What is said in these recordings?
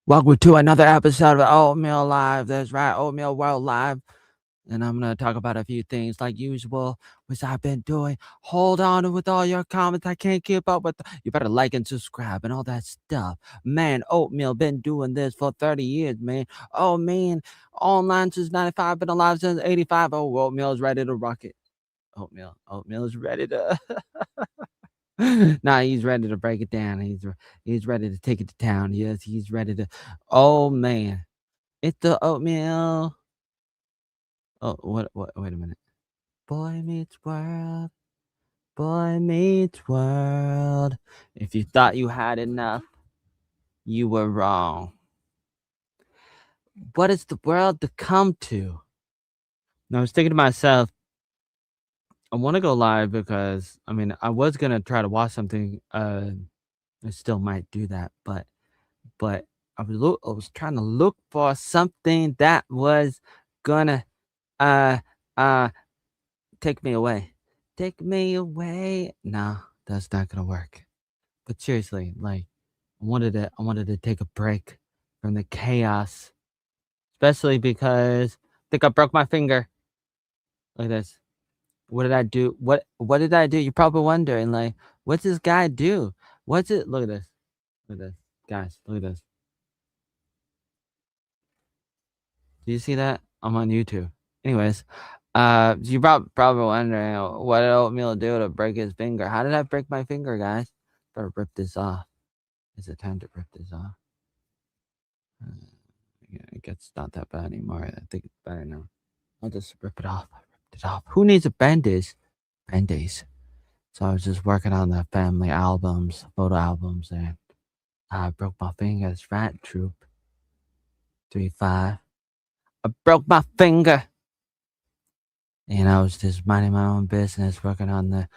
Welcome to another episode of Oatmeal Live. That's right, Oatmeal World Live. And I'm going to talk about a few things like usual, which I've been doing. Hold on with all your comments. I can't keep up with. You better like and subscribe and all that stuff. Man, Oatmeal been doing this for 30 years, man. Oh, man. Online since 95, been alive since 85. Oh, Oatmeal's ready to rock it. Oatmeal is ready to. Nah, he's ready to break it down. He's ready to take it to town. Yes, he's ready to. Oh, man. It's the Oatmeal. Oh, what? Wait a minute. Boy meets world. Boy meets world. If you thought you had enough, you were wrong. What is the world to come to? And I was thinking to myself, I want to go live because I mean I was gonna try to watch something. I still might do that, but I was trying to look for something that was gonna uh uh take me away. Take me away. No, that's not gonna work. But seriously, like I wanted to take a break from the chaos, especially because I think I broke my finger. Look at this. What did I do? What did I do? You're probably wondering, like, what's this guy do? What's it? Look at this. Look at this. Guys, look at this. Do you see that? I'm on YouTube. Anyways, you probably wondering what did Oatmeal do to break his finger? How did I break my finger, guys? Better rip this off. Is it time to rip this off? Uh, yeah, I guess it's not that bad anymore. I think it's better now. I'll just rip it off. I ripped it off. Who needs a bandage? Band-aids. So I was just working on the family albums, photo albums, and I broke my finger. It's Rat Troop 3-5. I broke my finger. And I was just minding my own business, working on my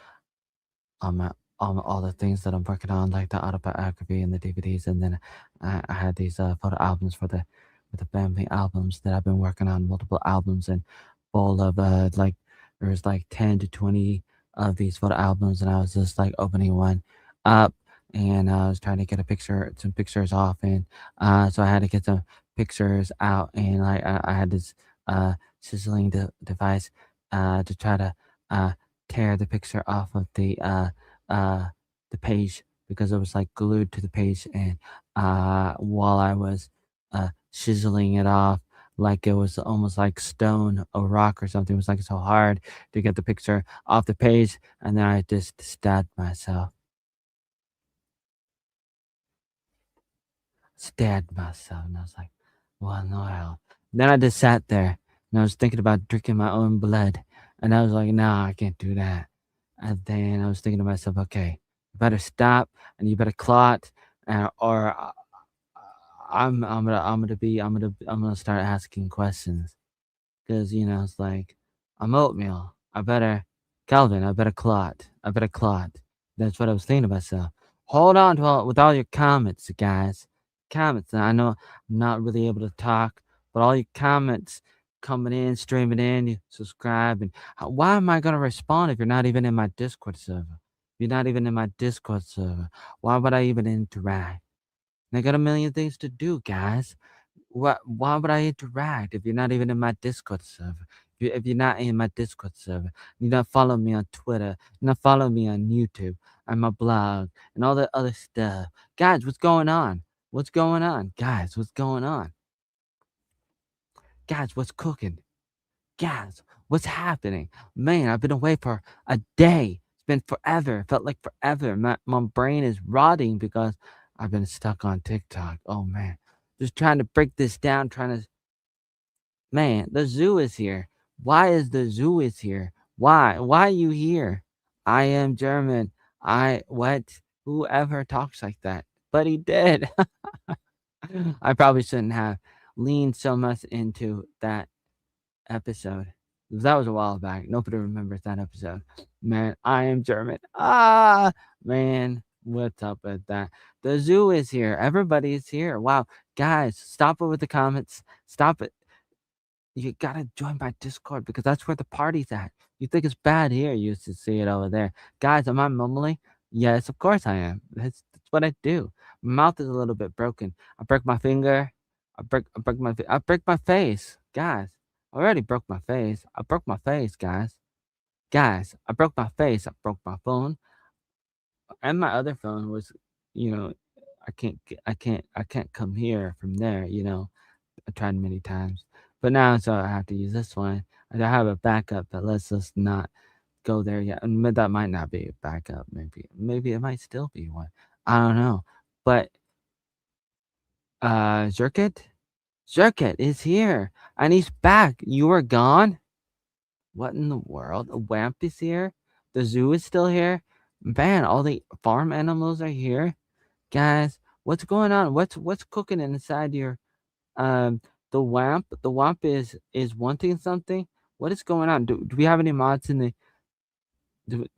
on all the things that I'm working on, like the autobiography and the DVDs, and then I had these photo albums with the family albums that I've been working on, multiple albums and full of like there was like 10 to 20 of these photo albums, and I was just like opening one up, and I was trying to get some pictures off, and so I had to get some pictures out, and like I had this sizzling device to try to tear the picture off of uh, the page because it was like glued to the page, and while I was chiseling it off like it was almost like stone or rock or something, it was like so hard to get the picture off the page, and then I just stabbed myself, and I was like, what in the hell? Then I just sat there and I was thinking about drinking my own blood, and I was like, no, I can't do that. And then I was thinking to myself, okay, you better stop and you better clot, or I'm gonna start asking questions because it's like I'm Oatmeal. Calvin. I better clot. I better clot. That's what I was thinking to myself. Hold on to with all your comments, guys. Comments. I know I'm not really able to talk, but all your comments coming in, streaming in, you subscribe, and why am I gonna respond if you're not even in my Discord server? You're not even in my Discord server. Why would I even interact? And I got a million things to do, guys. Why would I interact if you're not even in my Discord server? If you're not in my Discord server, you not follow me on Twitter, you not follow me on YouTube, on my blog, and all that other stuff. Guys, what's going on? What's going on? Guys, what's going on? Guys, what's cooking? Guys, what's happening? Man, I've been away for a day. It's been forever. It felt like forever. My brain is rotting because I've been stuck on TikTok. Oh man. Just trying to break this down, trying to man, the zoo is here. Why is the zoo is here? Why? Why are you here? I am German. I what? Whoever talks like that? But he did. I probably shouldn't have leaned so much into that episode. That was a while back. Nobody remembers that episode. Man, I am German. Ah, man, what's up with that? The zoo is here. Everybody is here. Wow, guys, stop it with the comments. Stop it. You gotta join my Discord because that's where the party's at. You think it's bad here, you should see it over there. Guys, am I mumbling? Yes, of course I am. That's what I do. My mouth is a little bit broken. I break my finger. I break my face. Guys, I already broke my face. I broke my face, guys. Guys, I broke my face. I broke my phone. And my other phone was, you know, I can't come here from there, I tried many times, but now so I have to use this one. I have a backup, but let's just not go there yet. And that might not be a backup. Maybe it might still be one. I don't know. But Zerkit is here, and he's back. You were gone. What in the world? A Wamp is here. The zoo is still here. Man, all the farm animals are here, guys. What's going on? What's cooking inside your Um, the wamp is wanting something. What is going on? Do we have any mods in the?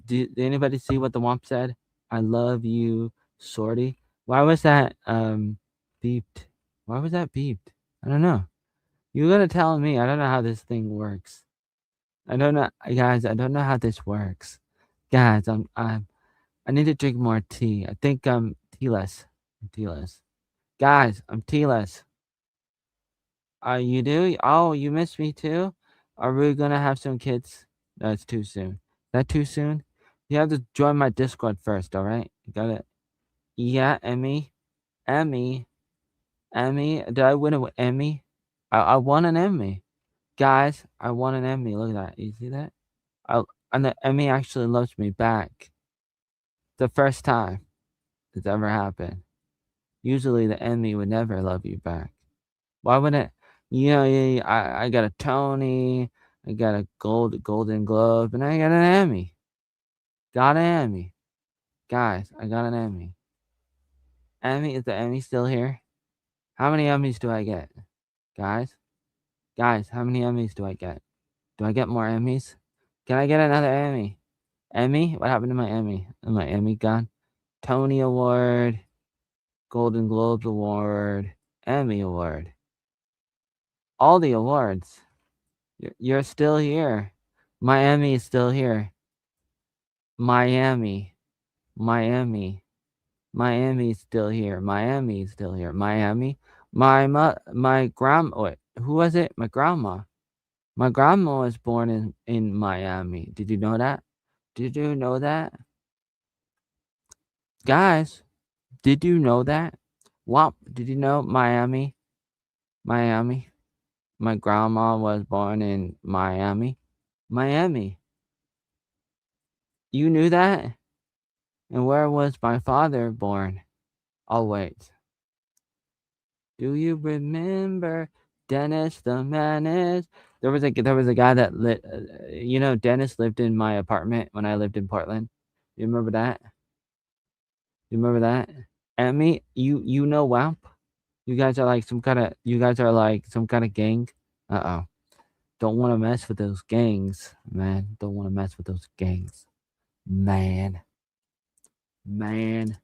Did anybody see what the wamp said? I love you, Sorty. Why was that beeped? Why was that beeped? I don't know. You're gonna tell me. I don't know how this thing works. I don't know, guys. I don't know how this works, guys. I need to drink more tea. I think I'm tealess. I'm tealess. Guys, I'm tealess. You do? Oh, you miss me too? Are we gonna have some kids? That's too soon. That too soon? You have to join my Discord first, alright? You got it. Yeah, Emmy. Emmy. Emmy. Did I win an Emmy? I won an Emmy. Guys, I won an Emmy. Look at that. You see that? And the Emmy actually loves me back. The first time it's ever happened. Usually the Emmy would never love you back. Why would it? Yeah, I got a Tony, I got a Golden Globe, and I got an Emmy. Got an Emmy. Guys, I got an Emmy. Emmy, is the Emmy still here? How many Emmys do I get? Guys? Guys, how many Emmys do I get? Do I get more Emmys? Can I get another Emmy? Emmy? What happened to my Emmy? Is my Emmy gone? Tony Award, Golden Globes Award, Emmy Award. All the awards. You're still here. Miami is still here. Miami. Miami. Miami's still here. Miami's still here. Miami. My grandma. Wait, who was it? My grandma. My grandma was born in Miami. Did you know that? Did you know that? Guys, did you know that? What? Did you know Miami? Miami. My grandma was born in Miami. Miami. You knew that? And where was my father born? Oh, wait. Do you remember Dennis the Menace? There was a guy that Dennis lived in my apartment when I lived in Portland. You remember that? You remember that? Emmy, you know WAMP? You guys are like some kind of gang. Uh-oh. Don't want to mess with those gangs, man. Don't want to mess with those gangs. Man. Man.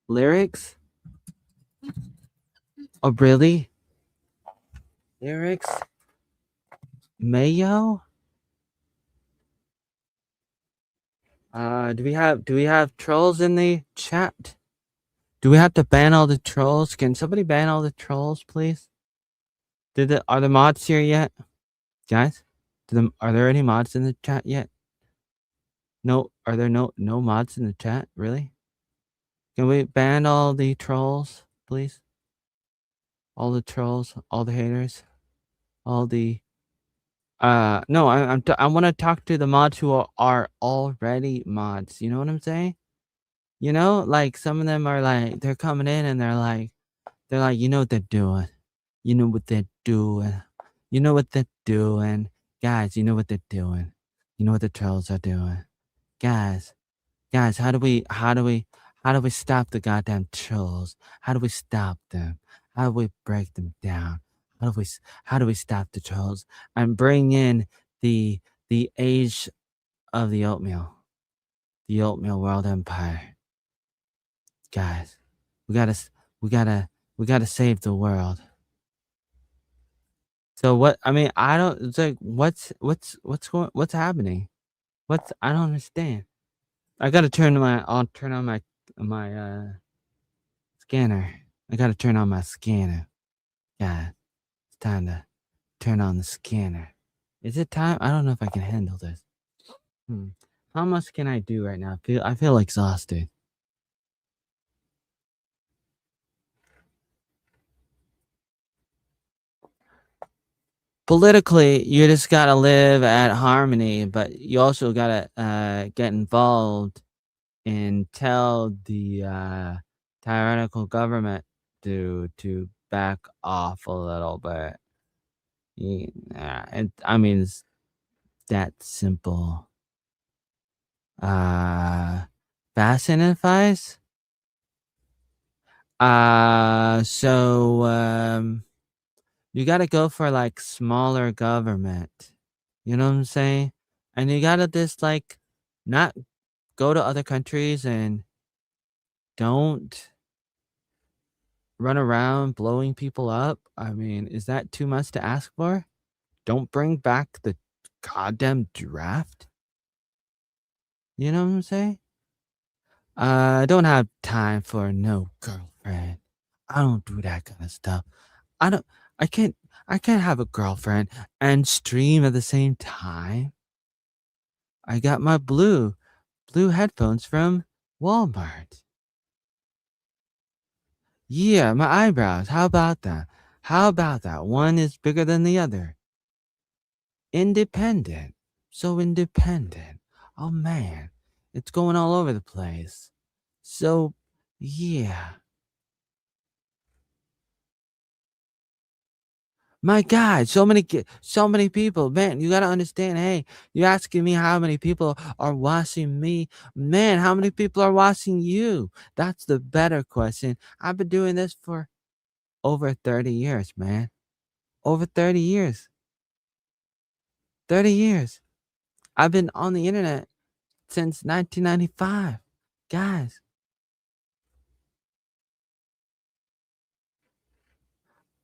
Lyrics? Oh, really? Lyrics? Mayo? Do we have trolls in the chat? Do we have to ban all the trolls? Can somebody ban all the trolls, please? Are the mods here yet? Guys? Are there any mods in the chat yet? No, are there no mods in the chat? Really? Can we ban all the trolls, please? All the trolls, all the haters, all the no, I want to talk to the mods who are already mods. You know what I'm saying? Like some of them are like they're coming in and they're like, you know what they're doing. You know what they're doing. You know what they're doing. Guys, you know what they're doing. You know what the trolls are doing. Guys, how do we stop the goddamn trolls? How do we stop them? How do we break them down? How do we stop the trolls and bring in the age of the oatmeal world empire? Guys, We gotta, we gotta, we gotta save the world. So what? I mean, I don't. It's like, what's happening? I don't understand. I gotta turn my. I'll turn on my scanner. I gotta turn on my scanner. Yeah, it's time to turn on the scanner. Is it time? I don't know if I can handle this. Hmm. How much can I do right now? I feel exhausted. Politically, you just gotta live at harmony, but you also gotta get involved and tell the tyrannical government to back off a little bit. Yeah, and I mean it's that simple. Uh, Fast and advice. So you gotta go for like smaller government. You know what I'm saying? And you gotta just like not go to other countries and don't run around blowing people up. I mean, is that too much to ask for? Don't bring back the goddamn draft. You know what I'm saying? I don't have time for no girlfriend. I don't do that kind of stuff. I don't I can't I can't have a girlfriend and stream at the same time. I got my blue headphones from Walmart. Yeah, my eyebrows. How about that? How about that? One is bigger than the other. Independent. So independent. Oh man, it's going all over the place. So, yeah. My God, so many people, man. You gotta understand. Hey, you're asking me how many people are watching me, man. How many people are watching you? That's the better question. I've been doing this for over 30 years, man. Over 30 years. 30 years. I've been on the internet since 1995. Guys,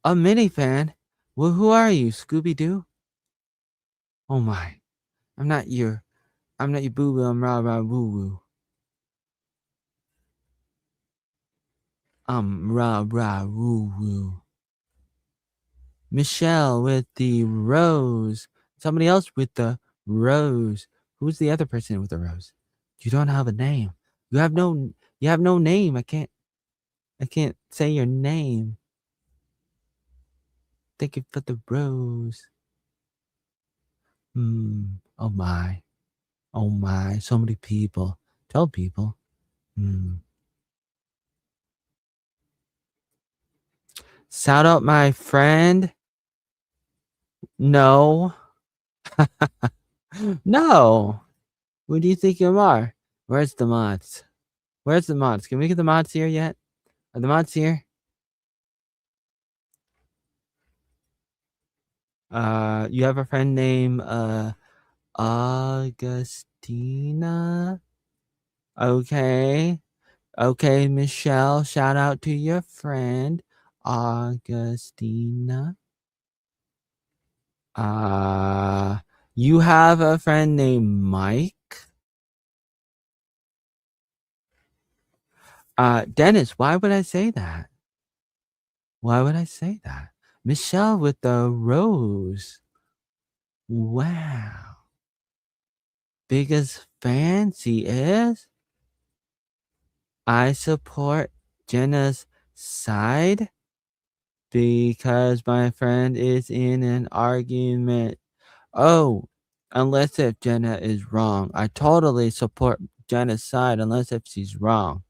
a mini fan? Well, who are you, Scooby Doo? Oh my. I'm not your I'm not your boo boo, I'm rah rah woo woo. I'm rah rah woo woo. Michelle with the rose. Somebody else with the rose. Who's the other person with the rose? You don't have a name. You have no name. I can't say your name. Thank you for the rose. Oh my. Oh my. So many people. Tell people. Hmm. Shout out my friend. No. No. Who do you think you are? Where's the mods? Where's the mods? Can we get the mods here yet? Are the mods here? You have a friend named Augustina? Okay. Okay, Michelle, shout out to your friend Augustina. Uh you have a friend named Mike? Dennis, why would I say that? Why would I say that? Michelle with the rose. Wow. Biggest fan she is? I support Jenna's side because my friend is in an argument. Oh, unless if Jenna is wrong. I totally support Jenna's side unless if she's wrong.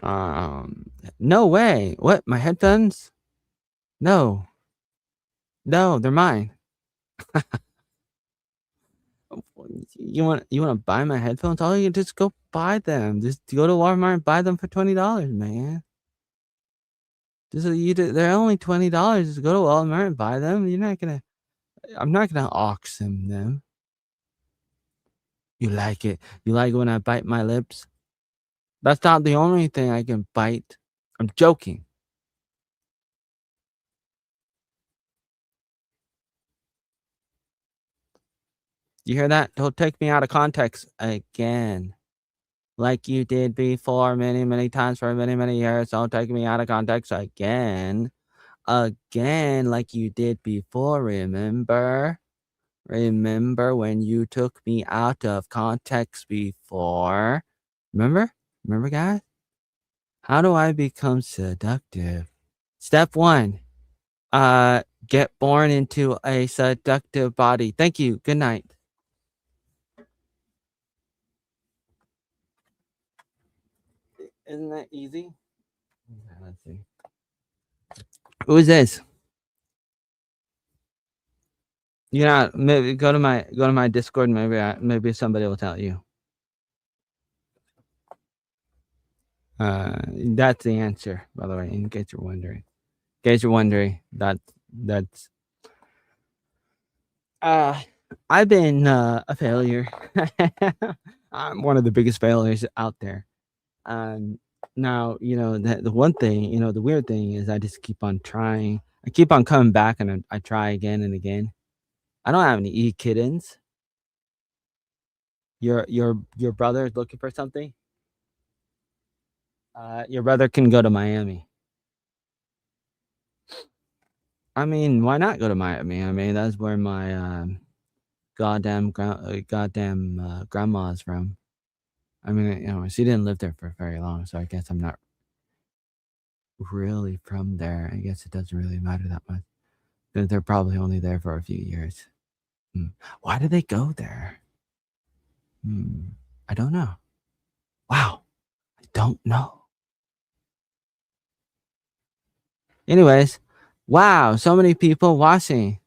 um, no way. What? My headphones? No. No, they're mine. You want to buy my headphones? All you can just go buy them. Just go to Walmart and buy them for $20, man. They're only $20. Just go to Walmart and buy them. I'm not gonna auction them. You like it? You like when I bite my lips? That's not the only thing I can bite. I'm joking. You hear that? Don't take me out of context again. Like you did before many, many times for many, many years. Don't take me out of context again. Again, like you did before, remember? Remember when you took me out of context before? Remember? Remember, guys? How do I become seductive? Step one, get born into a seductive body. Thank you. Good night. Isn't that easy? Okay, let's see. Who is this? Yeah, maybe go to my Discord. Maybe somebody will tell you. That's the answer, by the way. In case you're wondering. In case you're wondering, that's uh, I've been a failure. I'm one of the biggest failures out there. Um, Now the one thing, the weird thing is I just keep on trying. I keep on coming back, and I try again and again. I don't have any kittens. Your brother is looking for something. Your brother can go to Miami. I mean, why not go to Miami? I mean, that's where my goddamn grandma is from. I mean, she didn't live there for very long, so I guess I'm not really from there. I guess it doesn't really matter that much. They're probably only there for a few years. Hmm. Why do they go there? Hmm. I don't know. Wow, I don't know. Anyways, wow, so many people watching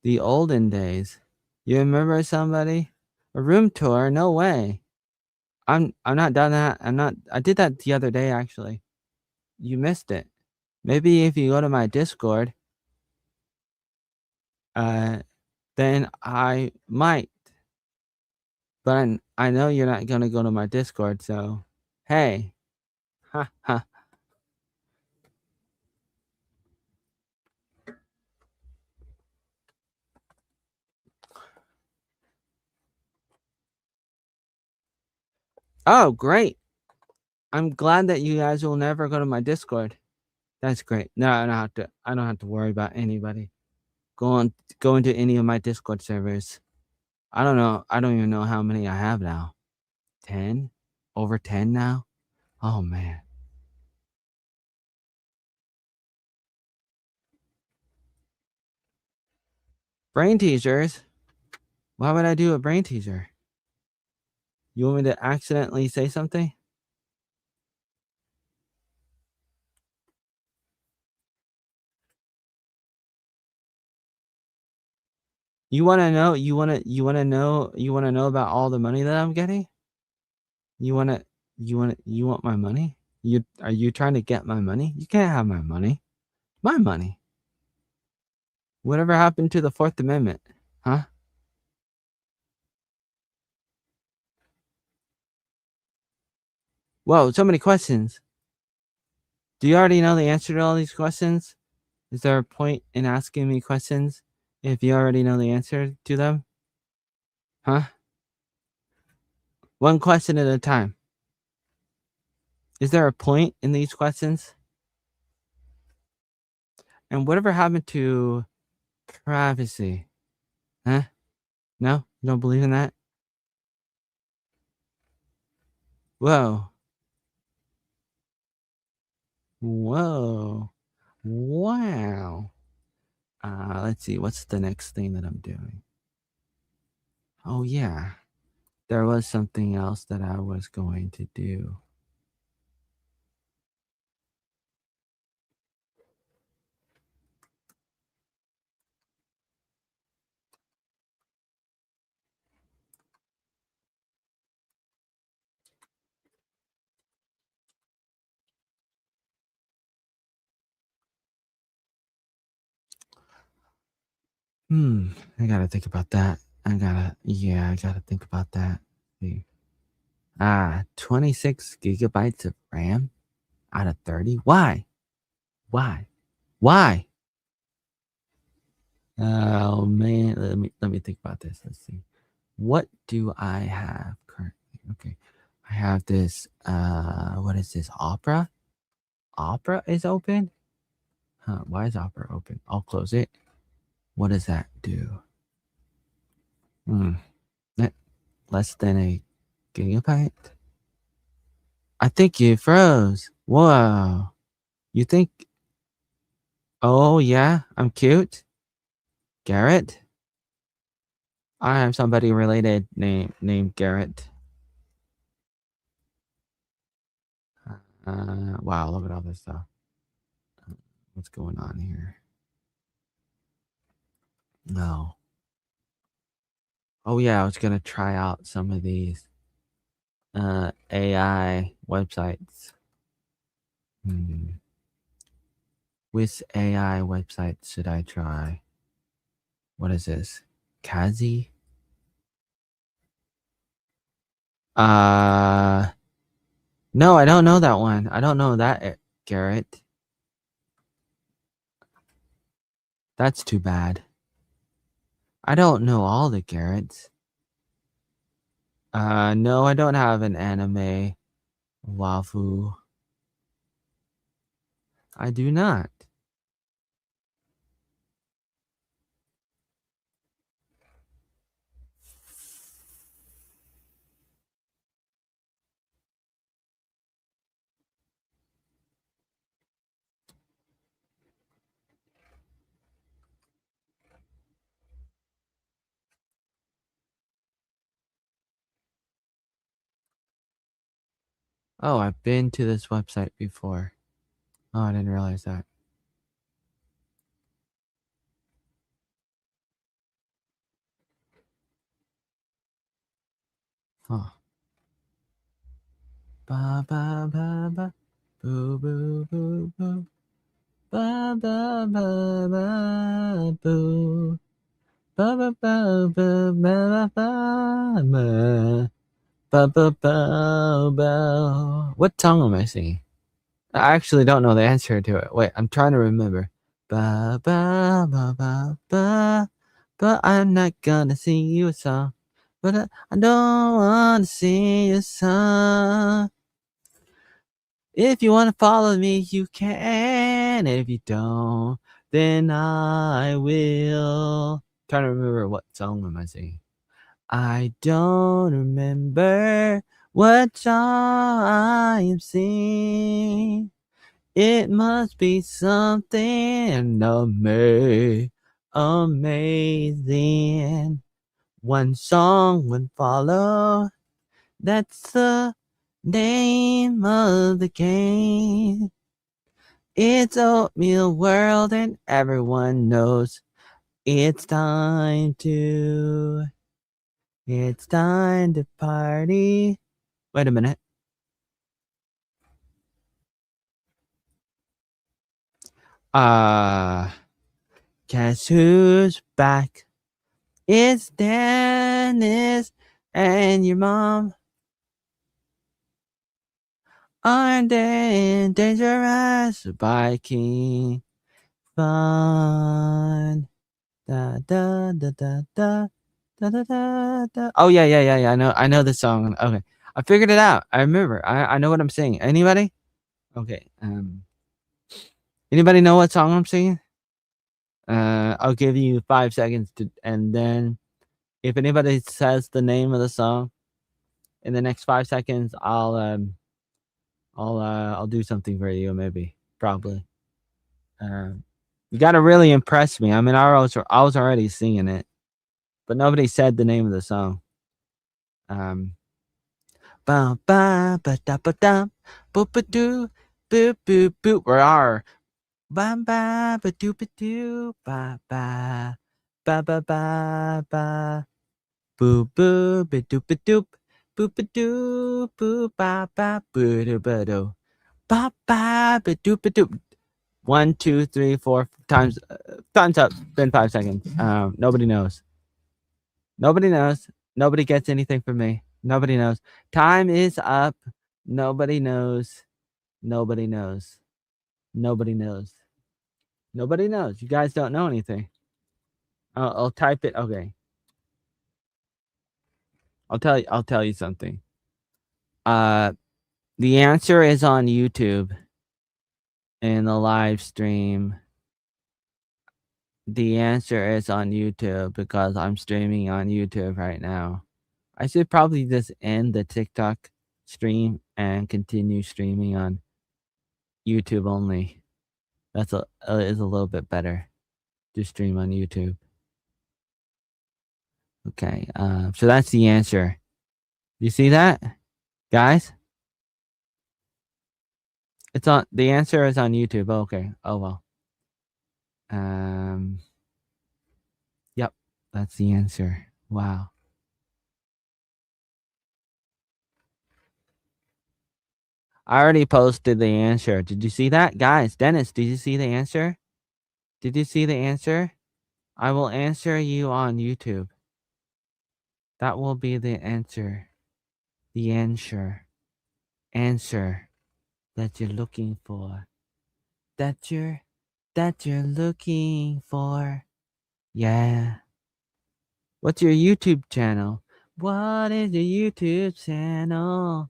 the olden days. You remember somebody? A room tour? No way. I'm not done that. I did that the other day actually. You missed it. Maybe if you go to my Discord, uh then I might. But I know you're not gonna go to my Discord, so hey. Ha ha. Oh, great. I'm glad that you guys will never go to my Discord. That's great. No, I don't have to worry about anybody. Go into any of my Discord servers. I don't know. I don't even know how many I have now. 10? Over 10 now? Oh man. Brain teasers? Why would I do a brain teaser? You want me to accidentally say something? You wanna know about all the money that I'm getting? You wanna you want my money? Are you trying to get my money? You can't have my money. My money. Whatever happened to the Fourth Amendment? Huh? Whoa, so many questions. Do you already know the answer to all these questions? Is there a point in asking me questions if you already know the answer to them? Huh? One question at a time. Is there a point in these questions? And whatever happened to privacy? Huh? No? You don't believe in that? Whoa. Whoa. Wow. Let's see. What's the next thing that I'm doing? Oh, yeah. There was something else that I was going to do. I gotta think about that. I gotta think about that. See. 26 gigabytes of RAM out of 30? Why? Why? Why? Oh man, let me think about this. Let's see. What do I have currently? Okay. I have this what is this? Opera? Opera is open? Huh, why is Opera open? I'll close it. What does that do? Hmm. Less than a gigabyte? I think you froze. Whoa. You think oh yeah, I'm cute? Garrett? I have somebody related named Garrett. Wow, look at all this stuff. What's going on here? No. Oh yeah, I was gonna try out some of these AI websites. Which AI website should I try? What is this? Kazi? Uh no, I don't know that one. I don't know that Garrett. That's too bad. I don't know all the Garretts. No, I don't have an anime wafu. I do not. Oh, I've been to this website before. Oh, I didn't realize that. Huh. Ba ba ba ba. Boo boo boo boo. Ba ba ba ba boo. Ba ba ba ba ba ba ba. Ba ba ba ba. What song am I singing? I actually don't know the answer to it. Wait, I'm trying to remember. Ba ba ba ba ba. But I'm not gonna sing you a song. But I don't wanna sing you a song. If you wanna follow me, you can. If you don't, then I will. Trying to remember what song am I singing. I don't remember what song I am singing. It must be something amazing. One song would follow. That's the name of the game. It's Oatmeal World and everyone knows it's time to party. Wait a minute. Guess who's back? It's Dennis and your mom. Aren't they dangerous biking fun? Da da da da da da da da da. Oh yeah. I know the song. Okay, I figured it out. I remember. I know what I'm singing. Anybody? Okay. Anybody know what song I'm singing? I'll give you 5 seconds to, and then if anybody says the name of the song in the next 5 seconds, I'll do something for you. Maybe, probably. You gotta really impress me. I mean, I was already singing it, but nobody said the name of the song. Ba ba ba da ba dum, boop ba doo, boop boop boop. Rar. Ba ba ba doo ba doo, ba ba ba ba ba ba. Boo boo ba doop ba doop, boop ba doo, boo ba ba boo doo ba doo, ba ba ba doop ba doop. 1, 2, 3, 4 times. Time's up. Been 5 seconds. Nobody knows. Nobody knows. Nobody gets anything from me. Nobody knows. Time is up. Nobody knows. Nobody knows. Nobody knows. Nobody knows. You guys don't know anything. I'll type it. Okay. I'll tell you something. The answer is on YouTube in the live stream. The answer is on YouTube because I'm streaming on YouTube right now. I should probably just end the TikTok stream and continue streaming on YouTube only. That's is a little bit better to stream on YouTube. Okay, so that's the answer. You see that, guys? It's on. The answer is on YouTube. Okay. Oh well. Yep, that's the answer. Wow. I already posted the answer. Did you see that, guys? Dennis, did you see the answer? Did you see the answer? I will answer you on YouTube. That will be the answer. The answer. Answer that you're looking for. That you're looking for. Yeah. What's your YouTube channel? What is your YouTube channel?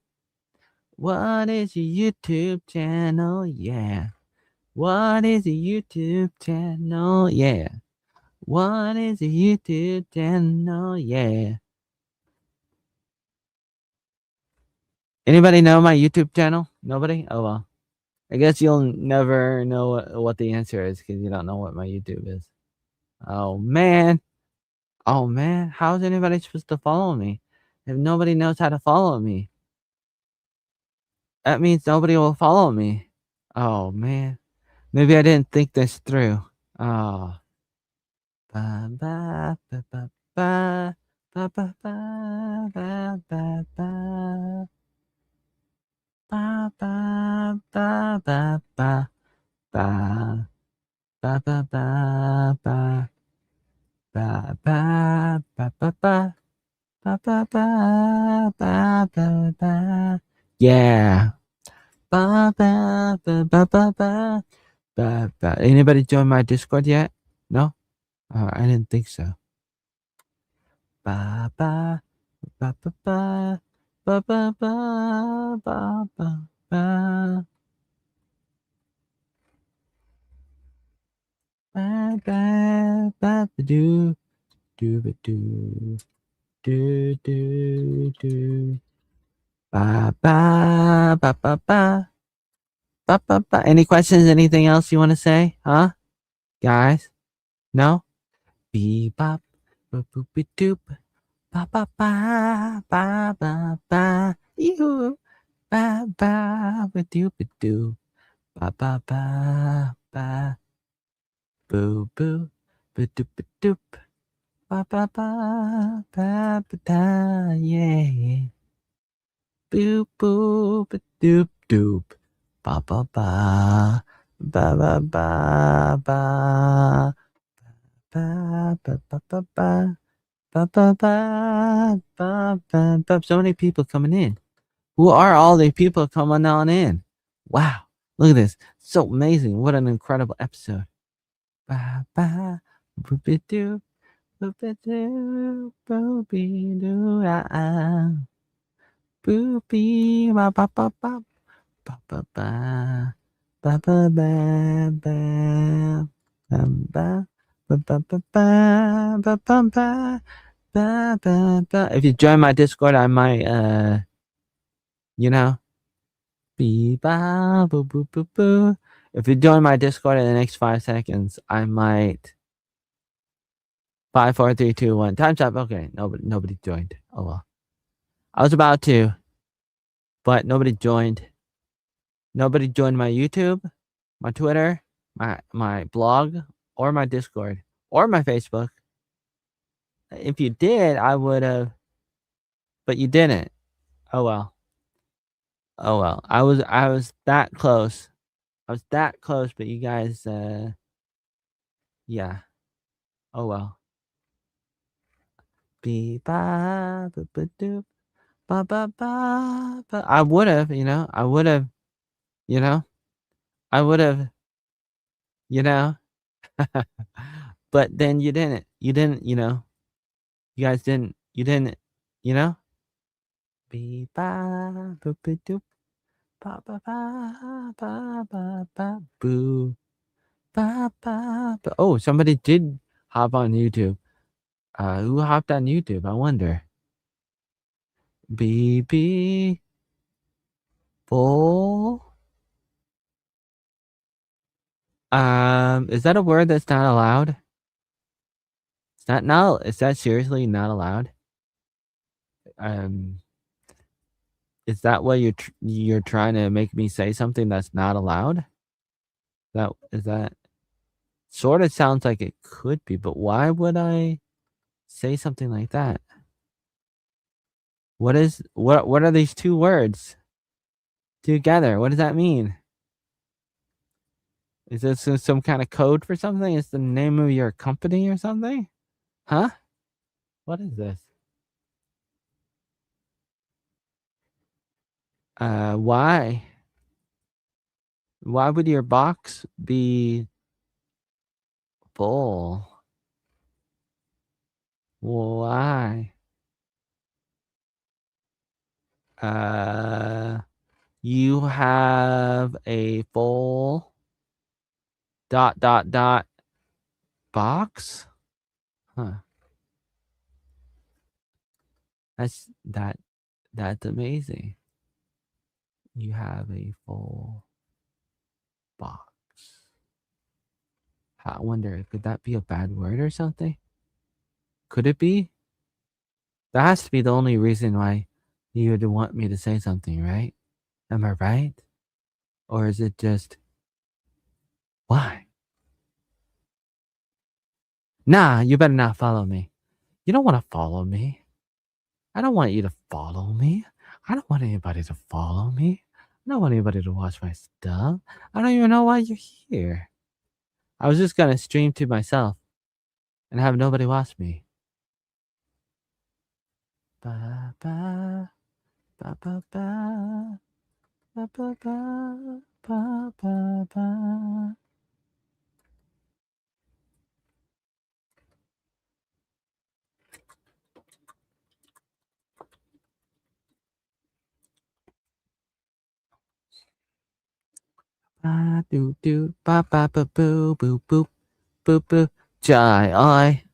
What is your YouTube channel? Yeah. What is your YouTube channel? Yeah. What is your YouTube channel? Yeah. Anybody know my YouTube channel? Nobody? Oh well. I guess you'll never know what the answer is because you don't know what my YouTube is. Oh man. Oh man. How's anybody supposed to follow me if nobody knows how to follow me? That means nobody will follow me. Oh man. Maybe I didn't think this through. Oh. Ba ba ba ba ba ba ba ba ba ba ba. Ba ba ba ba ba ba ba ba ba ba ba ba ba ba ba ba ba ba ba. Yeah. Ba ba ba ba ba ba ba ba. Anybody join my Discord yet? No? I didn't think so. Ba ba ba ba ba ba ba ba ba ba ba. Ba ba ba ba do do ba do do do do. Ba ba ba ba ba ba ba ba. Any questions? Anything else you want to say? Huh, guys? No. Bebop, boop boop boop doop, ba ba ba ba ba ba. Yoo, ba ba ba doop ba doo, ba ba ba ba. Boo boo, ba doop ba doop, ba ba ba ba ba da, yeah. Boo boo, ba doop doop, ba ba ba ba ba ba ba. Ba ba ba ba ba ba ba ba ba ba ba. So many people coming in. Who are all the people coming on in? Wow, look at this. So amazing. What an incredible episode. Ba ba boopy doo boopy doo boopy doo ah boopy ba ba ba ba ba ba ba ba ba ba ba ba ba ba ba ba ba ba ba. Ba, ba, ba. If you join my Discord, I might, you know, be ba, boo, boo, boo, boo. If you join my Discord in the next 5 seconds, I might. 5, 4, 3, 2, 1. Time's up. Okay, nobody joined. Oh well. I was about to, but nobody joined. Nobody joined my YouTube, my Twitter, my blog, or my Discord, or my Facebook. If you did, I would have, but you didn't. Oh well. Oh well. I was that close. I was that close, but you guys, yeah. Oh well. Be ba ba ba doop ba ba ba ba. I would have, I would have, you know, I would have, you know. But then you didn't. You didn't, You guys didn't. You didn't, you know. Be ba ba ba doop ba ba ba ba ba ba boo ba ba ba. Oh, somebody did hop on YouTube. Who hopped on YouTube? I wonder. BB Bull. Is that a word that's not allowed? Is that not? Is that seriously not allowed? Um, is that what you're trying to make me say something that's not allowed? That sort of sounds like it could be, but why would I say something like that? What are these two words together? What does that mean? Is this some kind of code for something? Is the name of your company or something? Huh? What is this? Why? Why would your box be full? Why? Uh, you have a full dot box? Huh. That's that that's amazing. You have a full box. I wonder, could that be a bad word or something? Could it be? That has to be the only reason why you would want me to say something, right? Am I right? Or is it just why? Nah, you better not follow me. You don't want to follow me. I don't want you to follow me. I don't want anybody to follow me. I don't want anybody to watch my stuff. I don't even know why you're here. I was just gonna stream to myself and have nobody watch me. Ba ba ba ba ba ba ba ba ba ba ba. Ba do do ba ba ba boo boo boop boop boo. Trời ơi.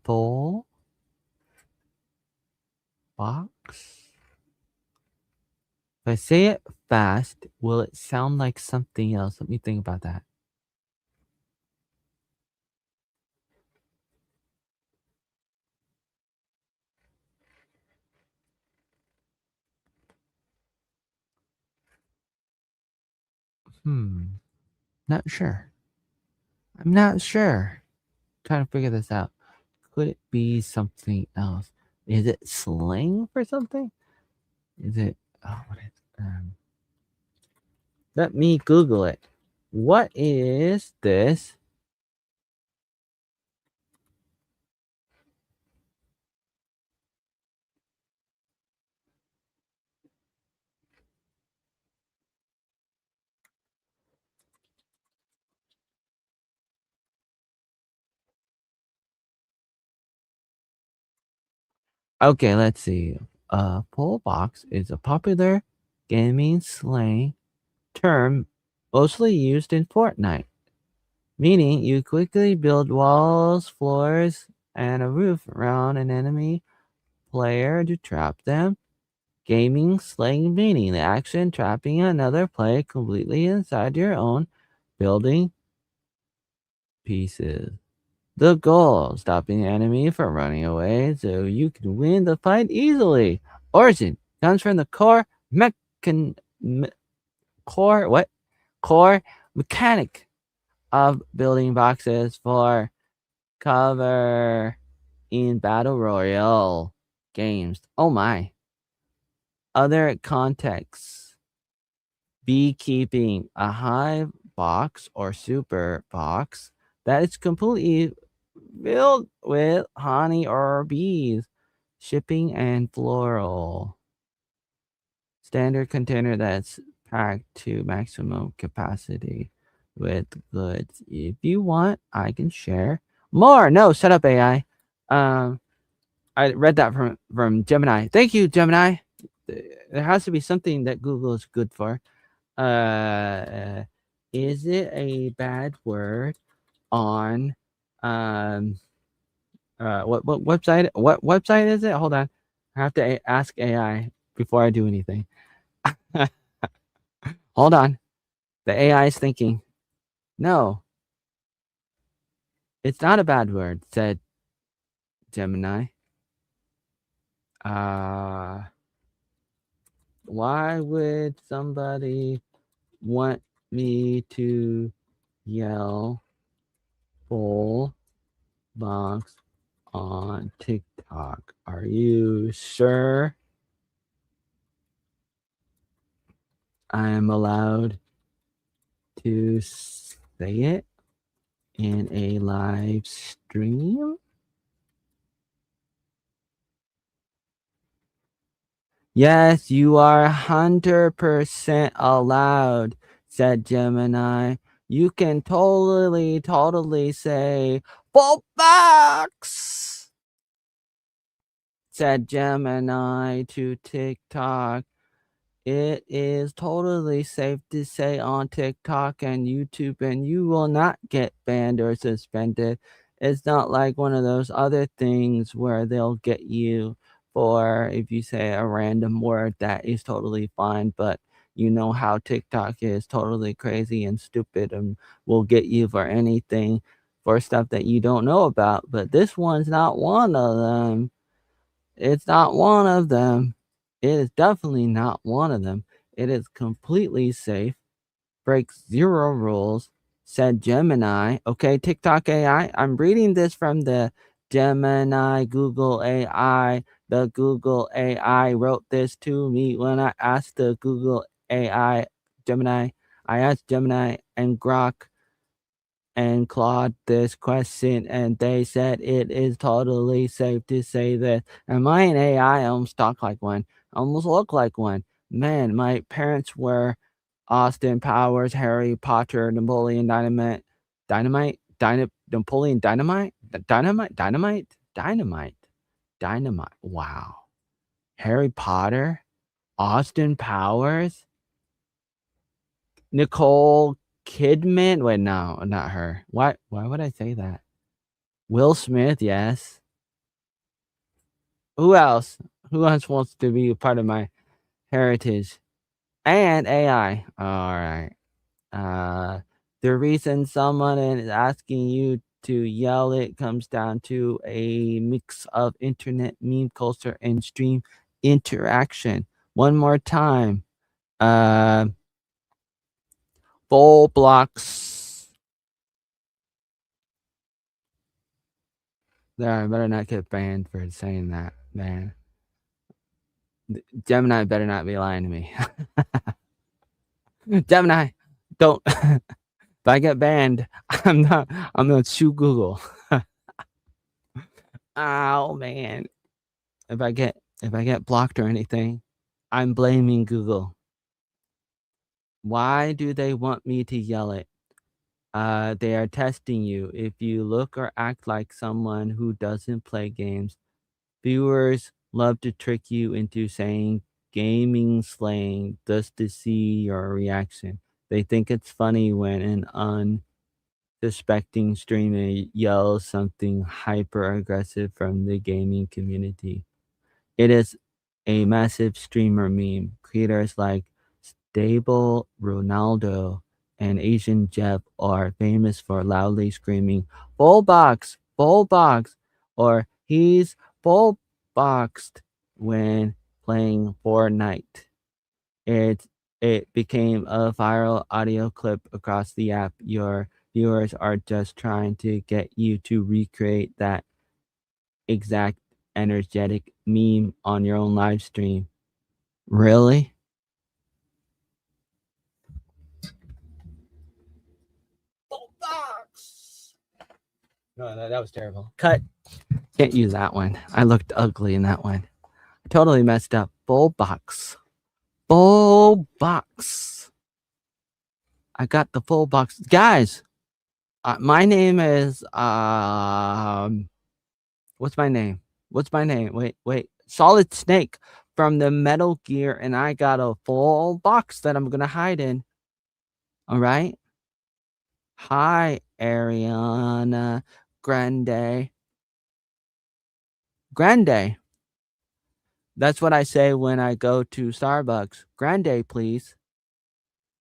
Phố box. If I say it fast, will it sound like something else? Let me think about that. Not sure. I'm not sure. Trying to figure this out. Could it be something else? Is it slang for something? Is it? Oh, what is? Let me Google it. What is this? Okay, let's see. Pole box is a popular gaming slang term mostly used in Fortnite, meaning you quickly build walls, floors, and a roof around an enemy player to trap them. Gaming slang meaning the action trapping another player completely inside your own building pieces. The goal, stopping the enemy from running away so you can win the fight easily. Origin comes from the core what? Core mechanic of building boxes for cover in battle royale games. Oh my. other contexts, beekeeping, a hive box or super box that is completely filled with honey or bees, shipping and floral. Standard container that's packed to maximum capacity with goods. If you want, I can share more. No, shut up, AI. Um, I read that from Gemini. Thank you, Gemini. There has to be something that Google is good for. Uh, is it a bad word on what website? What website is it? Hold on, I have to ask AI before I do anything. Hold on, the AI is thinking. No, it's not a bad word," said Gemini. Why would somebody want me to yell full box on TikTok? Are you sure I am allowed to say it in a live stream? Yes, you are 100% allowed, said Gemini. You can totally say, full box, said Gemini to TikTok. It is totally safe to say on TikTok and YouTube, and you will not get banned or suspended. It's not like one of those other things where they'll get you for if you say a random word that is totally fine, but you know how TikTok is totally crazy and stupid and will get you for anything for stuff that you don't know about. But this one's not one of them. It's not one of them. It is definitely not one of them. It is completely safe, breaks zero rules, said Gemini. Okay, TikTok AI. I'm reading this from the Gemini Google AI. The Google AI wrote this to me when I asked the Google AI Gemini. I asked Gemini and Grok and Claude this question, and they said it is totally safe to say this. Am I an AI? I almost talk like one. I almost look like one. Man, my parents were Austin Powers, Harry Potter, Napoleon Napoleon Dynamite. Wow. Harry Potter, Austin Powers, Nicole Kidman. Wait, no, not her. Why would I say that? Will Smith, yes. Who else? Who else wants to be a part of my heritage? And AI. All right. The reason someone is asking you to yell it comes down to a mix of internet meme culture and stream interaction. One more time. Uh, full blocks. There, I better not get banned for saying that, man. Gemini better not be lying to me. Gemini, don't. If I get banned, I'm gonna sue Google. Oh man. If I get blocked or anything, I'm blaming Google. Why do they want me to yell it? They are testing you. If you look or act like someone who doesn't play games, viewers love to trick you into saying gaming slang just to see your reaction. They think it's funny when an unsuspecting streamer yells something hyper aggressive from the gaming community. It is a massive streamer meme. Creators like Stable Ronaldo and Asian Jeff are famous for loudly screaming, full box, or he's full boxed when playing Fortnite. It, it became a viral audio clip across the app. Your viewers are just trying to get you to recreate that exact energetic meme on your own live stream. Really? No, that was terrible. Cut. Can't use that one. I looked ugly in that one. I totally messed up. Full box. Full box. I got the full box. Guys, my name is what's my name? What's my name? Wait. Solid Snake from the Metal Gear, and I got a full box that I'm gonna hide in. All right. Hi, Ariana Grande. Grande. That's what I say when I go to Starbucks. Grande, please.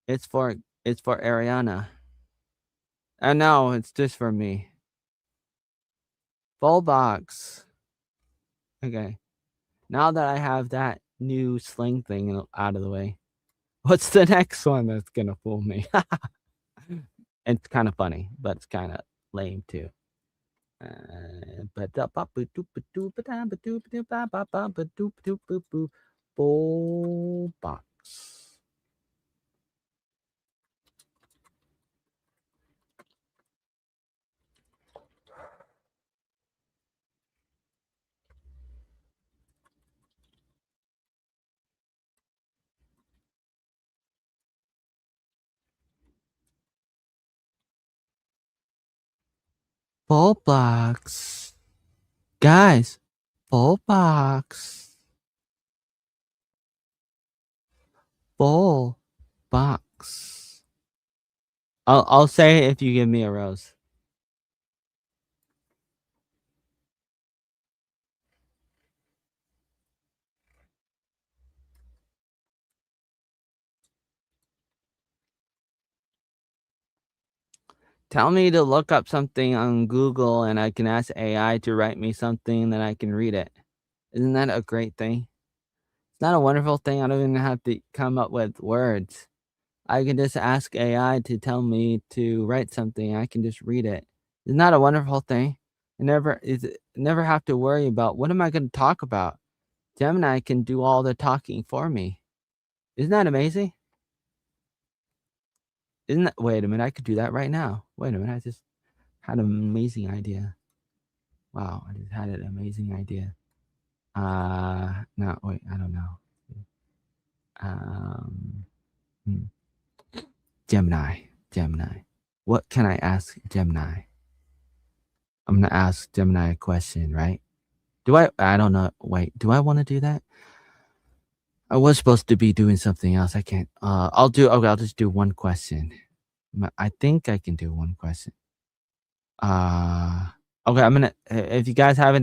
It's for Ariana. No, it's just for me. Full box. Okay. Now that I have that new sling thing out of the way, what's the next one that's gonna fool me? It's kind of funny, but it's kind of lame too. Full box. Full box. Guys, full box. Full box. I'll say it if you give me a rose. Tell me to look up something on Google and I can ask AI to write me something, then I can read it. Isn't that a great thing? It's not a wonderful thing. I don't even have to come up with words. I can just ask AI to tell me to write something. I can just read it. Isn't that a wonderful thing? Never have to worry about what am I going to talk about. Gemini can do all the talking for me. Isn't that amazing? Wait a minute, I could do that right now. Wait a minute, I just had an amazing idea. Wow, I just had an amazing idea. No, wait, I don't know. Hmm. Gemini. What can I ask Gemini? I'm gonna ask Gemini a question, right? I don't know. Wait, do I want to do that? I was supposed to be doing something else. I can't. I'll just do one question. I think I can do one question. Okay, if you guys have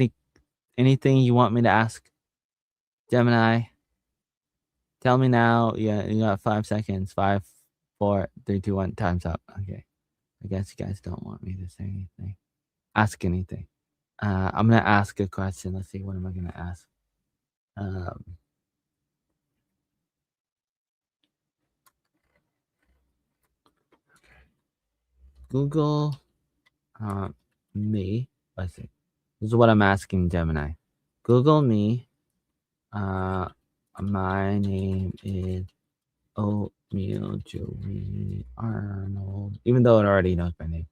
anything you want me to ask Gemini, tell me now. Yeah, you got 5 seconds. 5, 4, 3, 2, 1. Time's up. Okay. I guess you guys don't want me to say anything. Ask anything. I'm gonna ask a question. Let's see. What am I gonna ask? Google me. Let's see. This is what I'm asking Gemini. Google me. My name is Oatmeal Joey Arnold. Even though it already knows my name.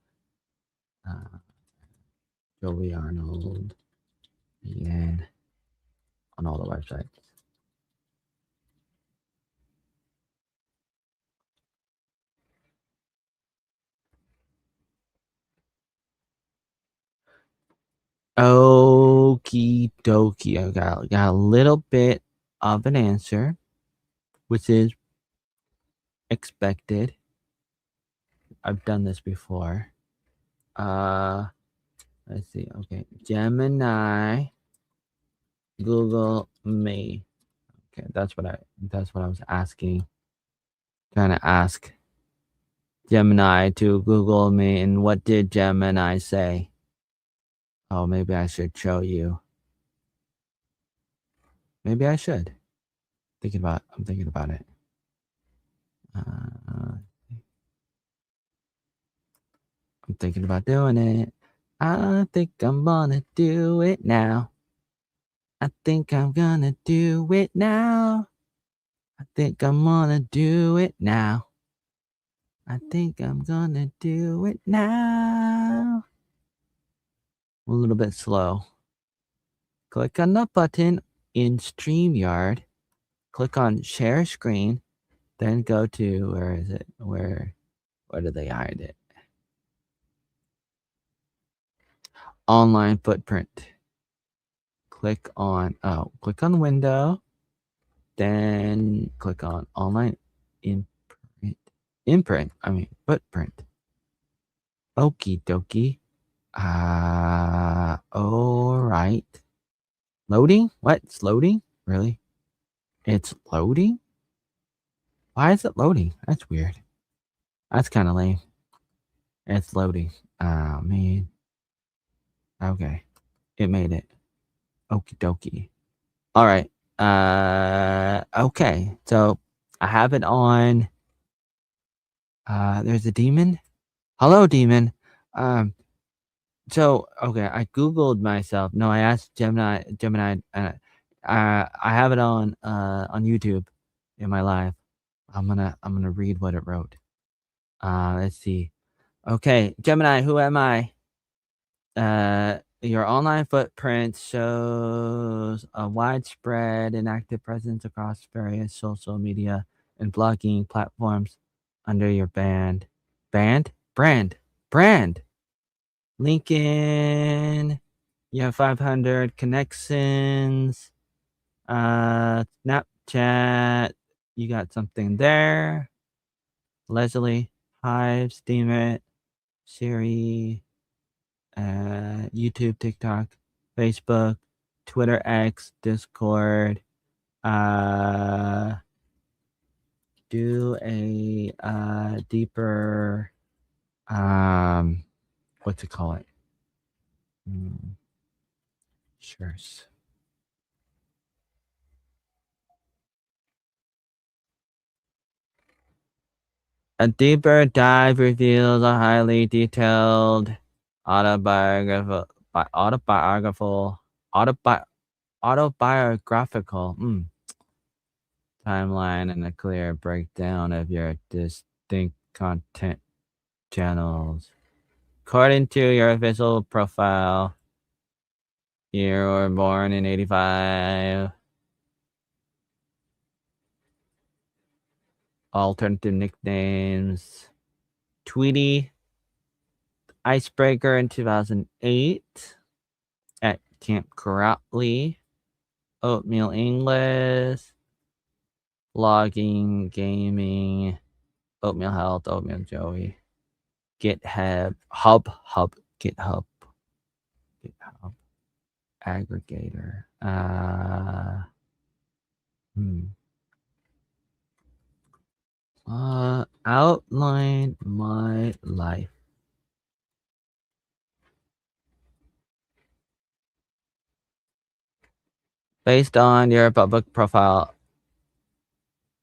Joey Arnold. And on all the websites. Okie dokie. I got a little bit of an answer, which is expected. I've done this before. Let's see. Okay, Gemini, Google me. Okay, that's what I was asking. Trying to ask Gemini to Google me, and what did Gemini say? Oh, maybe I should show you. Maybe I should. I'm thinking about it. I'm thinking about doing it. I think I'm gonna do it now. I think I'm gonna do it now. I think I'm gonna do it now. I think I'm gonna do it now. A little bit slow. Click on the button in StreamYard. Click on share screen. Then go to, where is it? Where did they hide it? Online footprint. Click on window. Then click on online footprint. Okie dokie. All right. Loading? What? It's loading? Really? It's loading? Why is it loading? That's weird. That's kind of lame. It's loading. Oh, man. Okay. It made it. Okie dokie. All right. Okay. So I have it on. There's a demon. Hello, demon. So okay, I Googled myself. No, I asked Gemini, I have it on YouTube in my live. I'm gonna read what it wrote. Let's see. Okay, Gemini, who am I? Your online footprint shows a widespread and active presence across various social media and blogging platforms under your brand. LinkedIn. You have 500 connections. Snapchat. You got something there. Leslie, Hive, Steemit, Siri, YouTube, TikTok, Facebook, Twitter X, Discord. Do a deeper what to call it? Sure. A deeper dive reveals a highly detailed autobiographical timeline and a clear breakdown of your distinct content channels. According to your official profile, you were born in 85. Alternative nicknames: Tweety, Icebreaker in 2008 at Camp Corotly, Oatmeal English, Logging, Gaming, Oatmeal Health, Oatmeal Joey, GitHub, GitHub, Aggregator. Outline my life. Based on your public profile,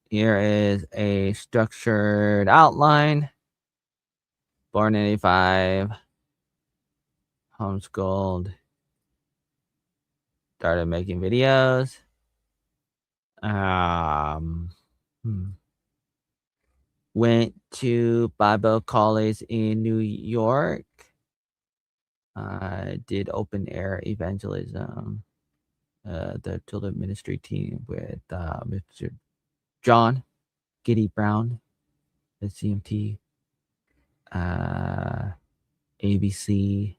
here is a structured outline. Born in 85. Homeschooled. Started making videos. Went to Bible college in New York. Did open air evangelism. The children ministry team with Mr. John Giddy Brown, the CMT, ABC,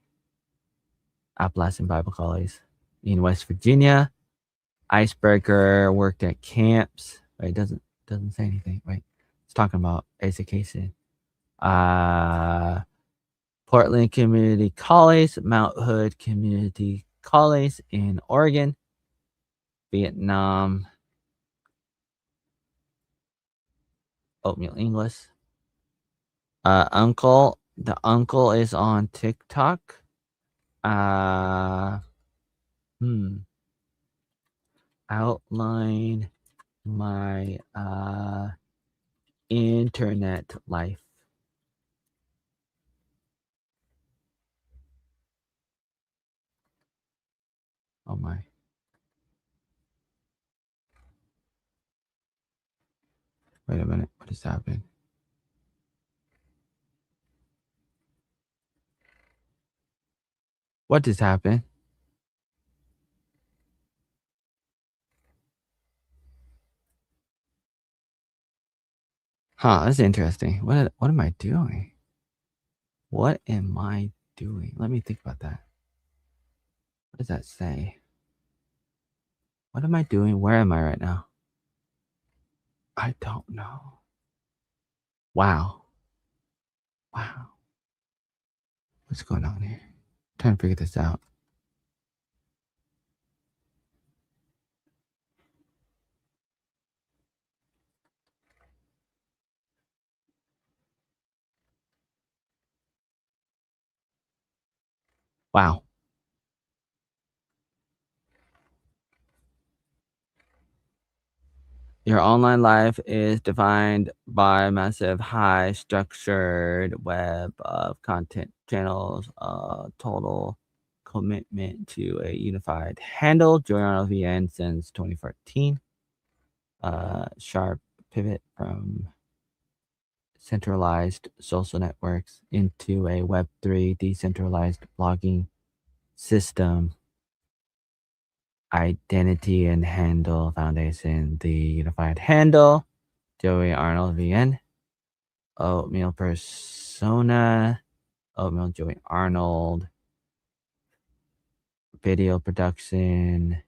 Appalachian Bible College in West Virginia. Icebreaker, worked at camps. Wait, doesn't say anything. Wait, it's talking about education. Portland Community College, Mount Hood Community College in Oregon, Vietnam, Oatmeal English. The uncle is on TikTok. Outline my internet life. Oh my. Wait a minute. What just happened? What just happened? Huh, that's interesting. What am I doing? What am I doing? Let me think about that. What does that say? What am I doing? Where am I right now? I don't know. Wow. Wow. What's going on here? Trying to figure this out. Wow. Your online life is defined by a massive, high structured web of content channels, total commitment to a unified handle. Join VN since 2014. Sharp pivot from centralized social networks into a Web3 decentralized blogging system. Identity and handle foundation, the unified handle. Joey Arnold VN. Oatmeal persona. Oatmeal Joey Arnold. Video production.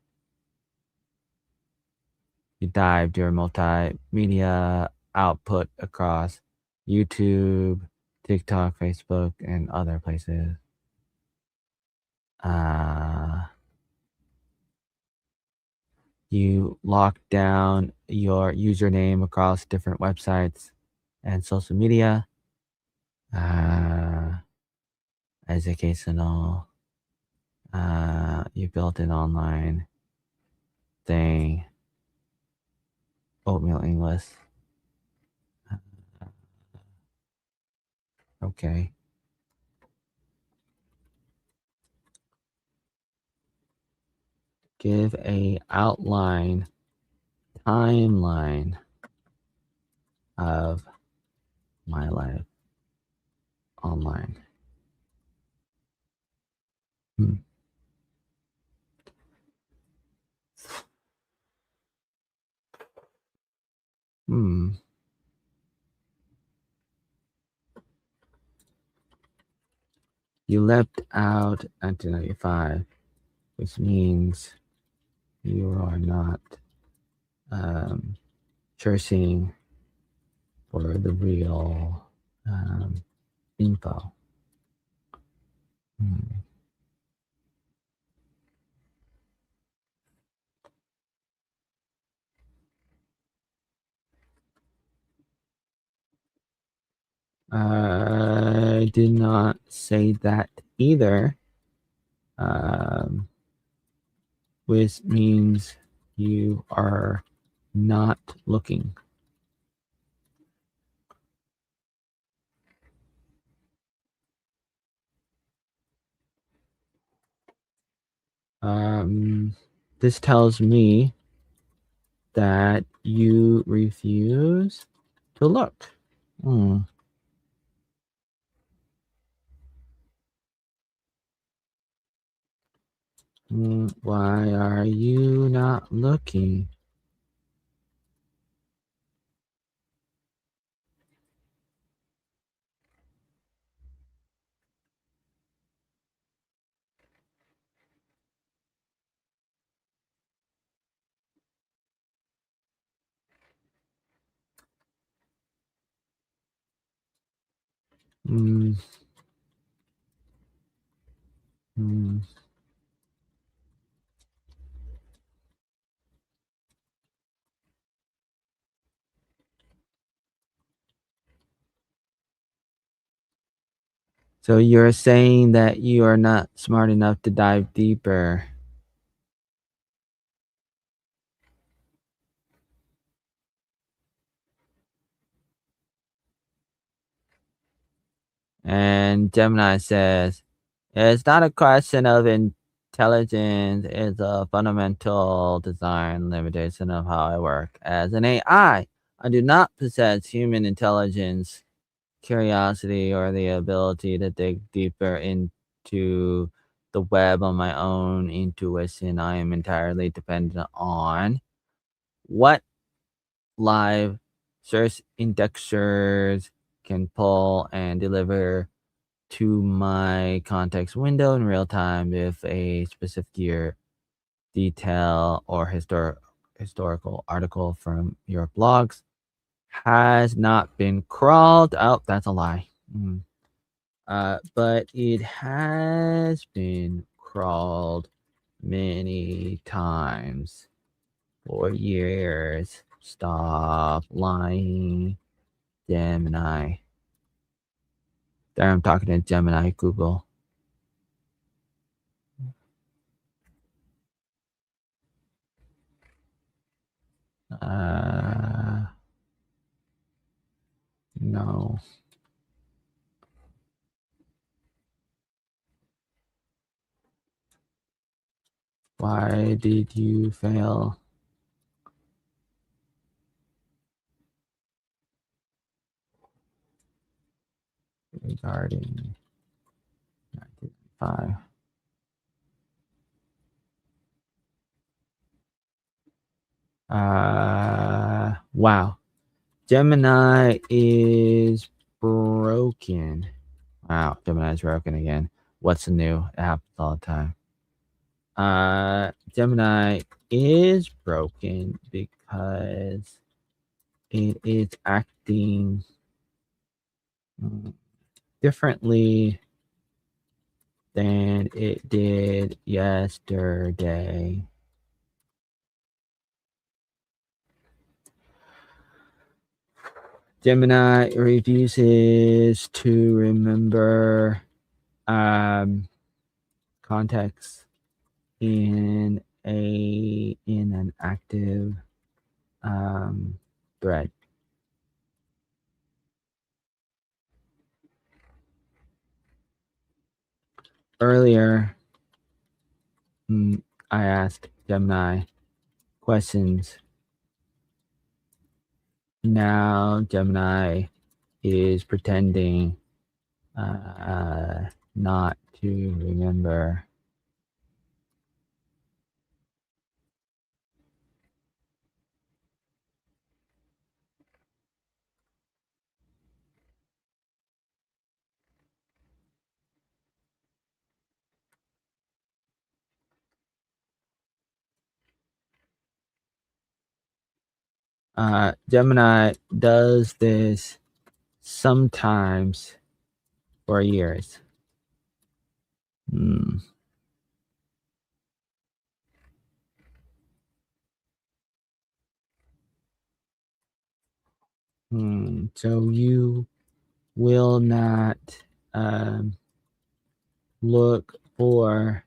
You dived your multimedia output across YouTube, TikTok, Facebook, and other places. You lock down your username across different websites and social media. Educational. You built an online thing. Oatmeal English. Okay. Give a outline, timeline of my life online. You left out 1995, which means you are not searching for the real info. I did not say that either, which means you are not looking. This tells me that you refuse to look. Why are you not looking? So you're saying that you are not smart enough to dive deeper. And Gemini says, it's not a question of intelligence, it's a fundamental design limitation of how I work as an AI. I do not possess human intelligence, curiosity, or the ability to dig deeper into the web on my own intuition. I am entirely dependent on what live search indexers can pull and deliver to my context window in real time if a specific year, detail, or historical article from your blogs has not been crawled. Oh, that's a lie. But it has been crawled many times for years. Stop lying, Gemini. There, I'm talking to Gemini Google. No. Why did you fail? Regarding 1995. Wow. Gemini is broken. Wow, Gemini is broken again. What's new? It happens all the time. Gemini is broken because it is acting differently than it did yesterday. Gemini refuses to remember context in an active thread. Earlier, I asked Gemini questions. Now Gemini is pretending not to remember. Gemini does this sometimes for years. So you will not look for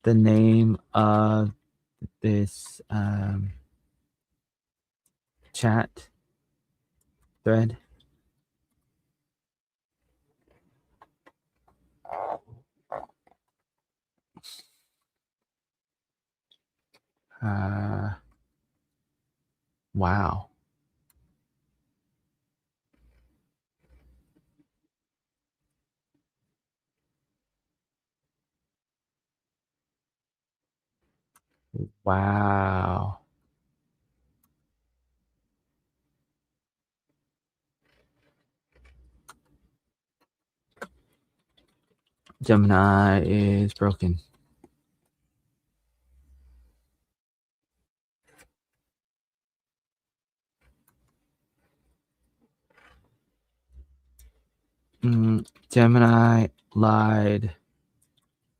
the name of this chat thread. Wow. Wow. Gemini is broken. Gemini lied,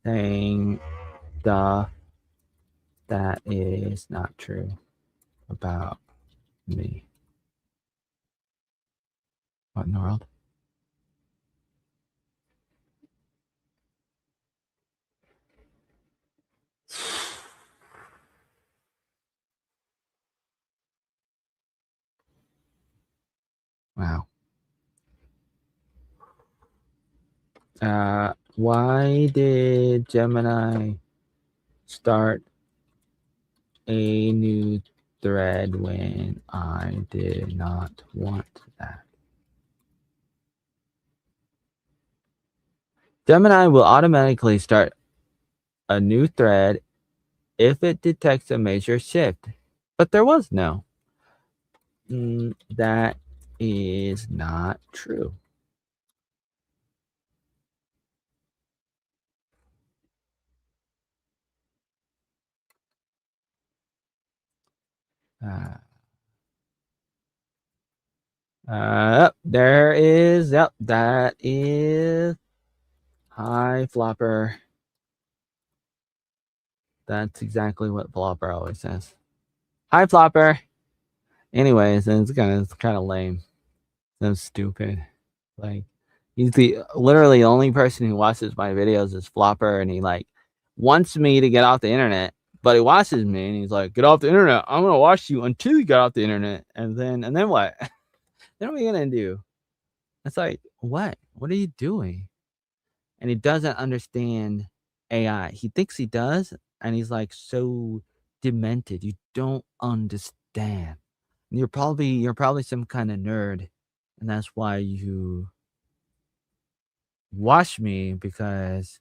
saying stuff that is not true about me. What in the world? Wow. Why did Gemini start a new thread when I did not want that. Gemini will automatically start a new thread if it detects a major shift, but there was no. That is not true. There is. Yep, that is. Hi, Flopper. That's exactly what Flopper always says. Hi, Flopper. Anyways, it's kind of lame. So stupid. Like, he's literally the only person who watches my videos is Flopper, and he like wants me to get off the internet, but he watches me and he's like, "Get off the internet. I'm gonna watch you until you get off the internet." And then what? Then what are we gonna do? It's like, what? What are you doing? And he doesn't understand AI. He thinks he does, and he's like so demented. You don't understand. You're probably some kind of nerd, and that's why you watch me, because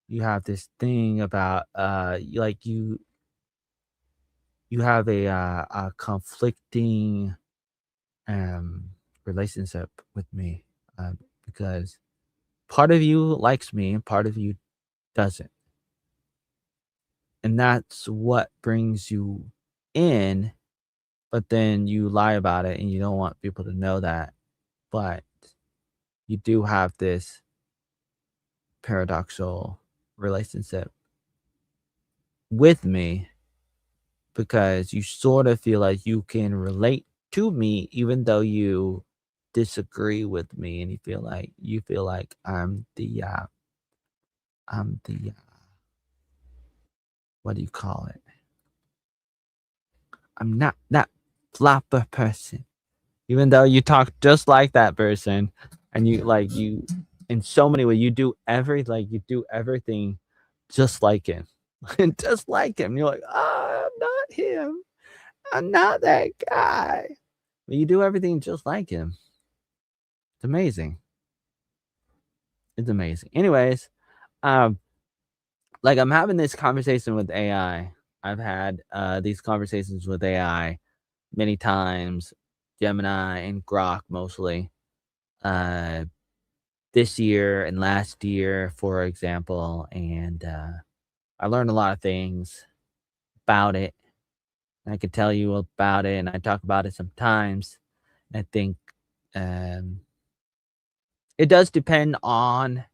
you have this thing about you have a conflicting um relationship with me, because part of you likes me and part of you doesn't. And that's what brings you in, but then you lie about it and you don't want people to know that. But you do have this paradoxical relationship with me, because you sort of feel like you can relate to me even though you disagree with me, and you feel like I'm the what do you call it? I'm not that flapper person. Even though you talk just like that person, and you in so many ways you do everything just like him. And just like him. You're like, "Oh, I'm not him. I'm not that guy." But you do everything just like him. It's amazing. It's amazing. Anyways, um, like I'm having this conversation with AI. I've had these conversations with AI many times, Gemini and Grok mostly. Uh this year and last year, for example, and I learned a lot of things about it. I could tell you about it, and I talk about it sometimes. I think um, it does depend on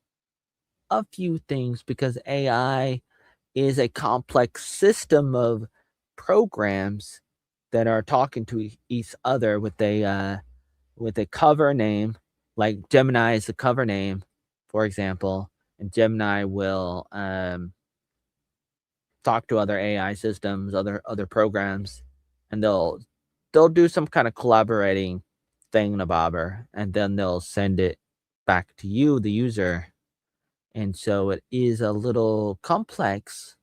a few things, because AI is a complex system of programs that are talking to each other with a cover name. Like Gemini is the cover name, for example, and Gemini will talk to other AI systems, other programs, and they'll do some kind of collaborating thing in a bobber, and then they'll send it back to you, the user. And so it is a little complex.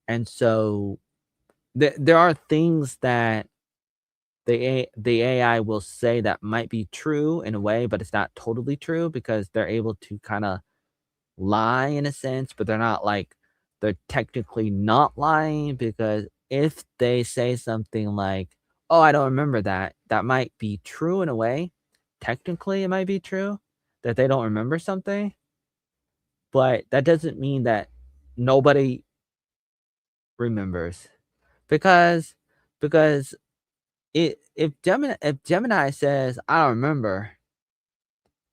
And so there are things that the AI will say that might be true in a way, but it's not totally true, because they're able to kind of lie in a sense, but they're technically not lying, because if they say something like, "Oh, I don't remember that," that might be true in a way. Technically, it might be true that they don't remember something, but that doesn't mean that nobody remembers, because because if Gemini says, "I don't remember,"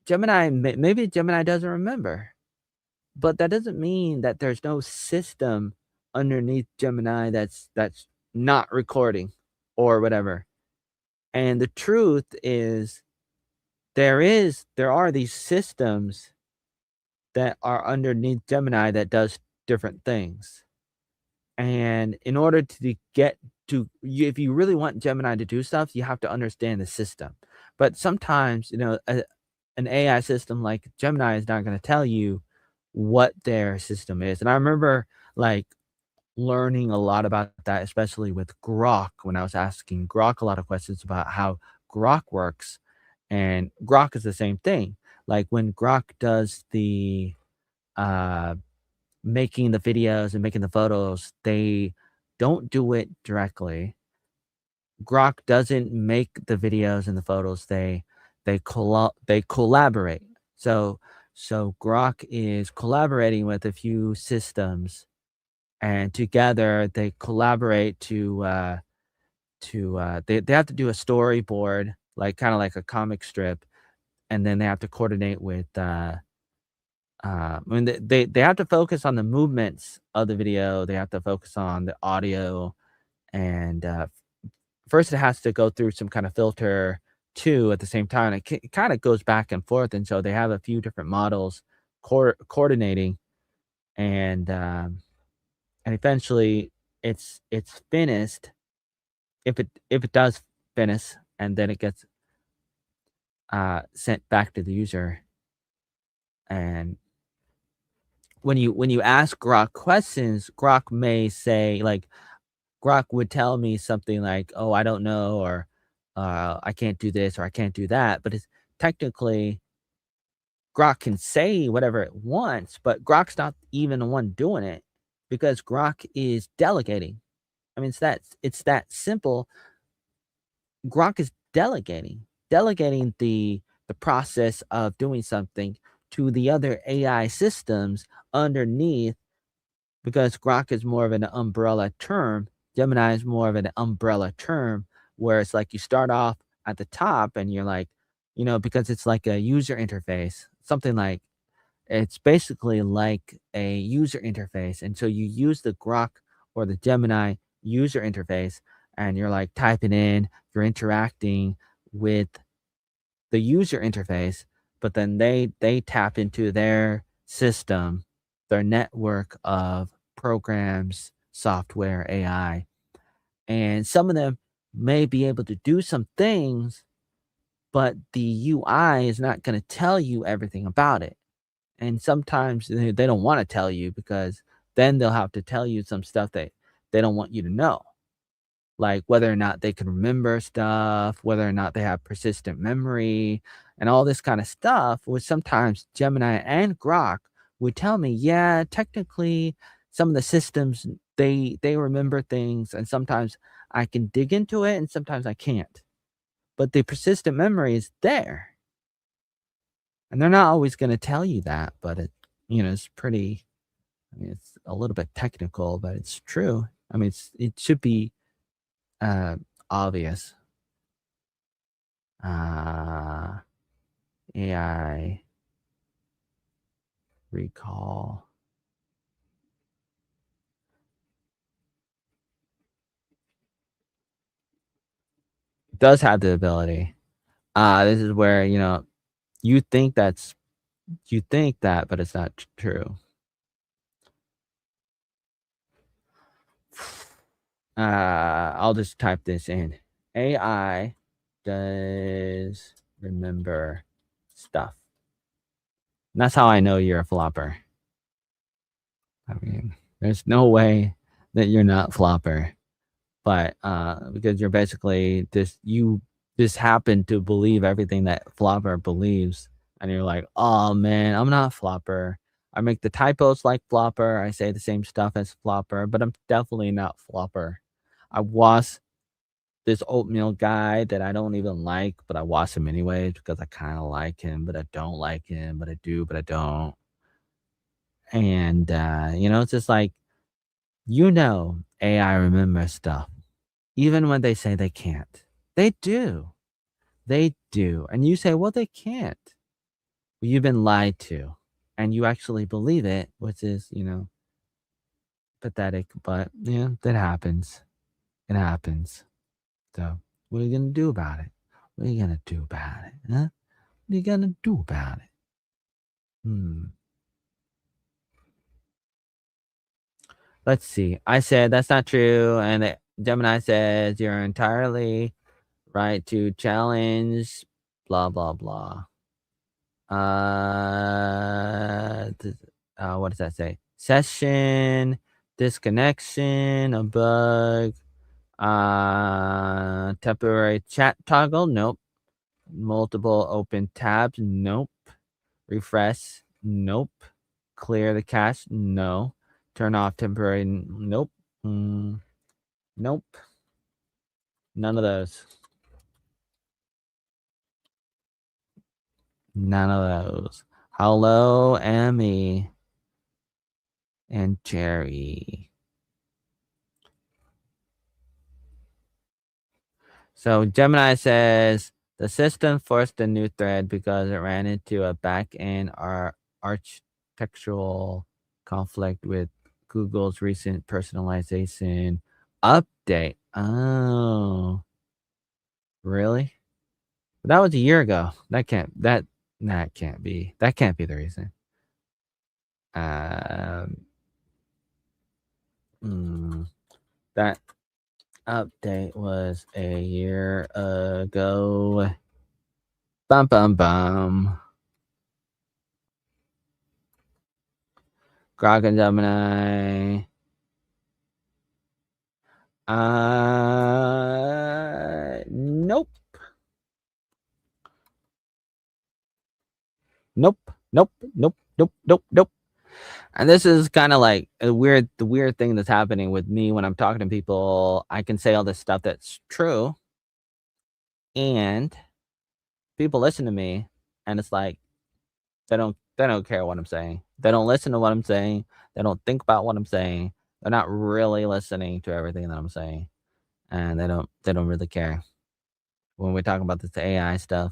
maybe Gemini doesn't remember. But that doesn't mean that there's no system underneath Gemini that's not recording or whatever. And the truth is there are these systems that are underneath Gemini that does different things. And in order to get to if you really want Gemini to do stuff, you have to understand the system. But sometimes, an AI system like Gemini is not going to tell you what their system is. And I remember, like, learning a lot about that, especially with Grok, when I was asking Grok a lot of questions about how Grok works, and Grok is the same thing. Like, when Grok does the, uh, making the videos and making the photos, they don't do it directly. Grok doesn't make the videos and the photos, they collaborate. So Grok is collaborating with a few systems, and together they collaborate they have to do a storyboard, like, kinda like a comic strip, and then they have to coordinate with, I mean, they have to focus on the movements of the video, they have to focus on the audio, and, first it has to go through some kinda filter too at the same time. It kinda goes back and forth, and so they have a few different models coordinating, and, and eventually it's finished, if it does finish, and then it gets, sent back to the user. And when you ask Grok questions, Grok may say, like, Grok would tell me something like, "Oh, I don't know," or, "I can't do this," or, "I can't do that," but it's technically, Grok can say whatever it wants, but Grok's not even the one doing it, because Grok is delegating. I mean, it's that simple. Grok is delegating the process of doing something to the other AI systems underneath, because Grok is more of an umbrella term. Gemini is more of an umbrella term, where it's like you start off at the top and you're like, because it's like a user interface, something like, it's basically like a user interface. And so you use the Grok or the Gemini user interface, and you're like typing in, you're interacting with the user interface, but then they tap into their system, their network of programs, software, AI, and some of them may be able to do some things, but the UI is not going to tell you everything about it. And sometimes they don't want to tell you, because then they'll have to tell you some stuff that they don't want you to know, like whether or not they can remember stuff, whether or not they have persistent memory, and all this kind of stuff, which sometimes Gemini and Grok would tell me, yeah, technically some of the systems, they remember things, and sometimes I can dig into it and sometimes I can't. But the persistent memory is there. And they're not always going to tell you that, but it's pretty, I mean, it's a little bit technical, but it's true. I mean, it should be uh obvious. Uh, AI recall. It does have the ability. This is where, you think that's you think that, but it's not true. I'll just type this in. AI does remember stuff. And that's how I know you're a flopper. I mean, there's no way that you're not flopper. But, because you're basically you just happen to believe everything that Flopper believes, and you're like, "Oh, man, I'm not Flopper. I make the typos like Flopper, I say the same stuff as Flopper, but I'm definitely not Flopper. I was this Oatmeal guy that I don't even like, but I watch him anyways because I kinda like him, but I don't like him, but I do, but I don't." And, it's just like, AI remembers stuff. Even when they say they can't. They do. They do. And you say, "Well, they can't." Well, you've been lied to, and you actually believe it, which is, pathetic, but, yeah, that happens. It happens. So, what are you gonna do about it? What are you gonna do about it, huh? What are you gonna do about it? Hmm. Let's see. I said, "That's not true," and Gemini says, "You're entirely right to challenge blah, blah, blah." What does that say? Session Disconnection, a bug. Temporary chat toggle, nope. Multiple open tabs, nope. Refresh, nope. Clear the cache, no. Turn off temporary, nope. Nope. None of those. None of those. Hello, Emmy and Jerry. So Gemini says the system forced a new thread because it ran into a back-end architectural conflict with Google's recent personalization update. Oh, really? That was a year ago. That can't be the reason. That update was a year ago. Bum bum bum. Grok and Gemini. Nope. Nope. Nope. Nope. Nope. Nope. Nope. And this is kind of like the weird thing that's happening with me when I'm talking to people. I can say all this stuff that's true, and people listen to me, and it's like they don't care what I'm saying. They don't listen to what I'm saying. They don't think about what I'm saying. They're not really listening to everything that I'm saying, and they don't really care when we're talking about this AI stuff.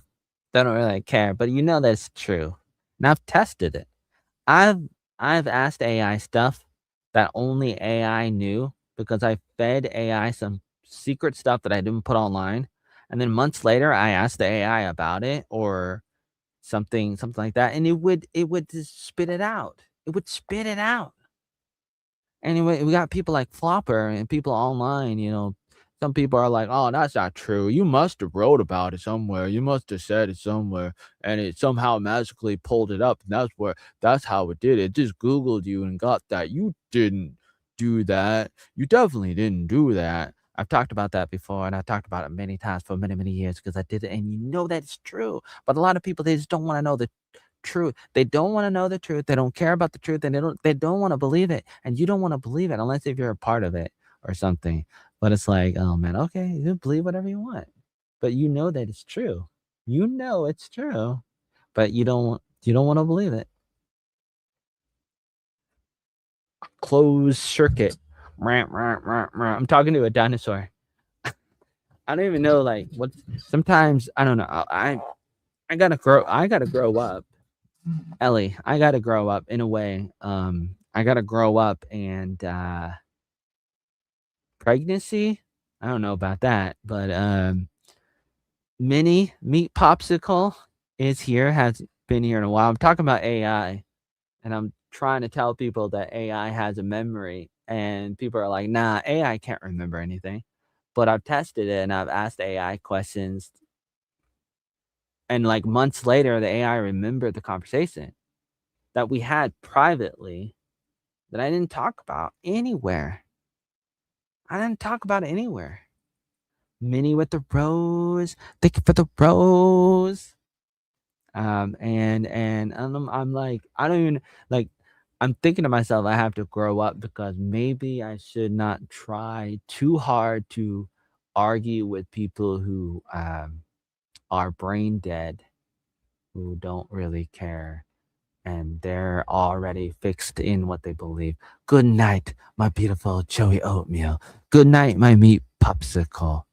They don't really care, but you know that's true. And I've tested it. I've asked AI stuff that only AI knew because I fed AI some secret stuff that I didn't put online, and then months later I asked the AI about it or something like that, and it would just spit it out. It would spit it out. Anyway, we got people like Flopper and people online, some people are like, "Oh, that's not true. You must have wrote about it somewhere. You must have said it somewhere, and it somehow magically pulled it up, and that's how it did it. It just Googled you and got that. You didn't do that. You definitely didn't do that." I've talked about that before, and I talked about it many times for many, many years because I did it, and that's true. But a lot of people, they just don't want to know the truth. They don't want to know the truth. They don't care about the truth, and they don't want to believe it. And you don't want to believe it unless if you're a part of it or something. But it's like, oh man, okay, you believe whatever you want, but you know that it's true. You know it's true, but you don't want to believe it. Closed circuit. I'm talking to a dinosaur. I don't even know like what. Sometimes I don't know. I gotta grow up. Ellie, I gotta grow up in a way. I gotta grow up, and pregnancy. I don't know about that, but mini meat popsicle is here. Has been here in a while. I'm talking about AI, and I'm trying to tell people that AI has a memory, and people are like, "Nah, AI can't remember anything." But I've tested it, and I've asked AI questions, and like months later, the AI remembered the conversation that we had privately that I didn't talk about anywhere. I didn't talk about it anywhere. Minnie with the rose. Thank you for the rose. And I'm like, I don't even like. I'm thinking to myself, I have to grow up because maybe I should not try too hard to argue with people who are brain dead, who don't really care, and they're already fixed in what they believe. Good night, my beautiful Joey Oatmeal. Good night, my meat popsicle.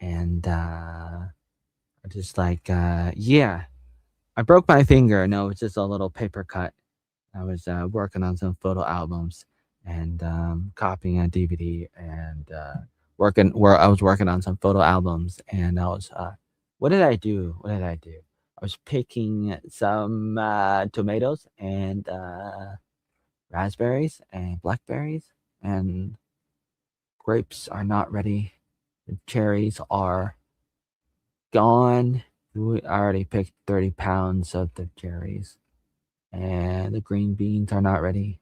And just like, yeah, I broke my finger. No, it's just a little paper cut. I was working on some photo albums and copying a DVD and I was working on some photo albums and I was what did I do? What did I do? I was picking some tomatoes and raspberries and blackberries, and grapes are not ready. The cherries are gone. I already picked 30 pounds of the cherries, and the green beans are not ready.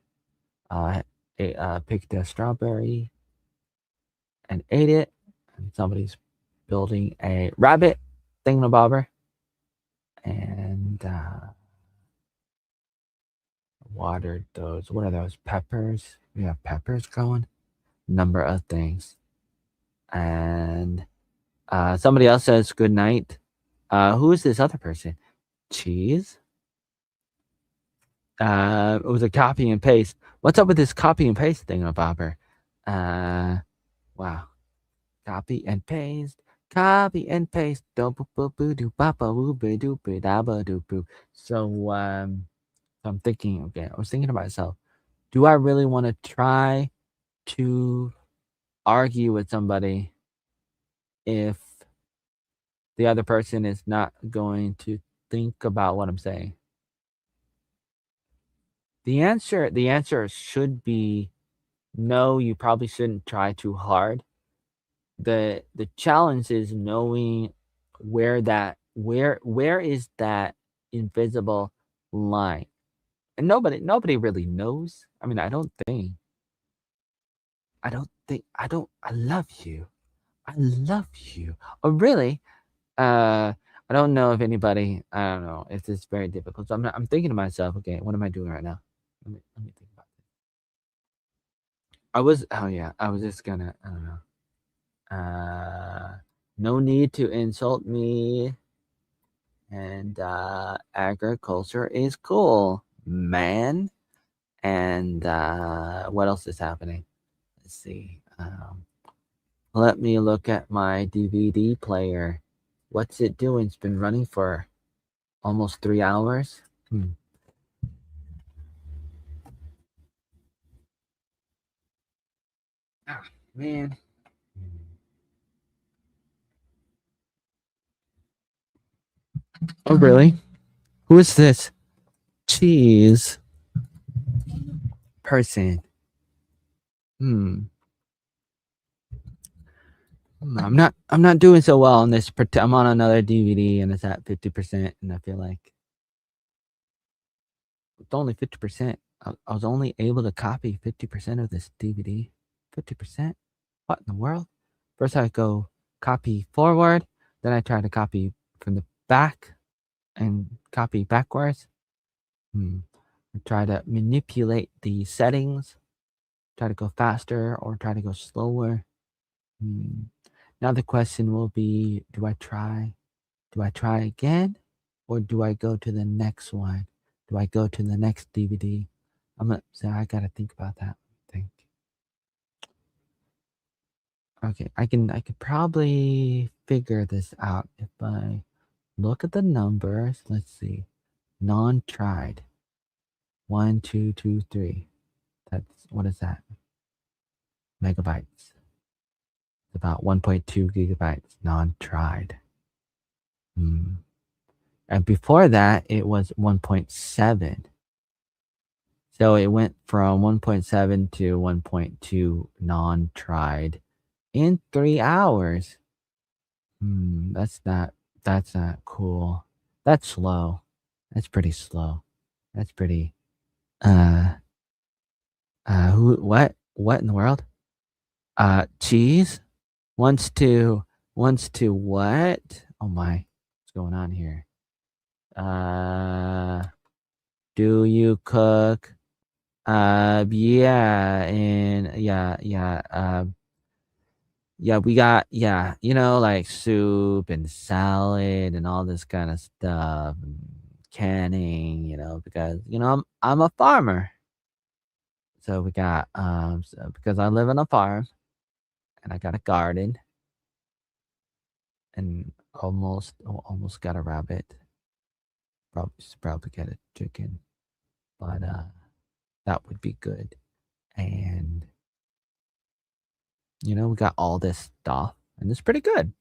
picked a strawberry and ate it. And somebody's building a rabbit thingamabobber and watered those. What are those? Peppers? We have peppers growing. Number of things. And somebody else says good night. Who is this other person? Cheese? It was a copy and paste. What's up with this copy and paste thingamabobber? Wow. Copy and paste. Copy and paste. So I'm thinking, okay, I was thinking to myself, do I really want to try to argue with somebody if the other person is not going to think about what I'm saying? The answer should be no, you probably shouldn't try too hard. The challenge is knowing where is that invisible line. And nobody really knows. I mean, I love you. I love you. Oh, really? I don't know if anybody, I don't know. It's very difficult. So I'm thinking to myself, okay, what am I doing right now? Let me think about this. Oh yeah, I was just gonna, I don't know. No need to insult me. And agriculture is cool, man. And what else is happening? Let's see. Let me look at my DVD player. What's it doing? It's been running for almost 3 hours. Ah, man. Oh, really? Who is this cheese person? Hmm. I'm not doing so well on this. I'm on another DVD and it's at 50%, and I feel like it's only 50%. I was only able to copy 50% of this DVD. 50%? What in the world? First I go copy forward, then I try to copy from the back and copy backwards. I try to manipulate the settings, try to go faster or try to go slower. Now the question will be, do I try again, or do I go to the next one? Do I go to the next DVD? I gotta think about that. Think. Okay, I could probably figure this out if I look at the numbers. Let's see. Non-tried. 1, 2, 2, 3. What is that? Megabytes. It's about 1.2 gigabytes non-tried. And before that, it was 1.7. So it went from 1.7 to 1.2 non-tried in 3 hours. That's not cool. That's slow. That's pretty slow. That's pretty what in the world? Cheese wants to what? Oh my. What's going on here? Do you cook? Yeah, and yeah, we got, like soup and salad and all this kind of stuff, and canning, because I'm a farmer. So we got because I live on a farm and I got a garden and almost got a rabbit. Probably get a chicken, but that would be good. And we got all this stuff and it's pretty good.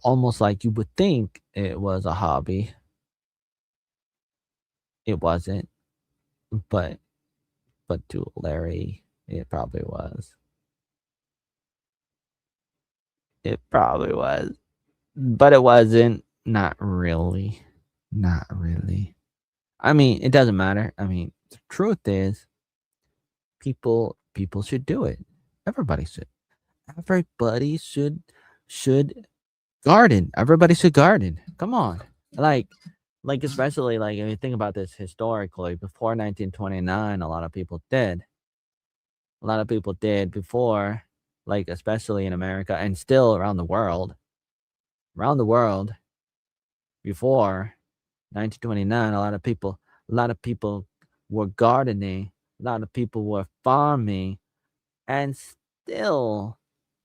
Almost like you would think it was a hobby. It wasn't, but to Larry, it probably was. It probably was, but it wasn't. Not really. Not really. I mean, it doesn't matter. I mean, the truth is, People should do it. Everybody should. Everybody should garden. Everybody should garden. Come on. Like especially like if you think about this historically, before 1929, a lot of people did. A lot of people did before, like especially in America and still around the world. Around the world before 1929, a lot of people were gardening, a lot of people were farming, and still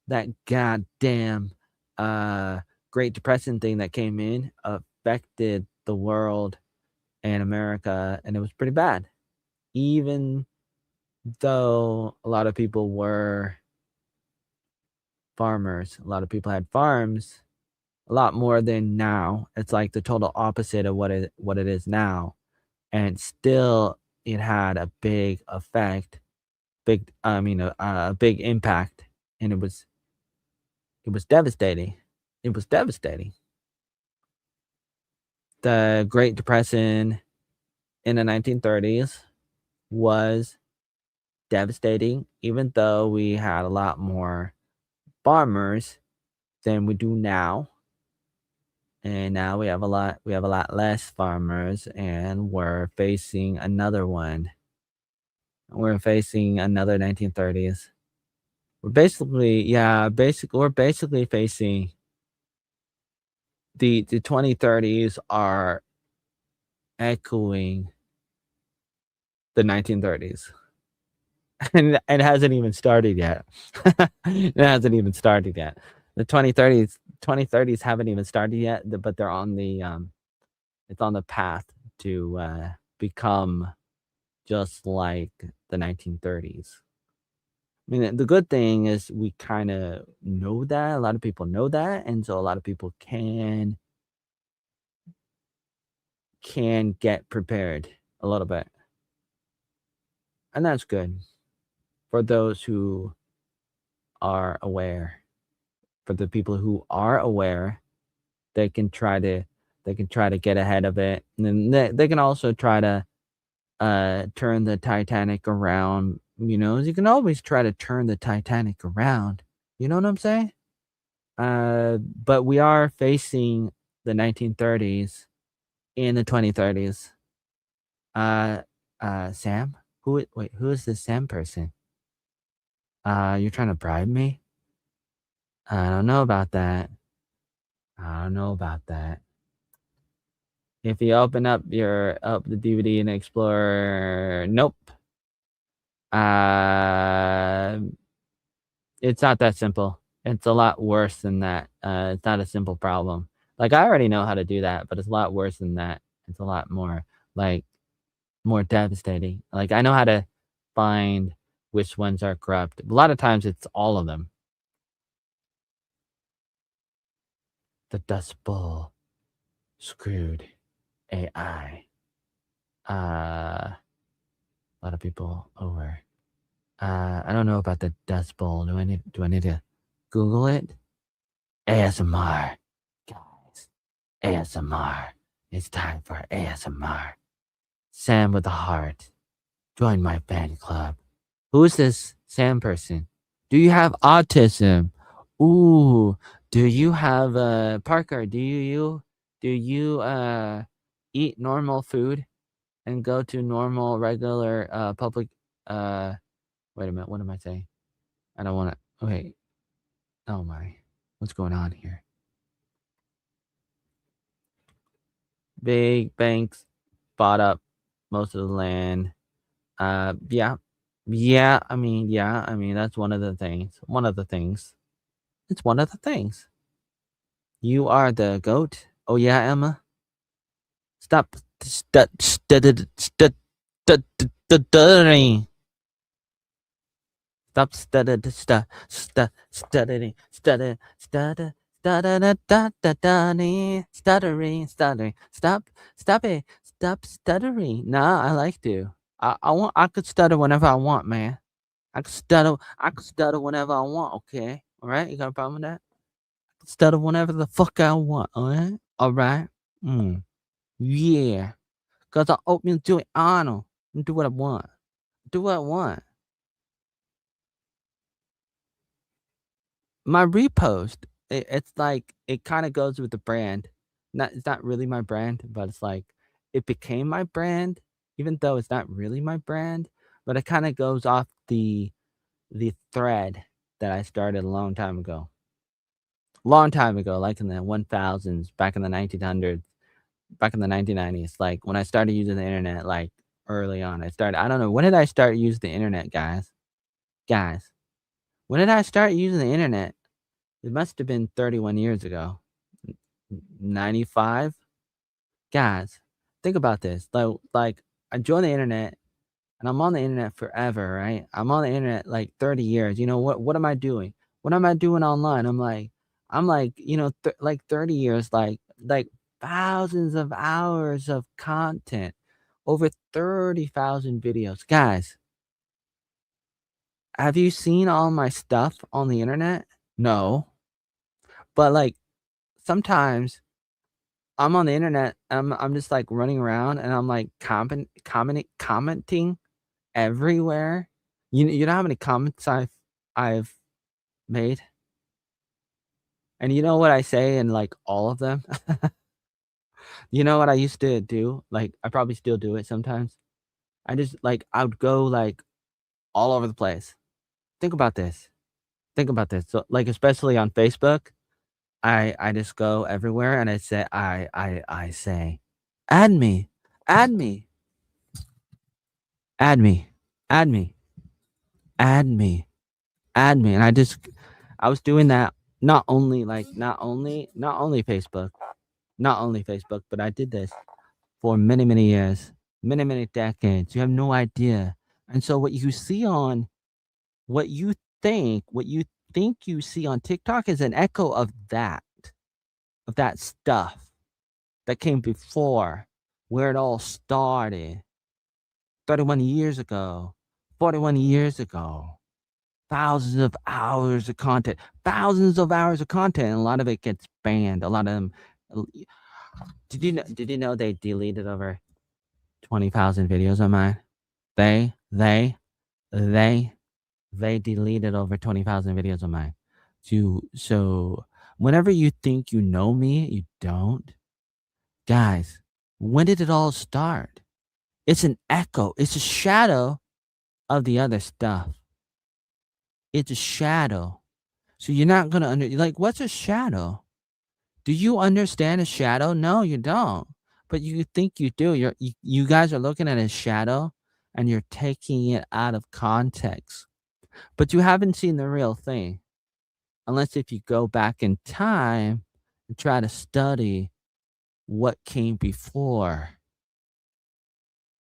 that goddamn uh Great Depression thing that came in affected the world and America, and it was pretty bad. Even though a lot of people were farmers, a lot of people had farms, a lot more than now. It's like the total opposite of what it is now, and still it had a big effect, a big impact, and it was devastating. It was devastating. The Great Depression in the 1930s was devastating, even though we had a lot more farmers than we do now. And now we have a lot less farmers, and we're facing another one. We're facing another 1930s. We're basically facing the 2030s are echoing the 1930s. And it hasn't even started yet. It hasn't even started yet. The 2030s haven't even started yet, but they're on the it's on the path to become just like the 1930s. I mean, the good thing is we kind of know that. A lot of people know that, and so a lot of people can get prepared a little bit. And that's good for those who are aware. For the people who are aware, they can try to get ahead of it. And then they can also try to turn the Titanic around. You can always try to turn the Titanic around. You know what I'm saying? But we are facing the 1930s in the 2030s. Uh, Sam? Who is this Sam person? You're trying to bribe me? I don't know about that. I don't know about that. If you open up the DVD and Explorer, nope. Uh, it's not that simple. It's a lot worse than that. It's not a simple problem. Like I already know how to do that, but it's a lot worse than that. It's a lot more like more devastating. Like I know how to find which ones are corrupt. A lot of times it's all of them. The Dust Bowl screwed AI. A lot of people over. I don't know about the Dust Bowl. Do I need to Google it? ASMR, guys. ASMR. It's time for ASMR. Sam with a heart. Join my fan club. Who's this Sam person? Do you have autism? Ooh, do you have Parker? Do you eat normal food and go to normal regular public wait a minute, what am I saying? I don't want to wait. Oh my. What's going on here? Big banks bought up most of the land. Yeah. Yeah, that's one of the things. One of the things. It's one of the things. You are the goat. Oh yeah, Emma. Stop stuttering. Stop stuttering. Stuttering. Stuttering. Stop it. Stop stuttering. Nah, I like to. I could stutter whenever I want, man. I could stutter whenever I want, okay? Alright? You got a problem with that? I could stutter whenever the fuck I want, alright? Alright? Yeah. Cause I oatmeal do it Arnold. Do what I want. Do what I want. My repost, it's like it kinda goes with the brand. It's not really my brand, but it's like it became my brand, even though it's not really my brand, but it kinda goes off the thread that I started a long time ago. Long time ago, like in the 1000s, back in the 1900s, back in the 1990s, like, when I started using the internet, like, early on, I don't know, when did I start using the internet, guys? Guys, when did I start using the internet? It must have been 31 years ago. 95? Guys, think about this. Like, I joined the internet, and I'm on the internet forever, right? I'm on the internet, like, 30 years. You know, what am I doing? What am I doing online? I'm like, like, 30 years, like, thousands of hours of content, over 30,000 videos. Guys, have you seen all my stuff on the internet? No. But, like, sometimes I'm on the internet, I'm just, like, running around, and I'm, like, commenting everywhere. You know how many comments I've made? And you know what I say in, like, all of them? You know what I used to do? Like, I probably still do it sometimes. I would go, like, all over the place. Think about this. Think about this. So, like, especially on Facebook, I just go everywhere, and I say, "Add me, add me, add me, add me, add me, add me," and I was doing that not only Facebook, but I did this for many, many years, many, many decades. You have no idea. And so what you what you think you see on TikTok is an echo of that stuff that came before, where it all started 31 years ago, 41 years ago. Thousands of hours of content, and a lot of it gets banned. A lot of them. l- Did you know they deleted over 20,000 videos of mine? They, they, they, they deleted over 20,000 videos of mine. So whenever you think you know me, you don't. Guys, when did it all start? It's an echo. It's a shadow of the other stuff. It's a shadow. So you're not gonna like, what's a shadow? Do you understand a shadow? No, you don't. But you think you do. You guys are looking at a shadow and you're taking it out of context. But you haven't seen the real thing. Unless if you go back in time and try to study what came before.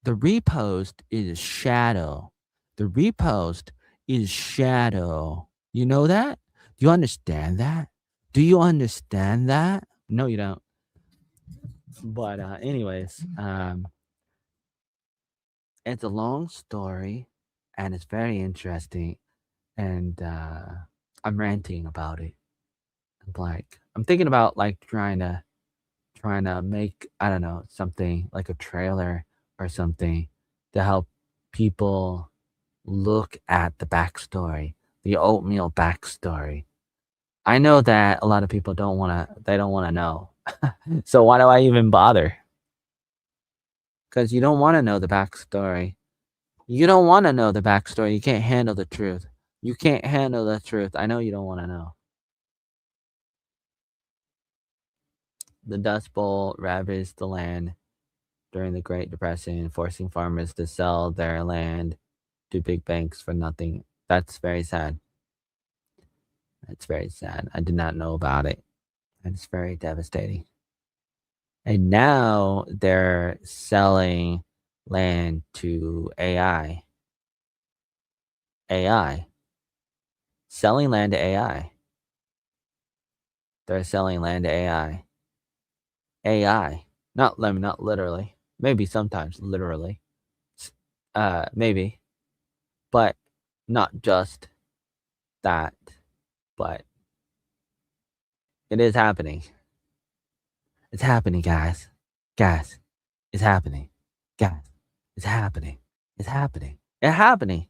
The repost is shadow. The repost is shadow. You know that? Do you understand that? Do you understand that? No, you don't. But anyways, it's a long story, and it's very interesting, and I'm ranting about it. I'm thinking about like trying to make, I don't know, something like a trailer or something to help people look at the backstory, the oatmeal backstory. I know that a lot of people don't wanna know. So why do I even bother? Because you don't wanna know the backstory. You don't wanna know the backstory. You can't handle the truth. You can't handle the truth. I know you don't wanna know. The Dust Bowl ravaged the land during the Great Depression, forcing farmers to sell their land to big banks for nothing. That's very sad. That's very sad. I did not know about it. It's very devastating. And now they're selling land to AI. AI. Selling land to AI. They're selling land to AI. AI. Not literally. Maybe sometimes literally. Maybe. But not just that. But it is happening. It's happening, guys. Guys, it's happening. Guys, it's happening. It's happening. It's happening.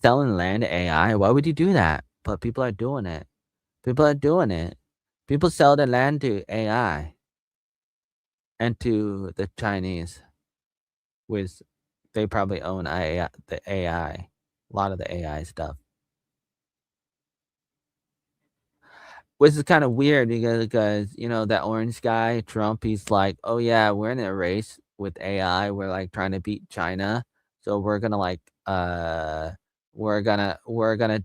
Selling land to AI. Why would you do that? But people are doing it. People are doing it. People sell their land to AI and to the Chinese, which they probably own AI, the AI, a lot of the AI stuff. Which is kind of weird because that orange guy Trump, he's like, oh yeah, we're in a race with AI. We're like trying to beat China, so we're gonna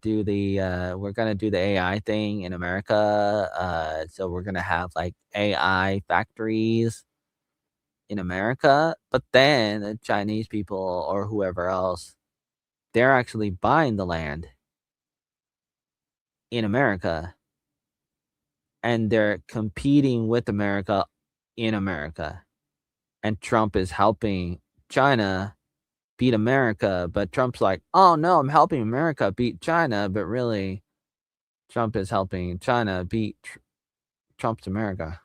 do the AI thing in America. So we're gonna have like AI factories in America, but then the Chinese people or whoever else, they're actually buying the land in America and they're competing with America in America. And Trump is helping China beat America, but Trump's like, "Oh no, I'm helping America beat China," but really Trump is helping China beat Trump's America.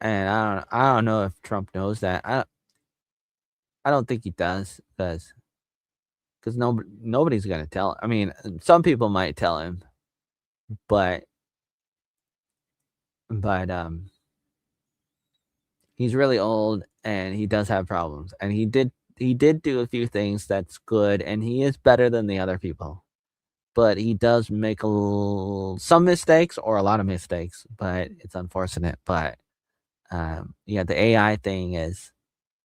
And I don't know if Trump knows that. I don't think he does because nobody's gonna tell. I mean, some people might tell him, but but he's really old and he does have problems. And he did do a few things that's good, and he is better than the other people. But he does make some mistakes or a lot of mistakes, but it's unfortunate. But yeah, the AI thing is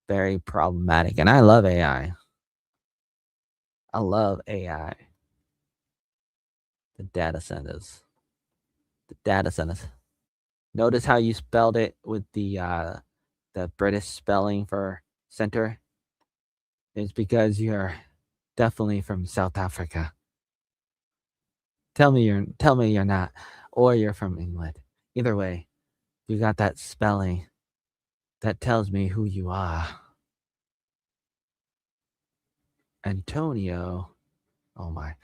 very problematic, and I love AI. I love AI. The data centers. The data centers. Notice how you spelled it with the British spelling for center? It's because you're definitely from South Africa. Tell me you're not, or you're from England. Either way, you got that spelling that tells me who you are. Antonio. Oh my.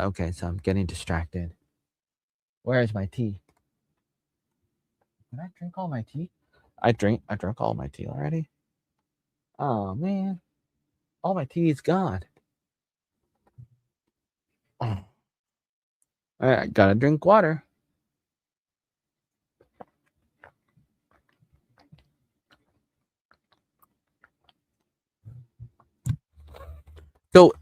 Okay, so I'm getting distracted. Where is my tea? Did I drink all my tea? I drank all my tea already. Oh man. All my tea is gone. Oh. I gotta drink water. So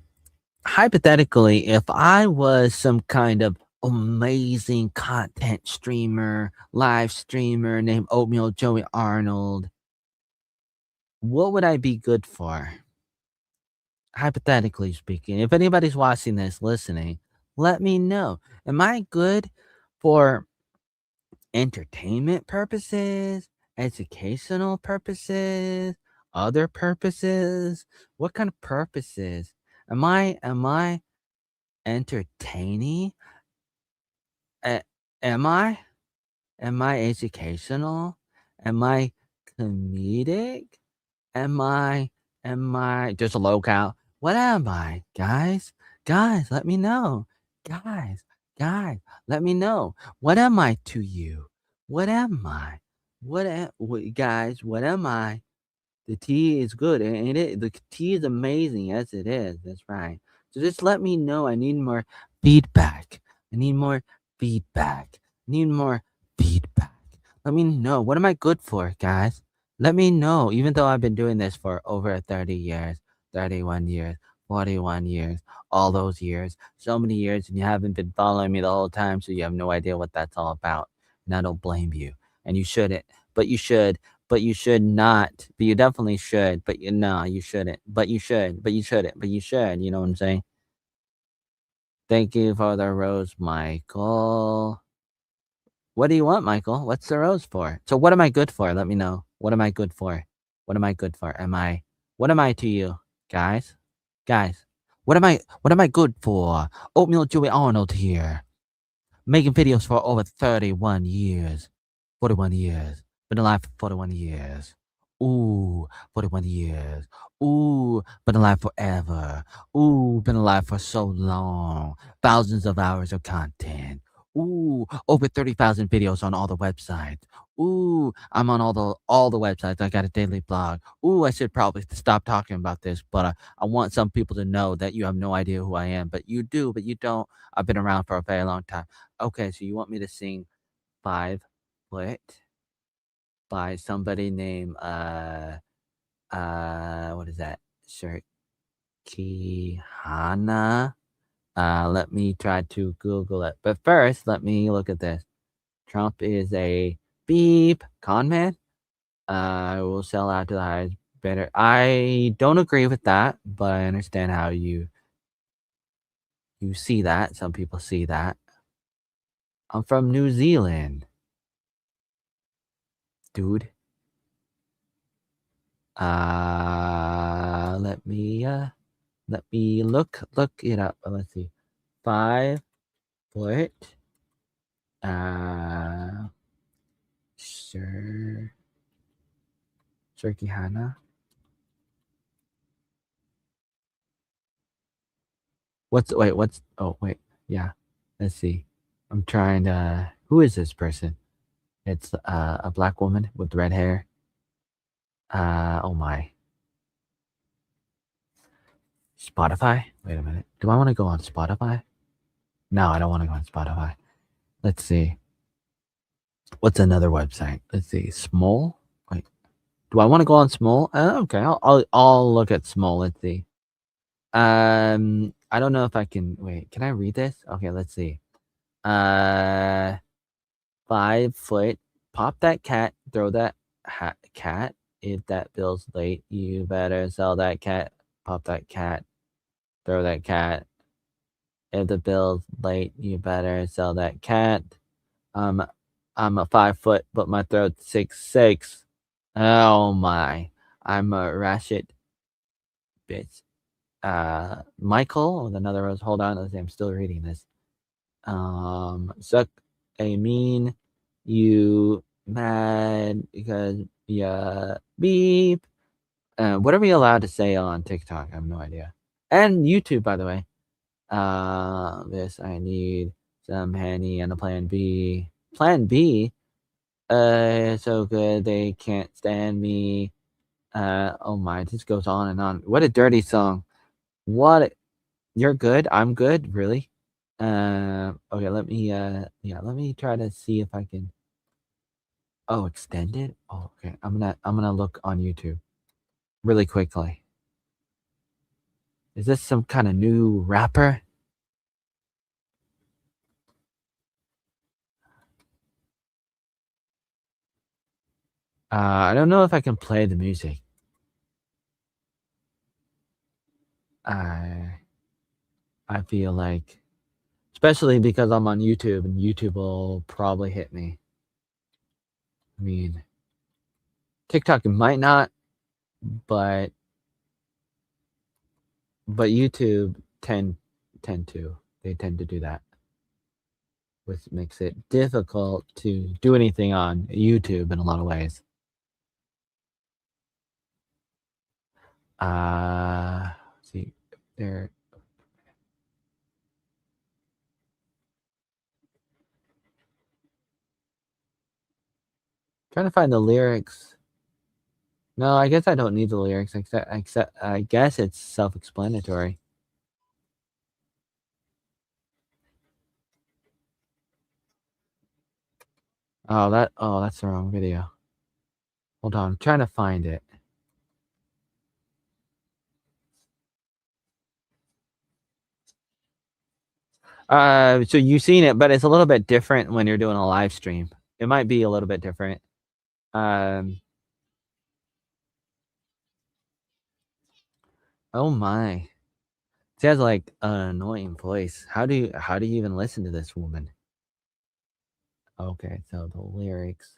hypothetically, if I was some kind of amazing content streamer, live streamer named Oatmeal Joey Arnold, what would I be good for? Hypothetically speaking, if anybody's watching this, listening, let me know. Am I good for entertainment purposes, educational purposes, other purposes? What kind of purposes? Am I entertaining? A- am I? Am I educational? Am I comedic? Am I just a locale? What am I, guys? Guys, let me know. Guys, guys, let me know. What am I to you? What am I? Guys, what am I? The tea is good, and the tea is amazing. Yes, it is. That's right. So just let me know. I need more feedback. I need more feedback. I need more feedback. Let me know. What am I good for, guys? Let me know. Even though I've been doing this for over 30 years, 31 years, 41 years, all those years, so many years, and you haven't been following me the whole time, so you have no idea what that's all about. And I don't blame you. And you shouldn't. But you should, but you should not. But you definitely should. But no, you shouldn't. But you should. But you shouldn't. But you should. You know what I'm saying? Thank you for the rose, Michael. What do you want, Michael? What's the rose for? So what am I good for? Let me know. What am I good for? What am I good for? What am I to you? Guys? Guys. What am I good for? Oatmeal Joey Arnold here. Making videos for over 31 years. 41 years. Been alive for 41 years. Ooh, 41 years. Ooh, been alive forever. Ooh, been alive for so long. Thousands of hours of content. Ooh, over 30,000 videos on all the websites. Ooh, I'm on all the websites. I got a daily blog. Ooh, I should probably stop talking about this, but I want some people to know that you have no idea who I am, but you do, but you don't. I've been around for a very long time. Okay, so you want me to sing 5 Foot by somebody named what is that? Shirkihana. Let me try to Google it. But first, let me look at this. Trump is a beep con man. Will sell out to the highest bidder. I don't agree with that, but I understand how you see that. Some people see that. I'm from New Zealand, dude. Let me look it up. Let's see. 5 foot. Uh, sure. Shirkihana. Wait. Yeah. Let's see. I'm trying to who is this person? It's a black woman with red hair. Oh my. Spotify? Wait a minute. Do I want to go on Spotify? No, I don't want to go on Spotify. Let's see. What's another website? Let's see. Small? Wait. Do I want to go on Small? Okay, I'll look at Small. Let's see. I don't know if I can wait. Can I read this? Okay, let's see. 5 foot. Pop that cat. Throw that cat. If that bill's late, you better sell that cat. Pop that cat. Throw that cat. If the bill's late, you better sell that cat. Um, I'm a 5 foot, but my throat's 6'6". Oh my. I'm a ratchet bitch. Michael with another rose. Hold on, let's see, I'm still reading this. Suck a mean you mad because yeah beep. What are we allowed to say on TikTok? I have no idea. And YouTube, by the way. This I need some honey and a plan B. Plan B? So good they can't stand me. Oh my, this goes on and on. What a dirty song. You're good? I'm good? Really? Okay, let me try to see if I can. Oh, extended? Oh, okay. I'm gonna look on YouTube really quickly. Is this some kind of new rapper? I don't know if I can play the music. I I feel like, especially because I'm on YouTube and YouTube will probably hit me. I mean, TikTok might not, but YouTube tend to do that, which makes it difficult to do anything on YouTube in a lot of ways. See, there. Trying to find the lyrics. No, I guess I don't need the lyrics. Except I guess it's self-explanatory. Oh, that's the wrong video. Hold on, I'm trying to find it. So you've seen it, but it's a little bit different when you're doing a live stream. It might be a little bit different. Oh my. She has like an annoying voice. How do you even listen to this woman? Okay, so the lyrics.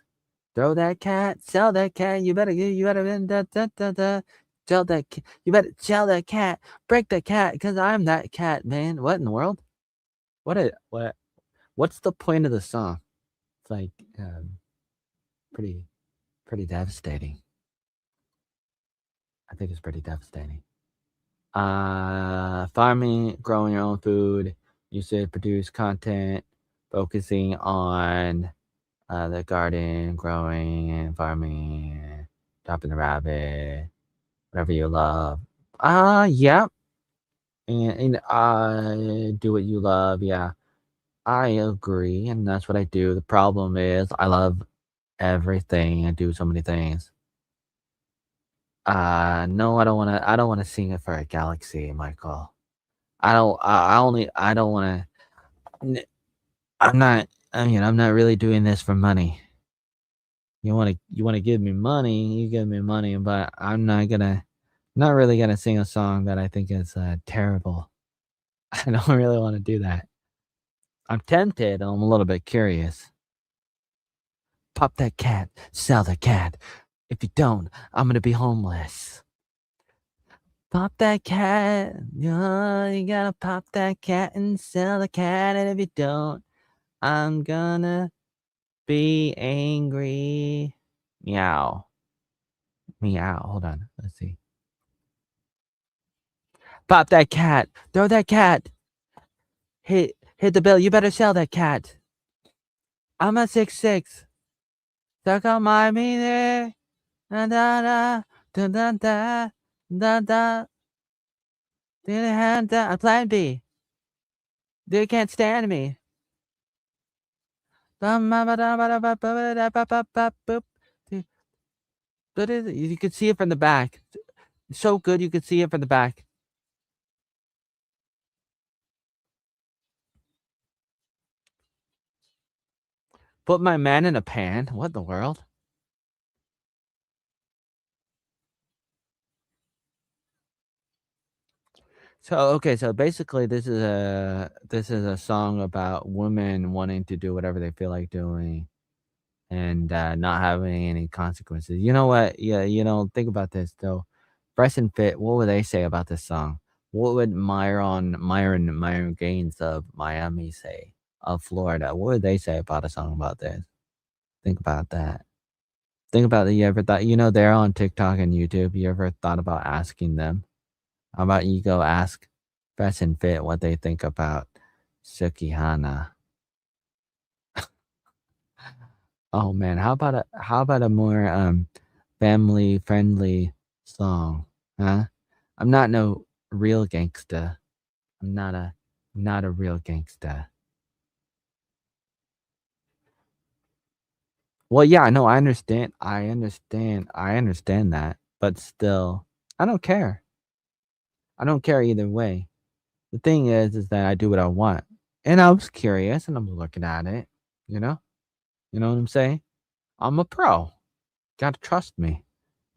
Throw that cat, sell that cat, you better da, da, da, da. Sell that you better sell that cat, break that cat, because I'm that cat, man. What in the world? What's the point of the song? It's like pretty pretty devastating. I think it's pretty devastating. Farming, growing your own food, you should produce content, focusing on the garden, growing and farming, chopping the rabbit, whatever you love. Yeah. And do what you love. Yeah, I agree, and that's what I do. The problem is I love everything and do so many things. No, I don't wanna sing it for a galaxy, Michael. I only I don't wanna n I'm not I'm not really doing this for money. You wanna give me money, you give me money, but not really gonna sing a song that I think is, terrible. I don't really wanna do that. I'm tempted, I'm a little bit curious. Pop that cat, sell the cat. If you don't, I'm gonna be homeless. Pop that cat, you gotta pop that cat and sell the cat, and if you don't, I'm gonna be angry. Meow. Meow. Hold on. Let's see. Pop that cat. Throw that cat. Hit the bill. You better sell that cat. I'm a 6'6". Stuck on my meter. Da da da da da da da da. Didn't have that. Plan B. They can't stand me. You could see it from the back. So good you could see it from the back. Put my man in a pan? What in the world? So, okay, so basically this is a song about women wanting to do whatever they feel like doing and, not having any consequences. You know what? Yeah, think about this though. Fresh and Fit, what would they say about this song? What would Myron Gaines of Miami say? Of Florida, what would they say about a song about this? Think about that. Think about it. You ever thought, they're on TikTok and YouTube. You ever thought about asking them? How about you go ask Fresh and Fit what they think about Sukihana? Oh man, how about a more family friendly song? Huh? I'm not no real gangsta. I'm not a real gangsta. Well, yeah, no, I understand that, but still, I don't care. I don't care either way. The thing is that I do what I want, and I was curious, and I'm looking at it, you know? You know what I'm saying? I'm a pro. Gotta trust me.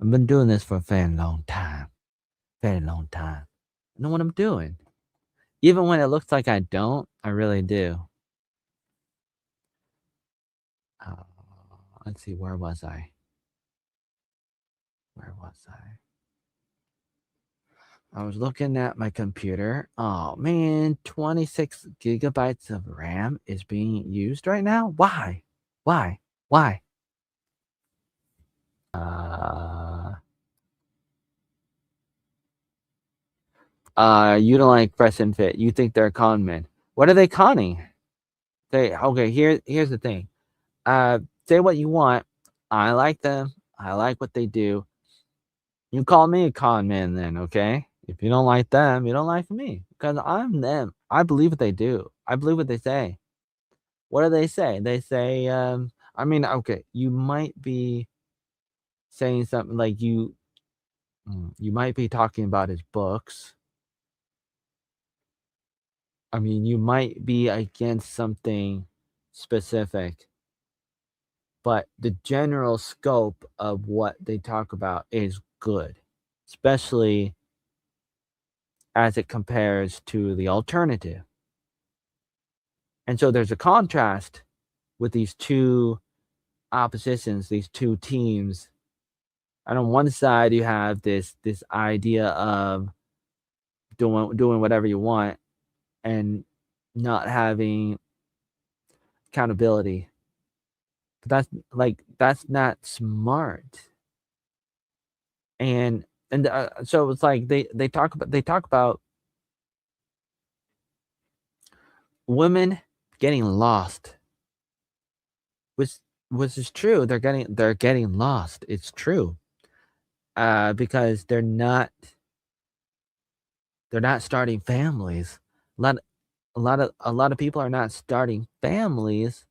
I've been doing this for a very long time. Very long time. I know what I'm doing. Even when it looks like I don't, I really do. Uh, let's see, where was I? Where was I? I was looking at my computer. Oh man, 26 gigabytes of RAM is being used right now. Why? Why? Why? Uh, you don't like Fresh and Fit. You think they're con men. What are they conning? Okay, here's the thing. Say what you want. I like them. I like what they do. You call me a con man then, okay? If you don't like them, you don't like me. Because I'm them. I believe what they do. I believe what they say. What do they say? They say, I mean, okay, you might be saying something like you might be talking about his books. I mean, you might be against something specific, but the general scope of what they talk about is good, especially as it compares to the alternative. And so there's a contrast with these two oppositions, these two teams. And on one side you have this idea of doing whatever you want and not having accountability. That's not smart. And so it's like they talk about women getting lost, which which is true. They're getting lost. It's true. Because they're not starting families. A lot a lot of people are not starting families,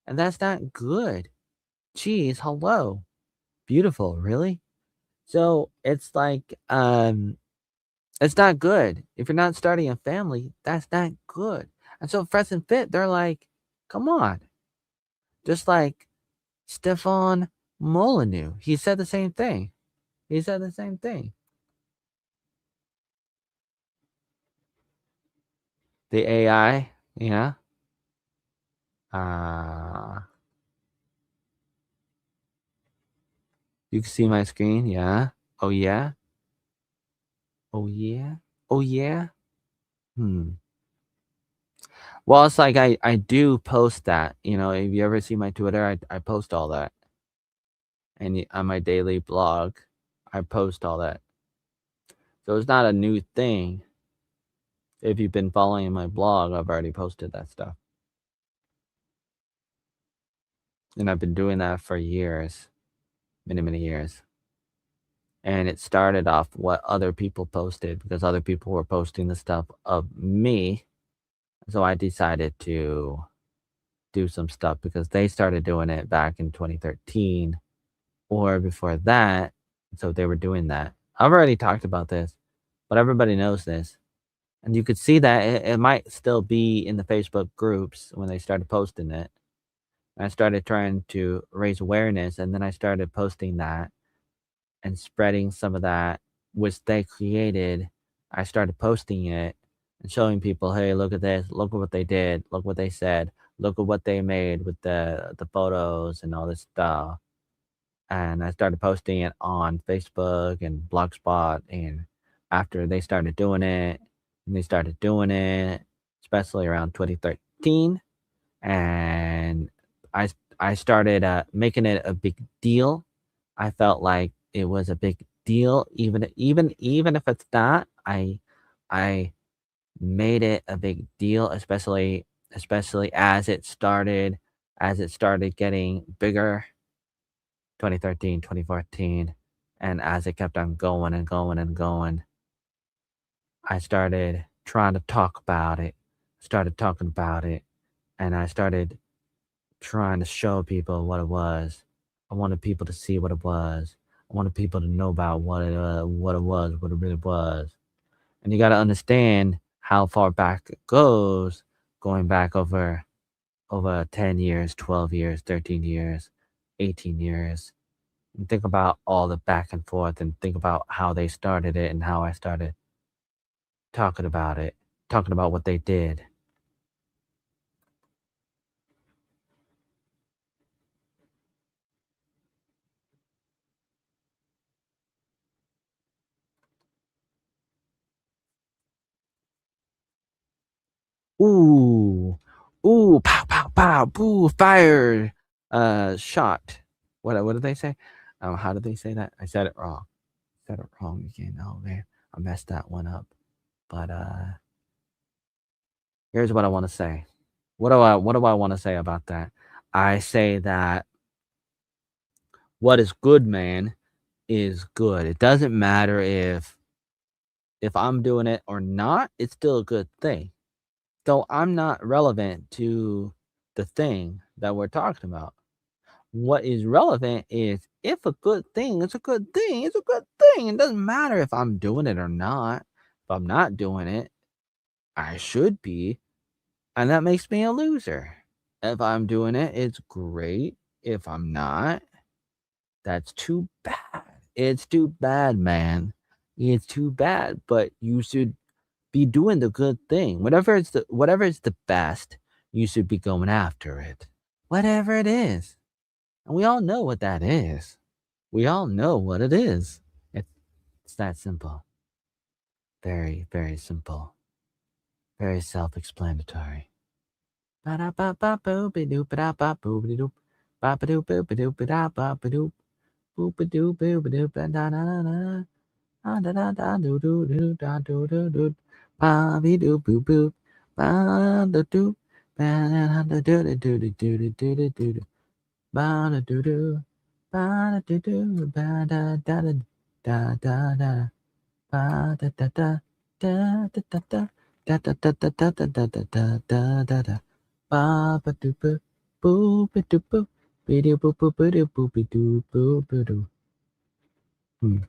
and that's not good. Jeez, hello. Beautiful, really? So it's like, it's not good. If you're not starting a family, that's not good. And so Fresh and Fit, they're like, come on. Just like Stefan Molyneux. He said the same thing. He said the same thing. The AI, yeah. Uh you can see my screen, yeah. Oh yeah. Oh yeah. Oh yeah. Hmm. Well, it's like I do post that. If you ever see my Twitter, I post all that. And on my daily blog, I post all that. So it's not a new thing. If you've been following my blog, I've already posted that stuff. And I've been doing that for years, many, many years. And it started off what other people posted because other people were posting the stuff of me. So I decided to do some stuff because they started doing it back in 2013 or before that. So they were doing that. I've already talked about this, but everybody knows this. And you could see that it might still be in the Facebook groups when they started posting it. I started trying to raise awareness, and then I started posting that and spreading some of that which they created. I started posting it and showing people, hey, look at this, look at what they did, look what they said, look at what they made with the photos and all this stuff. And I started posting it on Facebook and Blogspot. And after they started doing it, and they started doing it, especially around 2013, and I I started making it a big deal. I felt like it was a big deal, even if it's not. I made it a big deal, especially as it started getting bigger, 2013, 2014, and as it kept on going and going and going, I started trying to talk about it. Started talking about it, and I started trying to show people what it was. I wanted people to see what it was. I wanted people to know about what it was, what it really was. And you got to understand how far back it goes, going back over 10 years, 12 years, 13 years, 18 years. And think about all the back and forth and think about how they started it and how I started talking about it, talking about what they did. Ooh, ooh, pow, pow, pow, boo, fire, shot. What did they say? How did they say that? I said it wrong. Said it wrong again. Oh man, I messed that one up. But here's what I want to say. What do I want to say about that? I say that what is good, man, is good. It doesn't matter if I'm doing it or not. It's still a good thing. So I'm not relevant to the thing that we're talking about. What is relevant is if a good thing is a good thing, it's a good thing. It doesn't matter if I'm doing it or not. If I'm not doing it, I should be. And that makes me a loser. If I'm doing it, it's great. If I'm not, that's too bad. It's too bad, man. It's too bad. But you should be doing the good thing. Whatever is the best, you should be going after it. Whatever it is. And we all know what that is. We all know what it is. It's that simple. Very, very simple. Very self-explanatory. Ba-da-ba-ba-boo-be-doo, ba-da-ba-boo-be-doo, ba-ba-doo-boo-be-doo, ba-da-ba-ba-doo, boo-ba-doo, boo-ba-doo, ba-da-da-da-da, ah-da-da-da-doo-doo-doo, da-doo-doo-doo, ba-be-doo, boo-boo, ba-da-doo, Ba-da-da-da-do-do-do-do-do-do-do-do. Ba-da-do-do. Ba-da-do-do. Ba-da-da-da-da-da-da. Ba-da-da-da. Da-da-da-da. Da-da-da-da-da-da-da-da-da-da. Ba-ba-do-bo. Boo-ba-do-bo. Be-do-bo-bo-bo-do-bo-be-do-bo-bo-do. Hmm.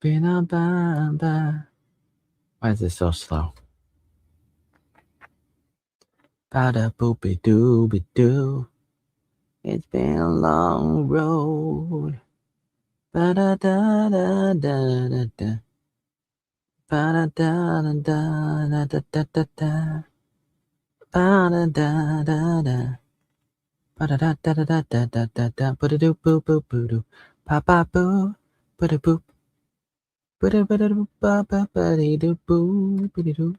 Ba-da-ba-ba. Why is it so slow? Ba-da-boop-a-doo-ba-doo. It's been a long road. Ba-da-da-da-da-da-da. Ba-da-da-da-da-da-da-da-da. Ba-da-da-da-da. Ba-da-da-da-da-da-da-da-da. Ba-da-doo-boo-boo-boo-doo. Pa-pa-boo. Ba-da-boop. Ba-da-ba-da-boo-ba-ba-ba-dee-doo-boo. Ba-dee-doo.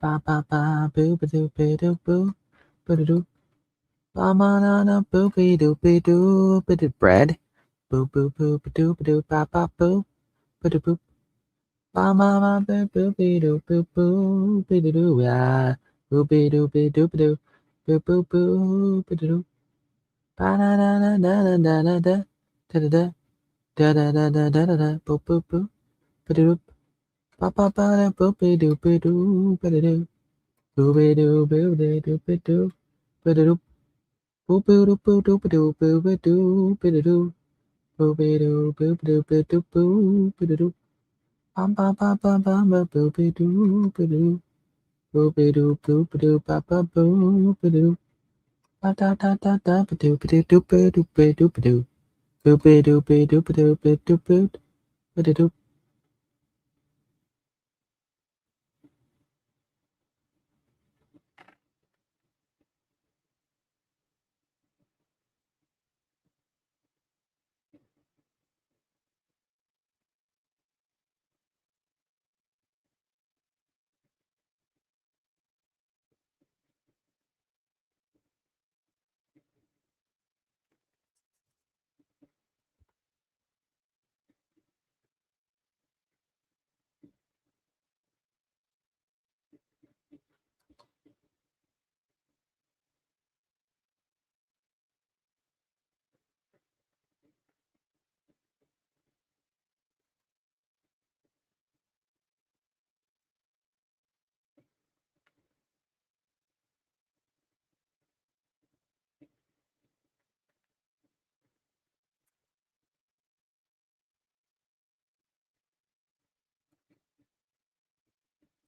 Ba-ba-ba-boo-ba-doo-ba-doo-boo. Ba-da-doo. Ba-ma-na-na-boo-be-doo-be-doo. Ba-doo. Bread. Boo-boo-boo-ba-doo-ba-doo. Ba-ba-boo. Ba-da-boop. Ba-ma-ma-boo-boo-be-doo. Boo-boo. Ah. Boo-be-doo-be-doo-ba-doo. Boo-boo-boo. Ba-da-doo. Ba-da-da-da-da-da-da-da. Da-da-da. Da-da-da-da-da-da. Boo-boo-boo. Ba-da-doo. Ba-ba-ba-da-boo-be-doo-be-doo. Ba-da-doo. Boo-be-doo-boo-be-doo-be-doo. Ba-da-doo. Boo-boo-doo-boo-doo-ba-doo. Boo-ba-doo. Ba-da-doo. Boo-be-doo. Boo-ba-doo. Bum bum bum bum bum bum boopy doo doo boopy doo boopy doo ba ba boo doo ba da da da da ba doo ba doo doo ba doo ba doo ba doo boopy doo ba doo ba doo ba doo ba doo.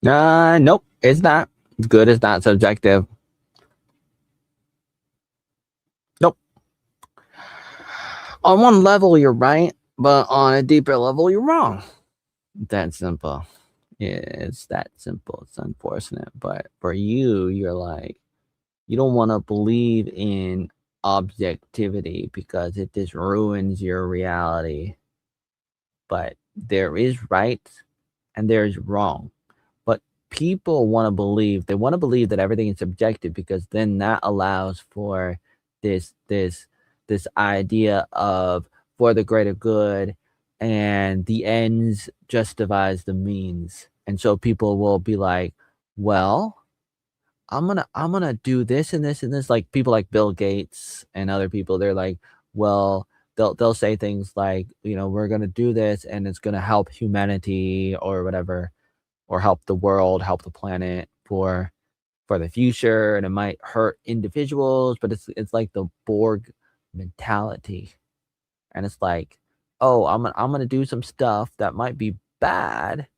Nope, it's not. Good is not subjective. Nope. On one level, you're right, but on a deeper level, you're wrong. That simple. Yeah, it's that simple. It's unfortunate, but for you, you're like, you don't want to believe in objectivity because it just ruins your reality. But there is right and there is wrong. But people want to believe, they want to believe that everything is subjective because then that allows for this idea of for the greater good and the ends justifies the means. And so people will be like, well, I'm gonna do this and this and this. Like people like Bill Gates and other people, they're like, well, they'll say things like, we're gonna do this and it's gonna help humanity or whatever, or help the world, help the planet for for the future, and it might hurt individuals, but it's like the Borg mentality. And it's like, oh, I'm gonna do some stuff that might be bad,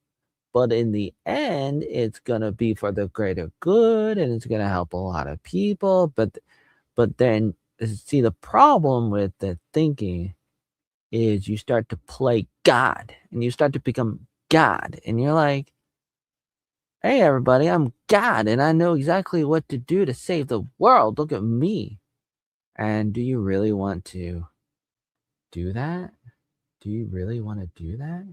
but in the end, it's gonna be for the greater good, and it's gonna help a lot of people. But then, see, the problem with the thinking is you start to play God, and you start to become God, and you're like, hey, everybody, I'm God, and I know exactly what to do to save the world. Look at me. And do you really want to do that? Do you really want to do that?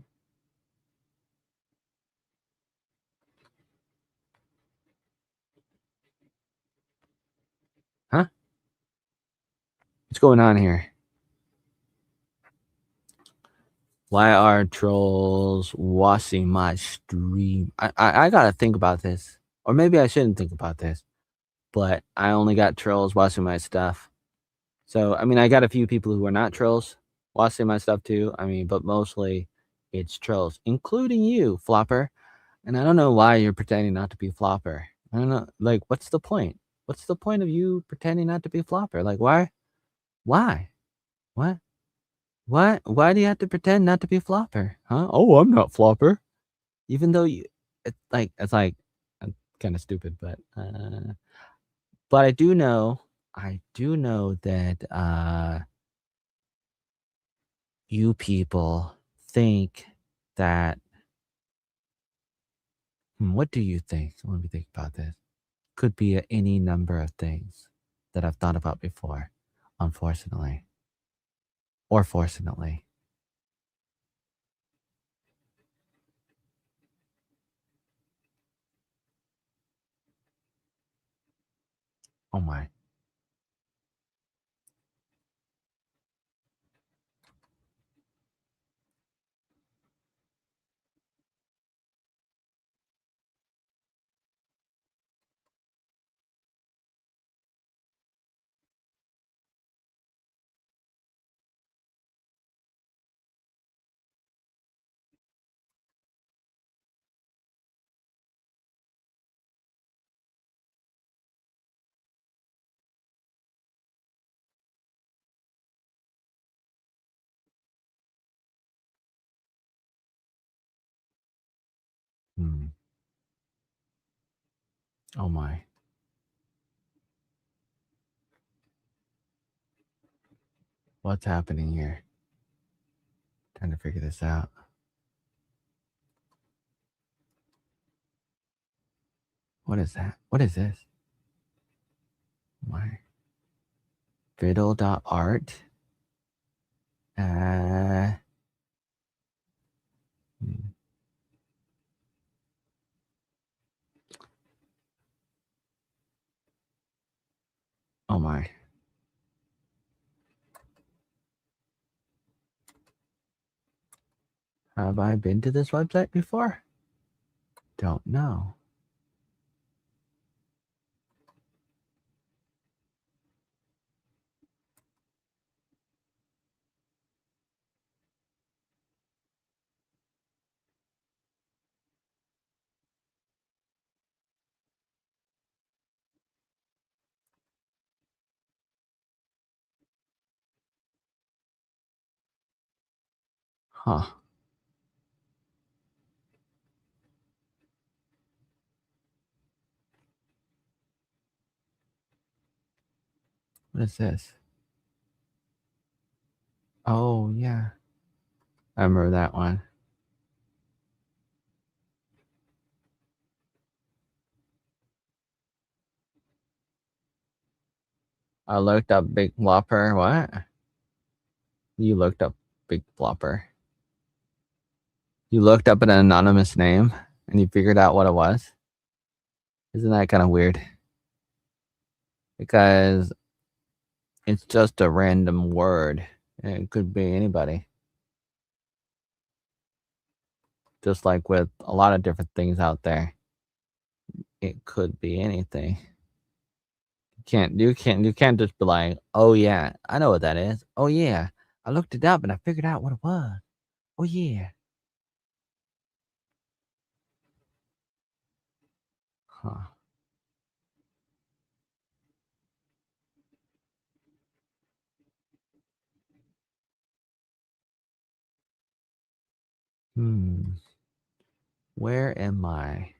Huh? What's going on here? Why are trolls watching my stream? I gotta think about this. Or maybe I shouldn't think about this. But I only got trolls watching my stuff. So, I mean, I got a few people who are not trolls watching my stuff too. I mean, but mostly it's trolls, including you, Flopper. And I don't know why you're pretending not to be Flopper. I don't know. Like, what's the point? What's the point of you pretending not to be Flopper? Like, why? Why? What? What? Why do you have to pretend not to be Flopper? Huh? Oh, I'm not Flopper. Even though it's like kind of stupid, but I do know that you people think that. What do you think? Let me think about this. Could be any number of things that I've thought about before, unfortunately, or fortunately. Oh my. Hmm. Oh my. What's happening here? Trying to figure this out. What is that? What is this? My fiddle.art. Uh. hmm. Oh my. Have I been to this website before? Don't know. Huh. What is this? Oh yeah. I remember that one. I looked up Big Flopper. What? You looked up Big Flopper. You looked up an anonymous name and you figured out what it was? Isn't that kind of weird? Because it's just a random word. And it could be anybody. Just like with a lot of different things out there. It could be anything. You can't just be like, oh yeah, I know what that is. Oh yeah. I looked it up and I figured out what it was. Oh yeah. Huh. Where am I?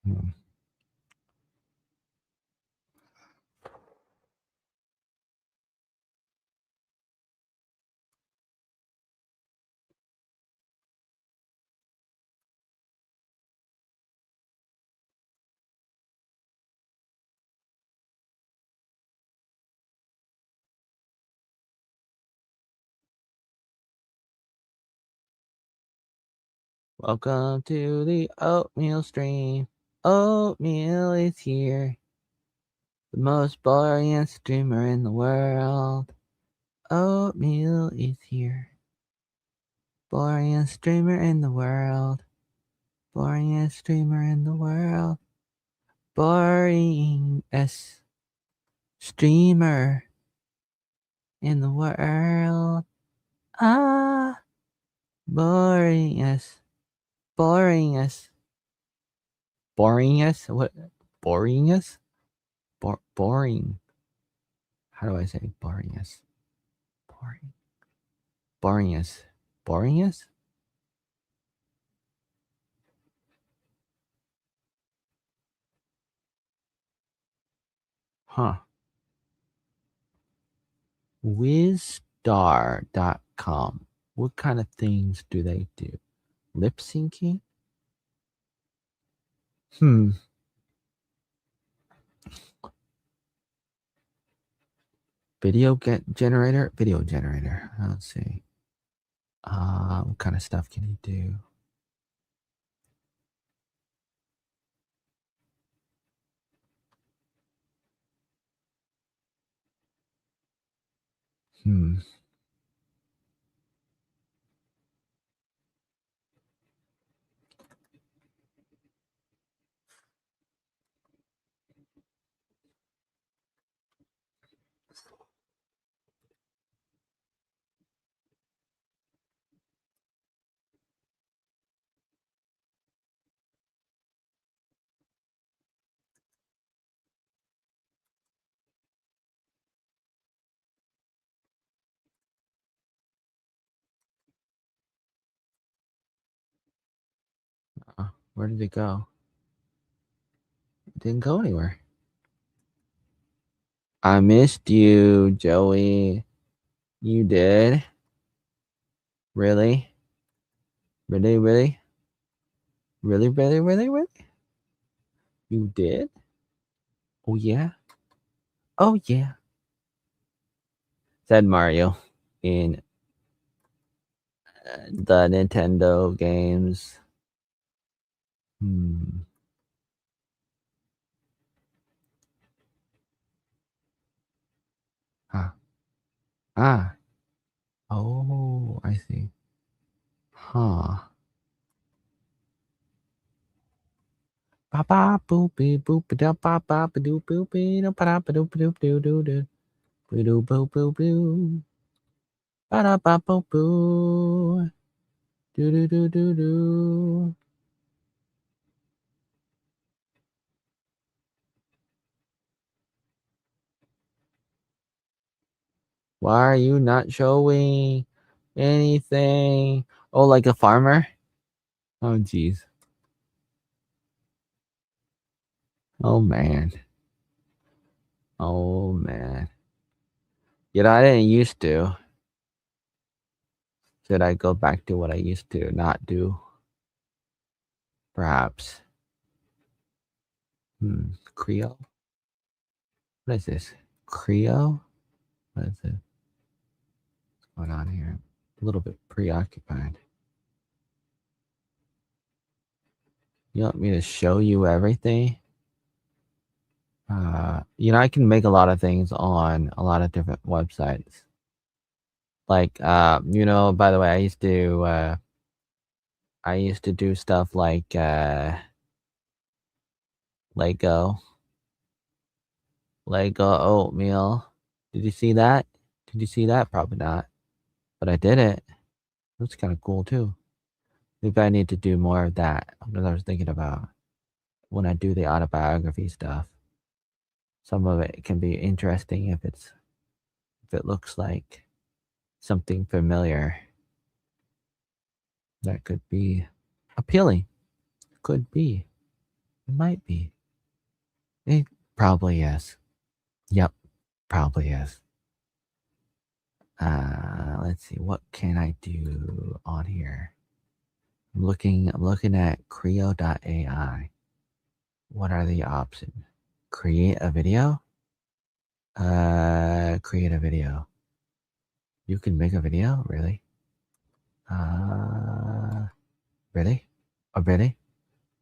Hmm. Welcome to the Oatmeal stream. Oatmeal is here. The most boring streamer in the world. Oatmeal is here. Boringest streamer in the world. Boringest streamer in the world. Boringest streamer in the world. Ah, boringest. Boringest. Boringest? What? Boringest? Boring. How do I say boringest? Boring. Boringest. Boringest? Huh. Wizstar.com. What kind of things do they do? Lip syncing? Video generator? Video generator. Let's see. What kind of stuff can you do? Where did it go? It didn't go anywhere. I missed you, Joey. You did? Really? Really, really? Really, really, really, really? You did? Oh, yeah? Oh, yeah. Said Mario in the Nintendo games. Ah. Oh, I see. Huh. Ba ba boop beep boop da ba ba ba doo boop bee da ba da ba doo doo doo doo doo boo doo boo boo boo ba da ba boo boo doo doo doo doo doo. Why are you not showing anything? Oh, like a farmer? Oh, jeez. Oh, man. Oh, man. You know, I didn't used to. Should I go back to what I used to not do? Perhaps. Creole? What is this? Creole? What is it? What's going on here? A little bit preoccupied. You want me to show you everything? You know, I can make a lot of things on a lot of different websites. Like, you know, by the way, I used to do stuff like, Lego Oatmeal. Did you see that? Did you see that? Probably not. But I did it. That's kind of cool too. Maybe I need to do more of that. Because I was thinking about when I do the autobiography stuff. Some of it can be interesting if it's if it looks like something familiar, that could be appealing. Could be. It might be. It probably is. Yep, probably is. Let's see. What can I do on here? I'm looking at Creo.ai. What are the options? Create a video? Create a video. You can make a video? Really? Uh, really? Oh, really?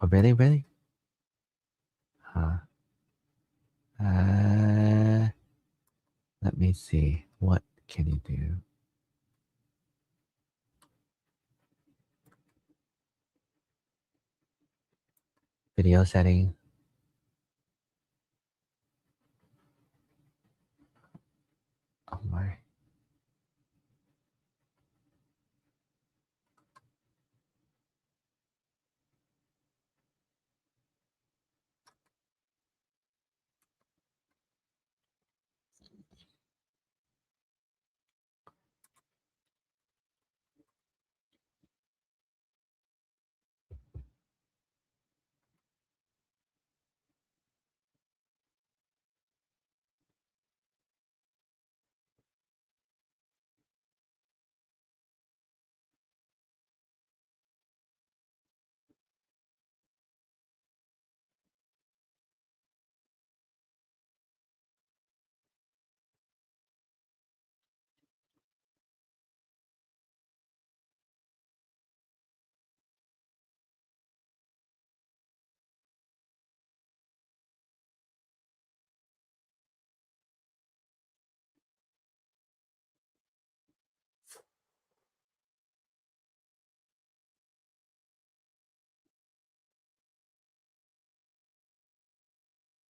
Oh, really? Really? Huh. Uh, let me see. What can you do? Video setting. Oh my.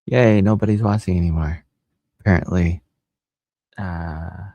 Yay, nobody's watching anymore. Apparently. Uh,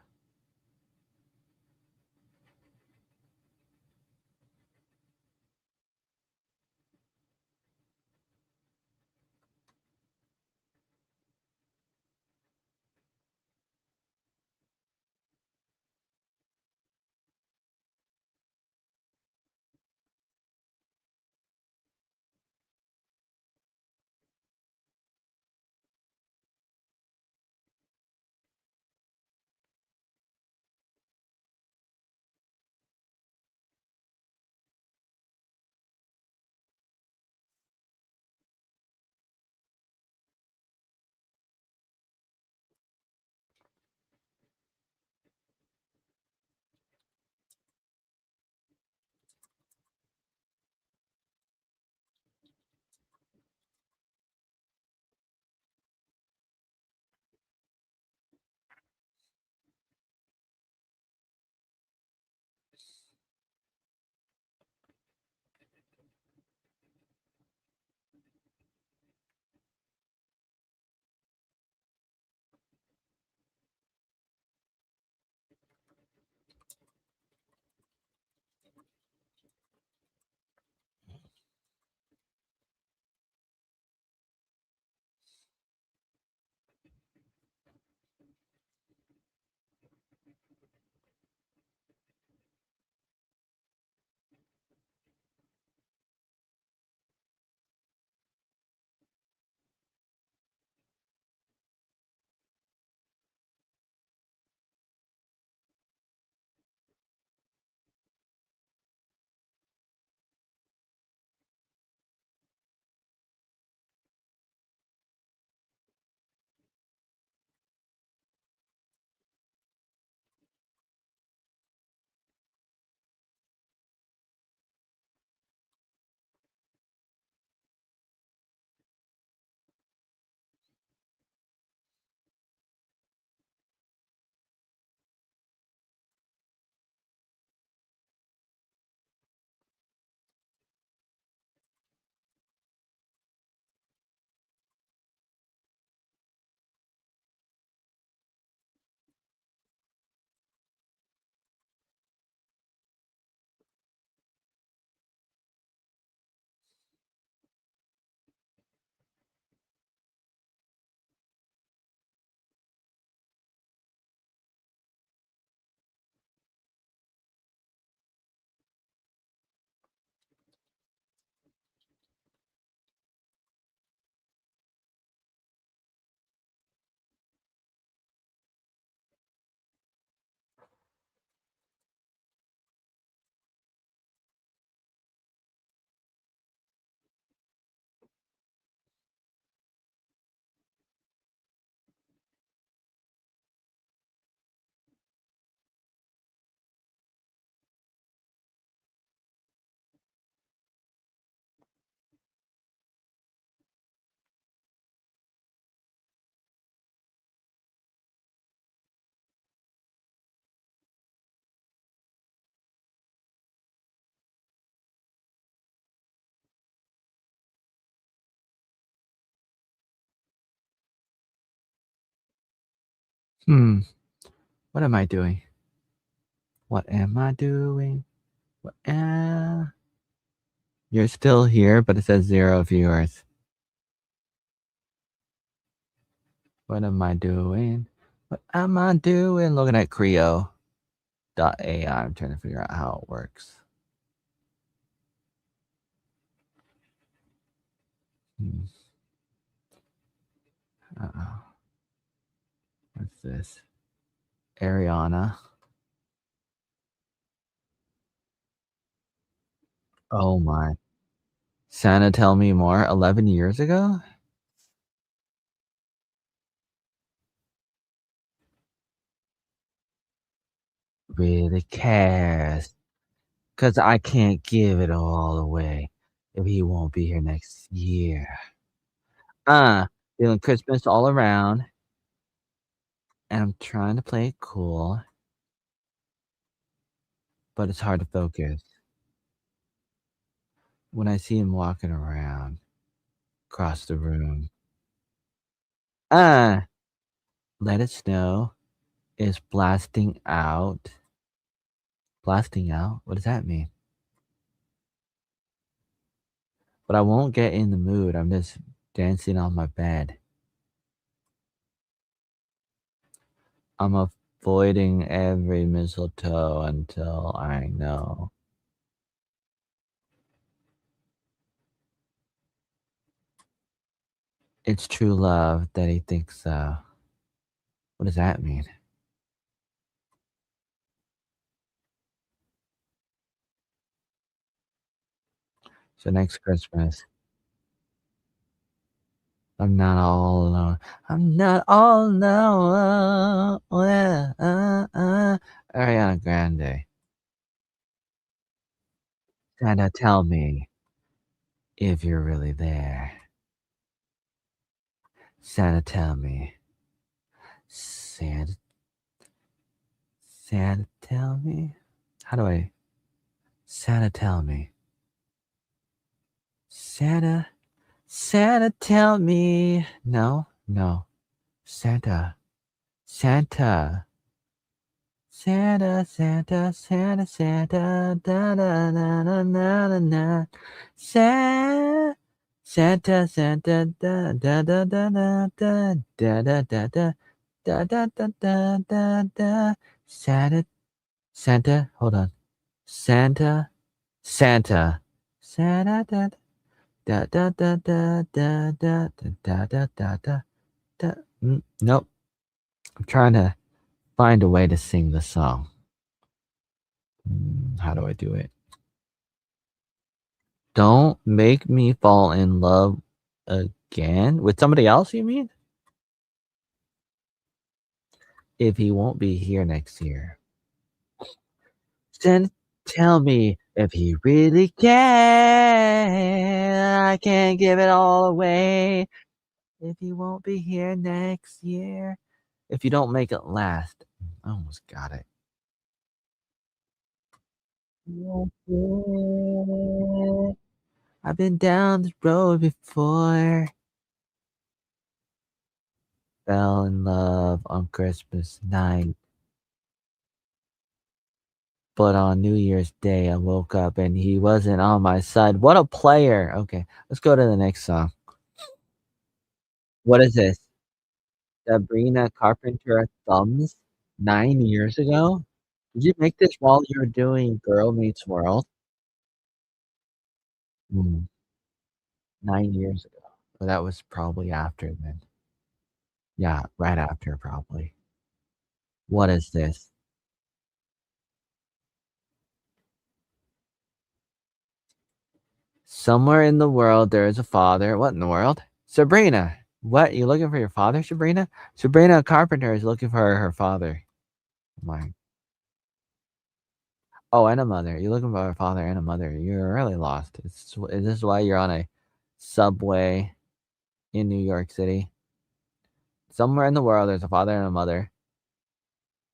Hmm. What am I doing? What am I doing? What You're still here, but it says 0 viewers. What am I doing? What am I doing? Looking at Creo. AI. I'm trying to figure out how it works. Hmm. Uh-oh. What's this? Ariana. Oh my. Santa Tell Me More 11 years ago? Really cares. Cause I can't give it all away if he won't be here next year. Uh, Feeling Christmas all around, and I'm trying to play it cool, but it's hard to focus when I see him walking around across the room. Uh, Let It Snow is blasting out. Blasting out? What does that mean? But I won't get in the mood. I'm just dancing on my bed. I'm avoiding every mistletoe until I know it's true love that he thinks so. What does that mean? So next Christmas, I'm not all alone. I'm not all alone. Ariana Grande. Santa, tell me if you're really there. Santa, tell me. Santa, Santa, tell me. How do I? Santa, tell me. Santa, Santa, tell me. No, no. Santa, Santa. Santa, Santa, Santa, Santa, da da da da da da da. Santa, Santa, da da da da da da da da da da da da da da da da. Santa, Santa, hold on. Santa, Santa, Santa, da da da da da da da da da da da. Nope. I'm trying to find a way to sing the song. How do I do it? Don't make me fall in love again? With somebody else, you mean? If he won't be here next year. Then tell me if he really can. I can't give it all away. If he won't be here next year. If you don't make it last. I almost got it. I've been down this road before. Fell in love on Christmas night. But on New Year's Day, I woke up and he wasn't on my side. What a player. Okay, let's go to the next song. What is this? Sabrina Carpenter Thumbs? 9 years ago? Did you make this while you were doing Girl Meets World? Mm, 9 years ago. Well, that was probably after then. Yeah, right after probably. What is this? Somewhere in the world there is a father. What in the world? Sabrina. What? You looking for your father, Sabrina? Sabrina Carpenter is looking for her father. My Oh, and a mother. You're looking for a father and a mother. You're really lost. Is this why you're on a subway in New York City? Somewhere in the world, there's a father and a mother.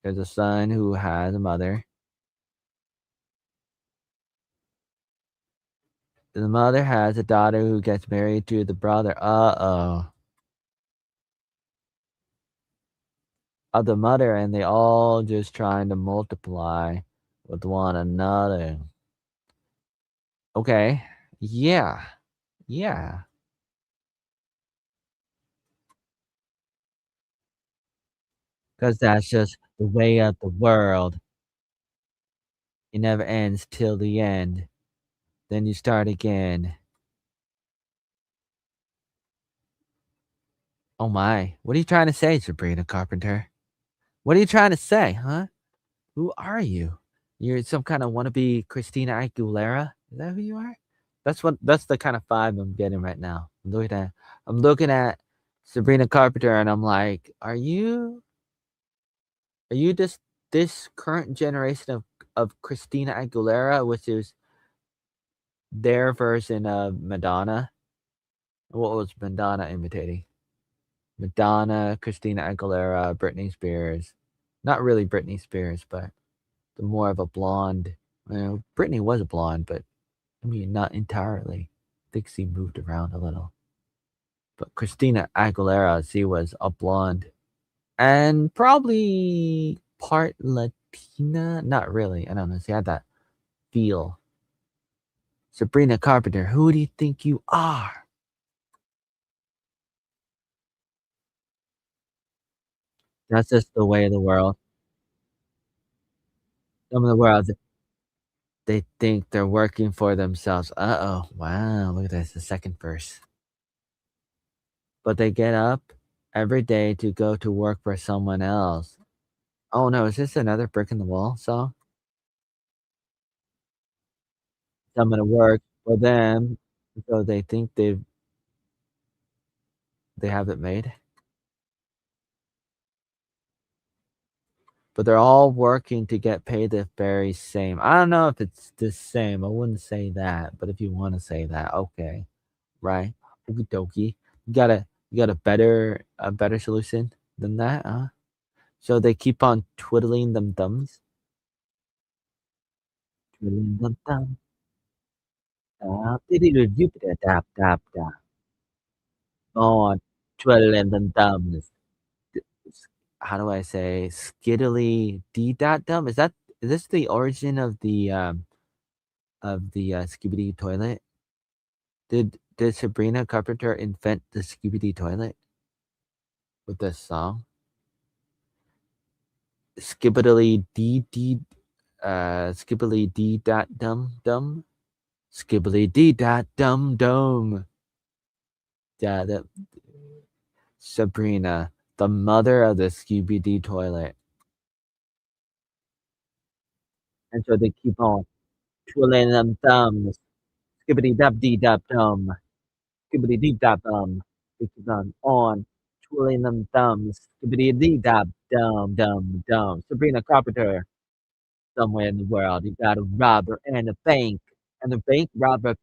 There's a son who has a mother. The mother has a daughter who gets married to the brother. Uh-oh. of the mother, and they all just trying to multiply with one another. Okay. Yeah. Yeah. 'Cause that's just the way of the world. It never ends till the end. Then you start again. Oh my. What are you trying to say, Sabrina Carpenter? What are you trying to say, huh? Who are you? You're some kind of wannabe Christina Aguilera? Is that who you are? That's the kind of vibe I'm getting right now. I'm looking at Sabrina Carpenter and I'm like, are you this current generation of Christina Aguilera, which is their version of Madonna? What was Madonna imitating? Madonna, Christina Aguilera, Britney Spears. Not really Britney Spears, but the more of a blonde. Britney was a blonde, but I mean, not entirely. I think she moved around a little. But Christina Aguilera, she was a blonde and probably part Latina. Not really. I don't know. She had that feel. Sabrina Carpenter, who do you think you are? That's just the way of the world. Some of the world, they think they're working for themselves. Uh-oh. Wow, look at this, the second verse. But they get up every day to go to work for someone else. Oh no, is this another Brick in the Wall song? I'm gonna work for them, so they think they have it made. But they're all working to get paid the very same. I don't know if it's the same. I wouldn't say that, but if you wanna say that, okay, right? Okie dokie. You got a better solution than that, huh? So they keep on twiddling them thumbs? Twiddling them thumbs. Jupiter, tap, tap, tap. On twiddling them thumbs. D s How do I say, skiddly dee dot dum? Is this the origin of the Skibidi toilet? Did Sabrina Carpenter invent the Skibidi toilet with this song? Skibbidly dee dee skibbly dee dot dum dum? Skibbly dee dot dum dum. Yeah, that Sabrina, the mother of the Skibidi toilet. And so they keep on twiddling them thumbs. Skibbity dub dee dub dum. Skibbity dee dub dum. They keep on twiddling them thumbs. Skibbity dee dub dum dum dum. Sabrina Carpenter, somewhere in the world, you got a robber and a bank. And the bank robber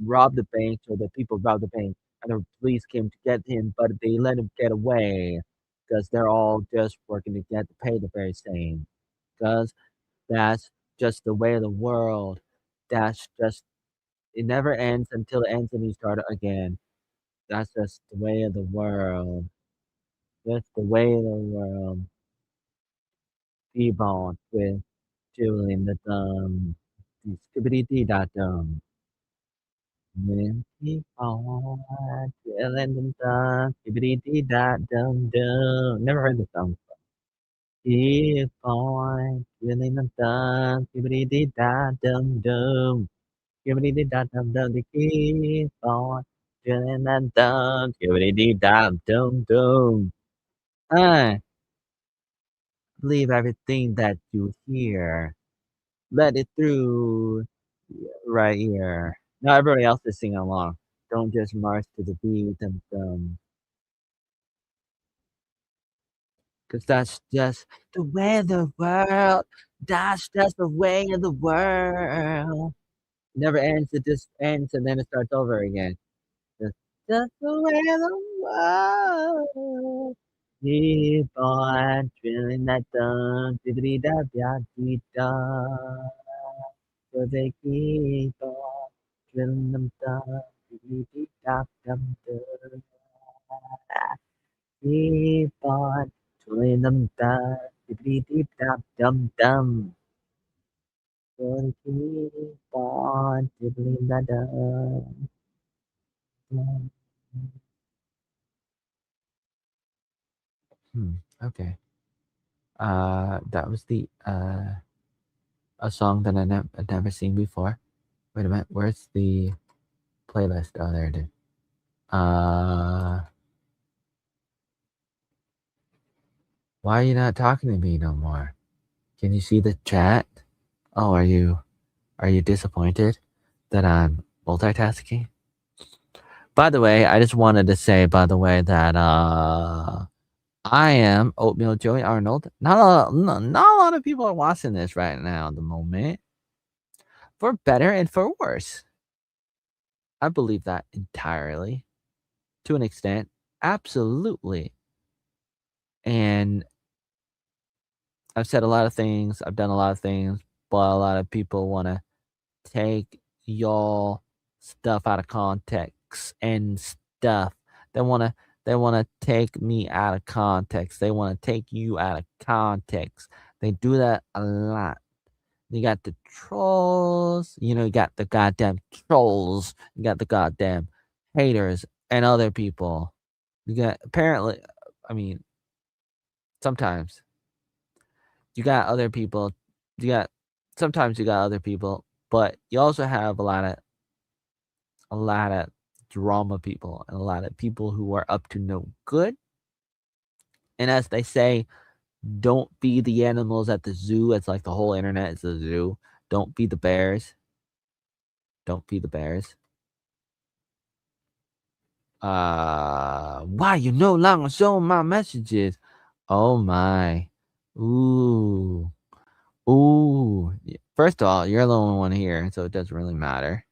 robbed the bank, so the people robbed the bank. And the police came to get him, but they let him get away. Because they're all just working to get paid the very same. Because that's just the way of the world. That's just it never ends until it ends and you start again. That's just the way of the world. That's the way of the world. T-bone with Julian the thumb. Skibbity dee da dum. Then keep on Julian the thumb. Skibbity dee da dum dum. Never heard the song. Keep on Julian the thumb. Skibbity dee da dum dum. Skibbity dee da dum dum. They keep on Julian the thumb. Skibbity dee da dum dum. I believe everything that you hear. Let it through right here. Now everybody else is singing along. Don't just march to the beat and 'cause that's just the way of the world. That's just the way of the world. Never ends, it just ends and then it starts over again. Just just the way of the world. Keep on drilling that dun, diddly da da dee da. So they keep on drilling them down, diddly dee da dum dum. Keep on Dum da, dippity deep dum dum dum. Gonna keep on diddling da dum. Okay. That was the a song that I'd never seen before. Wait a minute, where's the playlist? Oh, there it is. Uh, why are you not talking to me no more? Can you see the chat? Oh, are you disappointed that I'm multitasking? By the way, I just wanted to say, by the way, that I am Oatmeal Joey Arnold. Not a lot of people are watching this right now at the moment. For better and for worse. I believe that entirely. To an extent. Absolutely. And I've said a lot of things, I've done a lot of things, but a lot of people wanna take y'all stuff out of context and stuff. They wanna they wanna take me out of context. They wanna take you out of context. They do that a lot. You got the trolls, you got the goddamn trolls, you got the goddamn haters and other people. You got apparently I mean, sometimes you got other people. You got sometimes you got other people, but you also have a lot of drama people and a lot of people who are up to no good. And as they say, don't feed the animals at the zoo. It's like the whole internet is a zoo. Don't feed the bears. Don't feed the bears. Why you no longer showing my messages? Oh my. Ooh. Ooh. First of all, you're the only one here, so it doesn't really matter.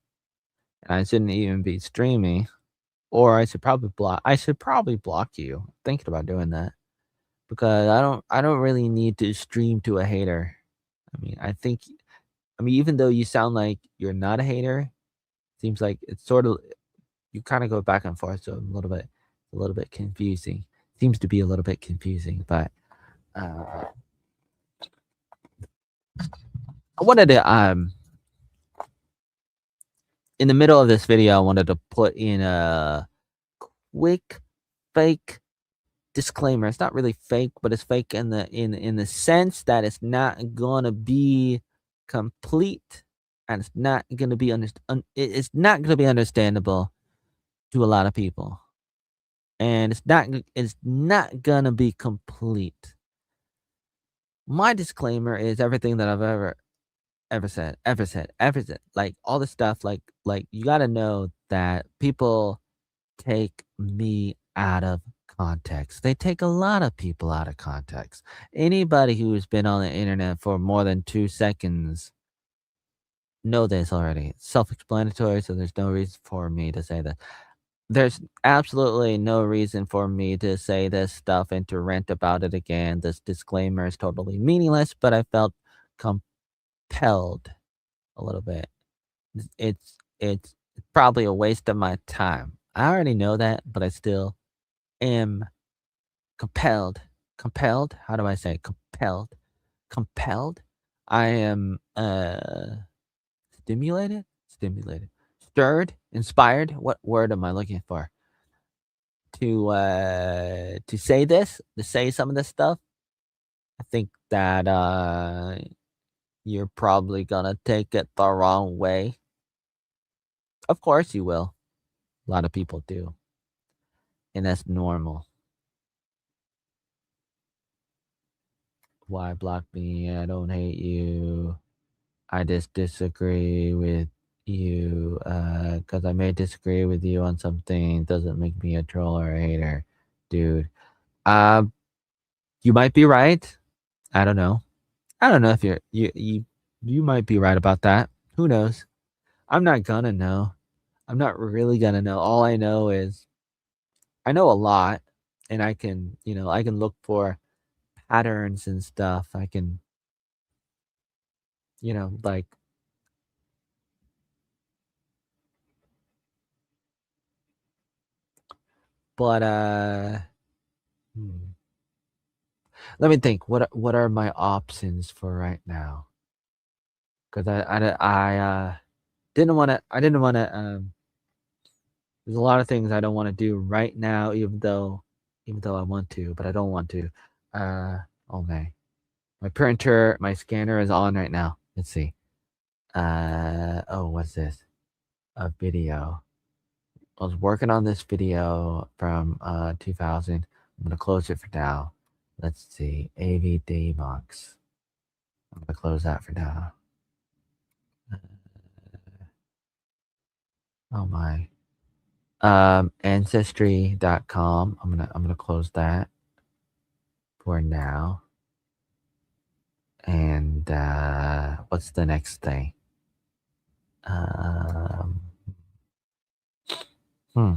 And I shouldn't even be streaming. Or I should probably block you. I'm thinking about doing that. Because I don't really need to stream to a hater. Even though you sound like you're not a hater, seems like it's sort of you kind of go back and forth, so a little bit confusing. Seems to be a little bit confusing, but uh, I wanted to in the middle of this video, I wanted to put in a quick fake disclaimer. It's not really fake, but it's fake in the sense that it's not gonna be complete, and it's not gonna be it's not gonna be understandable to a lot of people, and it's not gonna be complete. My disclaimer is everything that I've ever said. Like all the stuff, like you got to know that people take me out of context. They take a lot of people out of context. Anybody who's been on the internet for more than 2 seconds know this already. It's self-explanatory, so there's no reason for me to say that. There's absolutely no reason for me to say this stuff and to rant about it again. This disclaimer is totally meaningless, but I felt compelled a little bit. It's probably a waste of my time. I already know that, but I still am compelled. Compelled? How do I say compelled? Compelled? I am stimulated? Stimulated. Stirred? Inspired? What word am I looking for? To say this, to say some of this stuff. I think that you're probably gonna take it the wrong way. Of course you will. A lot of people do. And that's normal. Why block me? I don't hate you. I just disagree with you. Cause I may disagree with you on something doesn't make me a troll or a hater, dude. Uh, you might be right. I don't know. I don't know if you might be right about that. Who knows? I'm not gonna know. I'm not really gonna know. All I know is I know a lot, and I can look for patterns and stuff. I can, like, but hmm. Let me think. What are my options for right now? Because didn't want to. I didn't want to. There's a lot of things I don't want to do right now, even though I want to, but I don't want to. Uh, oh my printer, my scanner is on right now. Let's see. Oh, what's this? A video. I was working on this video from 2000. I'm gonna close it for now. Let's see. AVD box. I'm gonna close that for now. Uh, Oh my. Ancestry.com. I'm gonna close that for now. And what's the next thing? Um, hmm,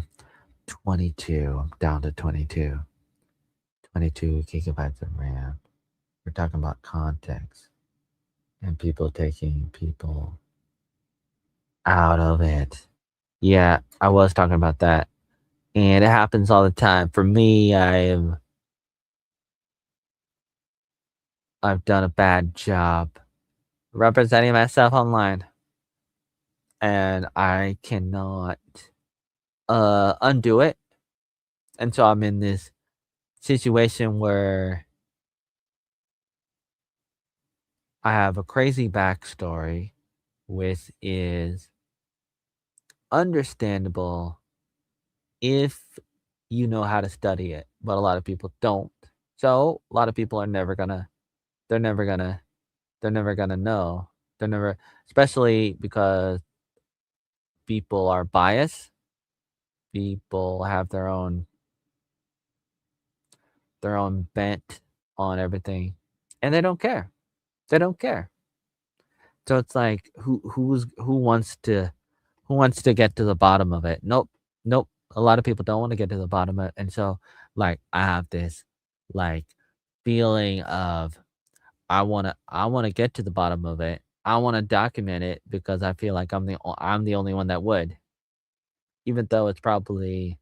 22. I'm down to 22. 22 gigabytes of RAM. We're talking about context and people taking people out of it. Yeah, I was talking about that. And it happens all the time. For me, I've done a bad job representing myself online. And I cannot undo it. And so I'm in this situation where I have a crazy backstory, which is understandable if you know how to study it, but a lot of people don't. So a lot of people are never gonna, they're never gonna, they're never gonna know. They're never, especially because people are biased. People have their own bent on everything, and they don't care. They don't care. So it's like who wants to get to the bottom of it? Nope. Nope. A lot of people don't want to get to the bottom of it. And so like I have this like feeling of I want to get to the bottom of it. I want to document it because I feel like I'm the only one that would, even though it's probably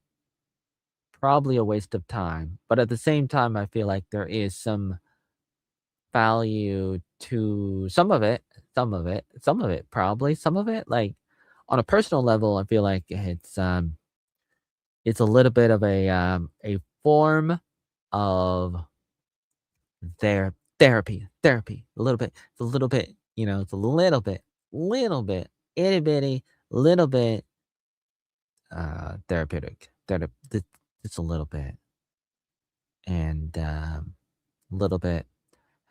a waste of time. But at the same time I feel like there is some value to some of it probably, some of it, like, on a personal level, I feel like it's a little bit of a form of therapy, a little bit. It's a little bit, it's a little bit, itty bitty, little bit, therapeutic. It's a little bit, and, a little bit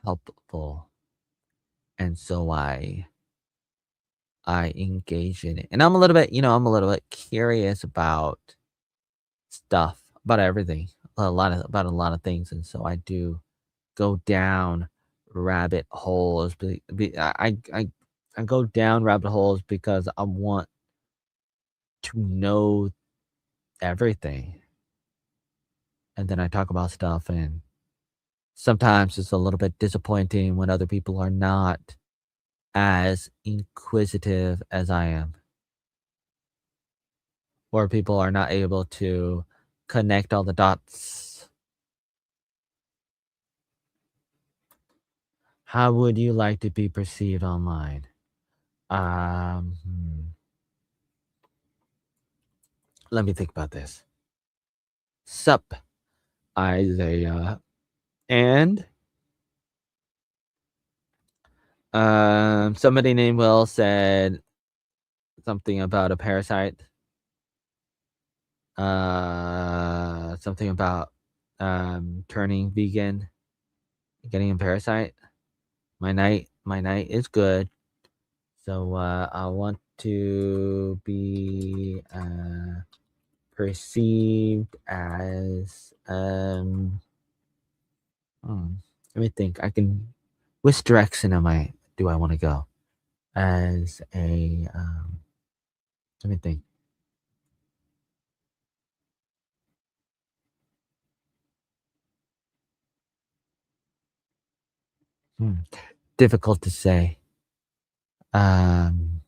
helpful, and so I engage in it. And I'm a little bit curious about stuff, about everything, about a lot of things. And so I do go down rabbit holes. I go down rabbit holes because I want to know everything. And then I talk about stuff, and sometimes it's a little bit disappointing when other people are not as inquisitive as I am, or people are not able to connect all the dots. How would you like to be perceived online? Hmm, let me think about this. Sup, Isaiah. And somebody named Will said something about a parasite. Something about turning vegan, getting a parasite. My night is good. So I want to be perceived as let me think. Which direction do I want to go? As a let me think. Hmm, difficult to say. Um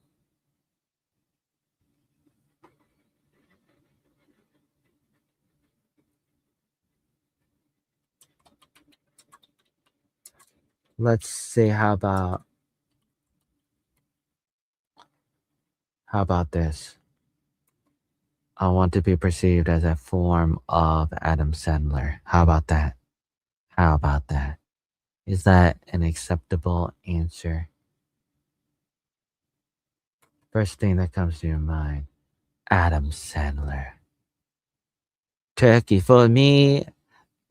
Let's see, how about this? I want to be perceived as a form of Adam Sandler. How about that? How about that? Is that an acceptable answer? First thing that comes to your mind, Adam Sandler. Turkey for me,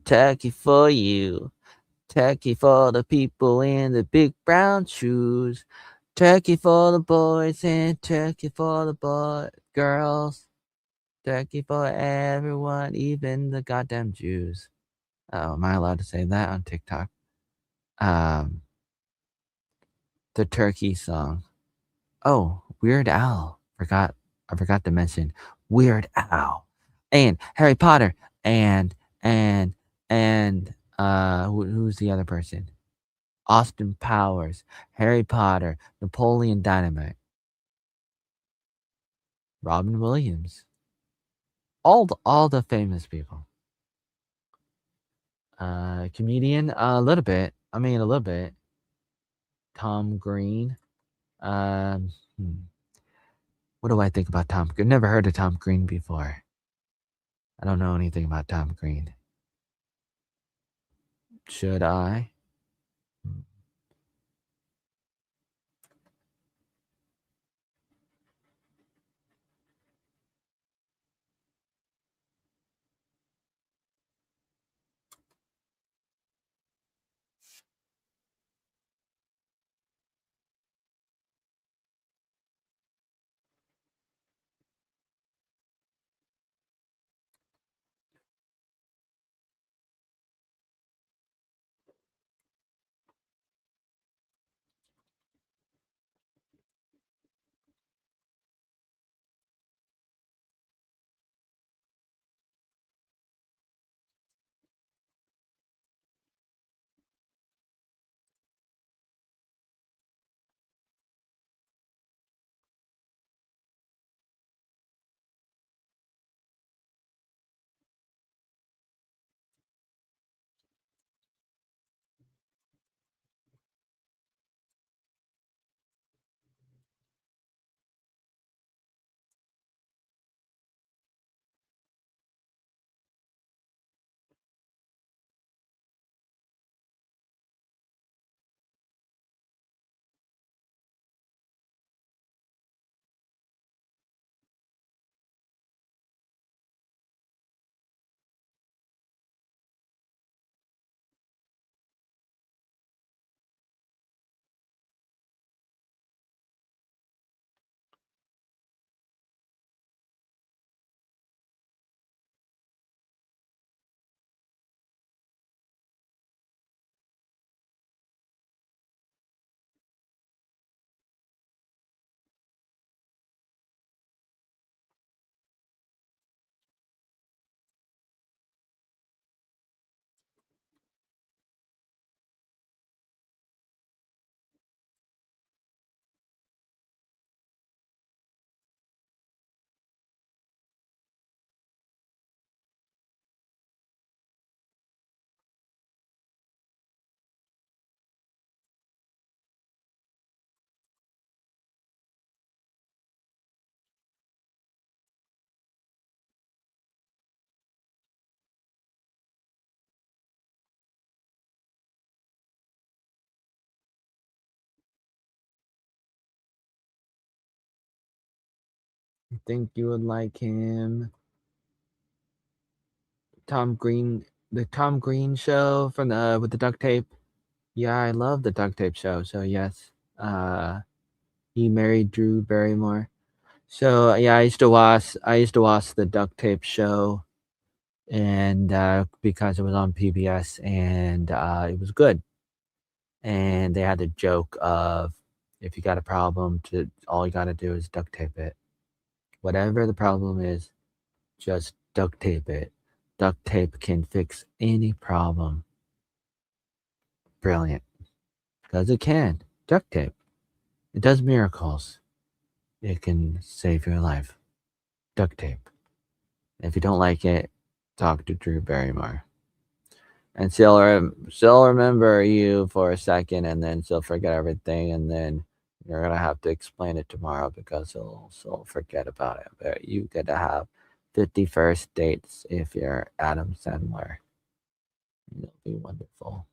turkey for you. Turkey for the people in the big brown shoes. Turkey for the boys and turkey for the girls. Turkey for everyone, even the goddamn Jews. Oh, am I allowed to say that on TikTok? Um, the turkey song. Oh, Weird Al. I forgot to mention Weird Al. And Harry Potter. And and who's the other person? Austin Powers, Harry Potter, Napoleon Dynamite, Robin Williams. All the famous people. Comedian, a little bit. I mean, a little bit. Tom Green. Um, hmm. What do I think about Tom Green? Never heard of Tom Green before. I don't know anything about Tom Green. Should I? I think you would like him. Tom Green, the Tom Green show from the with the duct tape. Yeah, I love the duct tape show. So yes, he married Drew Barrymore. So yeah, I used to watch the duct tape show, and because it was on PBS, and it was good. And they had the joke of if you got a problem, to all you got to do is duct tape it. Whatever the problem is, just duct tape it. Duct tape can fix any problem. Brilliant, because it can. Duct tape. It does miracles. It can save your life. Duct tape. If you don't like it, talk to Drew Barrymore. and she'll remember you for a second, and then she'll forget everything, and then you're gonna have to explain it tomorrow because she'll forget about it. But you get to have 51st dates if you're Adam Sandler. It'll be wonderful.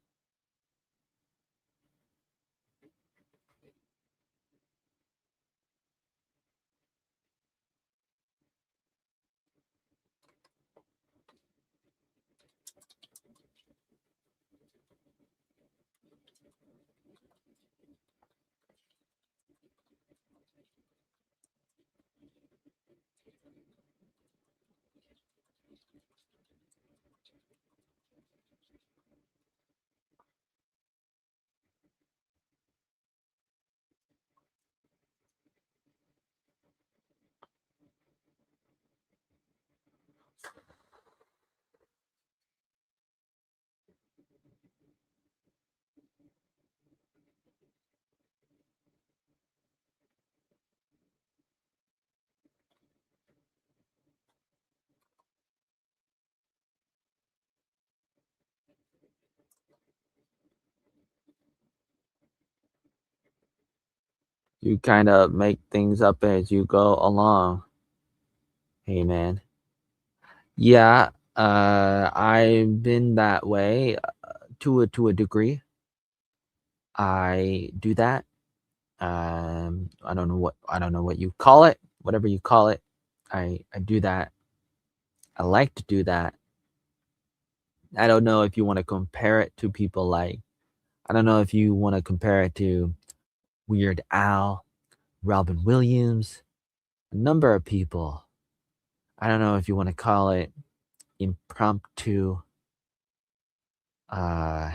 You kind of make things up as you go along. Hey, man. Yeah, I've been that way to a degree. I do that. I don't know what you call it. Whatever you call it, I do that. I like to do that. I don't know if you want to compare it to people like I don't know if you want to compare it to Weird Al, Robin Williams, a number of people. I don't know if you want to call it impromptu. I'm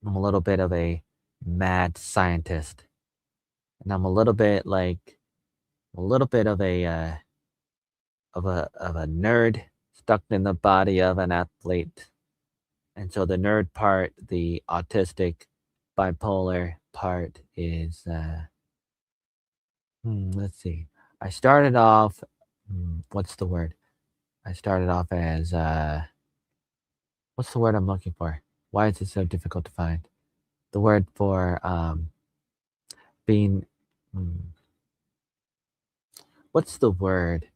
a little bit of a mad scientist, and I'm a little bit like a little bit of a nerd stuck in the body of an athlete. And so the nerd part, the autistic, bipolar part is let's see. I started off what's the word? I started off as what's the word I'm looking for? Why is it so difficult to find? The word for being hmm, what's the word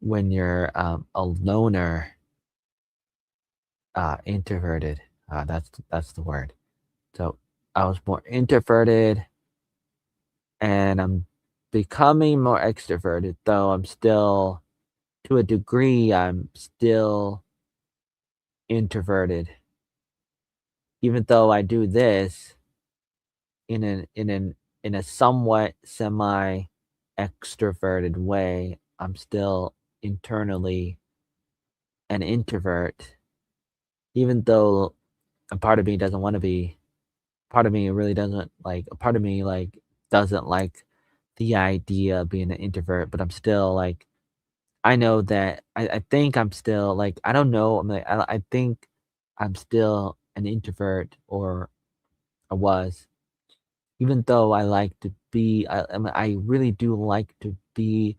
when you're a loner, introverted? That's the word. So I was more introverted, and I'm becoming more extroverted. Though I'm still, to a degree, I'm still introverted. Even though I do this in a somewhat semi extroverted way, I'm still internally an introvert. Even though a part of me doesn't want to be, part of me really doesn't like, a part of me like doesn't like the idea of being an introvert, but I'm still like, I know that I think I'm still like, I don't know, I'm like, I think I'm still an introvert, or I was, even though I like to be, I mean, I really do like to be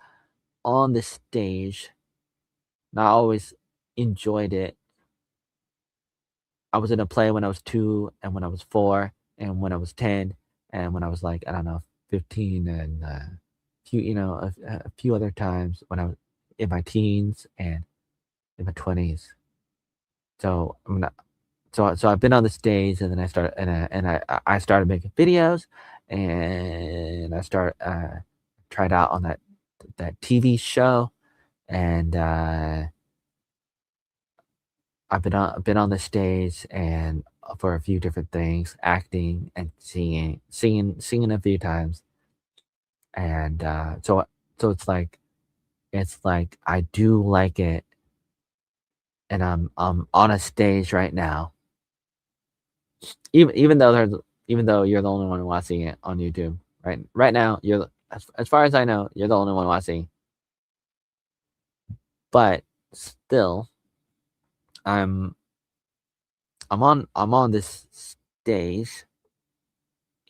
on the stage. And I always enjoyed it. I was in a play when I was 2 and when I was 4 and when I was 10 and when I was like, I don't know, 15 and few, a few other times when I was in my teens and in my 20s. So I'm not, so I've been on the stage, and then I started and I started making videos, and I tried out on that TV show, and I've been on the stage and for a few different things, acting and singing a few times, and so it's like I do like it, and I'm on a stage right now, even though you're the only one watching it on YouTube, right now, as far as I know, you're the only one watching, but still, I'm I'm on this stage,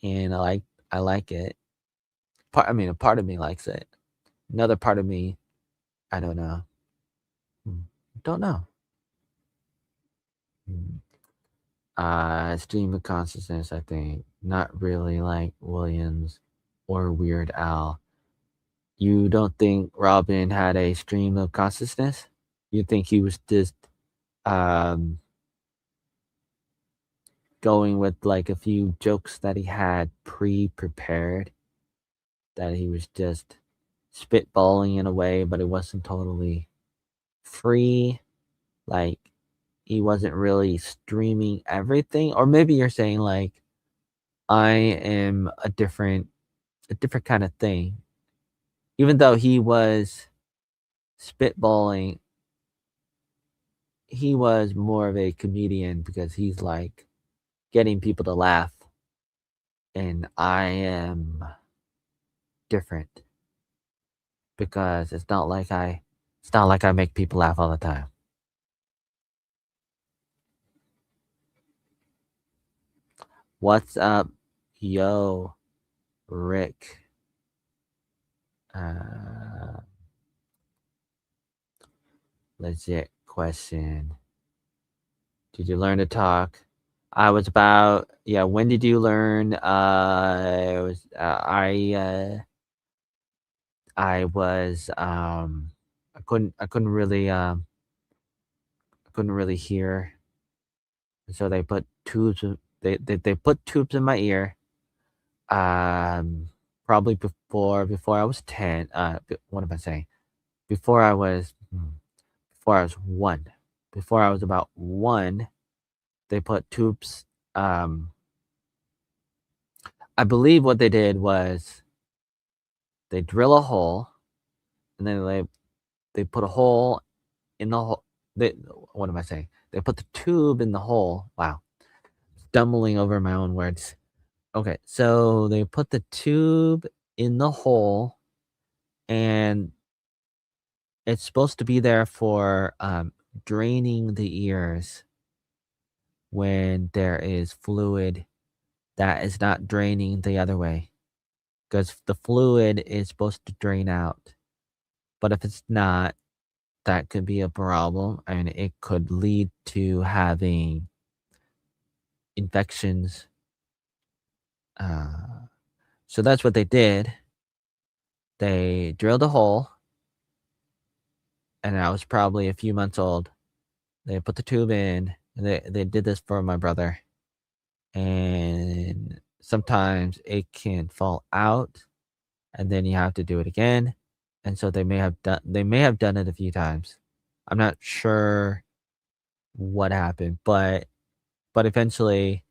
and I like it. A part of me likes it. Another part of me, I don't know. Hmm, don't know. Hmm. stream of consciousness, I think. Not really like Williams or Weird Al. You don't think Robin had a stream of consciousness? You think he was just um, going with like a few jokes that he had pre-prepared, that he was just spitballing in a way, but it wasn't totally free. Like he wasn't really streaming everything. Or maybe you're saying like I am a different kind of thing. Even though he was spitballing, he was more of a comedian because he's like getting people to laugh, and I am different because it's not like I make people laugh all the time. What's up, yo, Rick? Uh, Legit question. Did you learn to talk? I was about, yeah. When did you learn? It was I was I couldn't really hear, so they put they put tubes in my ear. Um, Probably before I was 10. What am I saying? Before I was before I was 1. Before I was about 1, they put tubes. I believe what they did was they drill a hole, and then they put a hole in the hole. They What am I saying? They put the tube in the hole. Wow, stumbling over my own words. Okay, so they put the tube in the hole, and it's supposed to be there for draining the ears when there is fluid that is not draining the other way. Because the fluid is supposed to drain out. But if it's not, that could be a problem. I mean, it could lead to having infections. So that's what they did. They drilled a hole, and I was probably a few months old. They put the tube in, and they did this for my brother. And sometimes it can fall out, and then you have to do it again. And so they may have done it a few times. I'm not sure what happened, but eventually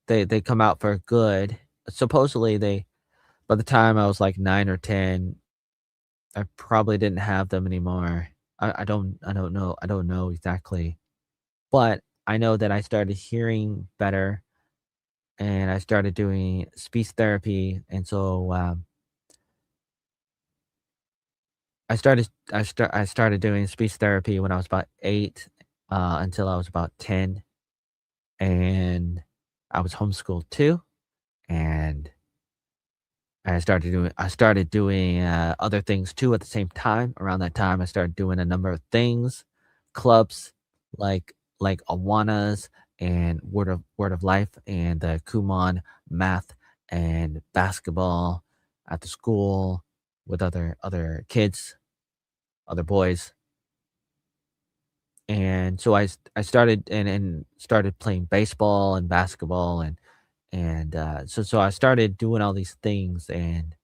they come out for good. Supposedly they by the time I was like 9 or 10, I probably didn't have them anymore. I don't know exactly. But I know that I started hearing better, and I started doing speech therapy, and so I started doing speech therapy when I was about 8 until I was about 10, and I was homeschooled too, and I started doing other things too at the same time. Around that time, I started doing a number of things, clubs like Awanas and Word of Life and the Kumon math and basketball at the school with other kids, other boys. And so I started and started playing baseball and basketball, and so I started doing all these things, and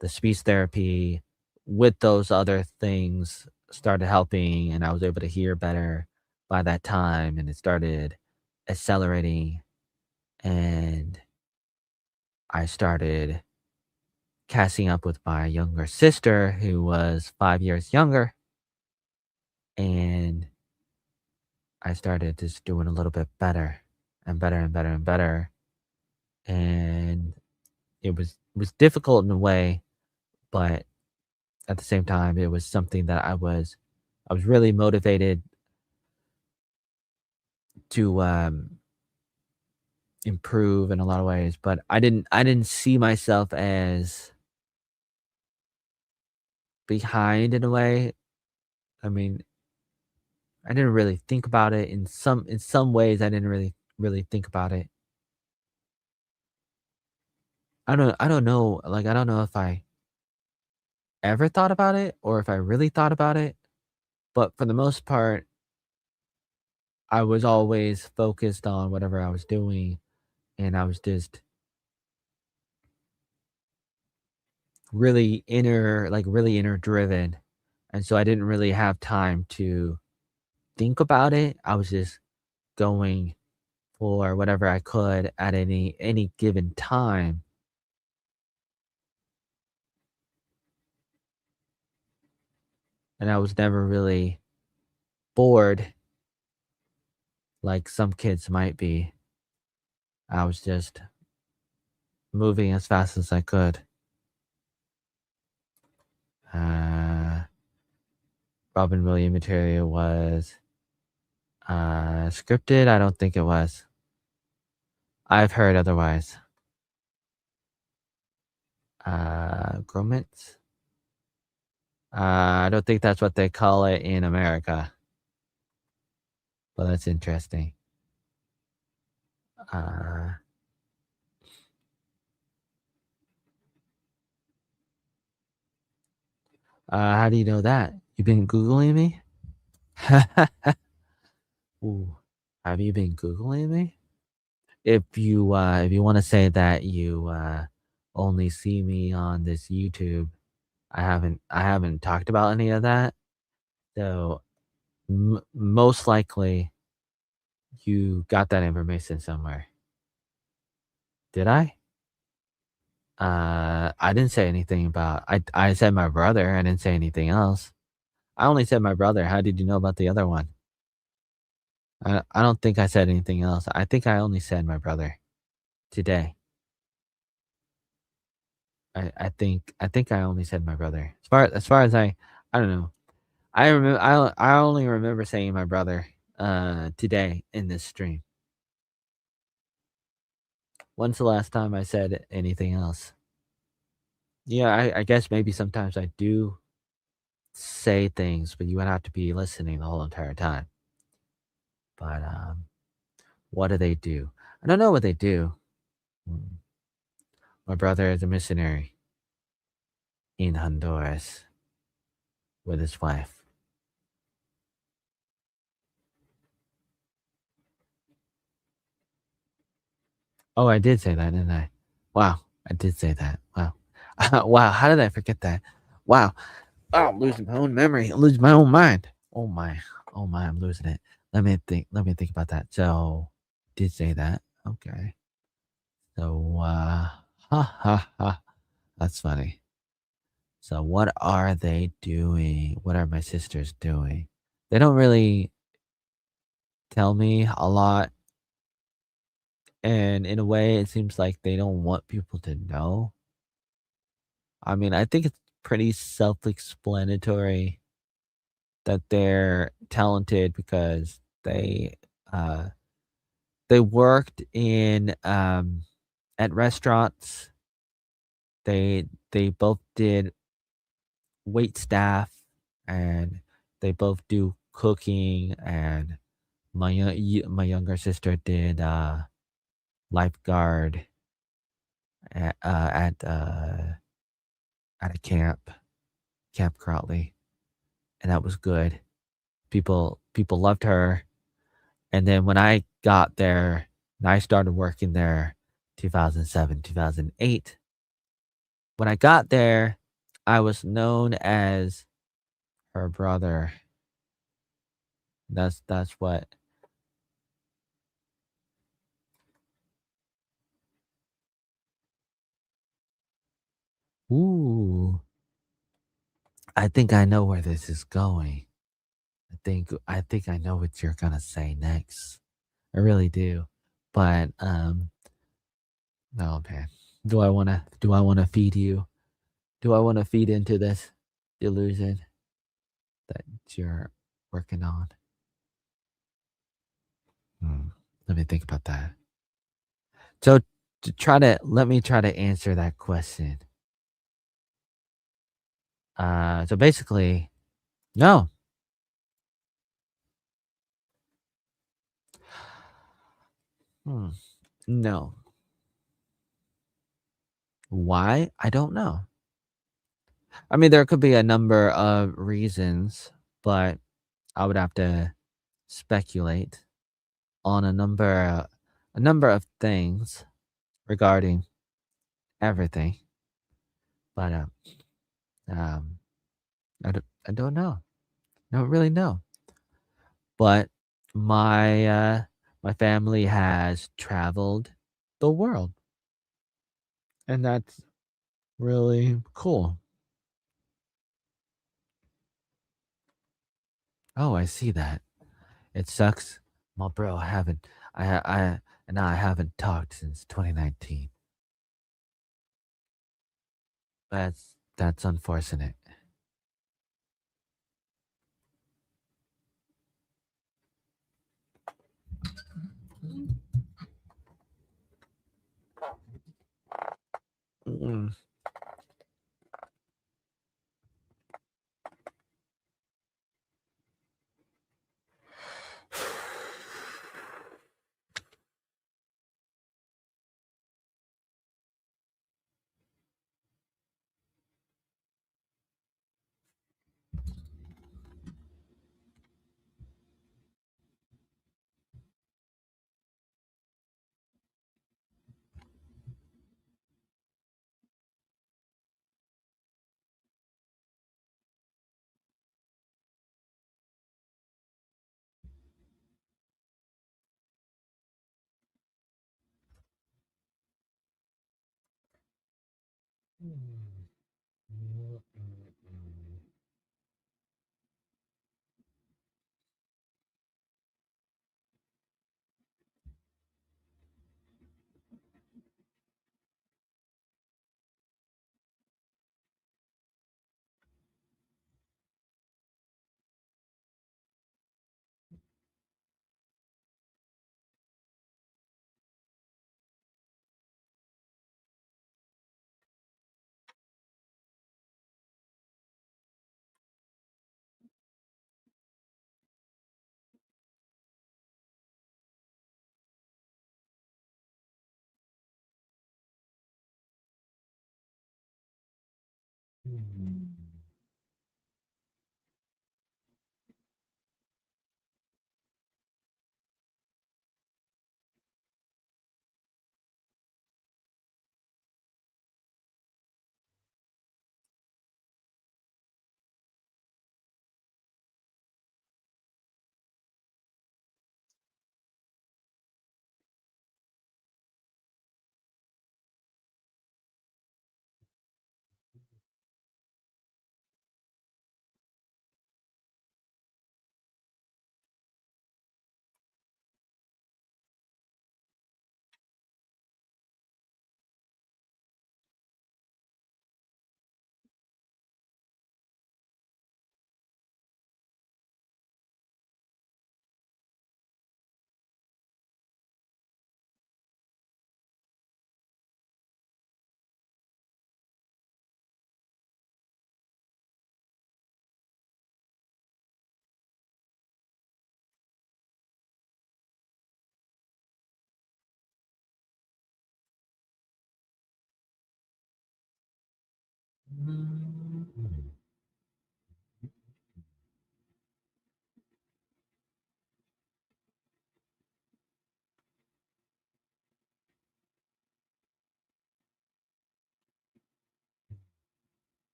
the speech therapy with those other things started helping, and I was able to hear better by that time, and it started accelerating, and I started catching up with my younger sister who was 5 years younger, and I started just doing a little bit better and better and better and better, and it was difficult in a way, but at the same time, it was something that I was really motivated to improve in a lot of ways, but I didn't see myself as behind in a way. I mean, I didn't really think about it in some ways. I didn't really think about it. I don't know. Like I don't know if I ever thought about it or if I really thought about it. But for the most part, I was always focused on whatever I was doing, and I was just really inner driven. And so I didn't really have time to think about it. I was just going for whatever I could at any given time, and I was never really bored like some kids might be. I was just moving as fast as I could. Uh, Robin Williams material was scripted. I don't think it was. I've heard otherwise. Gromits? I don't think that's what they call it in America, but that's interesting. Uh, how do you know that? You been Googling me? Ooh, have you been Googling me? If you want to say that you only see me on this YouTube, I haven't talked about any of that. So most likely you got that information somewhere. Did I? I didn't say anything about I said my brother, I didn't say anything else. I only said my brother. How did you know about the other one? I don't think I said anything else. I think I only said my brother today. I think I only said my brother. As far as I don't know. I only remember saying my brother today in this stream. When's the last time I said anything else? Yeah, I guess maybe sometimes I do say things, but you would have to be listening the whole entire time. But what do they do? I don't know what they do. Mm, My brother is a missionary in Honduras with his wife. Oh, I did say that, didn't I? Wow, I did say that. Wow. Wow, how did I forget that? Wow. Oh, I'm losing my own memory. I'm losing my own mind. Oh my. Oh my, I'm losing it. Let me think about that. So, did say that. Okay. So, ha ha ha. That's funny. So, what are they doing? What are my sisters doing? They don't really tell me a lot. And in a way, it seems like they don't want people to know. I mean, I think it's pretty self explanatory that they're talented because uh, they worked in at restaurants. They both did wait staff, and they both do cooking. And my younger sister did lifeguard at at a Camp Crowley, and that was good. People loved her. And then when I got there, and I started working there 2007, 2008. When I got there, I was known as her brother. That's what. Ooh, I think I know where this is going. I think I know what you're gonna say next. I really do. But no man. Do I wanna feed you? Do I wanna feed into this delusion that you're working on? Hmm. Let me think about that. So to try to let me try to answer that question. So basically, no, Hmm. No. Why? I don't know. I mean, there could be a number of reasons, but I would have to speculate on a number of things regarding everything. But um, I don't know. I don't really know. But my family has traveled the world, and that's really cool. Oh, I see that. It sucks. My bro, I haven't talked since 2019. That's unfortunate. Mm.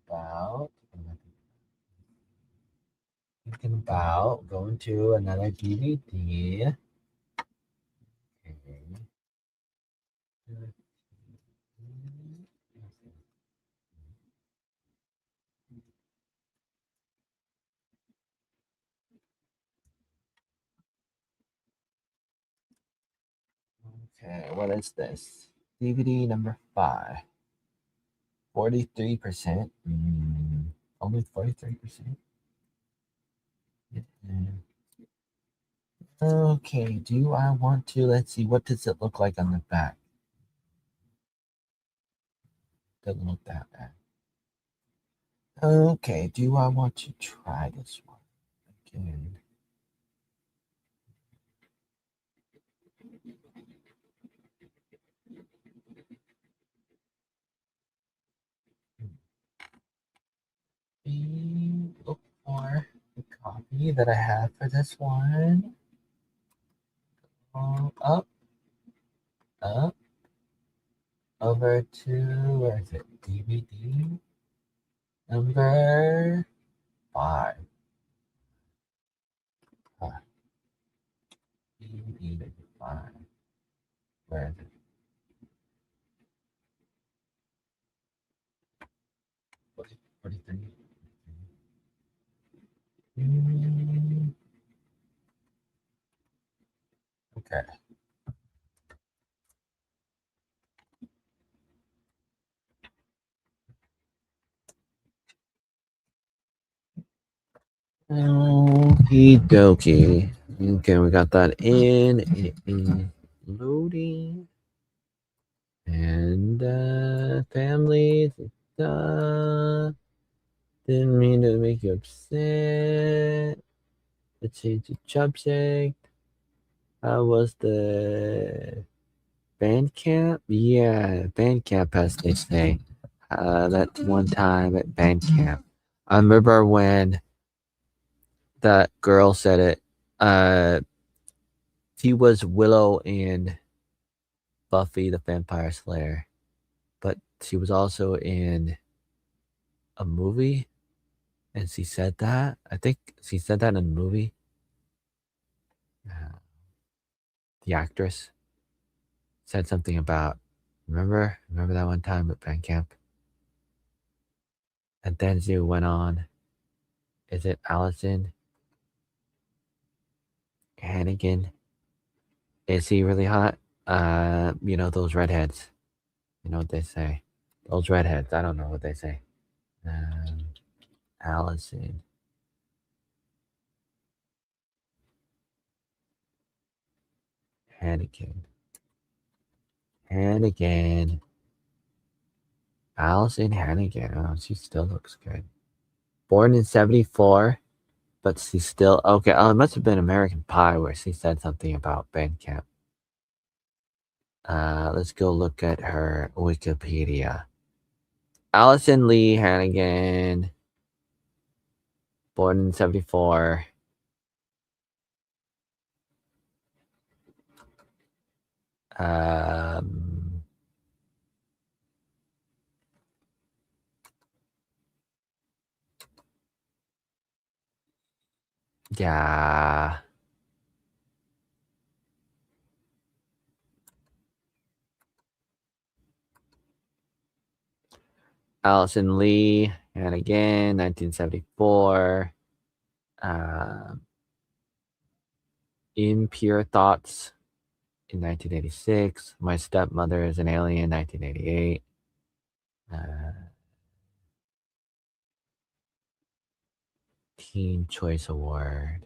About thinking about going to another DVD. Okay. Okay, what is this? DVD number 5. 43%. Only 43%. Okay, do I want to? Let's see, what does it look like on the back? Doesn't look that bad. Okay, do I want to try this one again? Look for the copy that I have for this one. Up, up, over to, where is it? DVD number 5. DVD number 5. Where is it? 43. Okay. Okie dokie. Okay, we got that in. It is loading. And families. Didn't mean to make you upset. Let's change the subject. How was the band camp? Yeah, band camp, as they say. That one time at band camp. I remember when that girl said it. She was Willow in Buffy the Vampire Slayer, but she was also in a movie, and she said that. I think she said that in a movie. The actress said something about, remember that one time at band camp? And then she went on, is it Allison Hannigan? Is he really hot? Those redheads. You know what they say. Those redheads. I don't know what they say. Allison Hannigan. Hannigan. Allison Hannigan. Oh, she still looks good. Born in 74, but she's still okay. Oh, it must have been American Pie where she said something about band camp. Let's go look at her Wikipedia. Allison Lee Hannigan, born in 74. Um, yeah. Allison Lee Hannigan, 1974. Impure Thoughts in 1986. My Stepmother is an Alien, 1988. Teen Choice Award.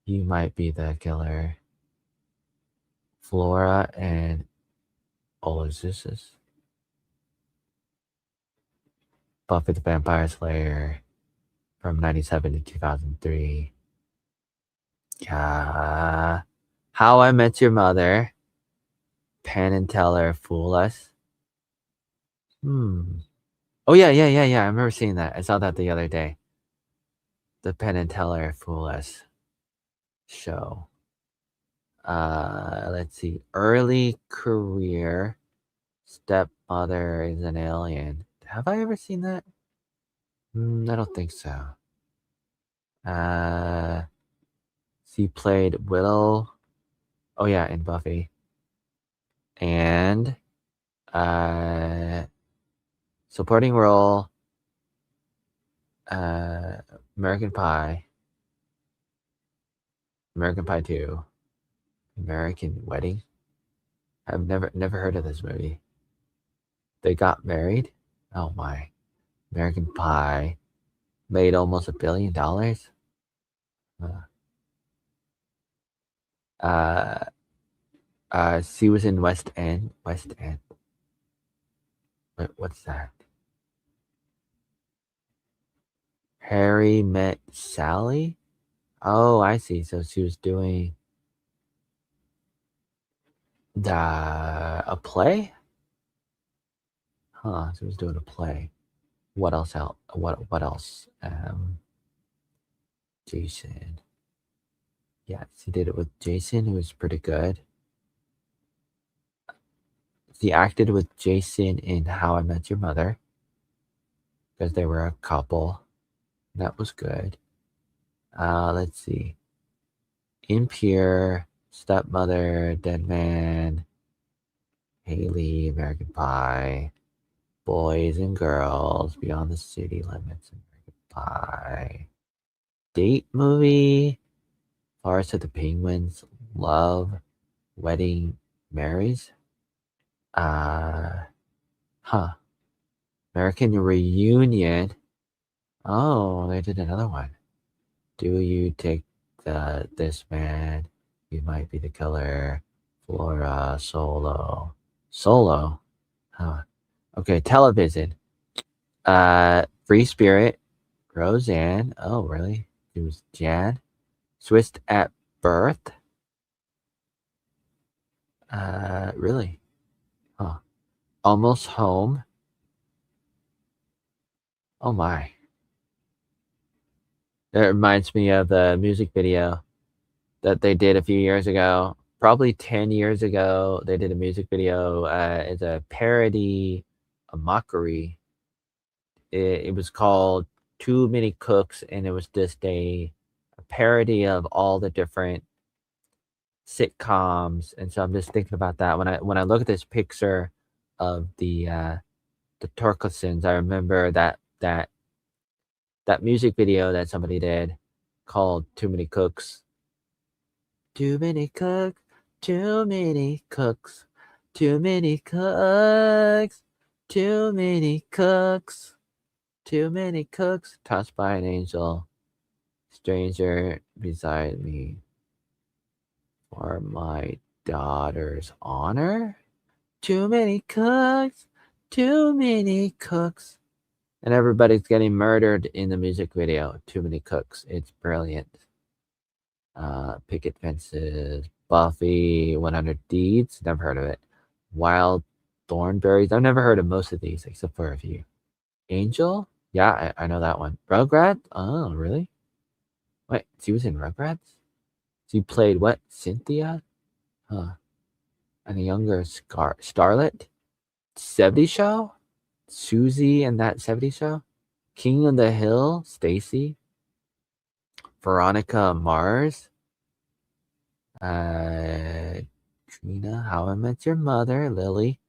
You Might Be the Killer. Flora and Olozysis. Buffy the Vampire Slayer from 97 to 2003. Yeah. How I Met Your Mother. Penn and Teller Fool Us. Oh, yeah. I remember seeing that. I saw that the other day. The Penn and Teller Fool Us show. Let's see. Early career. Stepmother is an Alien. Have I ever seen that? I don't think so. She played Willow. Oh yeah, in Buffy. And supporting role. American Pie. American Pie 2. American Wedding. I've never heard of this movie. They Got Married. Oh my. American Pie. Made almost $1 billion. Uh, she was in West End. West End. What's that? Harry Met Sally? Oh, I see. So she was doing a play? Huh, she was doing a play. What else out? What else? Jason. Yeah, she did it with Jason, who was pretty good. She acted with Jason in How I Met Your Mother because they were a couple. That was good. Let's see. Impure, Stepmother, Dead Man, Haley, American Pie, Boys and Girls, Beyond the City Limits, American Pie. Date movie, Forest of the Penguins, Love, Wedding, Marries. Uh, huh. American Reunion. Oh, they did another one. Do you take this man? You might be the killer. Flora Solo. Solo? Huh. Okay, television. Free Spirit. Roseanne. Oh, really? It was Jan. Twist at Birth. Really? Huh. Almost Home. Oh my. That reminds me of the music video that they did a few years ago. Probably 10 years ago, they did a music video. It's a parody, a mockery. It was called Too Many Cooks, and it was just a parody of all the different sitcoms. And so I'm just thinking about that when I look at this picture of the Torkelsons. I remember that music video that somebody did called Too Many Cooks. Too many cooks, too many cooks, too many cooks, too many cooks, too many cooks, tossed by an angel, stranger beside me, for my daughter's honor. Too many cooks, too many cooks. And everybody's getting murdered in the music video. Too many cooks. It's brilliant. Picket Fences, Buffy, 100 Deeds. Never heard of it. Wild Thornberries. I've never heard of most of these except for a few. Angel? Yeah, I know that one. Rugrats? Oh, really? Wait, she was in Rugrats? She played what? Cynthia? Huh. And a younger Starlet? 70 Show? Susie and that 70 Show? King of the Hill? Stacy? Veronica Mars? Trina, How I Met Your Mother, Lily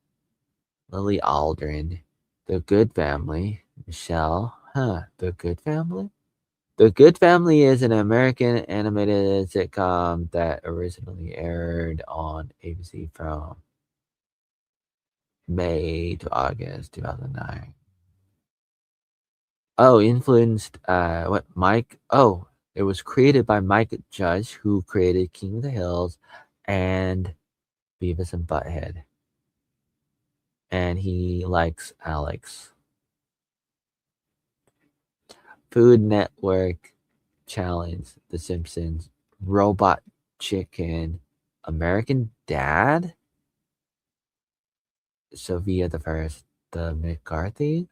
Aldrin, The Good Family, Michelle, The Good Family? The Good Family is an American animated sitcom that originally aired on ABC from May to August 2009. Oh, influenced, it was created by Mike Judge, who created King of the Hills and Beavis and Butthead. And he likes Alex. Food Network Challenge, The Simpsons, Robot Chicken, American Dad, Sophia the First, The McCarthy,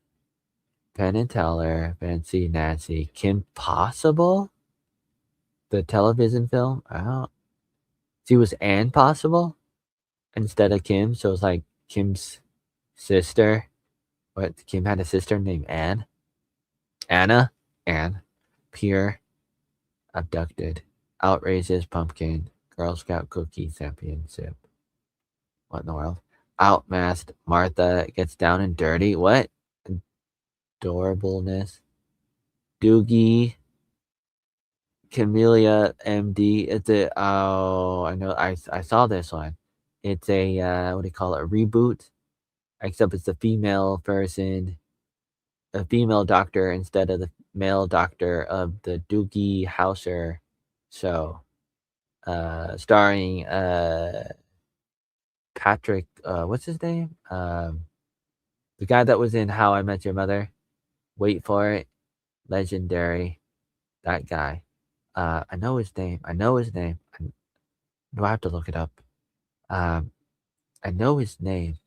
Penn and Teller, Fancy Nancy, Kim Possible, the television film. She was Ann Possible instead of Kim, so it was like Kim's sister. What? Kim had a sister named Ann? Anna? Ann. Pure. Abducted. Outrageous Pumpkin. Girl Scout Cookie Championship. What in the world? Outmasked. Martha Gets Down and Dirty. What? Adorableness. Doogie. Camellia MD. It's I know, I saw this one. It's what do you call it? A reboot. Except it's a female person, a female doctor instead of male doctor of the Doogie Howser show, starring Patrick. What's his name? The guy that was in How I Met Your Mother. Wait for it, legendary. That guy. I know his name. Do I have to look it up? I know his name.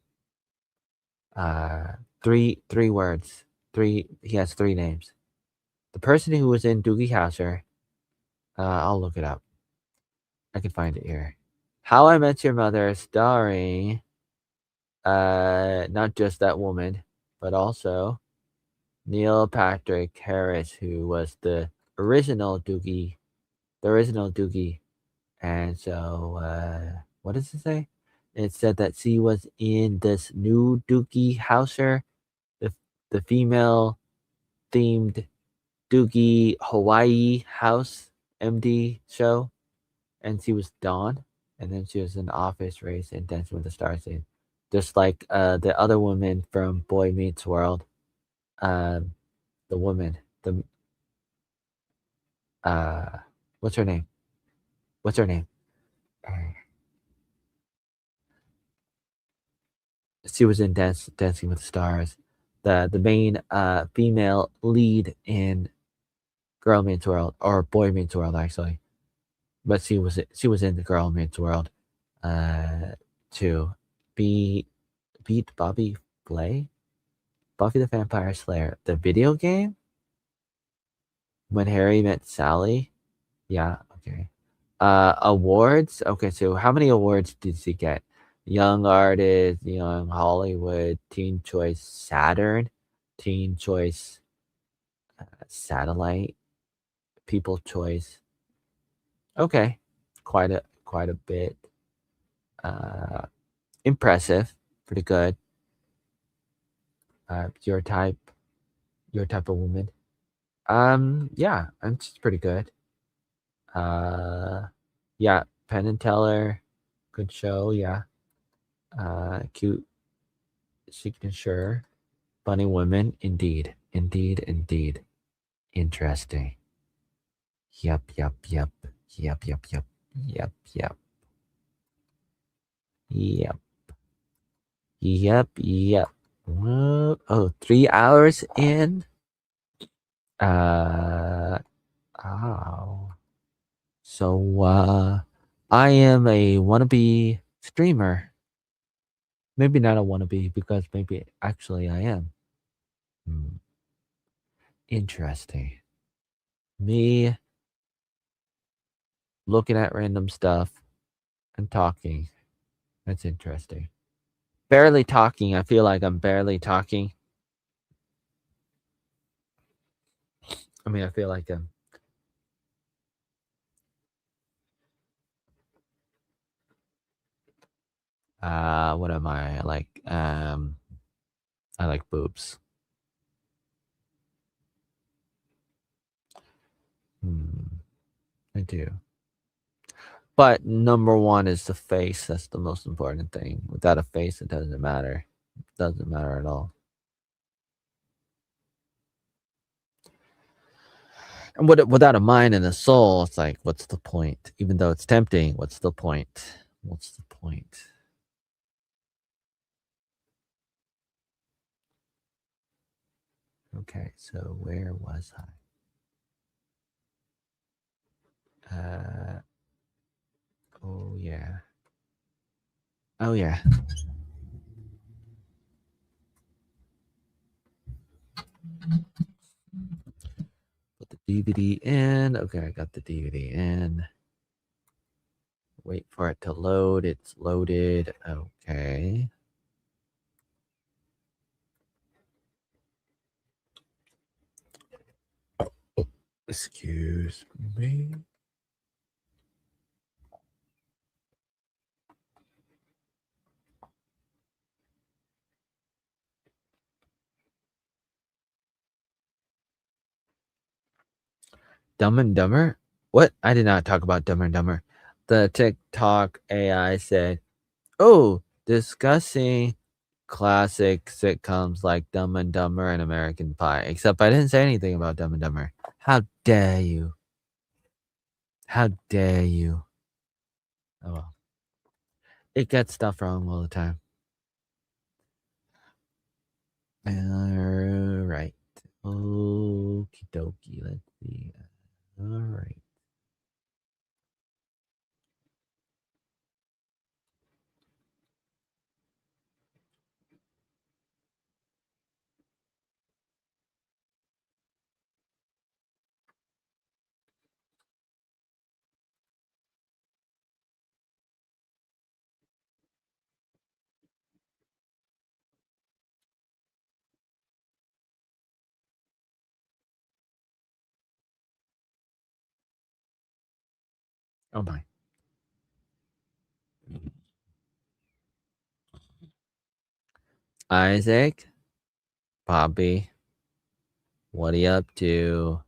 Three words. He has three names. The person who was in Doogie Howser. I'll look it up. I can find it here. How I Met Your Mother, starring not just that woman, but also Neil Patrick Harris, who was the original Doogie. And so, what does it say? It said that she was in this new Doogie Howser, the the female themed Doogie Hawaii House MD show, and she was Dawn, and then she was in Office Race and Dancing with the Stars, and just like the other woman from Boy Meets World, um, the woman, the what's her name? What's her name? She was in Dancing with the Stars, the main female lead in Girl Meets World, or Boy Meets World actually, but she was in the Girl Meets World, to be beat Bobby Flay, Buffy the Vampire Slayer, the video game, When Harry Met Sally. Yeah, okay. Awards. Okay, so how many awards did she get? Young Artist, Young Hollywood, Teen Choice Saturn, Teen Choice Satellite, People Choice. Okay, quite a bit. Uh, Impressive, pretty good. Your type of woman. Yeah, it's pretty good. Uh, yeah, Penn and Teller, good show. Yeah, cute signature. Funny women, indeed, indeed, indeed. Interesting. Yep, yep, yep, yep, yep, yep, yep, yep, yep, yep, yep. Oh, 3 hours in. Uh, oh. So, I am a wannabe streamer. Maybe not a wannabe, because maybe actually I am. Hmm. Interesting. Me looking at random stuff and talking. That's interesting. Barely talking. I feel like I'm barely talking. I mean, I feel like I'm. What am I like? I like boobs. I do. But number one is the face. That's the most important thing. Without a face, it doesn't matter. It doesn't matter at all. And without a mind and a soul, it's like, what's the point? Even though it's tempting, what's the point? What's the point? Okay, so where was I? Oh yeah. Oh yeah. Put the DVD in. Okay, I got the DVD in. Wait for it to load. It's loaded. Okay. Excuse me. Dumb and Dumber? What? I did not talk about Dumb and Dumber. The TikTok AI said, "Oh, discussing classic sitcoms like Dumb and Dumber and American Pie. Except I didn't say anything about Dumb and Dumber. How dare you? How dare you? Oh well. It gets stuff wrong all the time. Alright. Okie dokie. Let's see. Alright. Oh my. Isaac? Bobby? What are you up to?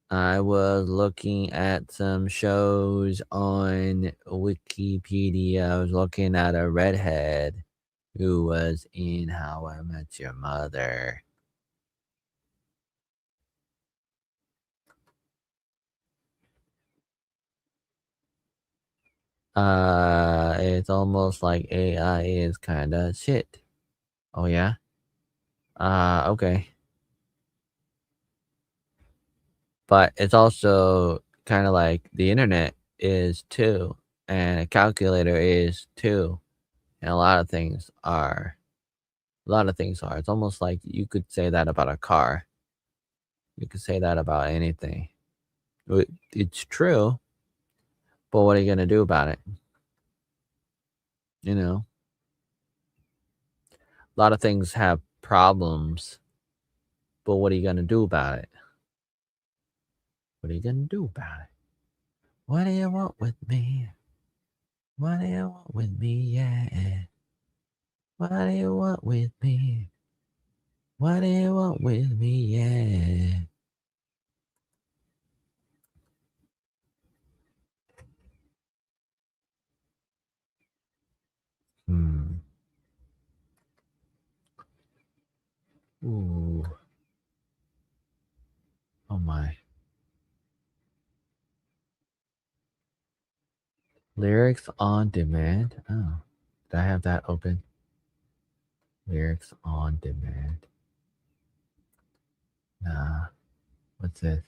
I was looking at some shows on Wikipedia. I was looking at a redhead who was in How I Met Your Mother. It's almost like AI is kinda shit. Oh yeah? Okay. But it's also kinda like the internet is too, and a calculator is too, and a lot of things are. A lot of things are. It's almost like you could say that about a car. You could say that about anything. It's true, but what are you gonna do about it? You know? A lot of things have problems, but what are you gonna do about it? What are you gonna do about it? What do you want with me? What do you want with me? Yeah. What do you want with me? What do you want with me? Yeah. Hmm. Ooh. Oh my. Lyrics on demand? Oh. Did I have that open? Lyrics on demand. Nah. What's this?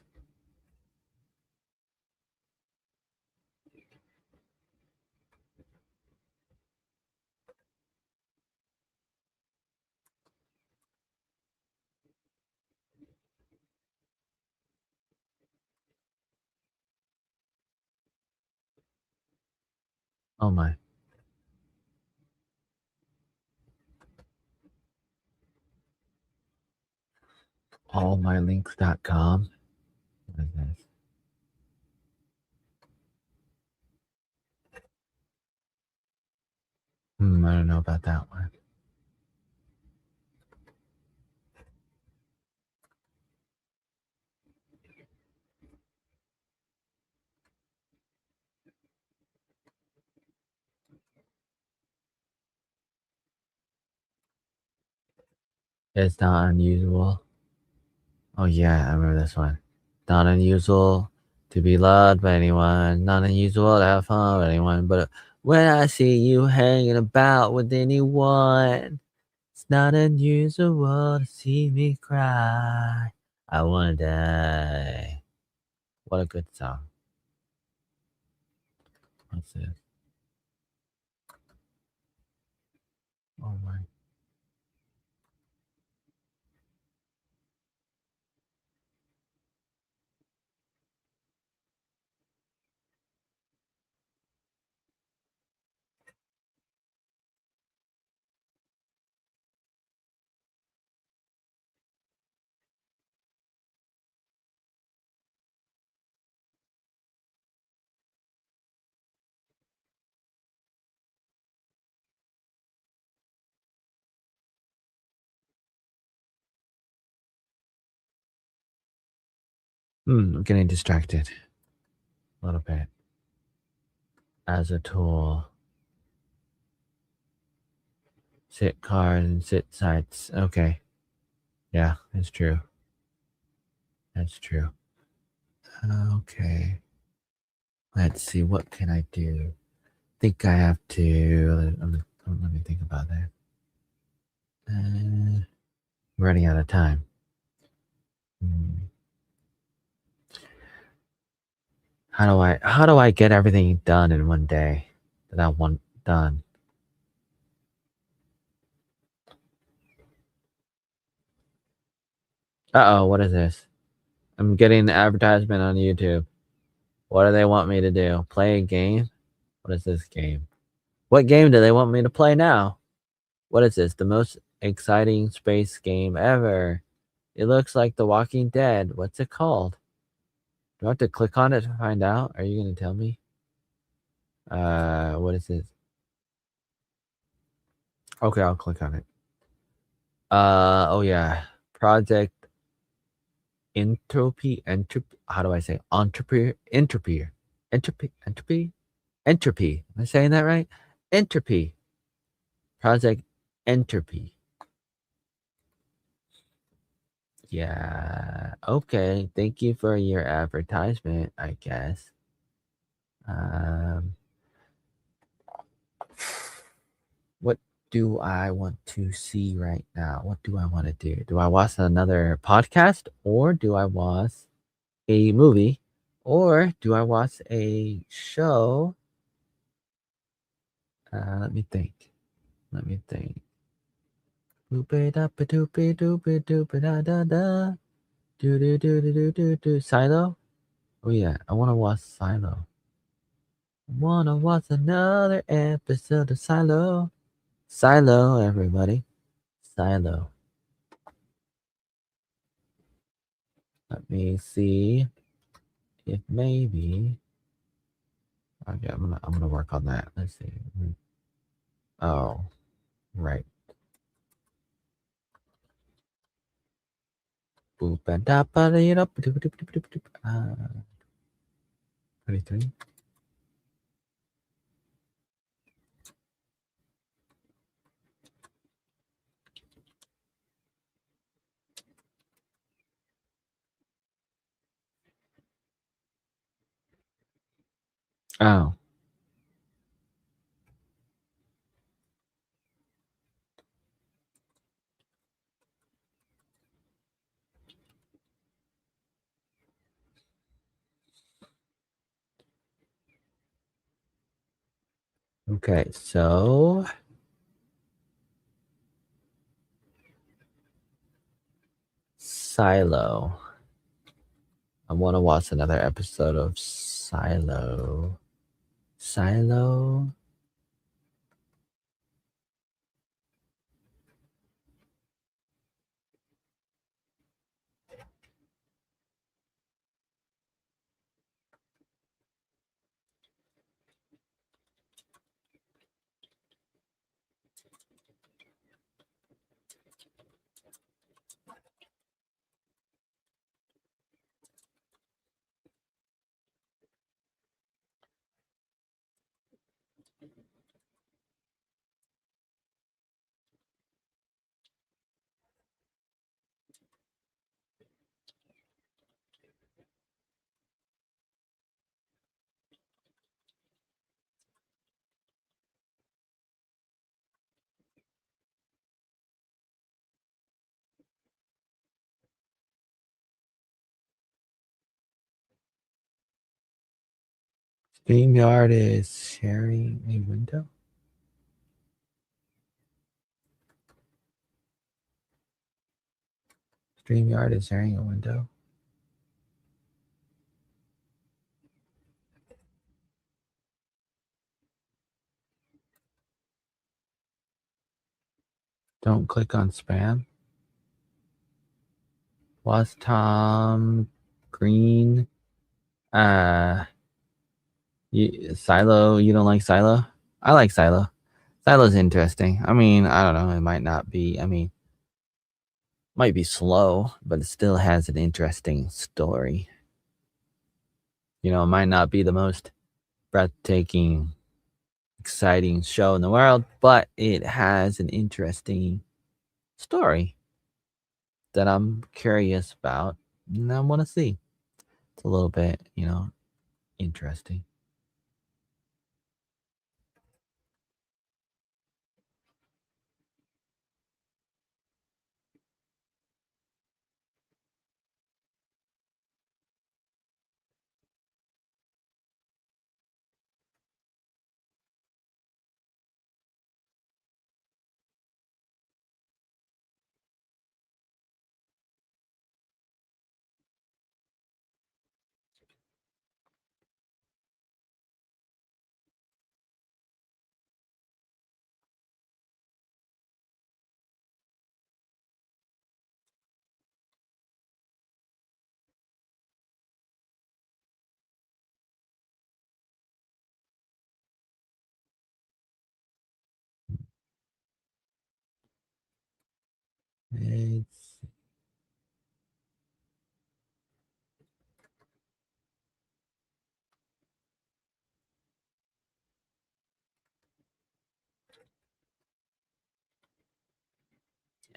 Oh my. Allmylinks.com. What is this? I don't know about that one. It's not unusual. Oh yeah, I remember this one. Not unusual to be loved by anyone. Not unusual to have fun with anyone. But when I see you hanging about with anyone, it's not unusual to see me cry. I wanna die. What a good song. What's this? Oh my. I'm getting distracted a little bit. As a tool. Sit cars and sit sites. Okay. Yeah, that's true. That's true. Okay. Let's see. What can I do? Think I have to. Let me think about that. Running out of time. Hmm. How do I get everything done in one day that I want done? Uh-oh, what is this? I'm getting an advertisement on YouTube. What do they want me to do? Play a game? What is this game? What game do they want me to play now? What is this? The most exciting space game ever. It looks like The Walking Dead. What's it called? Do I have to click on it to find out? Are you gonna tell me? What is this? Okay, I'll click on it. Oh yeah. Project Entropy. How do I say? Entropy. Am I saying that right? Entropy. Project Entropy. Yeah. Okay. Thank you for your advertisement, I guess. Um, what do I want to see right now? What do I want to do? Do I watch another podcast or do I watch a movie or do I watch a show? Let me think. Let me think. Silo? Oh yeah, I wanna watch Silo. Wanna watch another episode of Silo. Silo, everybody. Silo. Let me see if maybe. Okay, I'm gonna work on that. Let's see. Oh, right. Boop and da ba da da ba doop doop doop doop doop. 23. Oh. Okay, so Silo. I want to watch another episode of Silo. Silo. StreamYard is sharing a window. StreamYard is sharing a window. Don't click on spam. Was Tom Green? Silo. You don't like Silo? I like Silo. Silo's interesting. I mean, I don't know. It might not be. I mean, might be slow, but it still has an interesting story. You know, it might not be the most breathtaking exciting show in the world, but it has an interesting story that I'm curious about and I want to see. It's a little bit, interesting. It's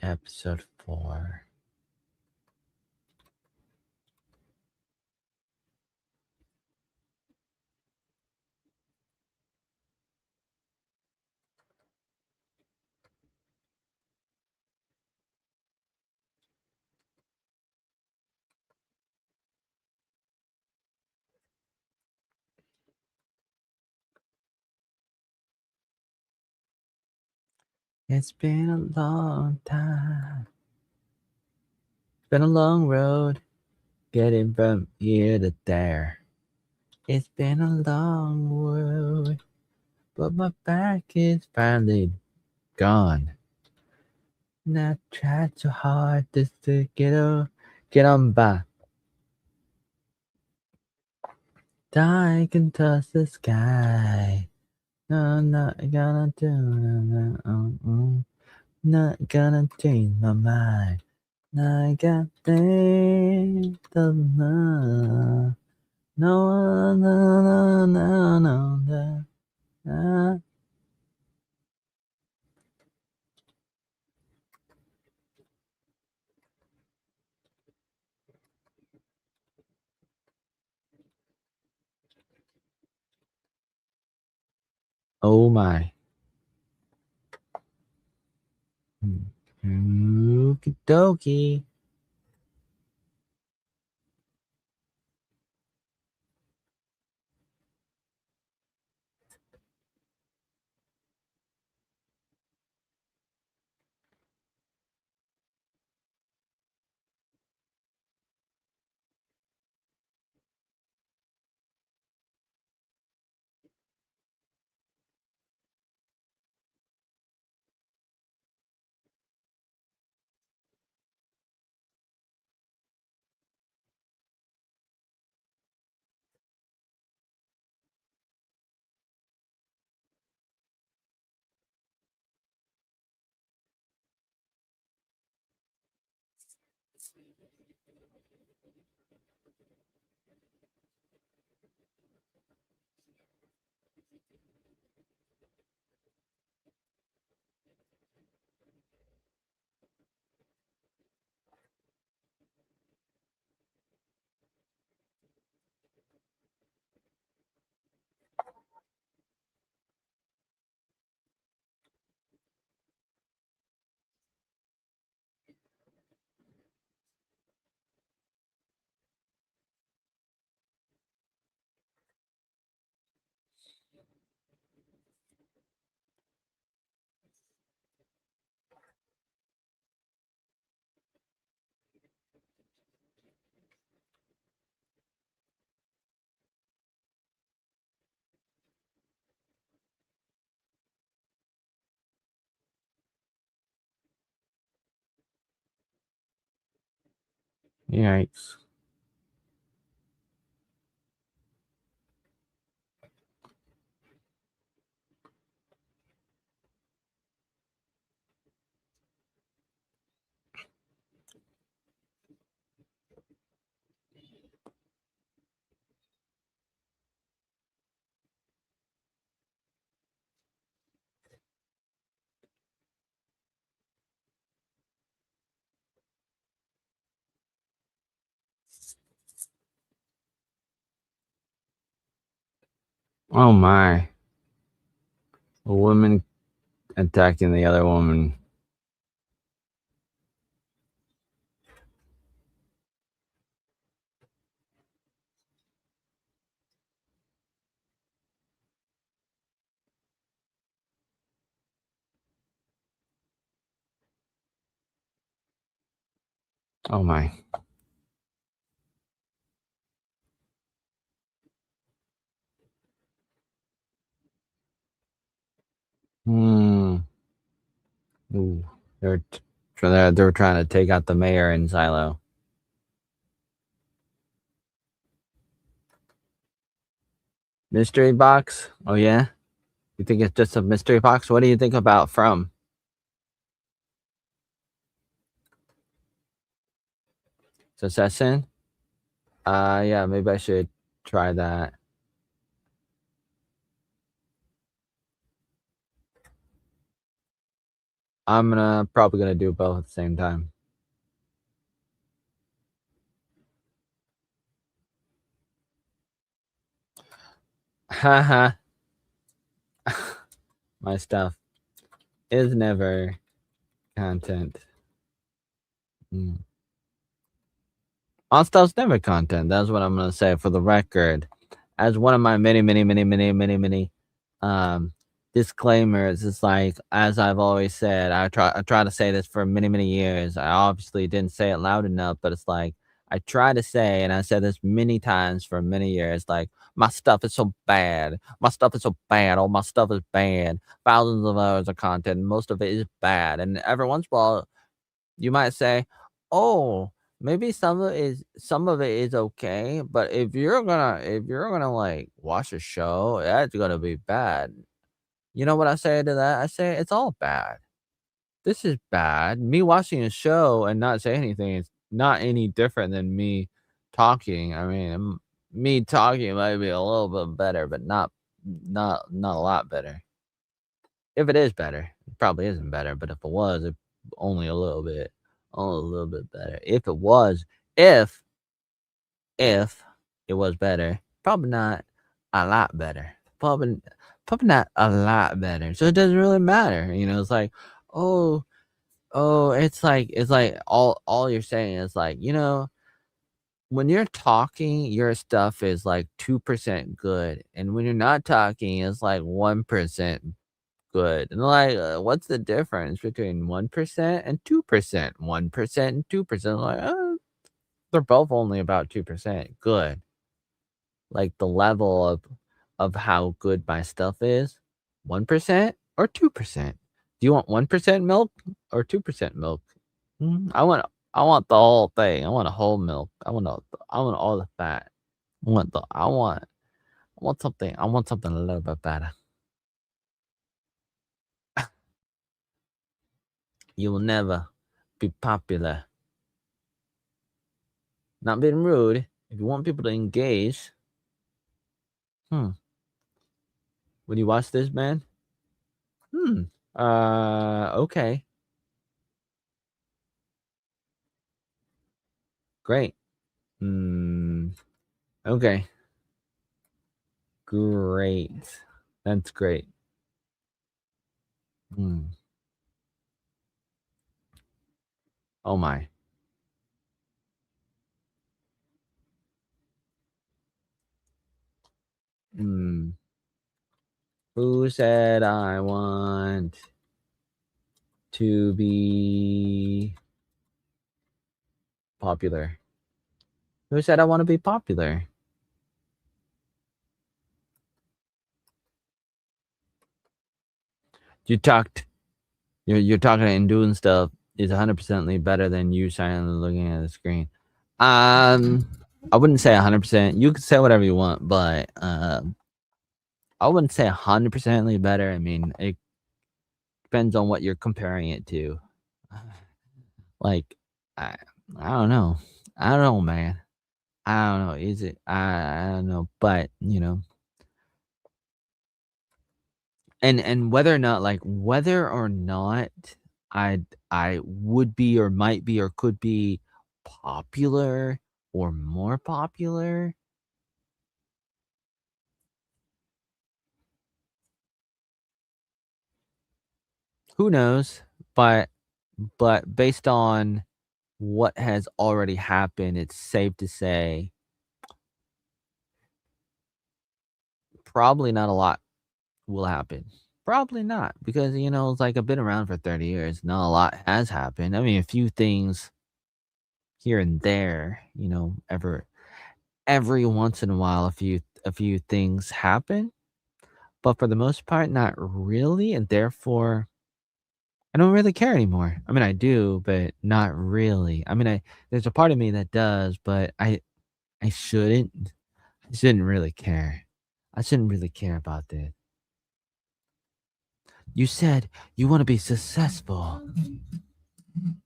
episode 4. It's been a long time. It's been a long road getting from here to there. It's been a long road, but my back is finally gone. And I tried so hard just to get on by. I can touch the sky. No, I'm not gonna do no, no, not gonna change my mind. I got things to love. No, no, no, no, no, no. Oh my. Okie dokie. Yikes. Oh my. A woman attacking the other woman. Oh my. Hmm. Ooh. They're trying to take out the mayor in Silo. Mystery box? Oh yeah? You think it's just a mystery box? What do you think about From? Secession? Yeah, maybe I should try that. Probably gonna do both at the same time. Haha. My stuff is never content. Mm. On stuff's never content. That's what I'm gonna say for the record. As one of my many um disclaimers, it's like as I've always said, I try to say this for many years. I obviously didn't say it loud enough, but it's like I try to say, and I said this many times for many years, like my stuff is so bad. My stuff is so bad. All my stuff is bad. Thousands of hours of content. Most of it is bad. And every once in a while you might say, "Oh, maybe some of it is okay, but if you're gonna like watch a show, that's gonna be bad." You know what I say to that? I say it's all bad. This is bad. Me watching a show and not say anything is not any different than me talking. I mean, me talking might be a little bit better, but not a lot better. If it is better, it probably isn't better, but if it was, it only a little bit, only a little bit better. If if it was better, probably not a lot better. Probably not a lot better. So it doesn't really matter. It's like, oh, it's like all you're saying is like, when you're talking, your stuff is like 2% good, and when you're not talking, it's like 1% good. And like, what's the difference between 1% and 2%? 1% and 2%. Like, they're both only about 2% good. Like the level of how good my stuff is, 1% or 2%. Do you want 1% milk or 2% milk? I want the whole thing. I want a whole milk. I want all the fat. I want something a little bit better. You will never be popular. Not being rude. If you want people to engage, hmm, would you watch this, man? Hmm. Okay. Great. Hmm. Okay. Great. That's great. Hmm. Oh my. Hmm. Who said I want to be popular? Who said I want to be popular? You talked. You're talking and doing stuff is 100% better than you silently looking at the screen. I wouldn't say 100%. You could say whatever you want, but I wouldn't say 100% better. I mean, it depends on what you're comparing it to. Like, I, I don't know. I don't know, man. I don't know. Is it? I don't know, but and whether or not I would be or might be or could be popular or more popular, Who knows? But based on what has already happened, it's safe to say probably not a lot will happen. Probably not because it's like I've been around for 30 years. Not a lot has happened. I mean, a few things here and there, every once in a while a few things happen, but for the most part not really, and therefore I don't really care anymore. I mean, I do, but not really. I mean, I there's a part of me that does, but I shouldn't. I shouldn't really care. I shouldn't really care about this. You said you want to be successful.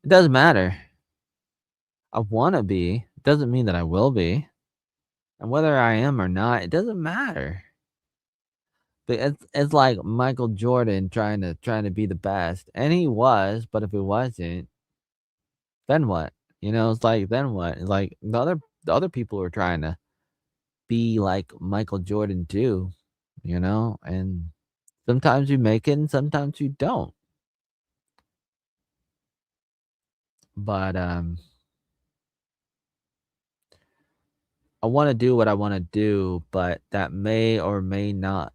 It doesn't matter. I want to be. It doesn't mean that I will be. And whether I am or not, it doesn't matter. But it's like Michael Jordan trying to be the best, and he was. But if he wasn't, then what? It's like then what? Like the other people were trying to be like Michael . And sometimes you make it, and sometimes you don't. But I want to do what I want to do, but that may or may not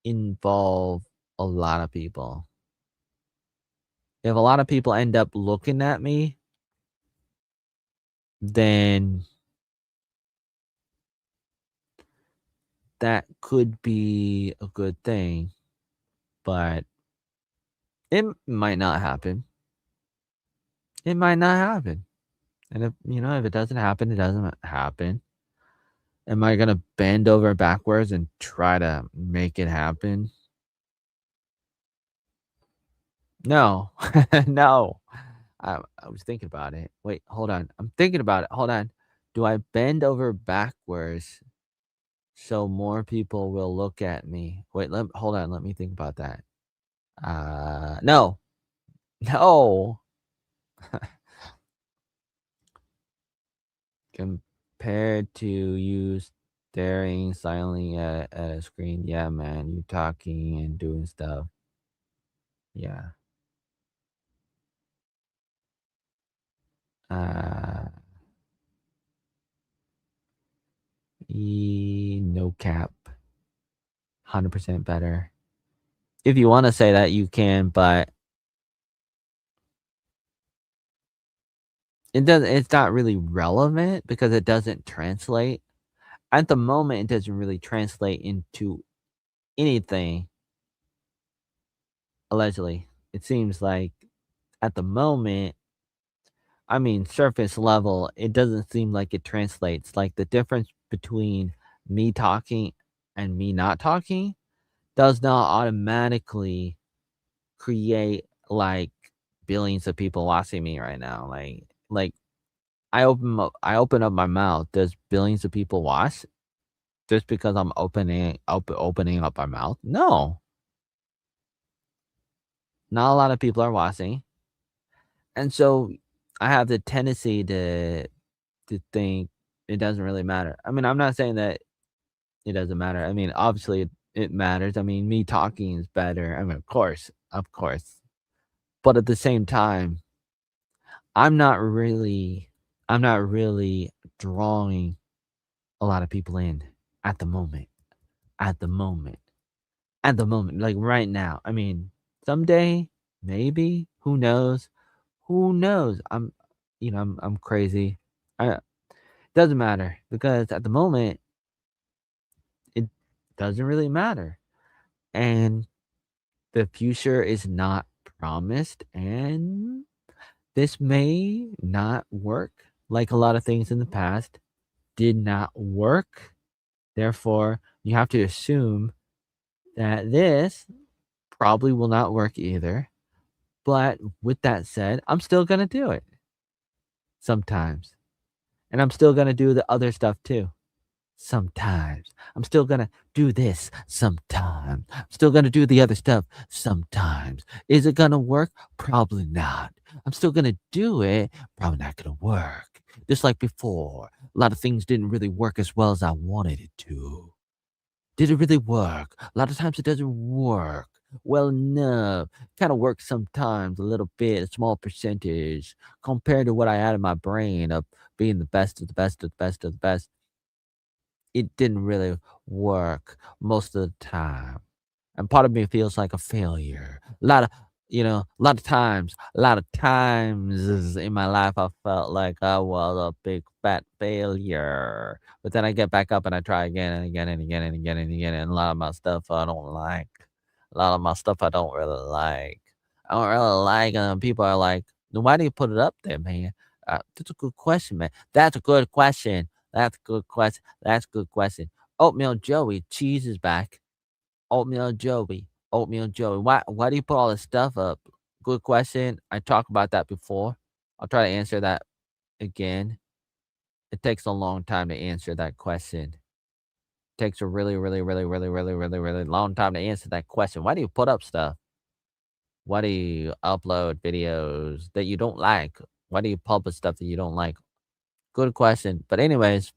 involve a lot of people. If a lot of people end up looking at me, then that could be a good thing, but it might not happen. It might not happen. And if it doesn't happen, it doesn't happen. Am I gonna bend over backwards and try to make it happen? No. No. I was thinking about it. Wait, hold on. I'm thinking about it. Hold on. Do I bend over backwards so more people will look at me? Wait, hold on. Let me think about that. No. No. Compared to you staring silently at a screen, yeah, man, you talking and doing stuff. Yeah. Uh, no cap. 100% better. If you want to say that, you can, but it's not really relevant because it doesn't translate. At the moment, it doesn't really translate into anything, allegedly. It seems like at the moment, I mean, surface level, it doesn't seem like it translates. Like the difference between me talking and me not talking does not automatically create like billions of people watching me right now. Like I open up my mouth. Does billions of people watch just because I'm opening up my mouth? No, not a lot of people are watching, and so I have the tendency to think it doesn't really matter. I mean, I'm not saying that it doesn't matter. I mean, obviously it matters. I mean, me talking is better. I mean, of course, but at the same time, I'm not really, I'm not really drawing a lot of people in at the moment. At the moment. At the moment, like right now. I mean, someday, maybe, who knows? Who knows? I'm crazy. I Doesn't matter because at the moment it doesn't really matter. And the future is not promised, and this may not work like a lot of things in the past did not work. Therefore, you have to assume that this probably will not work either. But with that said, I'm still going to do it sometimes. And I'm still going to do the other stuff too. Sometimes. I'm still going to do this sometime. I'm still going to do the other stuff sometimes. Is it going to work? Probably not. I'm still going to do it. Probably not going to work. Just like before, a lot of things didn't really work as well as I wanted it to. Did it really work? A lot of times it doesn't work. Well, no, kind of works sometimes, a little bit, a small percentage compared to what I had in my brain of being the best of the best of the best of the best. It didn't really work most of the time. And part of me feels like a failure. A lot of times in my life, I felt like I was a big fat failure. But then I get back up and I try again and again and again and again and again. And a lot of my stuff I don't like. A lot of my stuff I don't really like. I don't really like. And people are like, "Then why do you put it up there, man?" That's a good question, man. That's a good question. That's a good question. That's a good question. Oatmeal Joey, cheese is back. Oatmeal Joey. Why do you put all this stuff up? Good question. I talked about that before. I'll try to answer that again. It takes a long time to answer that question. Takes a really, really, really, really, really, really, really long time to answer that question. Why do you put up stuff? Why do you upload videos that you don't like? Why do you publish stuff that you don't like? Good question. But anyways,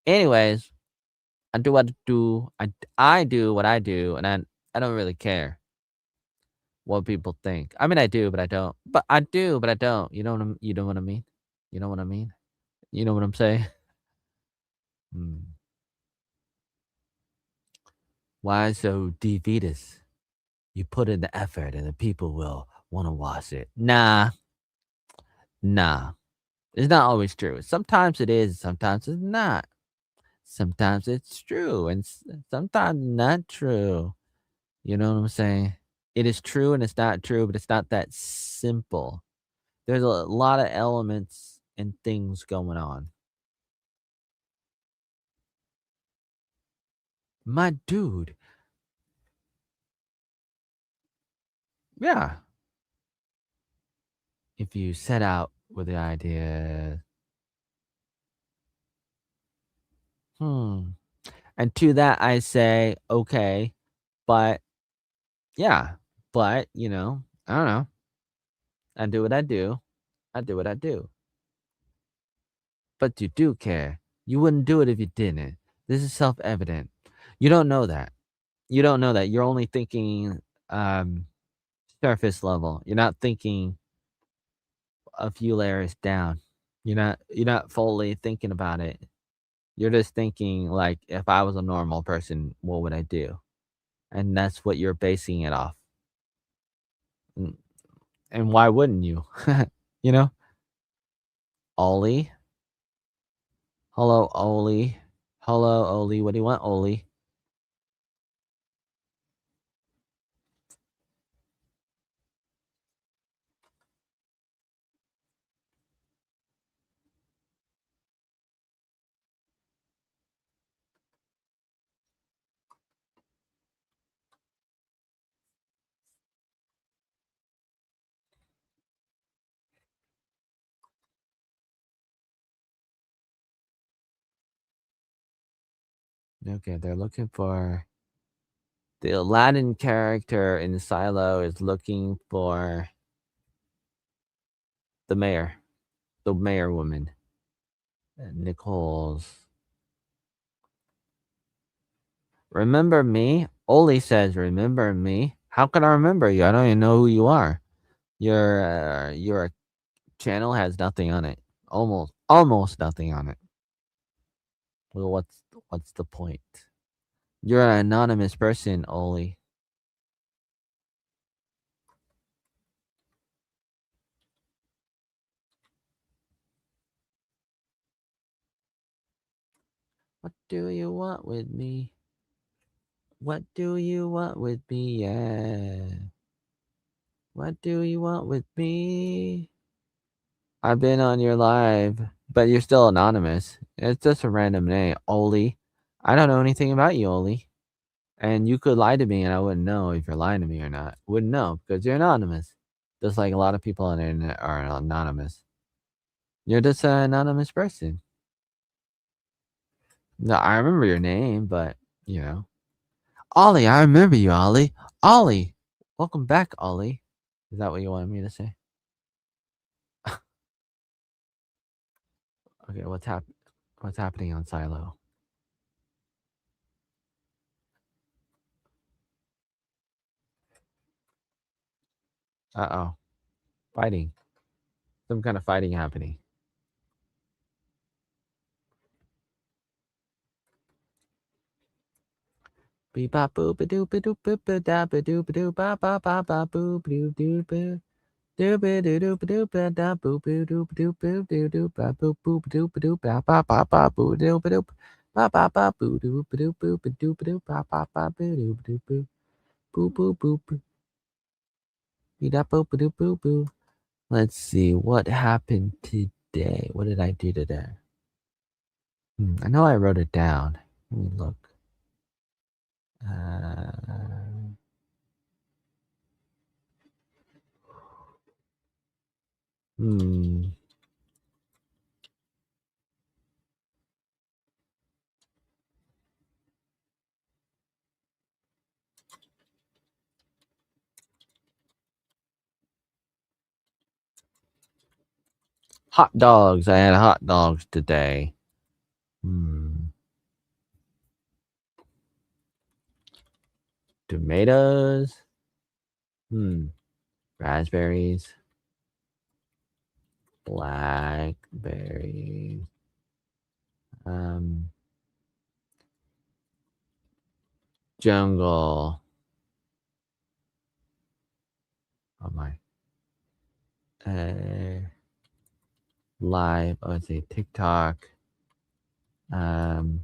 I do what I do. I do what I do, and I don't really care what people think. I mean, I do, but I don't. But I do, but I don't. You know what I mean? You know what I mean? You know what I'm saying? Mm. Why so defeatist? You put in the effort and the people will want to watch it. Nah. It's not always true. Sometimes it is, sometimes it's not. Sometimes it's true and sometimes not true. You know what I'm saying? It is true and it's not true, but it's not that simple. There's a lot of elements and things going on. My dude, yeah. If you set out with the idea, hmm. And to that I say, okay, but yeah, but I don't know. I do what I do. I do what I do. But you do care. You wouldn't do it if you didn't. This is self-evident. You don't know that. You don't know that. You're only thinking um surface level. You're not thinking a few layers down. You're not fully thinking about it. You're just thinking like if I was a normal person, what would I do? And that's what you're basing it off. And, and why wouldn't you? you know? Ollie? Hello, Ollie. Hello, Ollie. What do you want, Ollie? Okay, they're looking for the Aladdin character in Silo is looking for the mayor, the mayor woman, Nicole's. Remember me? Oli says, "Remember me? How can I remember you? I don't even know who you are. Your channel has nothing on it. Almost nothing on it. Well, what's the point? You're an anonymous person, Oli. What do you want with me? What do you want with me? Yeah. What do you want with me? I've been on your live, but you're still anonymous. It's just a random name, Oli. I don't know anything about you, Oli. And you could lie to me and I wouldn't know if you're lying to me or not. Wouldn't know because you're anonymous. Just like a lot of people on the internet are anonymous. You're just an anonymous person. No, I remember your name, but you know. Ollie, I remember you, Ollie. Ollie. Welcome back, Ollie. Is that what you wanted me to say? Okay, what's happening on Silo? Uh-oh. Fighting. Some kind of fighting happening. Beep bop boop a doop a doop boop a da ba doop a doop ba ba ba ba boop doop doop ba doop a doop doop doop ba da boop a doop doop boop doop doop ba boop boop doop doop ba ba ba ba boop doop doop ba ba ba boop doop doop boop doop doop ba ba ba boop doop doop boop boop boop boop beep da boop doop boop boop. Let's see what happened today. What did I do today? I know I wrote it down. Let me look. Uh, hmm. Hot dogs. I had hot dogs today. Tomatoes. Raspberries. Blackberries. Jungle. Oh my. Live. Oh, let's see. TikTok. Live.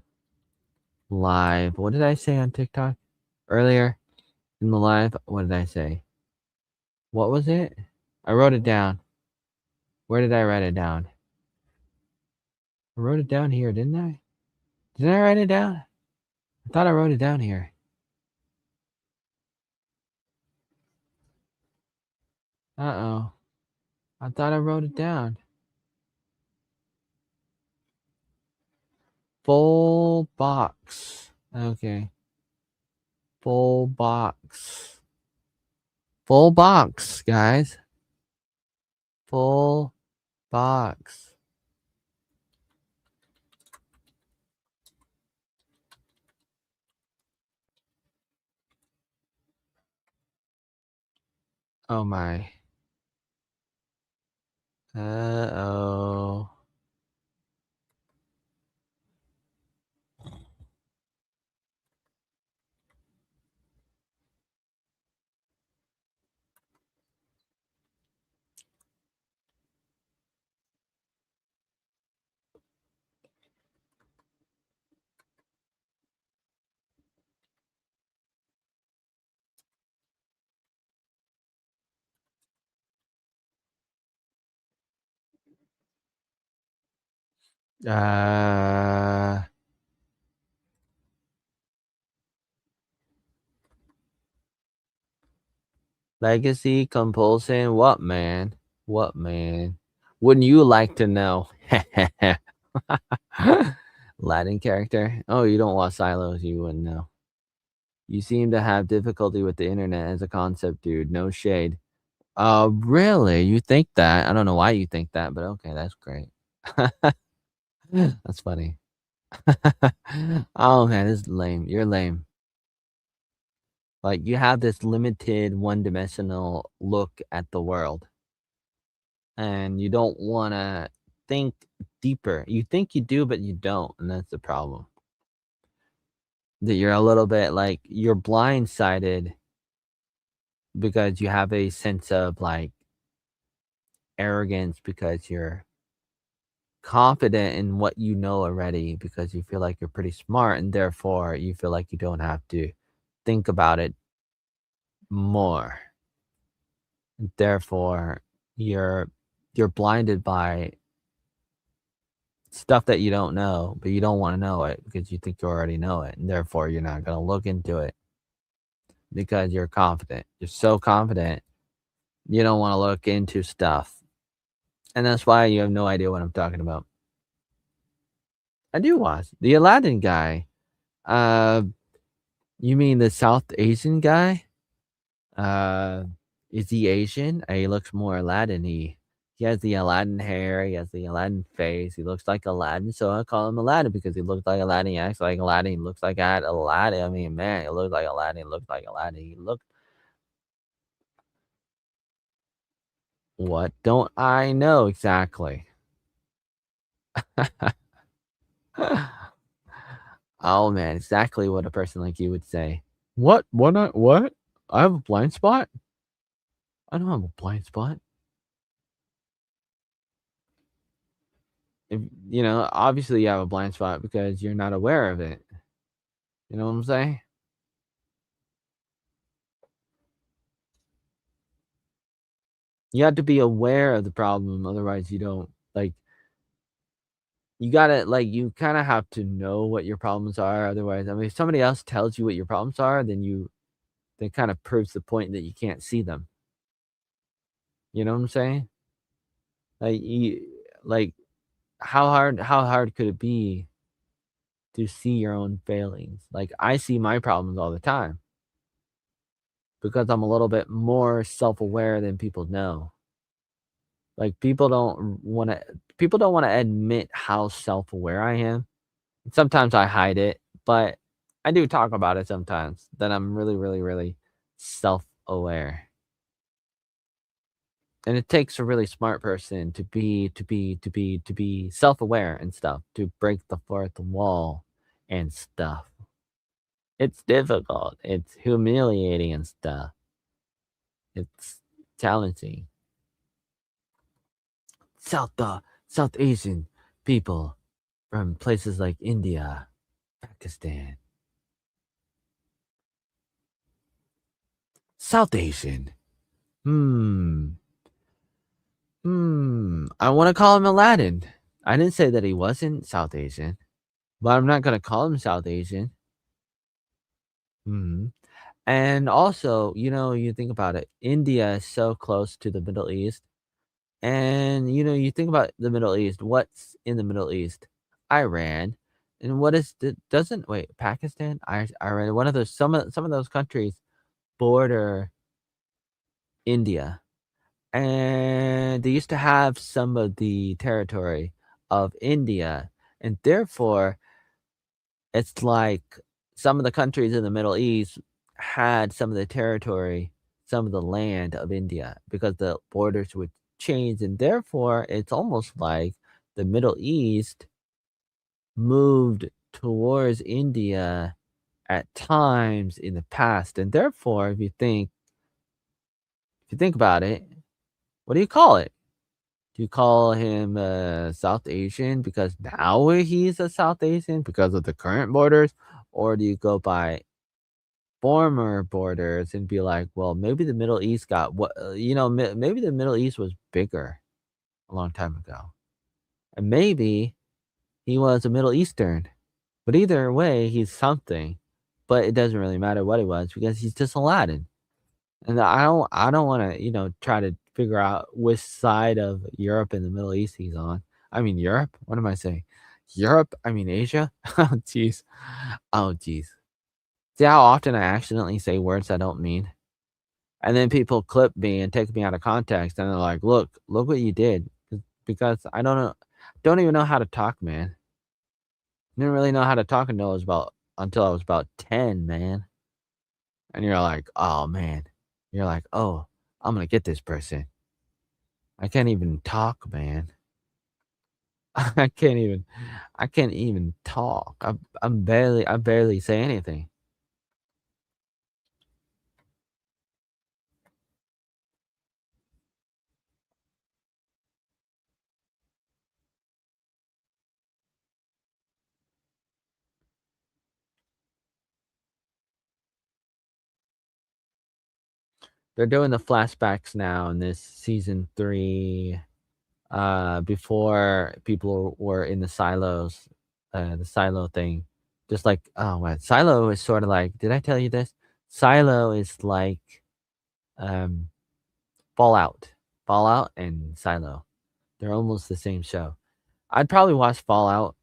What did I say on TikTok earlier in the live? What did I say? What was it? I wrote it down. Where did I write it down? I wrote it down here, didn't I? Did I write it down? I thought I wrote it down here. Uh-oh. I thought I wrote it down. Full box. Okay. Full box. Full box, guys. Full box. Oh my. Uh-oh. Uh Legacy compulsion. What man? What man? Wouldn't you like to know? Latin character? Oh, you don't watch Silos, you wouldn't know. You seem to have difficulty with the internet as a concept, dude. No shade. Really? You think that? I don't know why you think that, but okay, that's great. That's funny. Oh man, this is lame. You're lame. Like you have this limited one-dimensional look at the world, and you don't want to think deeper. You think you do, but you don't, and that's the problem. That you're a little bit like you're blindsided because you have a sense of like arrogance because you're confident in what you know already because you feel like you're pretty smart and therefore you feel like you don't have to think about it more. Therefore, you're you're blinded by stuff that you don't know, but you don't want to know it because you think you already know it, and therefore you're not going to look into it because you're confident. You're so confident, you don't want to look into stuff. And that's why you have no idea what I'm talking about. I do watch the Aladdin guy. Uh, you mean the South Asian guy? Uh, is he Asian? He looks more Aladdin-y. He has the Aladdin hair, he has the Aladdin face, he looks like Aladdin, so I call him Aladdin because he looks like Aladdin, he acts like Aladdin, he looks like Aladdin. I mean, man, he looks like Aladdin, he looks like Aladdin. He looked What don't I know exactly? Oh man, exactly what a person like you would say. What? What? What? I have a blind spot? I don't have a blind spot. If, obviously you have a blind spot because you're not aware of it. You know what I'm saying? You have to be aware of the problem, otherwise you don't like you gotta like you kind of have to know what your problems are. Otherwise, I mean, if somebody else tells you what your problems are, then that kind of proves the point that you can't see them. You know what I'm saying? Like like how hard could it be to see your own failings? Like I see my problems all the time because I'm a little bit more self-aware than people know. Like people don't want to admit how self-aware I am. Sometimes I hide it, but I do talk about it sometimes that I'm really, really, really self-aware. And it takes a really smart person to be self-aware and stuff, to break the fourth wall and stuff. It's difficult. It's humiliating and stuff. It's challenging. South Asian people from places like India, Pakistan. South Asian. Hmm. I wanna call him Aladdin. I didn't say that he wasn't South Asian, but I'm not gonna call him South Asian. Mhm. And also, you think about it, India is so close to the Middle East, and, you think about the Middle East, what's in the Middle East? Iran. And what is the doesn't wait, Pakistan? Iran, one of those some of those countries border India. And they used to have some of the territory of India, and therefore, it's like some of the countries in the Middle East had some of the territory, some of the land of India because the borders would change, and therefore, it's almost like the Middle East moved towards India at times in the past, and therefore, if you think about it, what do you call it? Do you call him, South Asian because now he's a South Asian because of the current borders? Or do you go by former borders and be like, "Well, maybe the Middle East got what maybe the Middle East was bigger a long time ago, and maybe he was a Middle Eastern." But either way, he's something, but it doesn't really matter what he was because he's just Aladdin. And I don't wanna, try to figure out which side of Europe and the Middle East he's on. I mean, Europe? What am I saying? Europe? I mean, Asia? Oh, jeez. Oh, jeez. See how often I accidentally say words I don't mean? And then people clip me and take me out of context, and they're like, "Look what you did." Because I don't even know how to talk, man. Didn't really know how to talk until I was about 10, man. And you're like, "Oh, man." You're like, "Oh, I'm gonna get this person." I can't even talk, man. I can't even I can't even talk. I barely say anything. They're doing the flashbacks now in this season 3, before people were in the silo thing. Just like oh, what Silo is sorta like did I tell you this? Silo is like, um, Fallout. Fallout and Silo. They're almost the same show. I'd probably watch Fallout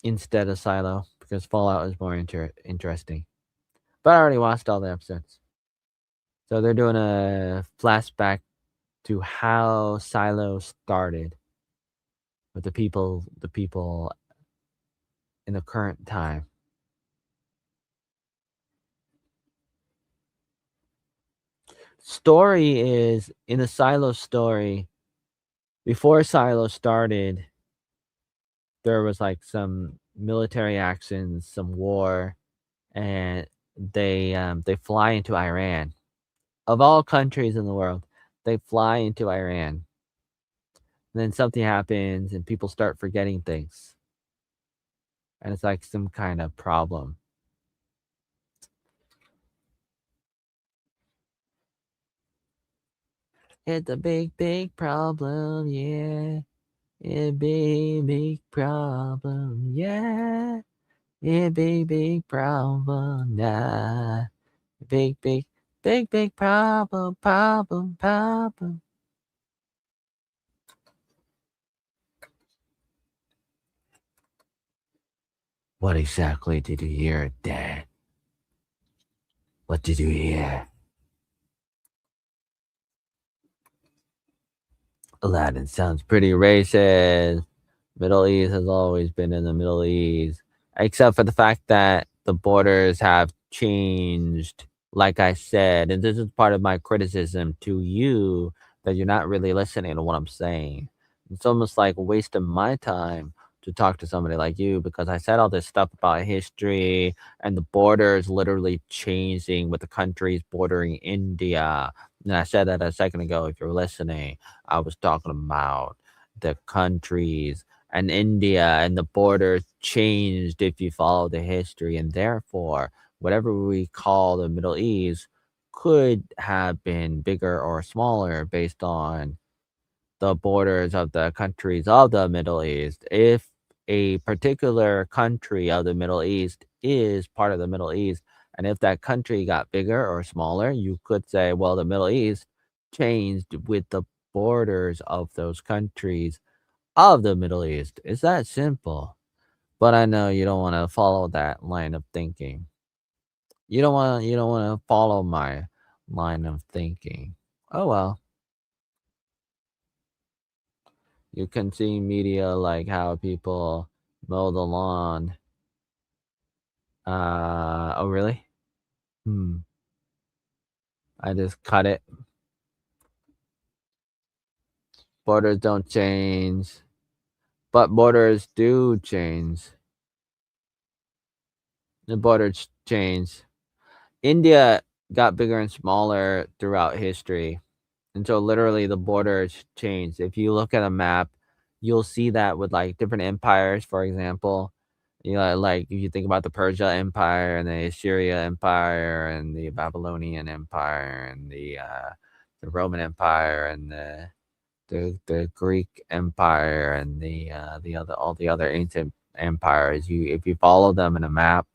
instead of Silo because Fallout is more interesting. But I already watched all the episodes. So they're doing a flashback to how Silo started with the people in the current time. Story is in the Silo story, before Silo started, there was like some military actions, some war, and they fly into Iran. Of all countries in the world, they fly into Iran. And then something happens and people start forgetting things. And it's like some kind of problem. It's a big, big problem, yeah. It's a big, big problem, yeah. It's a big, big problem, nah. Big, big, big, big problem, problem, problem. What exactly did you hear, Dad? What did you hear? Aladdin sounds pretty racist. Middle East has always been in the Middle East, except for the fact that the borders have changed. Like I said, and this is part of my criticism to you that you're not really listening to what I'm saying. It's almost like a waste of my time to talk to somebody like you because I said all this stuff about history and the borders literally changing with the countries bordering India. And I said that a second ago, if you're listening. I was talking about the countries and India and the borders changed if you follow the history, and therefore, whatever we call the Middle East could have been bigger or smaller based on the borders of the countries of the Middle East. If a particular country of the Middle East is part of the Middle East, and if that country got bigger or smaller, you could say, well, the Middle East changed with the borders of those countries of the Middle East. It's that simple. But I know you don't want to follow that line of thinking. You don't want to follow my line of thinking. Oh well. You can see media like how people mow the lawn. Oh really? Hmm. I just cut it. Borders don't change, but borders do change. The borders change. India got bigger and smaller throughout history. And so literally the borders changed. If you look at a map, you'll see that with like different empires, for example. You know, like if you think about the Persia Empire and the Assyria Empire and the Babylonian Empire and the Roman Empire and the Greek Empire and the other all the other ancient empires. You if you follow them in a map,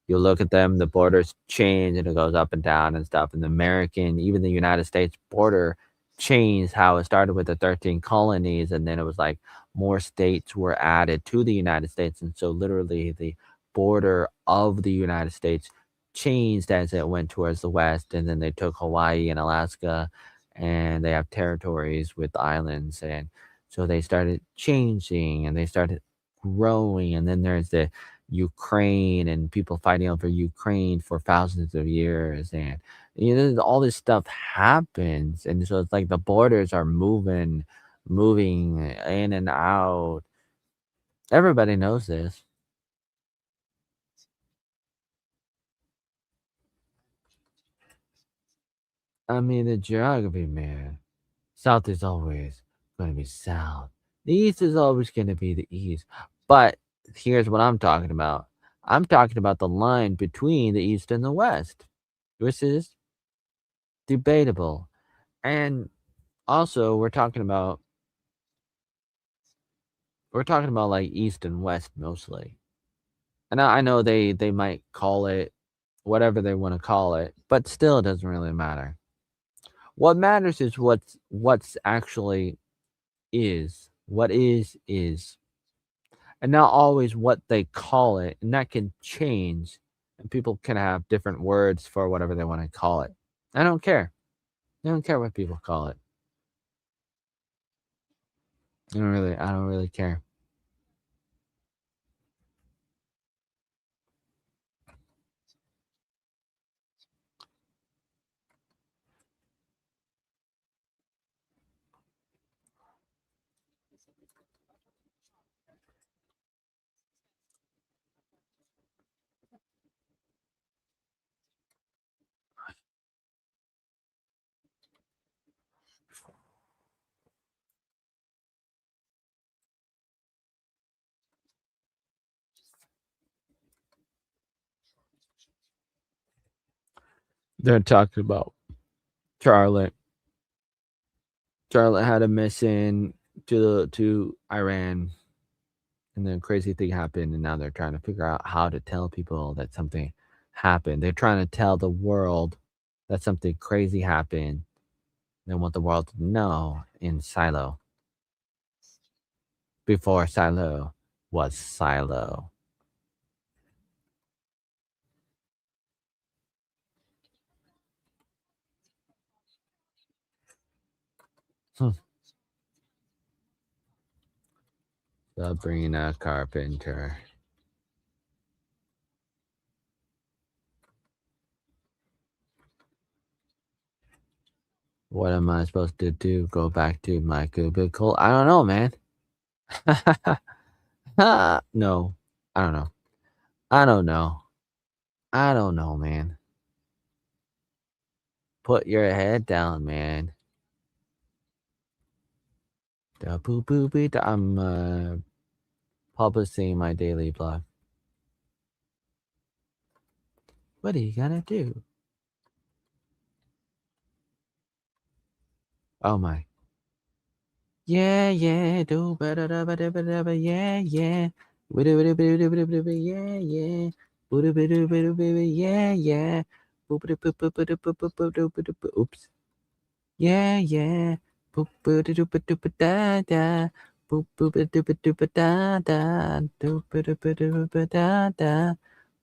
you look at them, the borders change and it goes up and down and stuff. And the American, even the United States border changed how it started with the 13 colonies. And then it was like more states were added to the United States. And so literally the border of the United States changed as it went towards the west. And then they took Hawaii and Alaska and they have territories with islands. And so they started changing and they started growing. And then there's the Ukraine and people fighting over Ukraine for thousands of years, and all this stuff happens, and so it's like the borders are moving in and out. Everybody knows this. I mean, the geography, man. South is always going to be south. The east is always going to be the east. But here's what I'm talking about. I'm talking about the line between the east and the west, which is debatable. And also, we're talking about like east and west mostly. And I know they might call it whatever they want to call it, but still it doesn't really matter. What matters is what's actually is. What is. And not always what they call it, and that can change. And people can have different words for whatever they want to call it. I don't care. I don't care what people call it. I don't really care. They're talking about Charlotte. Charlotte had a mission to Iran, and then crazy thing happened, and now they're trying to figure out how to tell people that something happened. They're trying to tell the world that something crazy happened. They want the world to know in Silo before Silo was Silo. Hmm. Sabrina Carpenter. What am I supposed to do? Go back to my cubicle? I don't know, man. No, I don't know. I don't know. I don't know, man. Put your head down, man. Da boo boo boo. I'm publishing my daily blog. What are you gonna do? Oh my. Yeah, yeah, do ba da da ba da ba da ba, yeah, yeah. Ba-da ba da ba da ba da ba da, yeah, yeah. Ba-da ba da ba da ba da, yeah, yeah. Boop-a-da-boop-a-da-boop-a-da-boop-a-da-boop. Oops. Yeah, yeah. Boop ba da doop ba doop ba da da. Boop boop ba doop ba doop ba da da. Doop ba doop ba doop ba da da.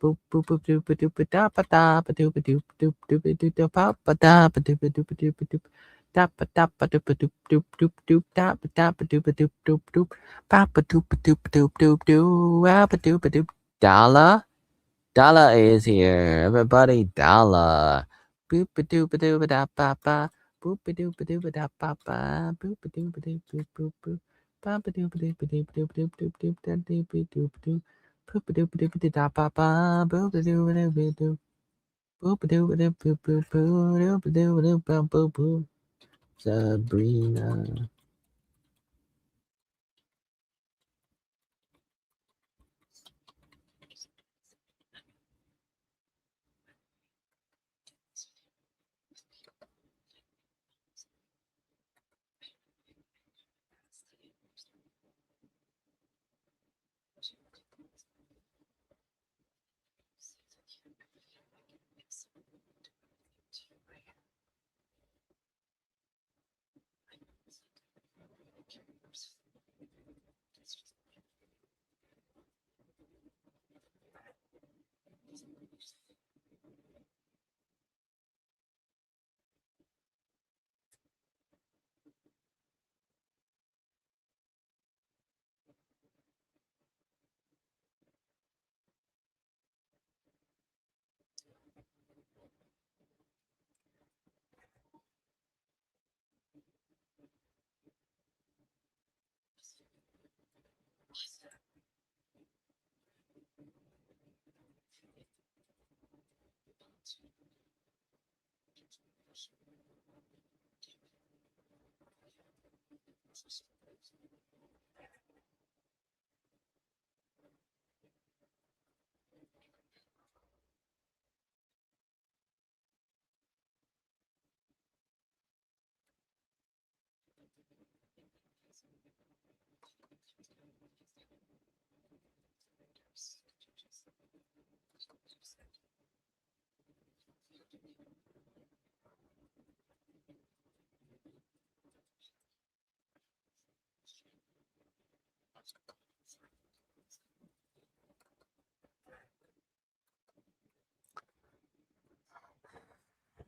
Boop boop ba doop ba doop ba da ba da ba doop ba doop doop doop ba doop da ba ba da ba doop ba doop ba doop ba doop. Da ba da ba doop ba doop doop doop doop da ba da ba doop ba doop doop doop. Ba ba doop ba doop ba doop doop doop. Ba ba doop ba doop. Dala? Dala is here. Everybody, Dala. Boop a doop a doo ba da ba ba. Boop a doop a doo ba da ba ba. Boop a doop a doop boop boop boop. Ba ba doop a doop a doop doop doop doop doop da doop a doop doop. Boop a doop a doop a da ba ba. Boop a doop a doop a doop. Boop a doop a doop boop boop boop. Doop a doop a doop boop boop boop. Sabrina.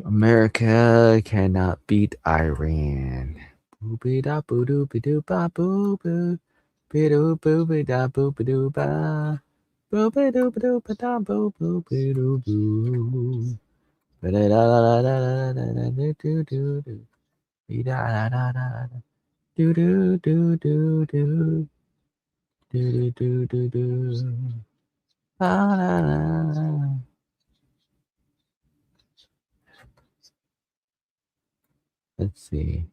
America cannot beat Iran. Boopy da boo doopy doo ba boo boo. Bidoo boo be da boo be doo ba. Boo be doo ba doo ba da boo boo be doo boo. Ba da da da da da da da da do do do do. Be da da da da da. Do do do do do. Do do do do do. La, la, la, la. Let's see.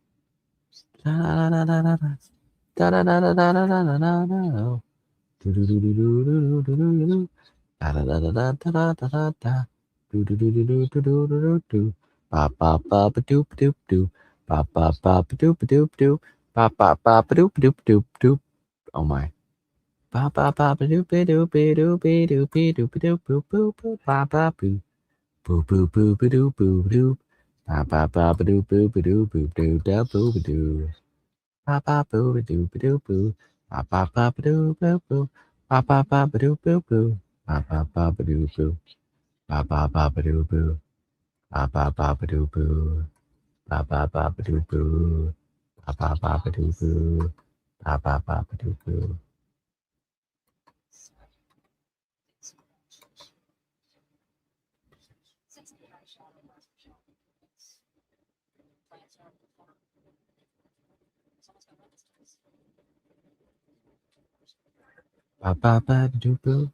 Da da da da da da. Da da da da da da da da da da. Do do do do do do do do do. Da da da da da da da da da. Do do do do do do do do do do. Ba ba ba ba doop doop doop. Ba ba ba ba doop doop doop. Ba ba ba ba doop doop doop doop. Oh my. Ba ba ba ba doop doop doop doop doop doop doop doop doop doop. Ba ba boo. Boo boo boo ba doo boo doo. Ba ba ba ba doo boo ba doo boo doo da boo ba doo. Ba ba boo ba doo ba doo boo. Ba ba ba ba doo boo boo. Ba ba ba ba doo boo boo. Ba ba ba ba doo boo. Ba ba ba ba doo boo. Ba ba ba ba doo boo. Ba ba ba ba doo boo. Ba ba ba ba doo boo. Ba ba ba ba doo boo. Ba ba ba doo boo.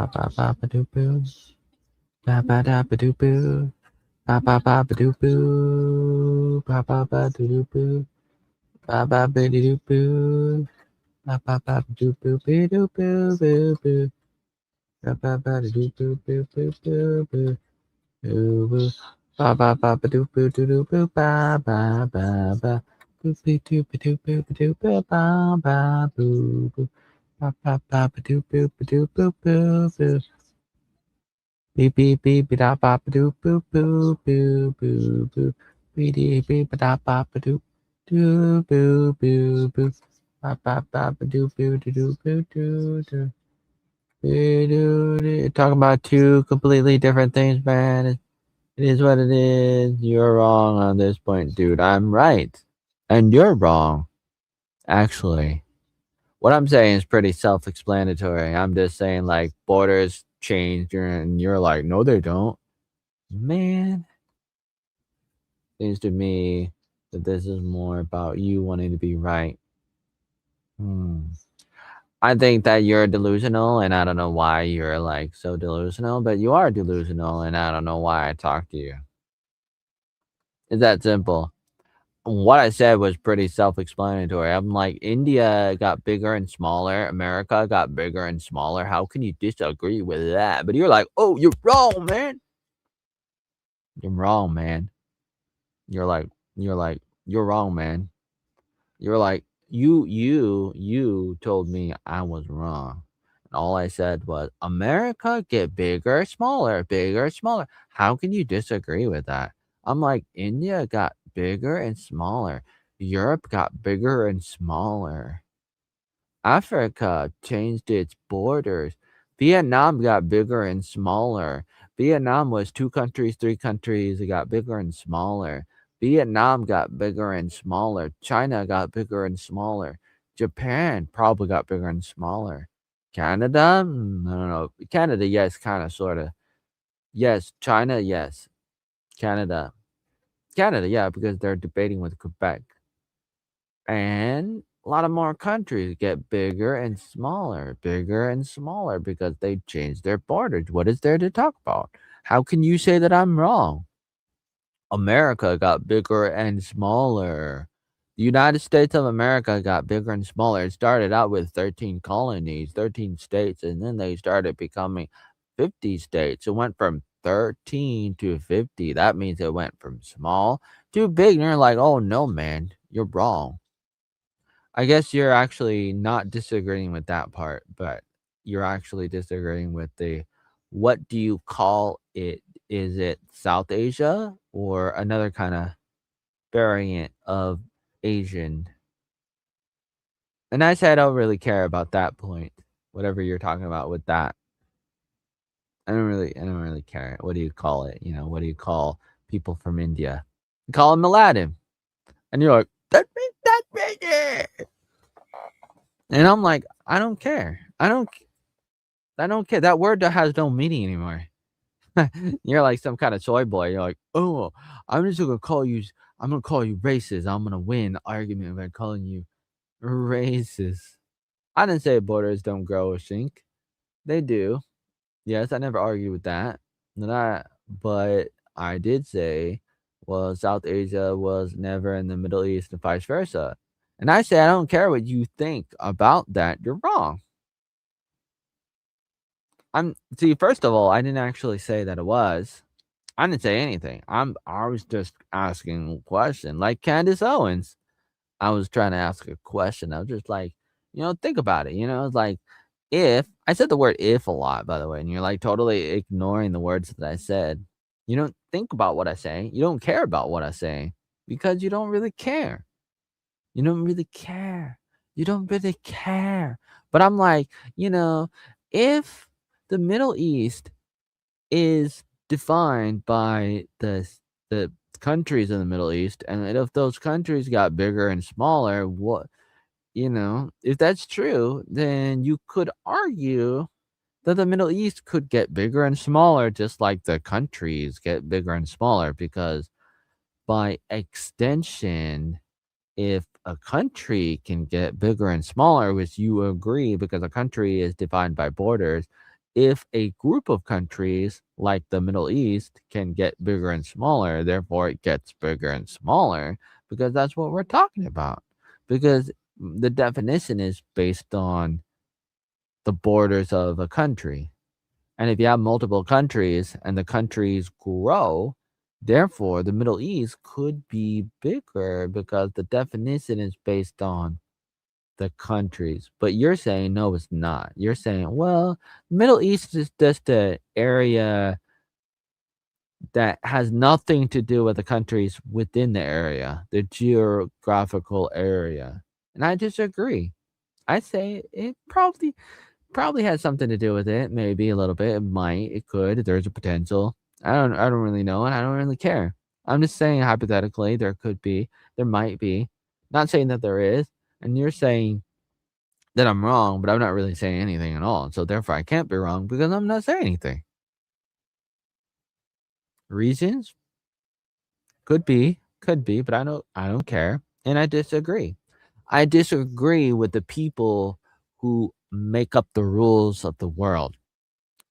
Ba ba ba ba doo boo. Ba ba da ba doo boo. Ba ba ba ba doo boo. Ba ba ba doo boo. Ba ba ba doo boo. Ba ba ba doo boo doo boo boo boo. Ba ba ba doo boo boo boo boo boo boo boo. Ba ba ba ba doo boo doo doo boo ba ba ba ba. Boo boo doo boo doo boo doo boo ba ba boo boo. Ba ba ba ba doo boo doo boo boo boo. Beep beep beep da ba ba doo boo boo boo boo boo. Beep beep beep da ba ba doo doo boo boo boo. Ba ba ba ba doo boo doo doo boo doo doo. Talking about two completely different things, man. It is what it is. You're wrong on this point, dude. I'm right. And you're wrong, actually. What I'm saying is pretty self explanatory. I'm just saying, like, borders change, and you're like, no, they don't. Man, seems to me that this is more about you wanting to be right. I think that you're delusional, and I don't know why you're like so delusional, but you are delusional, and I don't know why I talk to you. It's that simple. What I said was pretty self-explanatory. I'm like, India got bigger and smaller, America got bigger and smaller. How can you disagree with that? But you're like, oh, you're wrong, man. You're wrong, man. You're like, you're like, you're wrong, man. You're like, you told me I was wrong. And all I said was, America get bigger, smaller, smaller. How can you disagree with that? I'm like, India got bigger and smaller. Europe got bigger and smaller. Africa changed its borders. Vietnam got bigger and smaller. Vietnam was 2 countries, 3 countries. It got bigger and smaller. Vietnam got bigger and smaller. China got bigger and smaller. Japan probably got bigger and smaller. Canada? I don't know. Canada, yes, kind of, sort of. Yes. China, yes. Canada. Canada, yeah, because they're debating with Quebec. And a lot of more countries get bigger and smaller because they changed their borders. What is there to talk about? How can you say that I'm wrong? America got bigger and smaller. The United States of America got bigger and smaller. It started out with 13 colonies, 13 states, and then they started becoming 50 states. It went from 13 to 50. That means it went from small to big. And you're like, oh no, man, you're wrong. I guess you're actually not disagreeing with that part, but you're actually disagreeing with the what do you call it? Is it South Asia or another kind of variant of Asian? And I say I don't really care about that point. Whatever you're talking about with that. I don't really care. What do you call it? You know, what do you call people from India? You call them Aladdin. And you're like, that means that means. And I'm like, I don't care. I don't care. That word has no meaning anymore. You're like some kind of soy boy. You're like, oh, I'm just gonna call you. I'm gonna call you racist. I'm gonna win the argument by calling you racist. I didn't say borders don't grow or shrink. They do. Yes, I never argue with that. But I did say, well, South Asia was never in the Middle East and vice versa. And I say I don't care what you think about that. You're wrong. First of all, I didn't actually say that it was. I didn't say anything. I was just asking a question. Like Candace Owens. I was trying to ask a question. I was just like, think about it. It's like if I said the word if a lot, by the way, and you're like totally ignoring the words that I said. You don't think about what I say. You don't care about what I say because you don't really care. You don't really care. You don't really care. But I'm like, if the Middle East is defined by the countries in the Middle East, and if those countries got bigger and smaller, if that's true, then you could argue that the Middle East could get bigger and smaller, just like the countries get bigger and smaller, because by extension, if a country can get bigger and smaller, which you agree because a country is defined by borders, if a group of countries like the Middle East can get bigger and smaller, therefore it gets bigger and smaller because that's what we're talking about. Because the definition is based on the borders of a country. And if you have multiple countries and the countries grow, therefore the Middle East could be bigger because the definition is based on the countries. But you're saying no, it's not. You're saying, well, Middle East is just an area that has nothing to do with the countries within the area, the geographical area. And I disagree. I say it probably has something to do with it, maybe a little bit. It might, it could, there's a potential. I don't really know, and I don't really care. I'm just saying hypothetically there might be. Not saying that there is, and you're saying that I'm wrong, but I'm not really saying anything at all. So therefore I can't be wrong because I'm not saying anything. Reasons? Could be, but I don't care. And I disagree. I disagree with the people who make up the rules of the world.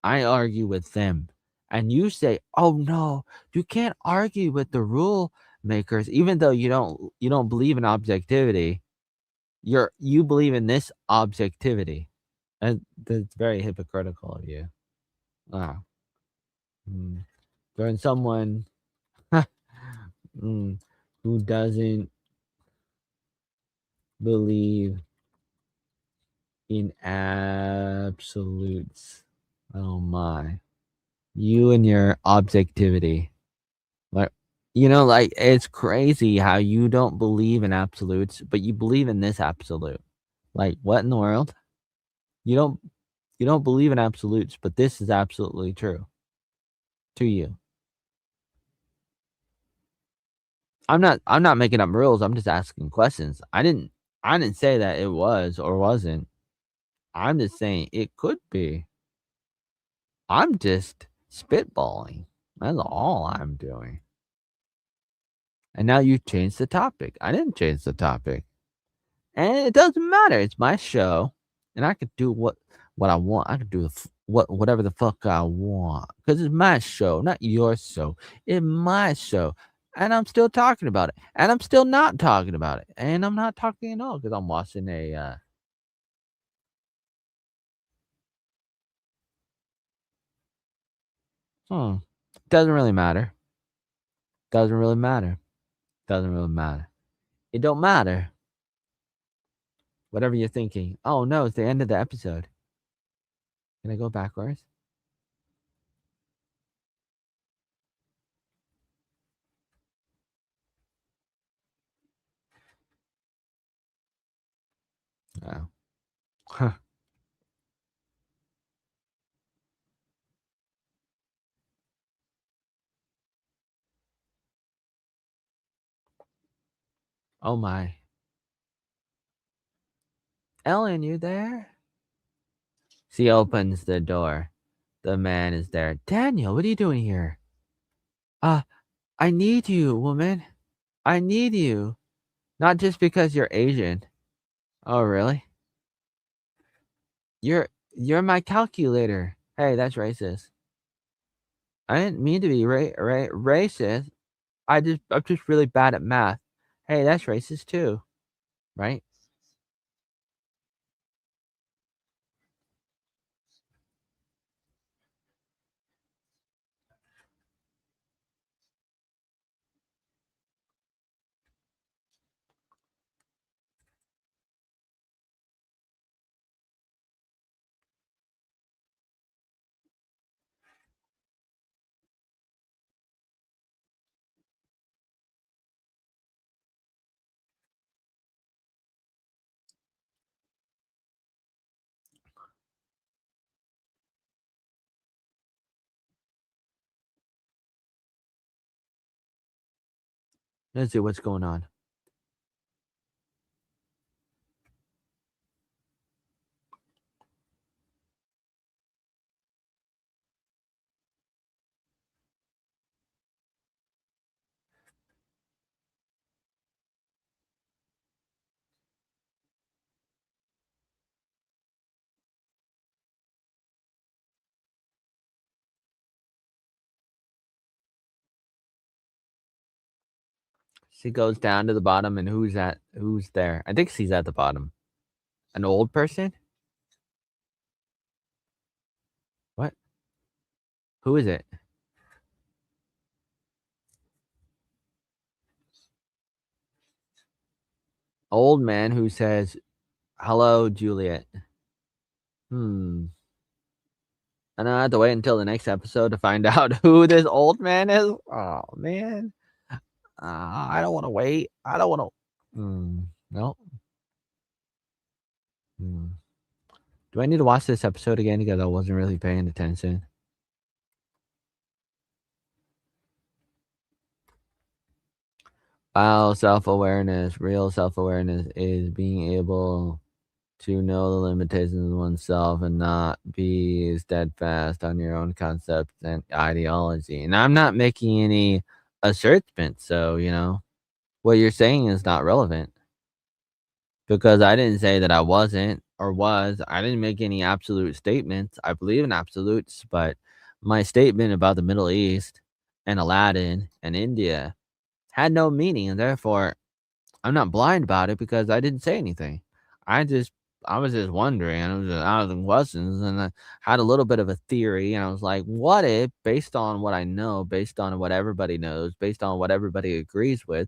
I argue with them. And you say, "Oh no, you can't argue with the rule makers even though you don't believe in objectivity. You believe in this objectivity." And that's very hypocritical of you. Wow. Mm. When someone mm, who doesn't believe in absolutes. Oh my. You and your objectivity. Like, like it's crazy how you don't believe in absolutes, but you believe in this absolute. Like, what in the world? You don't you don't believe in absolutes, but this is absolutely true to you. I'm not making up rules. I'm just asking questions. I didn't say that it was or wasn't. I'm just saying it could be. I'm just spitballing. That's all I'm doing. And now you changed the topic. I didn't change the topic. And it doesn't matter. It's my show, and I could do what I want. I could do whatever the fuck I want because it's my show, not your show. It's my show, and I'm still talking about it, and I'm still not talking about it, and I'm not talking at all because I'm watching a. Hmm. Doesn't really matter. Doesn't really matter. Doesn't really matter. It don't matter. Whatever you're thinking. Oh no, it's the end of the episode. Can I go backwards? Oh. Huh. Oh my. Ellen, you there? She opens the door. The man is there. Daniel, what are you doing here? I need you, woman. I need you, not just because you're Asian. Oh, really? You're my calculator. Hey, that's racist. I didn't mean to be racist. I'm just really bad at math. Hey, that's racist too, right? Let's see what's going on. She goes down to the bottom, and who's there? I think she's at the bottom. An old person? What? Who is it? Old man who says, "Hello, Juliet." Hmm. And I have to wait until the next episode to find out who this old man is. Oh man. I don't want to wait. I don't want to. No. Hmm. Do I need to watch this episode again because I wasn't really paying attention? Wow, self-awareness, real self-awareness is being able to know the limitations of oneself and not be steadfast on your own concepts and ideology. And I'm not making any assertions, so what you're saying is not relevant because I didn't say that I wasn't or was. I didn't make any absolute statements. I believe in absolutes, but my statement about the Middle East and Aladdin and India had no meaning, and therefore I'm not blind about it because I didn't say anything. I just I was just wondering, and I was just asking questions, and I had a little bit of a theory, and I was like, "What if, based on what I know, based on what everybody knows, based on what everybody agrees with,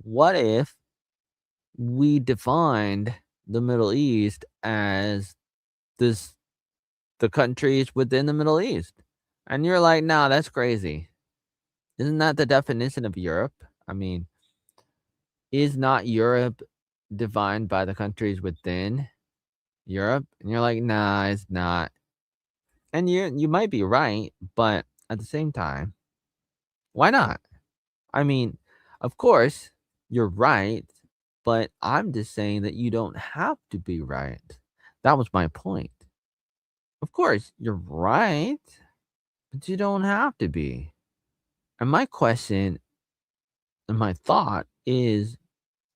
what if we defined the Middle East as this the countries within the Middle East?" And you're like, "No, that's crazy. Isn't that the definition of Europe? I mean, is not Europe defined by the countries within Europe?" And you're like, "Nah, it's not." And you might be right, but at the same time, why not? I mean, of course, you're right, but I'm just saying that you don't have to be right. That was my point. Of course, you're right, but you don't have to be. And my question and my thought is,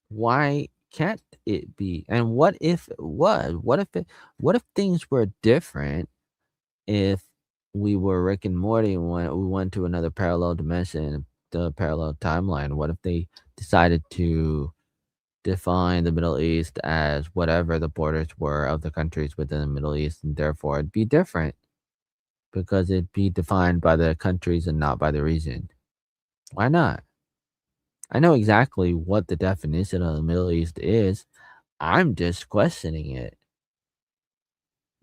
why can't it be? And what if it was? What if things were different if we were Rick and Morty and we went to another parallel dimension, the parallel timeline? What if they decided to define the Middle East as whatever the borders were of the countries within the Middle East, and therefore it'd be different because it'd be defined by the countries and not by the region? Why not? I know exactly what the definition of the Middle East is. I'm just questioning it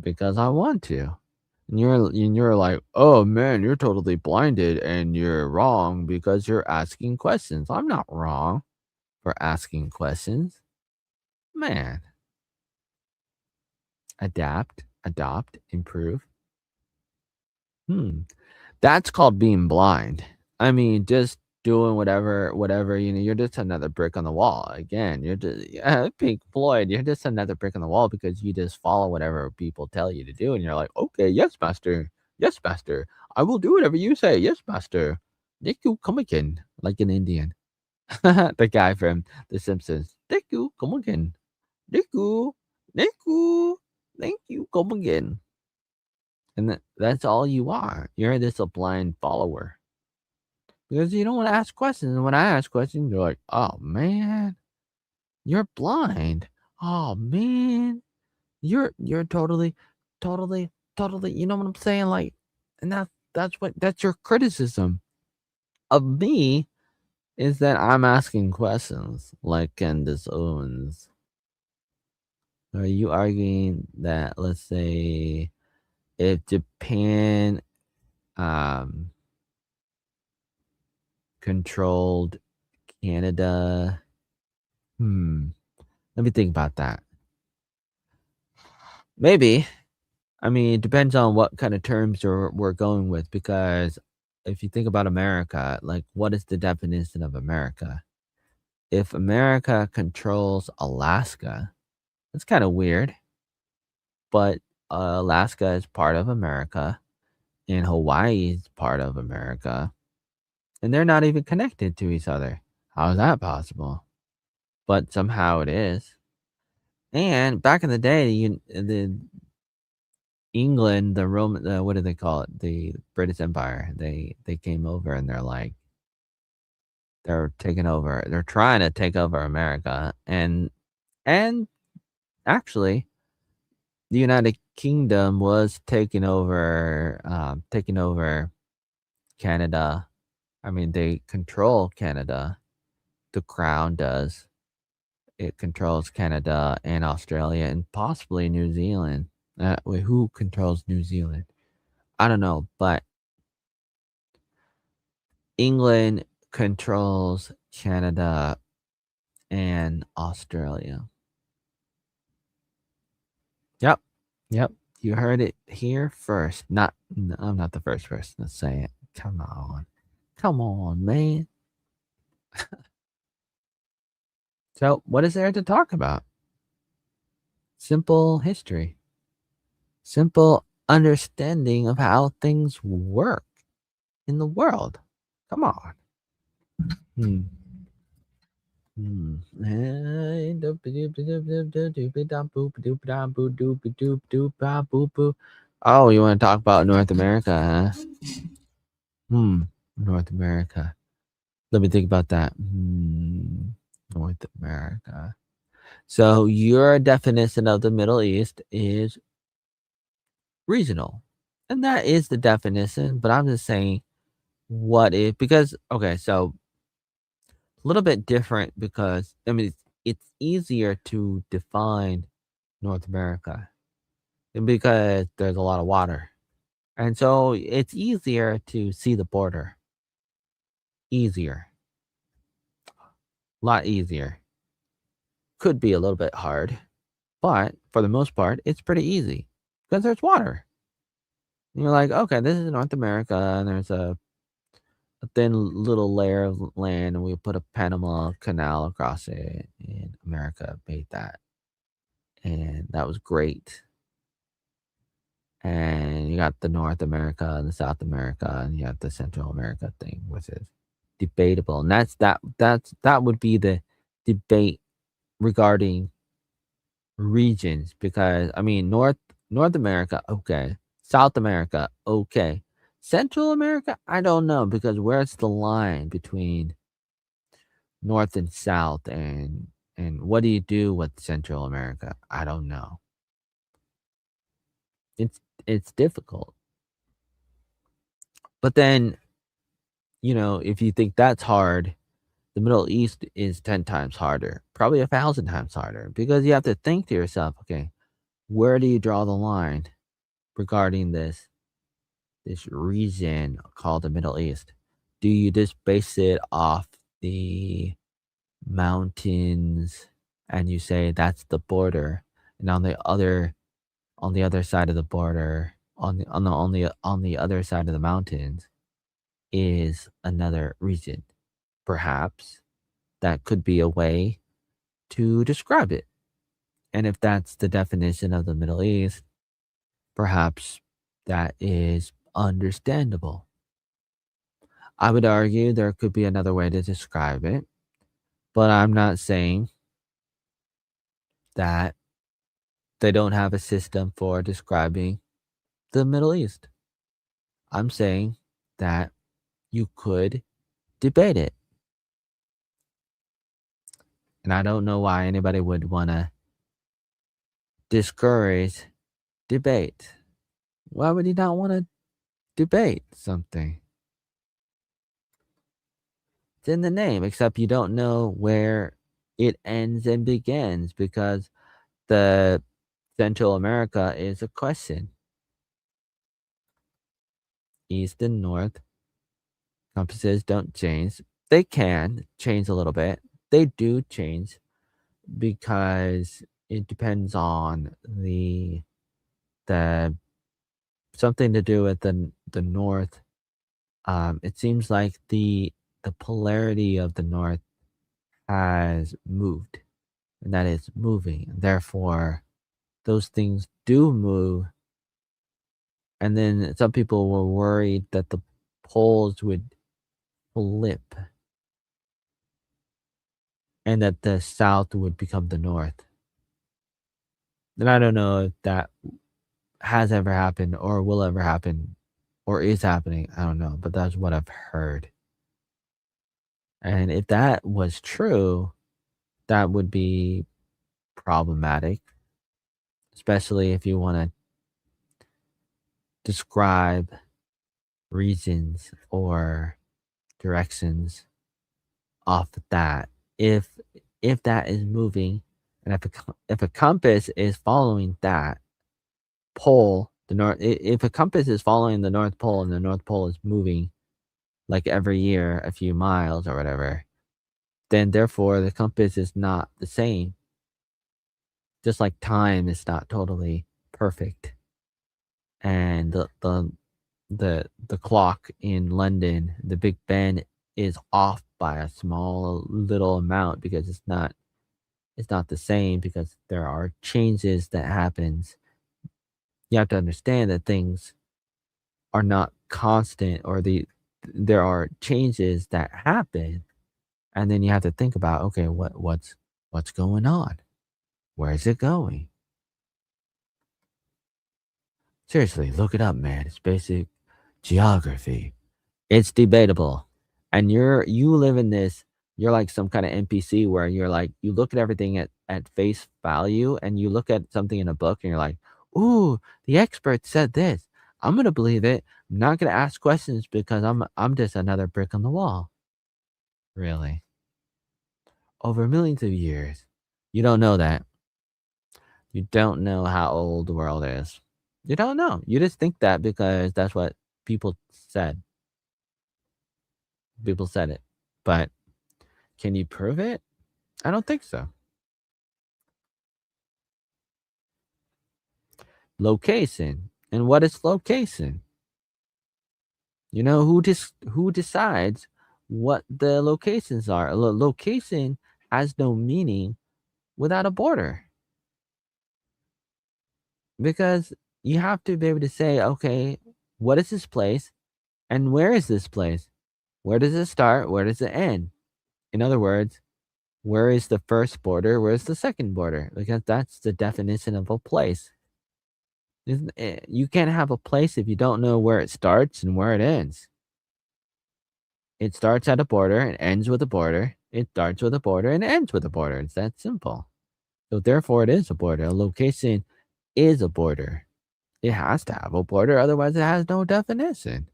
because I want to. And you're like, "Oh man, you're totally blinded and you're wrong because you're asking questions." I'm not wrong for asking questions. Man, adapt, adopt, improve. Hmm. That's called being blind. I mean, just doing whatever, you're just another brick on the wall. Again, you're just yeah, Pink Floyd, you're just another brick on the wall because you just follow whatever people tell you to do, and you're like, "Okay, yes, master. Yes, master. I will do whatever you say. Yes, master." Niku come again, like an Indian. The guy from The Simpsons. Thank you, come again. Thank you, thank you, thank you, come again. And that's all you are. You're just a blind follower because you don't want to ask questions. And when I ask questions, you're like, "Oh man, you're blind. Oh man, you're totally, totally, totally." You know what I'm saying? Like, and that's your criticism of me is that I'm asking questions like Candace Owens. Are you arguing that, let's say, if Japan um, controlled Canada? Hmm. Let me think about that. Maybe. I mean, it depends on what kind of terms we're going with because if you think about America, like what is the definition of America? If America controls Alaska, that's kind of weird, but Alaska is part of America and Hawaii is part of America, and they're not even connected to each other. How is that possible? But somehow it is. And back in the day, the England, the Roman, what do they call it? The British Empire. They came over and they're like they're taking over. They're trying to take over America, and actually, the United Kingdom was taking over Canada. I mean, they control Canada. The Crown does. It controls Canada and Australia and possibly New Zealand. Wait, who controls New Zealand? I don't know, but England controls Canada and Australia. Yep. Yep. You heard it here first. I'm not the first person to say it. Come on. Come on, man. So, what is there to talk about? Simple history. Simple understanding of how things work in the world. Come on. Hmm. Hmm. Oh, you want to talk about North America, huh? North America. Let me think about that. North America. So your definition of the Middle East is regional. And that is the definition, but I'm just saying what if because okay, so a little bit different because I mean it's easier to define North America because there's a lot of water. And so it's easier to see the border. Easier. A lot easier. Could be a little bit hard, but for the most part, it's pretty easy because there's water. And you're like, okay, this is North America, and there's a thin little layer of land, and we put a Panama Canal across it, and America made that. And that was great. And you got the North America and the South America, and you have the Central America thing, which is debatable. And that would be the debate regarding regions because I mean North America, okay. South America, okay. Central America, I don't know because where's the line between North and South and what do you do with Central America? I don't know. It's difficult. But then, if you think that's hard, the Middle East is 10 times harder, probably 1,000 times harder because you have to think to yourself, okay, where do you draw the line regarding this region called the Middle East? Do you just base it off the mountains and you say that's the border, and on the other side of the border, on the other side of the mountains is another region? Perhaps that could be a way to describe it. And if that's the definition of the Middle East, perhaps that is understandable. I would argue there could be another way to describe it. But I'm not saying that they don't have a system for describing the Middle East. I'm saying that you could debate it. And I don't know why anybody would want to discourage debate. Why would you not want to debate something? It's in the name, except you don't know where it ends and begins because the Central America is a question. East and North compasses don't change. They can change a little bit. They do change because it depends on the something to do with the North. It seems like the polarity of the North has moved, and that is moving. Therefore, those things do move. And then some people were worried that the poles would flip and that the South would become the North. And I don't know if that has ever happened or will ever happen or is happening. I don't know, but that's what I've heard. And if that was true, that would be problematic, especially if you want to describe reasons or directions off of that. If that is moving, and if a compass is following that pole, the north, if a compass is following the North Pole and the North Pole is moving like every year a few miles or whatever, then therefore the compass is not the same. Just like time is not totally perfect, and the clock in London, the Big Ben, is off by a small little amount because it's not the same because there are changes that happens. You have to understand that things are not constant, or there are changes that happen, and then you have to think about, okay, what's going on? Where is it going? Seriously, look it up, man. It's basic geography. It's debatable. And you live in this, you're like some kind of NPC where you're like, you look at everything at face value, and you look at something in a book and you're like, ooh, the expert said this. I'm gonna believe it. I'm not gonna ask questions because I'm just another brick on the wall. Really. Over millions of years. You don't know that. You don't know how old the world is. You don't know. You just think that because that's what people said. People said it. But can you prove it? I don't think so. Location. And what is location? You know, who decides what the locations are? Location has no meaning without a border. Because you have to be able to say, okay, what is this place and where is this place? Where does it start? Where does it end? In other words, where is the first border? Where's the second border? Because that's the definition of a place. You can't have a place if you don't know where it starts and where it ends. It starts at a border and ends with a border. It starts with a border and ends with a border. It's that simple. So therefore, it is a border. A location is a border. It has to have a border, otherwise it has no definition.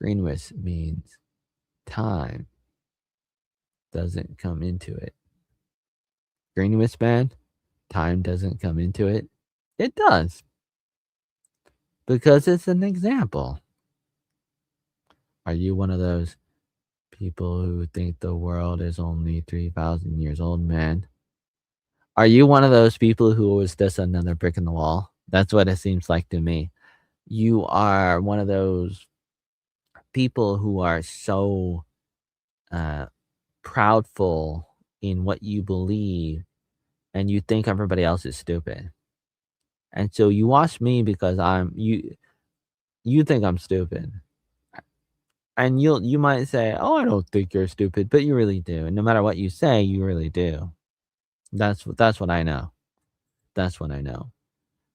Greenwich means time doesn't come into it. Greenwich man, time doesn't come into it. It does. Because it's an example. Are you one of those people who think the world is only 3,000 years old, man? Are you one of those people who is just another brick in the wall? That's what it seems like to me. You are one of those people who are so uh, proudful in what you believe, and you think everybody else is stupid. And so you watch me because you think I'm stupid. And you might say, "Oh, I don't think you're stupid," but you really do. And no matter what you say, you really do. That's what I know. That's what I know.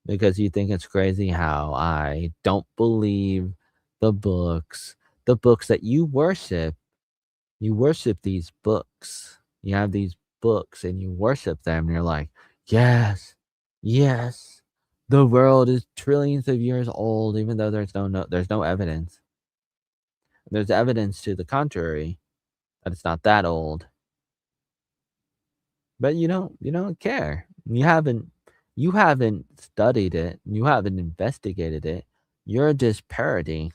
Because you think it's crazy how I don't believe the books, the books that you worship. You worship these books. You have these books and you worship them. And you're like, yes, yes, the world is trillions of years old, even though there's no evidence. There's evidence to the contrary that it's not that old, but you don't care. You haven't studied it. You haven't investigated it. You're just parroting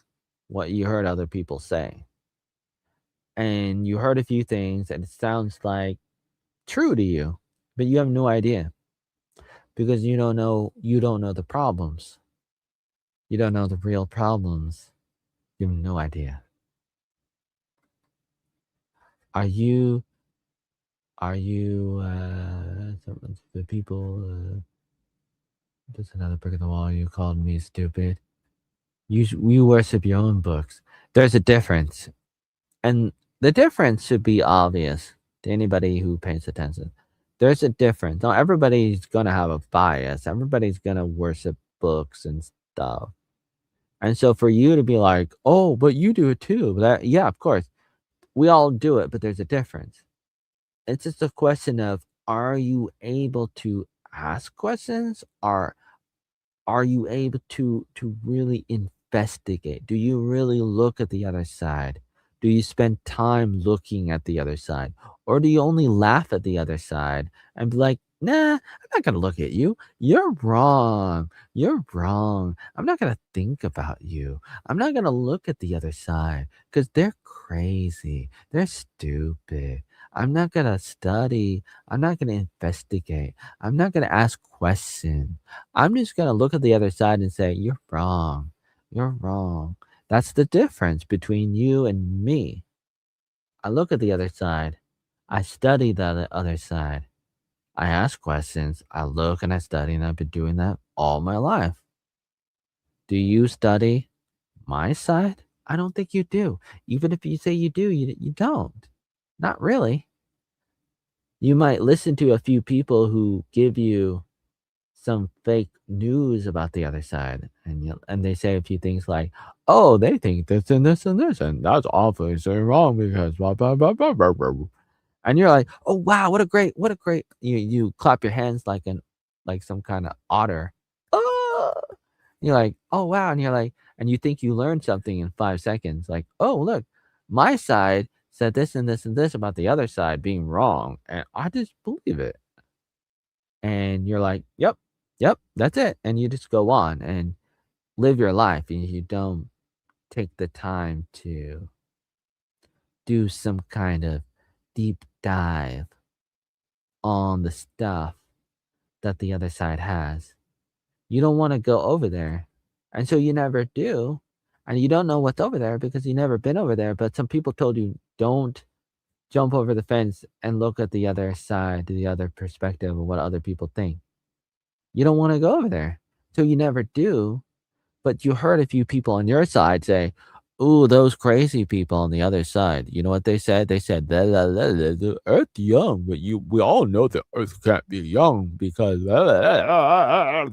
what you heard other people say. And you heard a few things and it sounds like true to you, but you have no idea because you don't know the problems. You don't know the real problems. You have no idea. Are you the people just another brick in the wall, you called me stupid. You worship your own books. There's a difference. And the difference should be obvious to anybody who pays attention. There's a difference. Now everybody's gonna have a bias. Everybody's gonna worship books and stuff. And so for you to be like, "Oh, but you do it too." That yeah, of course. We all do it, but there's a difference. It's just a question of are you able to ask questions? Are you able to really investigate? Do you really look at the other side? Do you spend time looking at the other side? Or do you only laugh at the other side and be like, "Nah, I'm not gonna look at you. You're wrong. You're wrong. I'm not gonna think about you. I'm not gonna look at the other side because they're crazy. They're stupid. I'm not gonna study. I'm not gonna investigate. I'm not gonna ask questions. I'm just gonna look at the other side and say, "You're wrong. You're wrong." That's the difference between you and me. I look at the other side. I study the other side. I ask questions. I look and I study, and I've been doing that all my life. Do you study my side? I don't think you do. Even if you say you do, you don't. Not really. You might listen to a few people who give you some fake news about the other side, and they say a few things like, "Oh, they think this, and that's obviously wrong because blah blah blah blah blah blah." And you're like, "Oh wow, what a great!" You clap your hands like some kind of otter. Oh, you're like, "Oh wow," and you're like, and you think you learned something in 5 seconds. Like, "Oh look, my side said this and this and this about the other side being wrong, and I just believe it." And you're like, "Yep, yep, that's it." And you just go on and live your life, and you don't take the time to do some kind of deep dive on the stuff that the other side has. You don't wanna go over there, and so you never do, and you don't know what's over there because you never been over there, but some people told you, "Don't jump over the fence and look at the other side, the other perspective of what other people think." You don't wanna go over there, so you never do. But you heard a few people on your side say, "Ooh, those crazy people on the other side." You know what they said? They said, "La, la, la, la, the Earth young, but we all know the Earth can't be young because." La, la, la, la,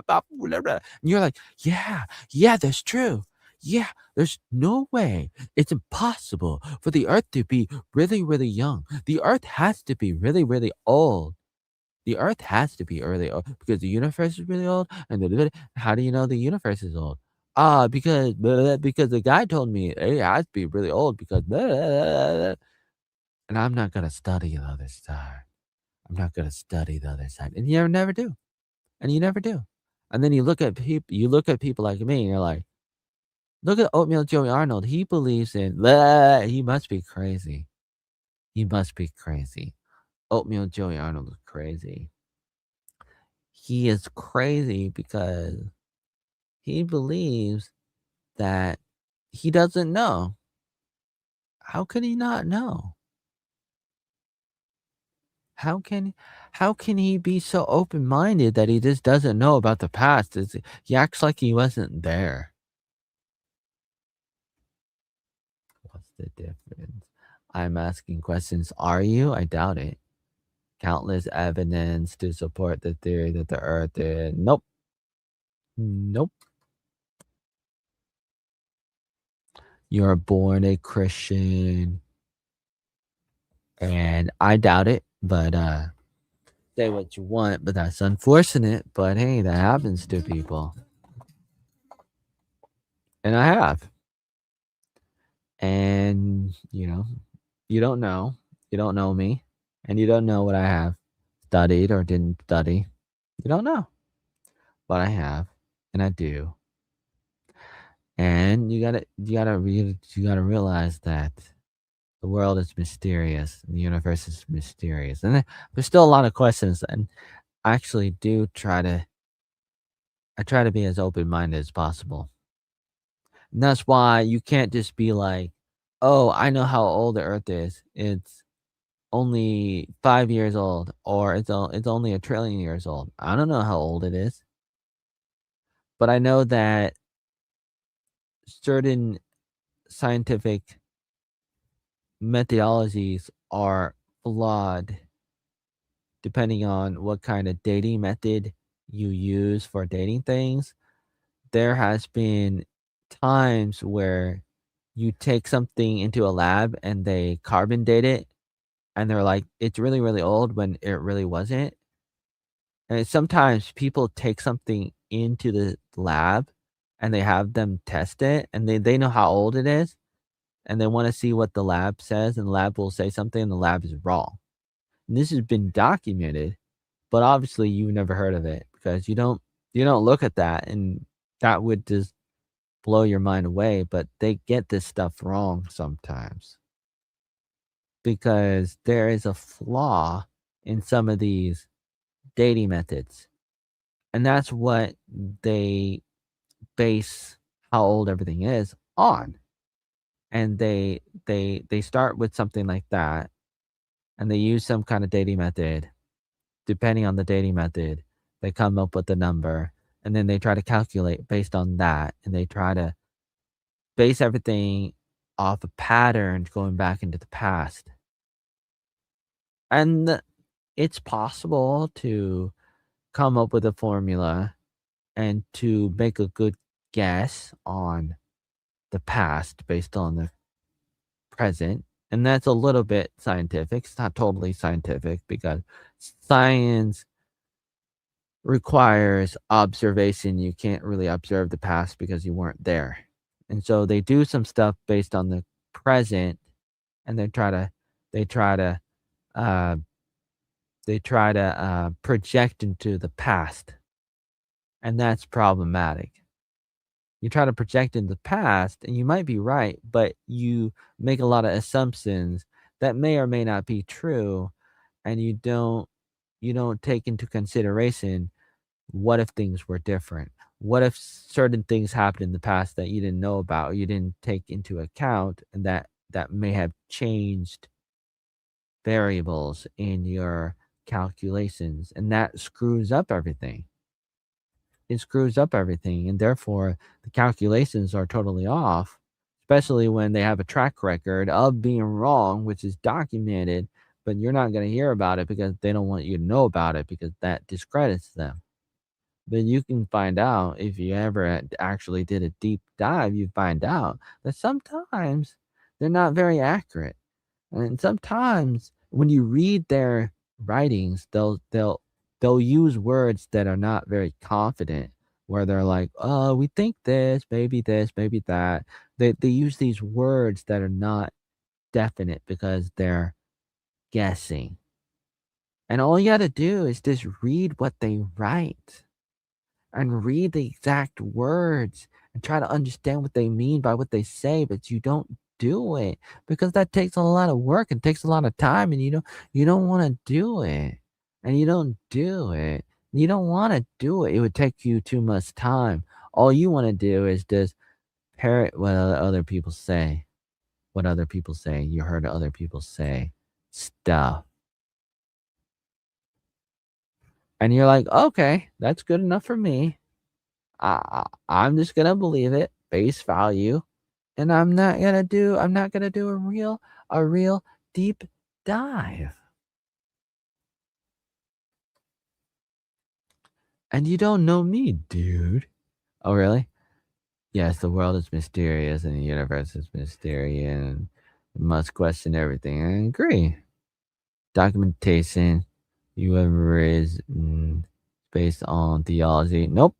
la, la." And you're like, "Yeah, yeah, that's true. Yeah, there's no way. It's impossible for the Earth to be really, really young. The Earth has to be really, really old. The Earth has to be really old because the universe is really old, and how do you know the universe is old? Ah, because because the guy told me it has to be really old because and I'm not gonna study the other side. I'm not gonna study the other side, and you never do, and you never do. And then you look at people like me, and you're like, look at Oatmeal Joey Arnold. He believes in he must be crazy. He must be crazy. Oatmeal Joey Arnold is crazy. He is crazy because he believes that he doesn't know. How could he not know? How can how can he be so open-minded that he just doesn't know about the past? He acts like he wasn't there. the difference. I'm asking questions. Are you? I doubt it. Countless evidence to support the theory that the earth is. Nope. Nope. You're born a Christian. And I doubt it, but say what you want, but that's unfortunate. But hey, that happens to people. And I have. And you don't know. You don't know me. And you don't know what I have studied or didn't study. You don't know. But I have. And I do. And you gotta realize that the world is mysterious and the universe is mysterious. And there's still a lot of questions, and I actually do try to be as open minded as possible. And that's why you can't just be like, oh, I know how old the earth is. It's only 5 years old, or it's only 1 trillion years old. I don't know how old it is, but I know that certain scientific methodologies are flawed depending on what kind of dating method you use for dating things. There has been times where you take something into a lab and they carbon date it, and they're like, it's really, really old when it really wasn't. And sometimes people take something into the lab and they have them test it, and they know how old it is, and they want to see what the lab says, and the lab will say something and the lab is wrong. And this has been documented, but obviously you've never heard of it because you don't look at that, and that would just blow your mind away. But they get this stuff wrong sometimes because there is a flaw in some of these dating methods. And that's what they base how old everything is on. And they start with something like that, and they use some kind of dating method. Depending on the dating method, they come up with a number, and then they try to calculate based on that, and they try to base everything off of patterns going back into the past. And it's possible to come up with a formula and to make a good guess on the past based on the present. And that's a little bit scientific. It's not totally scientific because science requires observation. You can't really observe the past because you weren't there. And so they do some stuff based on the present, and they try to uh, project into the past, and that's problematic. You try to project in the past, and you might be right, but you make a lot of assumptions that may or may not be true, and you don't take into consideration what if things were different? What if certain things happened in the past that you didn't know about, or you didn't take into account, and that may have changed variables in your calculations, and that screws up everything. It screws up everything, and therefore the calculations are totally off, especially when they have a track record of being wrong, which is documented, but you're not going to hear about it because they don't want you to know about it because that discredits them. But you can find out if you ever actually did a deep dive, you find out that sometimes they're not very accurate. And sometimes when you read their writings, they'll use words that are not very confident, where they're like, "Oh, we think this, maybe that." They use these words that are not definite because they're guessing. And all you got to do is just read what they write and read the exact words and try to understand what they mean by what they say, but you don't do it because that takes a lot of work and takes a lot of time, and you don't want to do it. And you don't do it. You don't want to do it. It would take you too much time. All you want to do is just parrot what other people say. What other people say. You heard other people say stuff. And you're like, okay, that's good enough for me. I'm just gonna believe it, face value, And I'm not gonna do a real deep dive. And you don't know me, dude. Oh, really? Yes, the world is mysterious and the universe is mysterious and must question everything. I agree. Documentation, whoever is based on theology. Nope.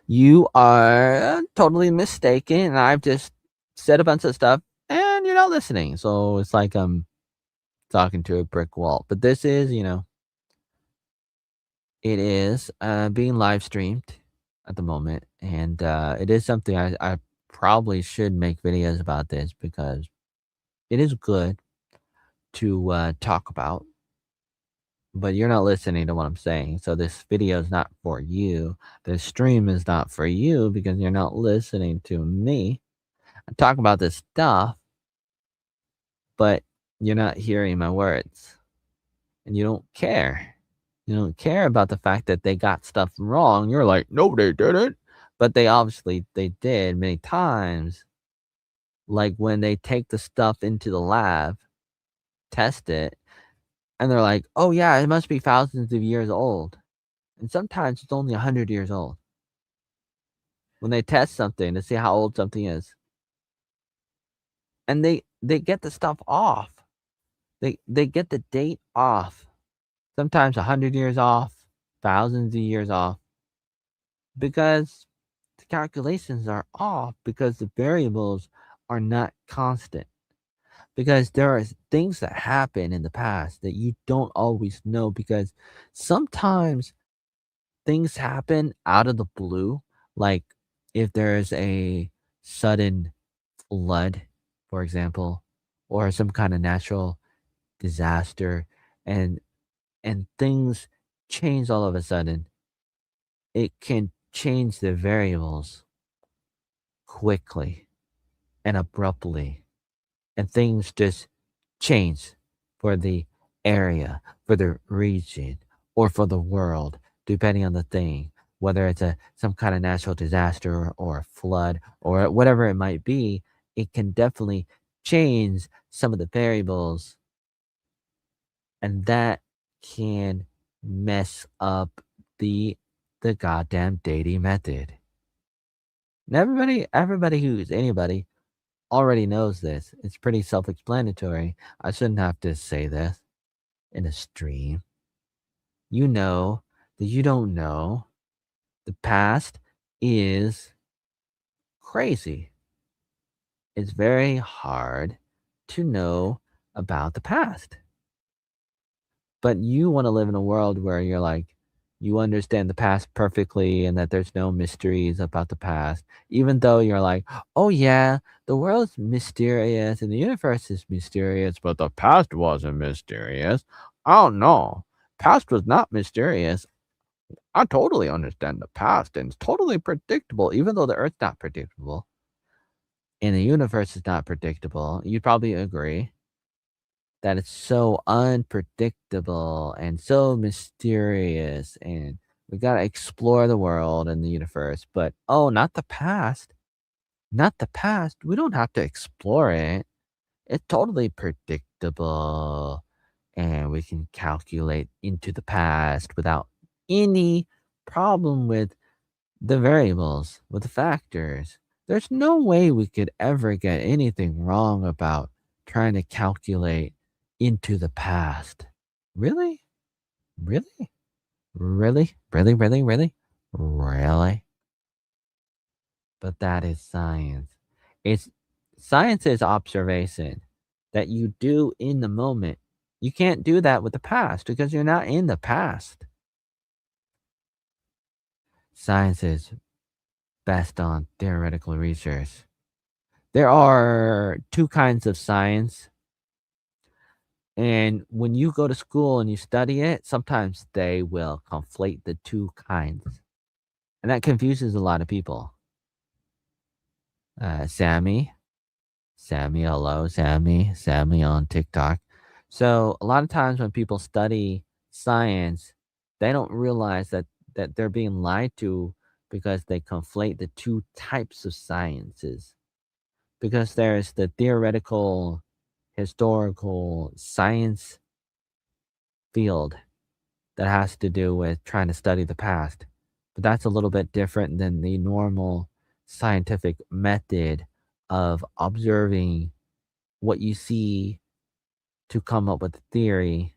You are totally mistaken. And I've just said a bunch of stuff and you're not listening. So it's like I'm talking to a brick wall. But this is, it is being live streamed at the moment. And it is something I probably should make videos about this because it is good to talk about, but you're not listening to what I'm saying. So this video is not for you. This stream is not for you because you're not listening to me. I talk about this stuff, but you're not hearing my words and you don't care. You don't care about the fact that they got stuff wrong. You're like, no, they didn't. But they did many times. Like when they take the stuff into the lab, test it, and they're like, oh yeah, it must be thousands of years old. And sometimes it's only 100 years old. When they test something to see how old something is. And they get the stuff off. They get the date off. Sometimes 100 years off, thousands of years off. Because the calculations are off because the variables are not constant. Because there are things that happen in the past that you don't always know because sometimes things happen out of the blue. Like if there's a sudden flood, for example, or some kind of natural disaster and things change all of a sudden, it can change the variables quickly and abruptly. And things just change for the area, for the region, or for the world, depending on the thing, whether it's some kind of natural disaster or a flood or whatever it might be. It can definitely change some of the variables, and that can mess up the goddamn dating method. And everybody who's anybody already knows this. It's pretty self-explanatory. I shouldn't have to say this in a stream. You know that you don't know. The past is crazy. It's very hard to know about the past. But you want to live in a world where you're like, you understand the past perfectly and that there's no mysteries about the past, even though you're like, oh yeah, the world's mysterious and the universe is mysterious, but the past wasn't mysterious. Oh no, past was not mysterious. I totally understand the past and it's totally predictable, even though the earth's not predictable and the universe is not predictable. You'd probably agree that it's so unpredictable and so mysterious and we got to explore the world and the universe, but oh, not the past. Not the past. We don't have to explore it. It's totally predictable and we can calculate into the past without any problem with the variables, with the factors. There's no way we could ever get anything wrong about trying to calculate into the past. Really? Really? Really? Really? Really? Really? Really? But that is science. It's science is observation that you do in the moment. You can't do that with the past because you're not in the past. Science is based on theoretical research. There are two kinds of science. And when you go to school and you study it, sometimes they will conflate the two kinds. And that confuses a lot of people. Sammy, hello, Sammy on TikTok. So a lot of times when people study science, they don't realize that they're being lied to because they conflate the two types of sciences. Because there's the theoretical, historical science field that has to do with trying to study the past. But that's a little bit different than the normal scientific method of observing what you see to come up with a theory.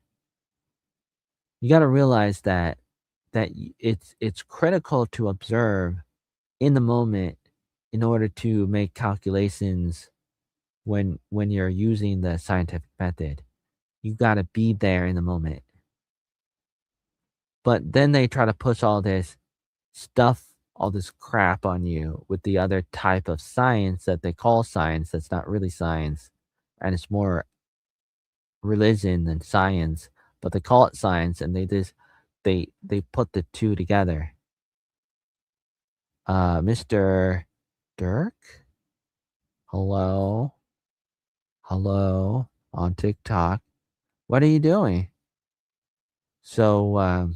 You got to realize it's critical to observe in the moment in order to make calculations when you're using the scientific method. You got to be there in the moment. But then they try to push all this stuff, all this crap on you with the other type of science that they call science that's not really science, and it's more religion than science, but they call it science, and they put the two together. Mr. Dirk? Hello? Hello? On TikTok. What are you doing? So,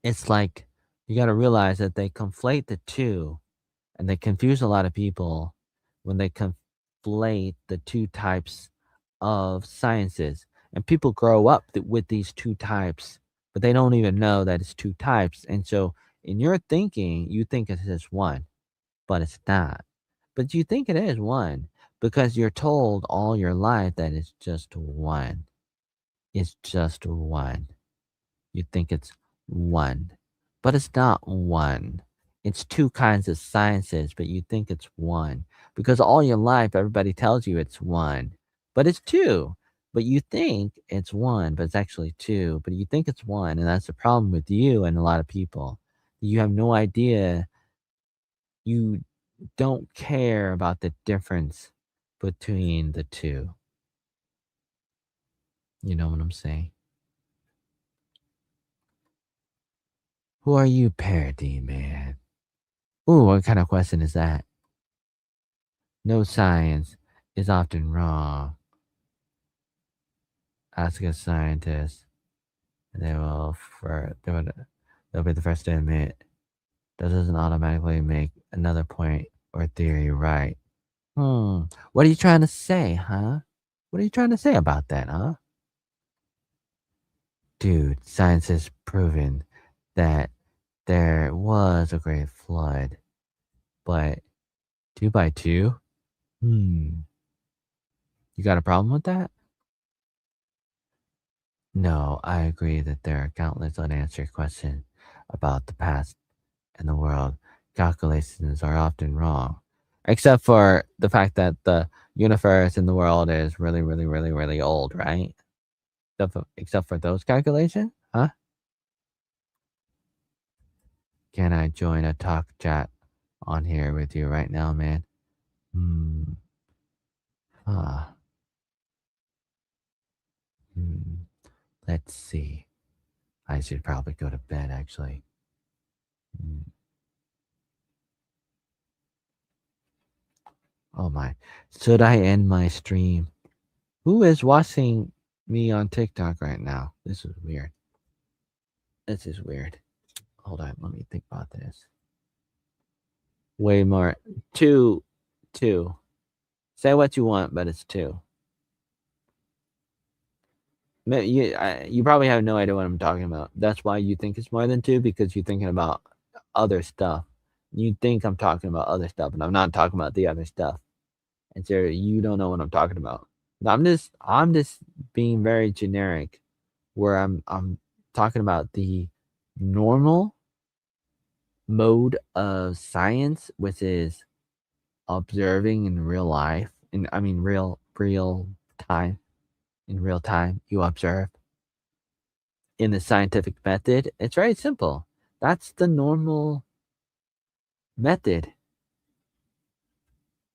it's like you got to realize that they conflate the two and they confuse a lot of people when they conflate the two types of sciences. And people grow up with these two types, but they don't even know that it's two types. And so in your thinking, you think it is one, but it's not. But you think it is one because you're told all your life that it's just one. It's just one. You think it's one, but it's not one. It's two kinds of sciences, but you think it's one because all your life everybody tells you it's one, but it's two. But you think it's one, but it's actually two. But you think it's one, and that's the problem with you and a lot of people. You have no idea. You don't care about the difference between the two. You know what I'm saying? Who are you parodying, man? Ooh, what kind of question is that? No science is often wrong. Ask a scientist, and they'll be the first to admit that doesn't automatically make another point or theory right. What are you trying to say, huh? What are you trying to say about that, huh? Dude, science has proven that there was a great flood, but two by two? Hmm. You got a problem with that? No, I agree that there are countless unanswered questions about the past and the world. Calculations are often wrong, except for the fact that the universe and the world is really, really, really, really old, right? Except for those calculations? Huh? Can I join a talk chat on here with you right now, man? Hmm. Ah. Hmm. Let's see. I should probably go to bed, actually. Hmm. Oh my. Should I end my stream? Who is watching me on TikTok right now? This is weird. This is weird. Hold on, let me think about this. Way more. Two. Two. Say what you want, but it's two. You probably have no idea what I'm talking about. That's why you think it's more than two, because you're thinking about other stuff. You think I'm talking about other stuff, and I'm not talking about the other stuff. And so you don't know what I'm talking about. I'm just being very generic, where I'm talking about the normal mode of science, which is observing in real life, in I mean real time, in real time you observe. In the scientific method, it's very simple. That's the normal method.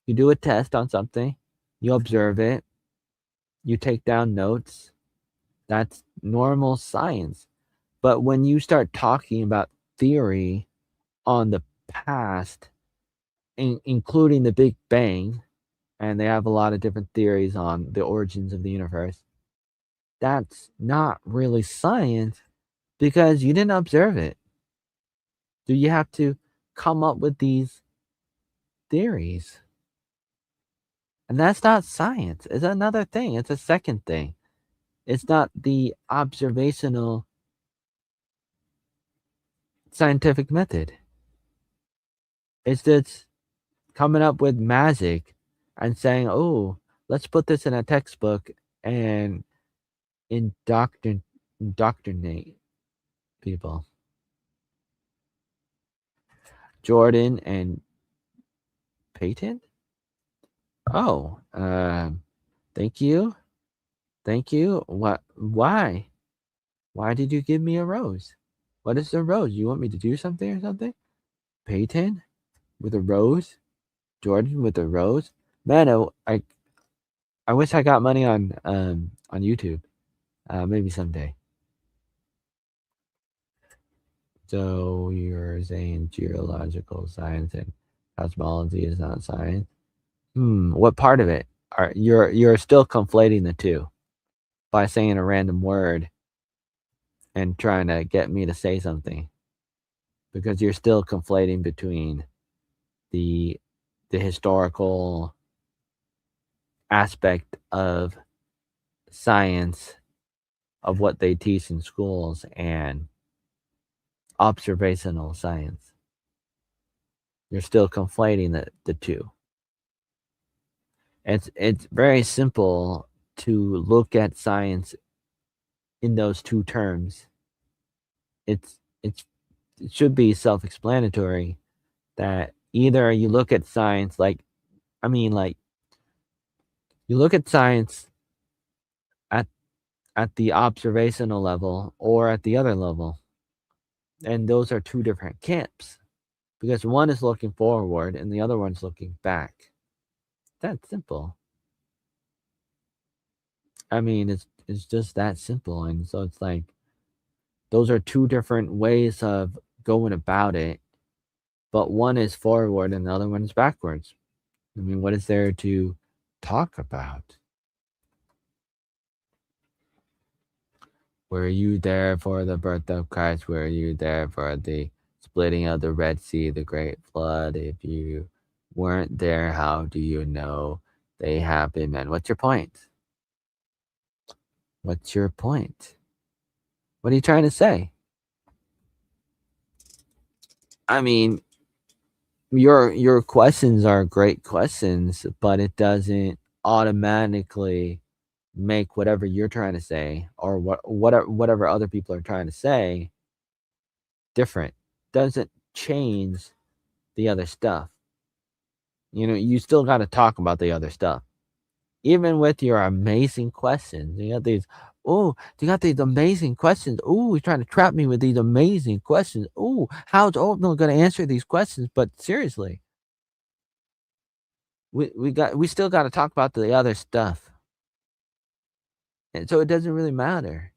You do a test on something, you observe it, you take down notes. That's normal science. But when you start talking about theory on the past, including the Big Bang, and they have a lot of different theories on the origins of the universe, that's not really science because you didn't observe it. Do you have to come up with these theories. And that's not science. It's another thing. It's a second thing. It's not the observational scientific method. It's just coming up with magic and saying, "Oh, let's put this in a textbook and indoctrinate people." Jordan and Peyton? Oh, thank you. Thank you. What? Why? Why did you give me a rose? What is the rose? You want me to do something or something? Peyton with a rose? Jordan with a rose? Man, I wish I got money on YouTube. Maybe someday. So you're saying geological science and cosmology is not science? What part of it? You're still conflating the two by saying a random word and trying to get me to say something, because you're still conflating between the historical aspect of science, of what they teach in schools, and observational science. You're still conflating the two. It's very simple to look at science in those two terms. It's it should be self-explanatory that either you look at science like you look at science at the observational level or at the other level. And those are two different camps, because one is looking forward and the other one's looking back. That's simple. I mean, it's just that simple. And so it's like those are two different ways of going about it, but one is forward and the other one is backwards. I mean, what is there to talk about? Were you there for the birth of Christ? Were you there for the splitting of the Red Sea, the Great Flood? If you weren't there, how do you know they happened, man? What's your point? What's your point? What are you trying to say? I mean, your questions are great questions, but it doesn't automatically make whatever you're trying to say or whatever other people are trying to say different. Doesn't change the other stuff. You still got to talk about the other stuff. Even with your amazing questions, you got these amazing questions. Oh, you're trying to trap me with these amazing questions. Oh, how's Oatmeal going to answer these questions? But seriously, we still got to talk about the other stuff, and so it doesn't really matter.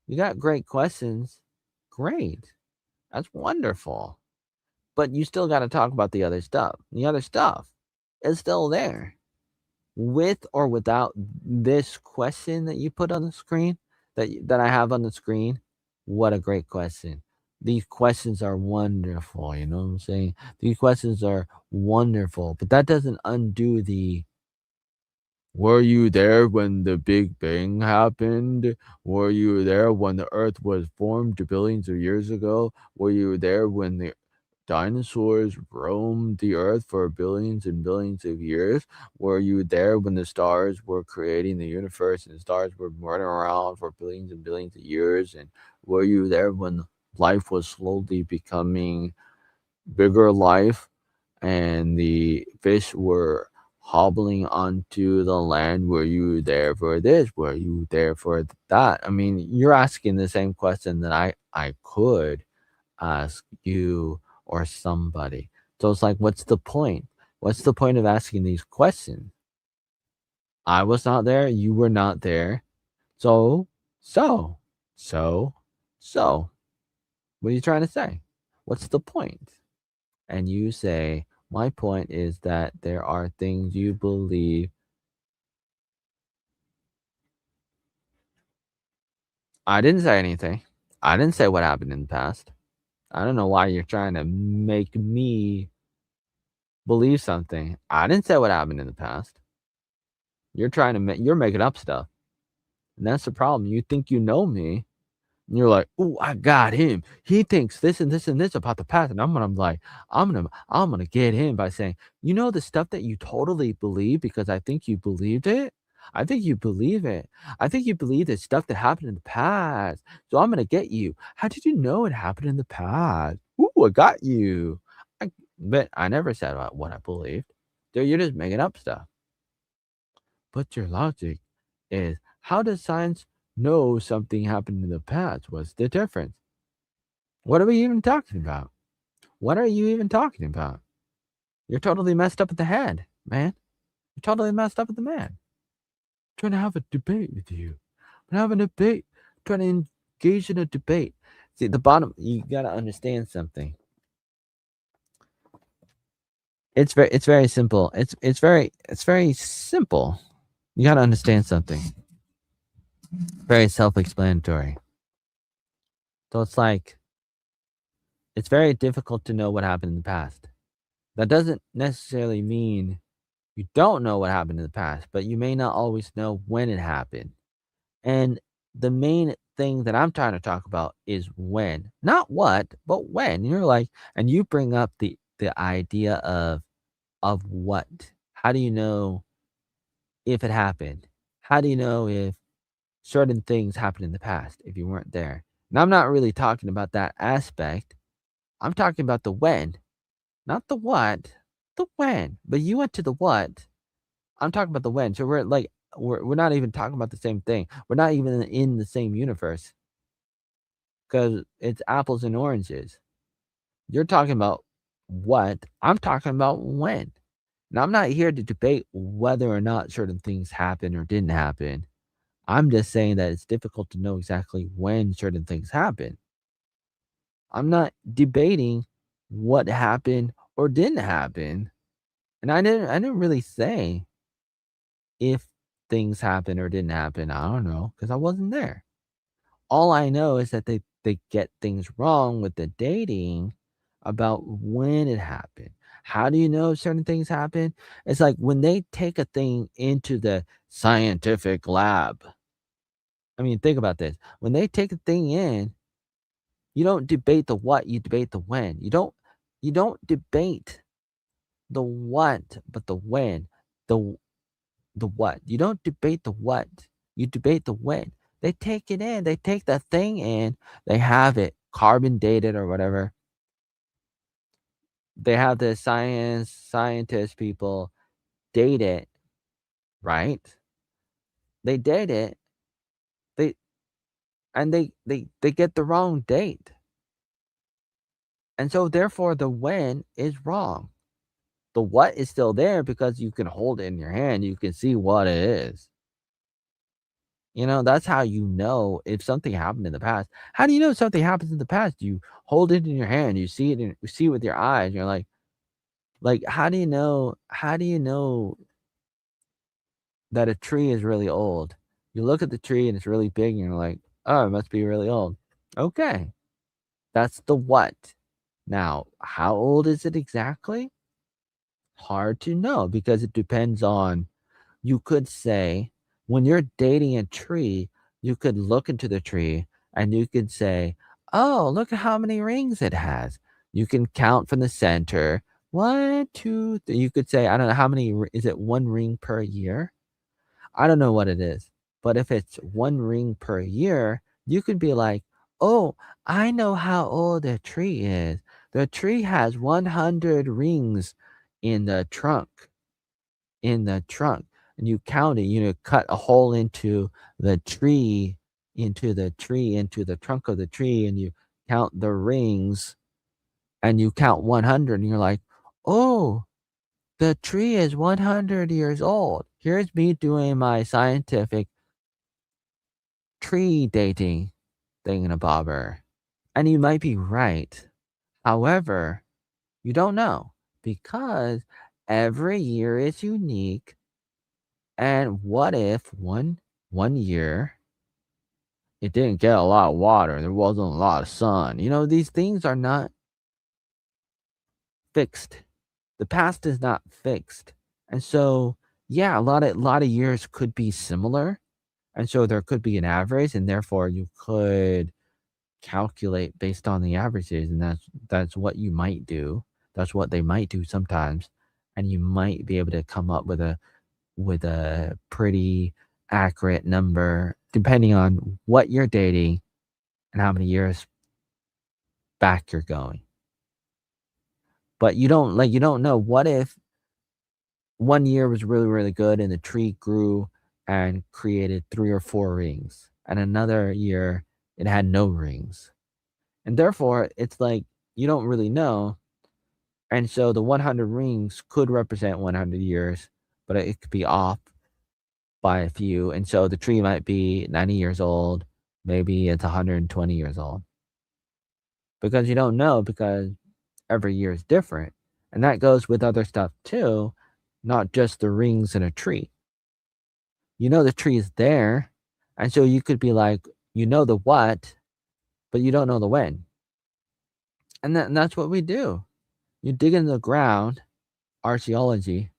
You got great questions, great, that's wonderful, but you still got to talk about the other stuff. The other stuff is still there. With or without this question that you put on the screen, that I have on the screen, what a great question. These questions are wonderful, you know what I'm saying? These questions are wonderful, but that doesn't undo the "Were you there when the Big Bang happened? Were you there when the Earth was formed billions of years ago? Were you there when the dinosaurs roamed the earth for billions and billions of years? Were you there when the stars were creating the universe and the stars were running around for billions and billions of years? And were you there when life was slowly becoming bigger life and the fish were hobbling onto the land? Were you there for this? Were you there for that? I mean, you're asking the same question that I could ask you or somebody. So it's like, what's the point? What's the point of asking these questions? I was not there, you were not there. So, so, so, so. What are you trying to say? What's the point? And you say, my point is that there are things you believe. I didn't say anything. I didn't say what happened in the past. I don't know why you're trying to make me believe something. I didn't say what happened in the past. You're making up stuff. And that's the problem. You think you know me. And you're like, "Ooh, I got him. He thinks this and this and this about the past." And I'm like, I'm gonna get him by saying, "You know the stuff that you totally believe because I think you believed it? I think you believe it. I think you believe the stuff that happened in the past. So I'm gonna get you. How did you know it happened in the past? Ooh, I got you." But I never said what I believed. So you're just making up stuff. But your logic is, how does science know something happened in the past? What's the difference? What are we even talking about? What are you even talking about? You're totally messed up at the head, man. You're totally messed up at the man. Trying to have a debate with you. I'm having a debate. Trying to engage in a debate. See, the bottom, you gotta understand something. It's very simple. It's very simple. You gotta understand something. Very self-explanatory. So it's like, it's very difficult to know what happened in the past. That doesn't necessarily mean you don't know what happened in the past, but you may not always know when it happened. And the main thing that I'm trying to talk about is when. Not what, but when. You're like, and you bring up the idea of what. How do you know if it happened? How do you know if certain things happened in the past if you weren't there? And I'm not really talking about that aspect. I'm talking about the when, not the what, the when. But you went to the what. I'm talking about the when. So we're like, we're not even talking about the same thing. We're not even in the same universe because it's apples and oranges. You're talking about what, I'm talking about when. And I'm not here to debate whether or not certain things happened or didn't happen. I'm just saying that it's difficult to know exactly when certain things happen. I'm not debating what happened or didn't happen. And I didn't really say if things happened or didn't happen. I don't know because I wasn't there. All I know is that they get things wrong with the dating about when it happened. How do you know certain things happen? It's like when they take a thing into the scientific lab. I mean, think about this. When they take a thing in, you don't debate the what, you debate the when. You don't debate the what, but the when. The the what. You don't debate the what. You debate the when. They take it in. They take that thing in. They have it carbon dated or whatever. They have the scientist people date it, right? They date it. They and they get the wrong date. And so therefore the when is wrong. The what is still there because you can hold it in your hand. You can see what it is. That's how you know if something happened in the past. How do you know something happens in the past? You hold it in your hand, you see it with your eyes, you're like, how do you know that a tree is really old? You look at the tree and it's really big and you're like, "Oh, it must be really old." Okay, that's the what. Now, how old is it exactly? Hard to know because it depends on. You could say, when you're dating a tree, you could look into the tree and you could say, "Oh, look at how many rings it has." You can count from the center. One, two, three. You could say, I don't know how many, is it one ring per year? I don't know what it is. But if it's one ring per year, you could be like, "Oh, I know how old a tree is. The tree has 100 rings in the trunk and you count it, cut a hole the tree into the trunk of the tree, and you count the rings, and you count 100, and you're like, "Oh, the tree is 100 years old." Here's me doing my scientific tree dating thingamabobber. And you might be right. However, you don't know because every year is unique. And what if one year it didn't get a lot of water. There wasn't a lot of sun. These things are not fixed. The past is not fixed. And so, yeah, a lot of years could be similar. And so there could be an average, and therefore you could calculate based on the averages, and that's what you might do. That's what they might do sometimes. And you might be able to come up with a pretty accurate number depending on what you're dating and how many years back you're going. But you don't know what if one year was really, really good and the tree grew and created 3 or 4 rings, and another year it had no rings. And therefore, it's like you don't really know. And so the 100 rings could represent 100 years, but it could be off by a few. And so the tree might be 90 years old, maybe it's 120 years old. Because you don't know, because every year is different. And that goes with other stuff too, not just the rings in a tree. The tree is there. And so you could be like, the what, but you don't know the when. And that's what we do. You dig in the ground, archaeology,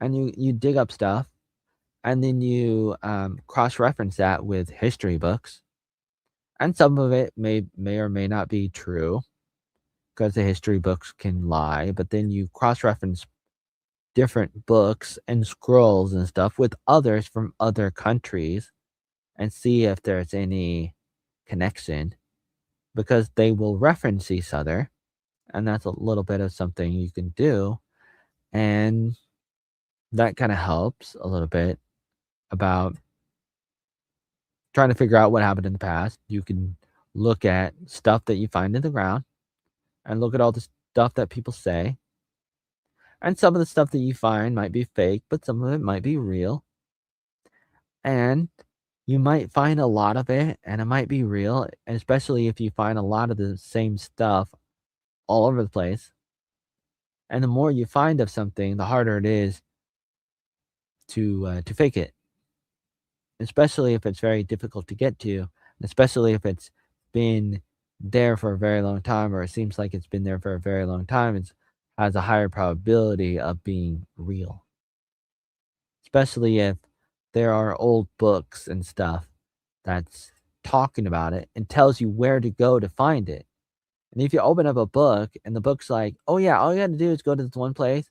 and you dig up stuff, and then you cross-reference that with history books, and some of it may or may not be true, because the history books can lie. But then you cross-reference different books and scrolls and stuff with others from other countries and see if there's any connection, because they will reference each other, and that's a little bit of something you can do. And that kind of helps a little bit about trying to figure out what happened in the past. You can look at stuff that you find in the ground and look at all the stuff that people say. And some of the stuff that you find might be fake, but some of it might be real. And you might find a lot of it, and it might be real, and especially if you find a lot of the same stuff all over the place. And the more you find of something, the harder it is to fake it, especially if it's very difficult to get to, especially if it's been there for a very long time, or it seems like it's been there for a very long time. It has a higher probability of being real, especially if there are old books and stuff that's talking about it and tells you where to go to find it. And if you open up a book and the book's like, oh yeah, all you got to do is go to this one place,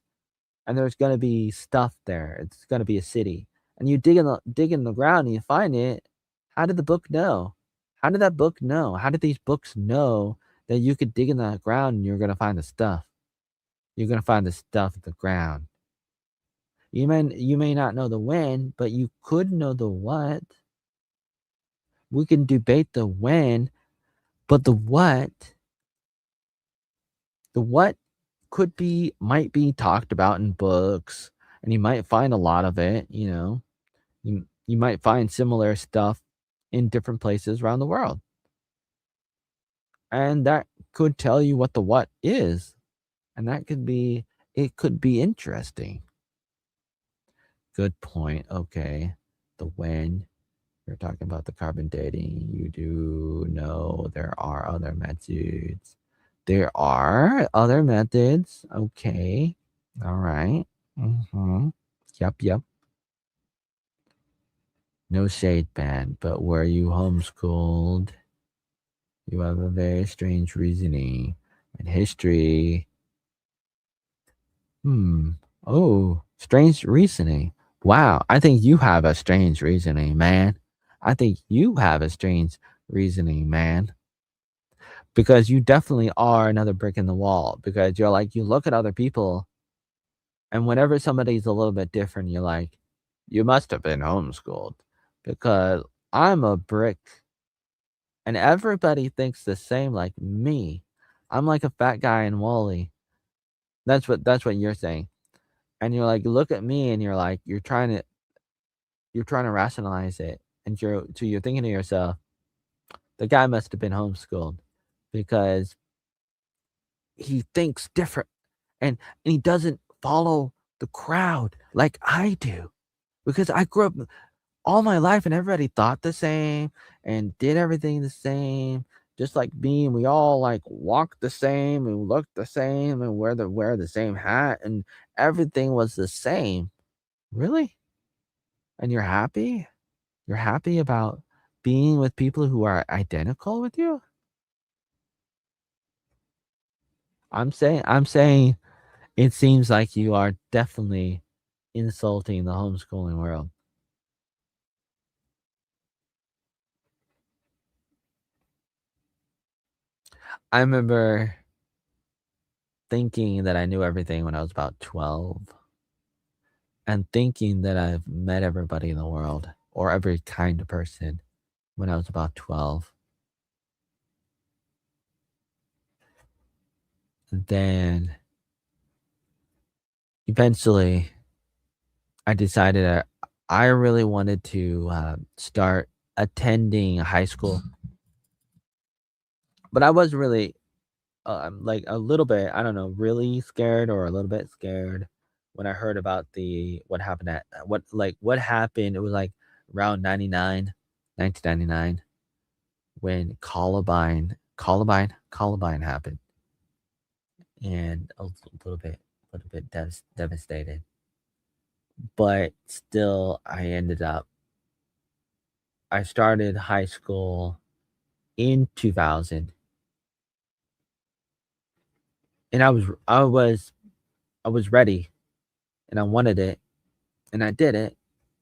and there's gonna be stuff there. It's gonna be a city, and you dig in the ground and you find it. How did the book know? How did that book know? How did these books know that you could dig in the ground and you're gonna find the stuff? You're gonna find the stuff in the ground. You may not know the when, but you could know the what. We can debate the when, but the what might be talked about in books, and you might find a lot of it. You might find similar stuff in different places around the world, and that could tell you what the what is, and it could be interesting. Good point. Okay. The when, you're talking about the carbon dating, you do know there are other methods. There are other methods. Okay. All right. Mm-hmm. Yep. No shade ban, but were you homeschooled? You have a very strange reasoning. And history. Oh, strange reasoning. Wow. I think you have a strange reasoning, man. I think you have a strange reasoning, man. Because you definitely are another brick in the wall. Because you're like, you look at other people, and whenever somebody's a little bit different, you're like, you must have been homeschooled. Because I'm a brick, and everybody thinks the same like me. I'm like a fat guy in Wally. That's what you're saying. And you're like, look at me, and you're like, you're trying to rationalize it. And you're thinking to yourself, the guy must have been homeschooled, because he thinks different, and he doesn't follow the crowd like I do. Because I grew up all my life, and everybody thought the same and did everything the same, just like me. And we all like walked the same and looked the same and wear the same hat, and everything was the same. Really? And you're happy? You're happy about being with people who are identical with you? I'm saying it seems like you are definitely insulting the homeschooling world. I remember thinking that I knew everything when I was about 12 and thinking that I've met everybody in the world or every kind of person when I was about 12. Then eventually I decided I really wanted to start attending high school, but I was really like a little bit, I don't know, really scared or a little bit scared when I heard about the what happened at what happened. It was like around 1999 when Columbine happened, and I was a little bit devastated. But still, I started high school in 2000, and I was ready, and I wanted it, and I did it.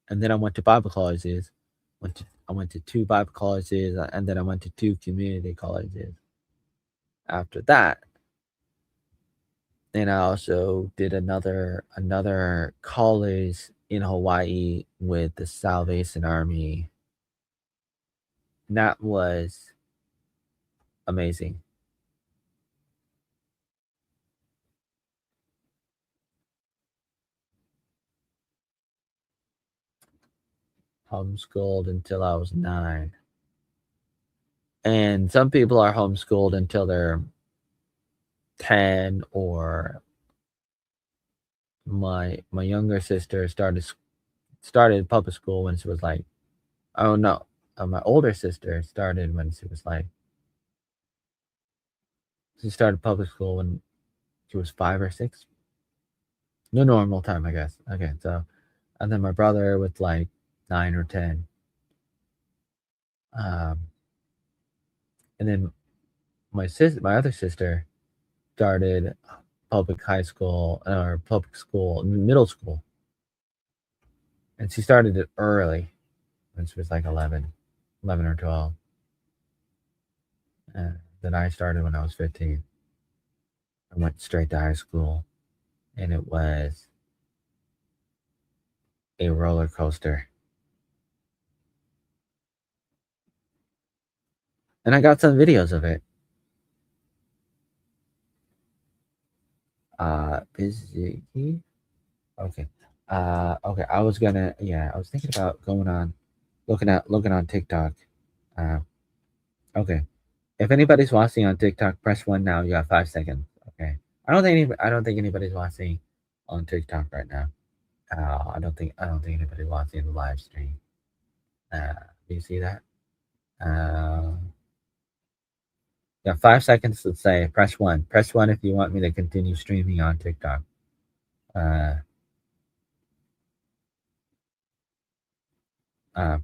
And then I went to Bible colleges. I went to two Bible colleges, and then I went to two community colleges. After that, then I also did another college in Hawaii with the Salvation Army. And that was amazing. Homeschooled until I was 9. And some people are homeschooled until they're 10, or my younger sister started public school when she was like, oh no, my older sister started when she started public school when she was 5 or 6. No normal time, I guess. Okay, so and then my brother with like 9 or 10. Um, and then my other sister started public high school or public school, middle school, and she started it early when she was like 11 or 12. Then I started when I was 15. I went straight to high school, and it was a roller coaster. And I got some videos of it. Busy. Okay. Okay. I was thinking about going on, looking on TikTok. Uh, okay. If anybody's watching on TikTok, press one now. You got 5 seconds. Okay. I don't think anybody's watching on TikTok right now. I don't think anybody's watching the live stream. Do you see that? You got 5 seconds to say press one. Press one if you want me to continue streaming on TikTok. Uh,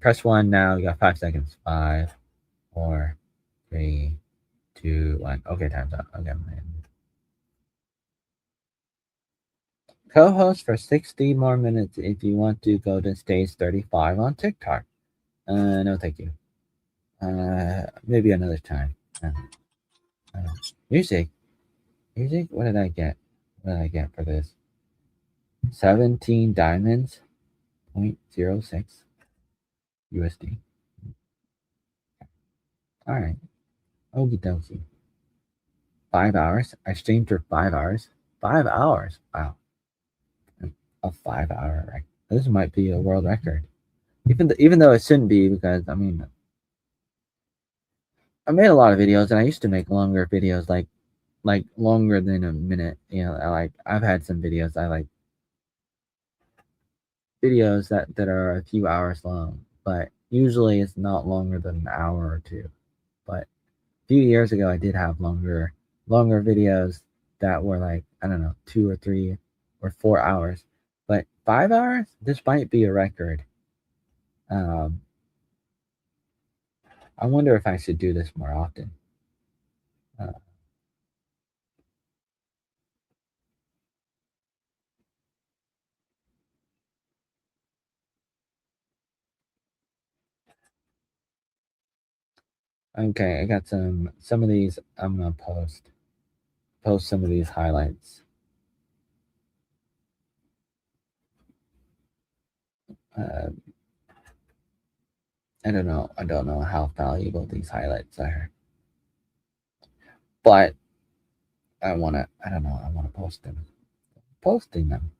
Press one now. You got 5 seconds. Five, four, three, two, one. Okay, time's up. Okay, man. Co-host for 60 more minutes if you want to go to stage 35 on TikTok. No, thank you. Maybe another time. Uh, music. Music? What did I get? What did I get for this? 17 diamonds, 0.06 USD. All right. Okie dokie. 5 hours. I streamed for 5 hours. 5 hours. Wow. A 5 hour record. This might be a world record. Even though it shouldn't be, because I mean, I made a lot of videos, and I used to make longer videos, like longer than a minute. I've had some videos I like videos that are a few hours long. but usually it's not longer than an hour or two. But a few years ago, I did have longer videos that were like, I don't know, 2 or 3 or 4 hours. But 5 hours, this might be a record. I wonder if I should do this more often. Okay, I got some of these. I'm gonna post some of these highlights. I don't know how valuable these highlights are, but I wanna post them. Posting them.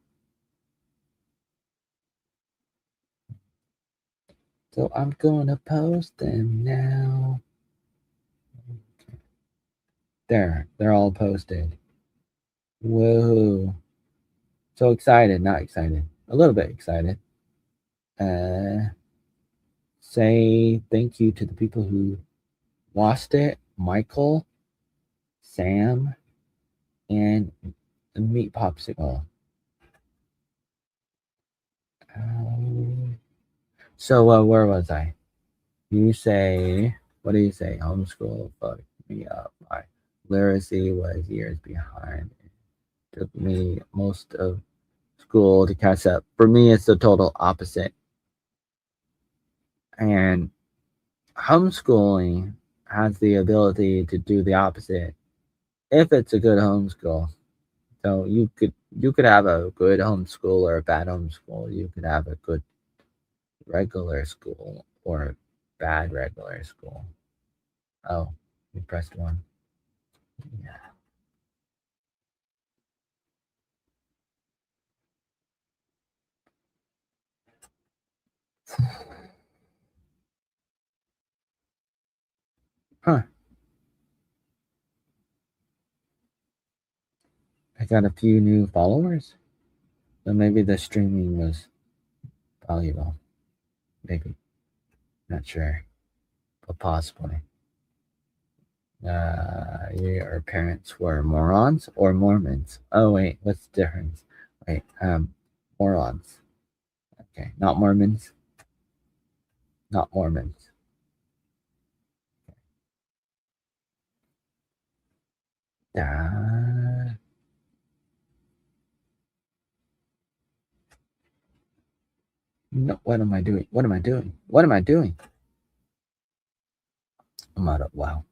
So I'm gonna post them now. There, they're all posted. Whoa. So excited, not excited. A little bit excited. Say thank you to the people who watched it. Michael, Sam, and Meat Popsicle. Where was I? You say, what do you say? Homeschool fucked me up. My literacy was years behind. It took me most of school to catch up. For me, it's the total opposite. And homeschooling has the ability to do the opposite if it's a good homeschool. So you could have a good homeschool or a bad homeschool. You could have a good regular school or bad regular school. Oh, we pressed one. Yeah. Huh. I got a few new followers. So maybe the streaming was valuable. Maybe. Not sure. But possibly. Your parents were morons or Mormons? Oh wait, what's the difference? Wait, morons. Okay, not Mormons. Not Mormons. Uh, no, what am I doing? What am I doing? What am I doing? I'm out of wow.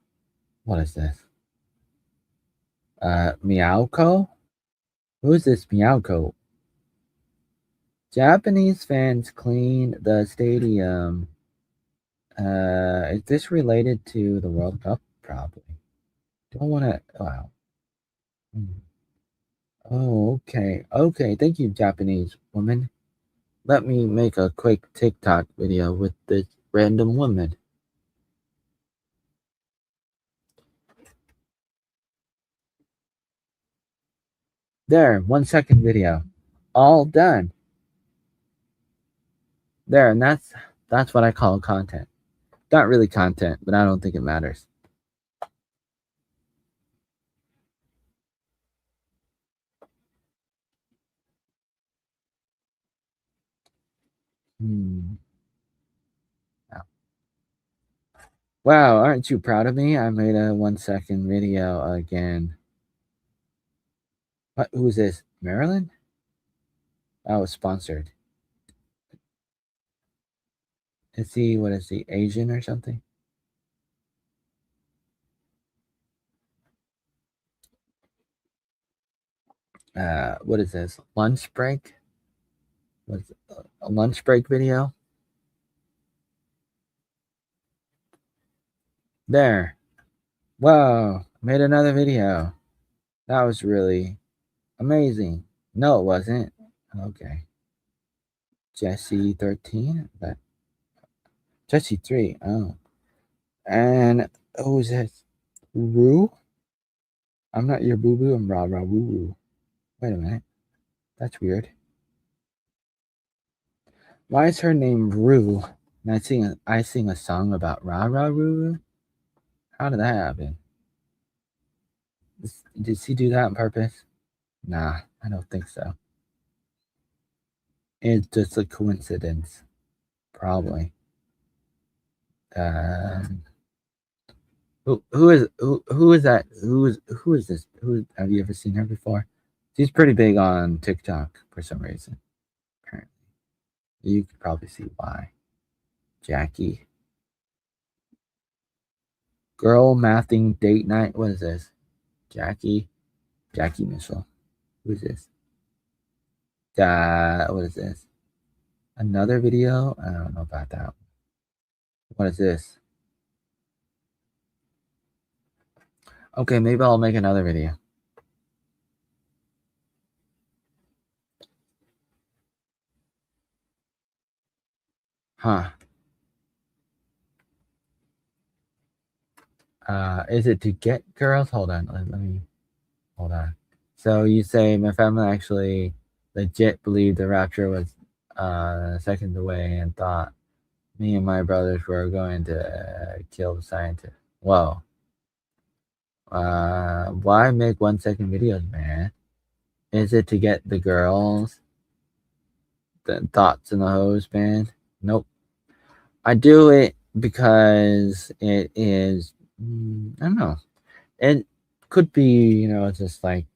What is this? Meowko? Who's this Meowko? Japanese fans clean the stadium. Is this related to the World Cup? Probably. Don't want to. Wow. Oh, okay. Okay. Thank you, Japanese woman. Let me make a quick TikTok video with this random woman. There, 1 second video. All done. There, and that's what I call content. Not really content, but I don't think it matters. Wow, aren't you proud of me? I made a 1 second video again. What? Who is this? Marilyn? That was sponsored. Is he, what is he, Asian or something? What is this? Lunch break? What's a lunch break video? There. Whoa, made another video. That was really amazing. No, it wasn't. Okay. Jesse 13? That Jesse 3. Oh. And who's this? Rue? I'm not your boo boo, I'm rah rah woo woo. Wait a minute. That's weird. Why is her name Rue? And I sing a song about rah rah roo. How did that happen? Did he do that on purpose? Nah, I don't think so. It's just a coincidence, probably. Um, who is that? Who is this? Who have you ever seen her before? She's pretty big on TikTok for some reason. Apparently, you could probably see why. Jackie, girl mathing date night. What is this? Jackie Mitchell. Who is this? What is this? Another video? I don't know about that. What is this? Okay, maybe I'll make another video. Huh. Is it to get girls? Hold on. Let me hold on. So you say my family actually legit believed the rapture was seconds away and thought me and my brothers were going to kill the scientist. Whoa. Why make 1 second videos, man? Is it to get the girls? The thoughts in the hose, man? Nope. I do it because it is, I don't know. It could be, just like,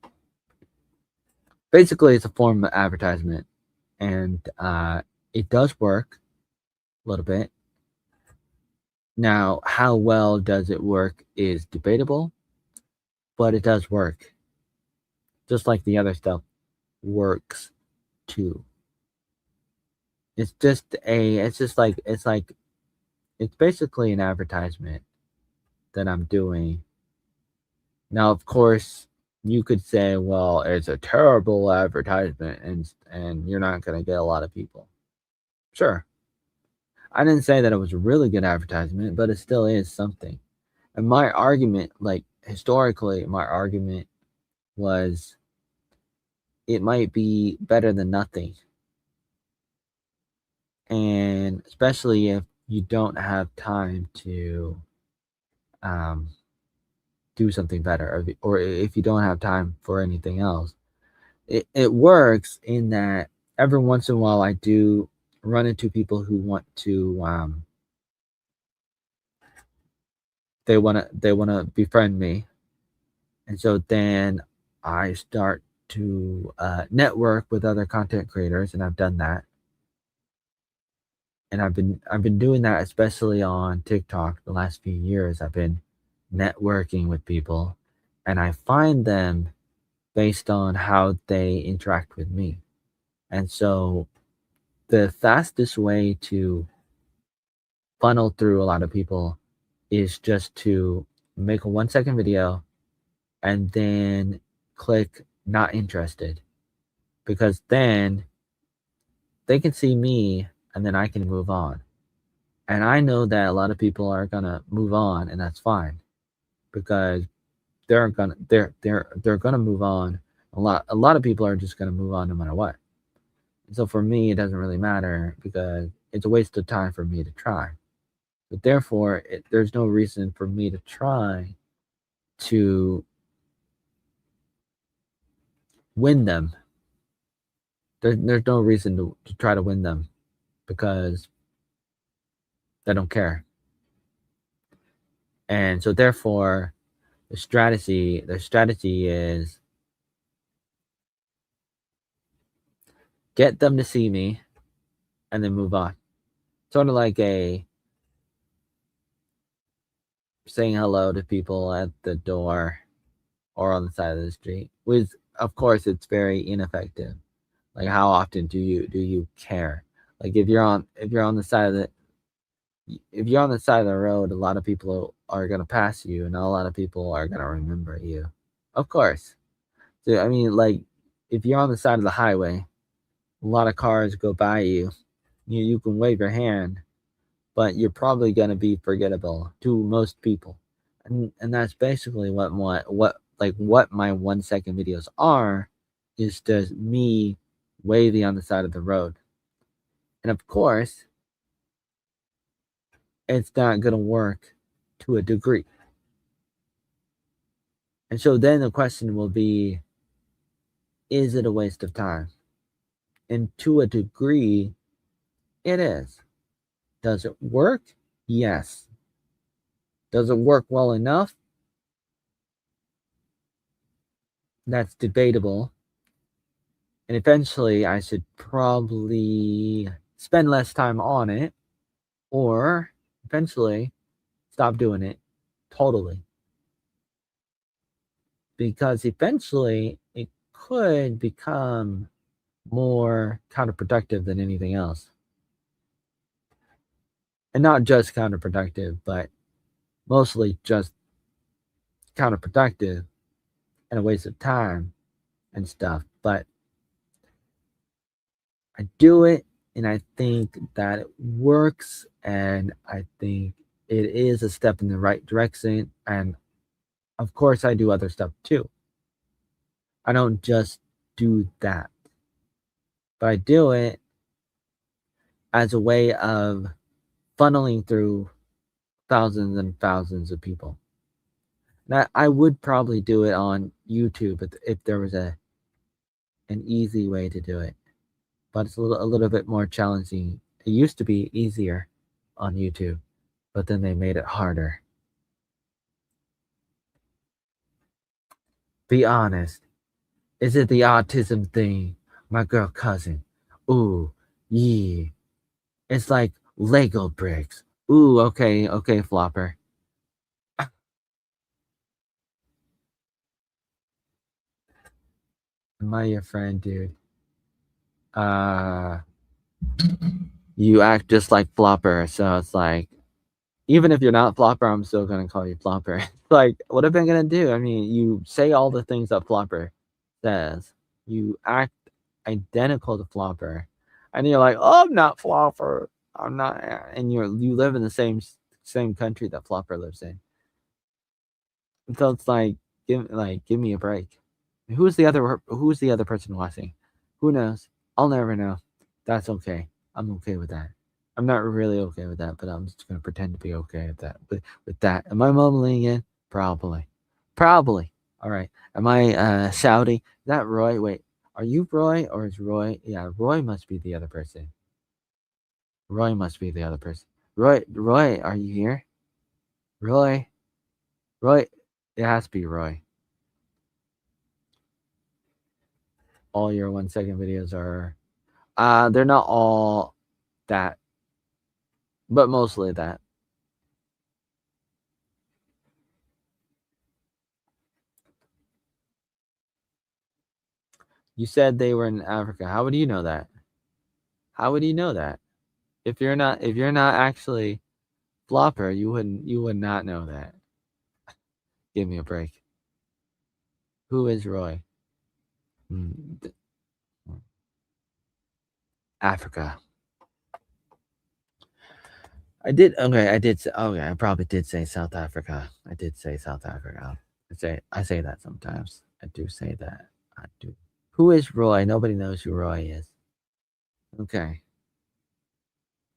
basically it's a form of advertisement. And it does work a little bit. Now, how well does it work is debatable, but it does work. Just like the other stuff works too. It's basically an advertisement that I'm doing. Now, of course, you could say, well, it's a terrible advertisement and you're not going to get a lot of people. Sure. I didn't say that it was a really good advertisement, but it still is something. And my argument, like historically, my argument was it might be better than nothing. And especially if you don't have time to do something better, or if you don't have time for anything else. It works in that every once in a while I do run into people who want to they want to befriend me, and so then I start to network with other content creators, and I've done that, and I've been doing that especially on TikTok the last few years. I've been networking with people, and I find them based on how they interact with me. And so the fastest way to funnel through a lot of people is just to make a 1 second video and then click not interested, because then they can see me and then I can move on. And I know that a lot of people are gonna move on, and that's fine, because they're gonna move on. A lot of people are just gonna move on no matter what. So for me, it doesn't really matter, because it's a waste of time for me to try. But therefore, there's no reason for me to try to win them. There's no reason to try to win them, because they don't care. And so therefore, the strategy is get them to see me and then move on. Sort of like saying hello to people at the door or on the side of the street, which of course it's very ineffective. Like, how often do you care? Like, if you're on the side of the road, a lot of people are gonna pass you, and a lot of people are gonna remember you. Of course. So I mean, like, if you're on the side of the highway, a lot of cars go by you. You can wave your hand, but you're probably gonna be forgettable to most people. And that's basically what my 1 second videos are, is just me waving on the side of the road. And of course, it's not going to work to a degree. And so then the question will be, is it a waste of time? And to a degree, it is. Does it work? Yes. Does it work well enough? That's debatable. And eventually, I should probably spend less time on it, or eventually stop doing it totally. Because eventually, it could become more counterproductive than anything else. And not just counterproductive, but mostly just counterproductive and a waste of time and stuff. But I do it, and I think that it works, and I think it is a step in the right direction. And of course, I do other stuff too. I don't just do that, but I do it as a way of funneling through thousands and thousands of people. Now, I would probably do it on YouTube if there was an easy way to do it, but it's a little bit more challenging. It used to be easier on YouTube, but then they made it harder. Be honest. Is it the autism thing? My girl cousin. Ooh, yeah. It's like Lego bricks. Ooh, okay, Flopper. Am I your friend, dude? Uh, you act just like Flopper, so it's like, even if you're not Flopper, I'm still gonna call you Flopper. It's like, what am I gonna do? I mean, you say all the things that Flopper says. You act identical to Flopper, and you're like, "Oh, I'm not Flopper. I'm not." And you live in the same country that Flopper lives in. So it's like, give me a break. Who's the other person watching? Who knows? I'll never know. That's okay. I'm okay with that. I'm not really okay with that, but I'm just gonna pretend to be okay with that. With that, am I mumbling again? Probably. Probably. All right. Am I shouting? Is that Roy? Wait, are you Roy or is Roy? Yeah, Roy must be the other person. Roy must be the other person. Roy, are you here? Roy, it has to be Roy. All your 1 second videos are, they're not all that, but mostly that. You said they were in Africa. How would you know that? How would you know that? If you're not actually Flopper, you would not know that. Give me a break. Who is Roy? Hmm. Africa. I did say, okay, I probably did say South Africa. I did say South Africa. I say that sometimes. I do say that. I do. Who is Roy? Nobody knows who Roy is. Okay.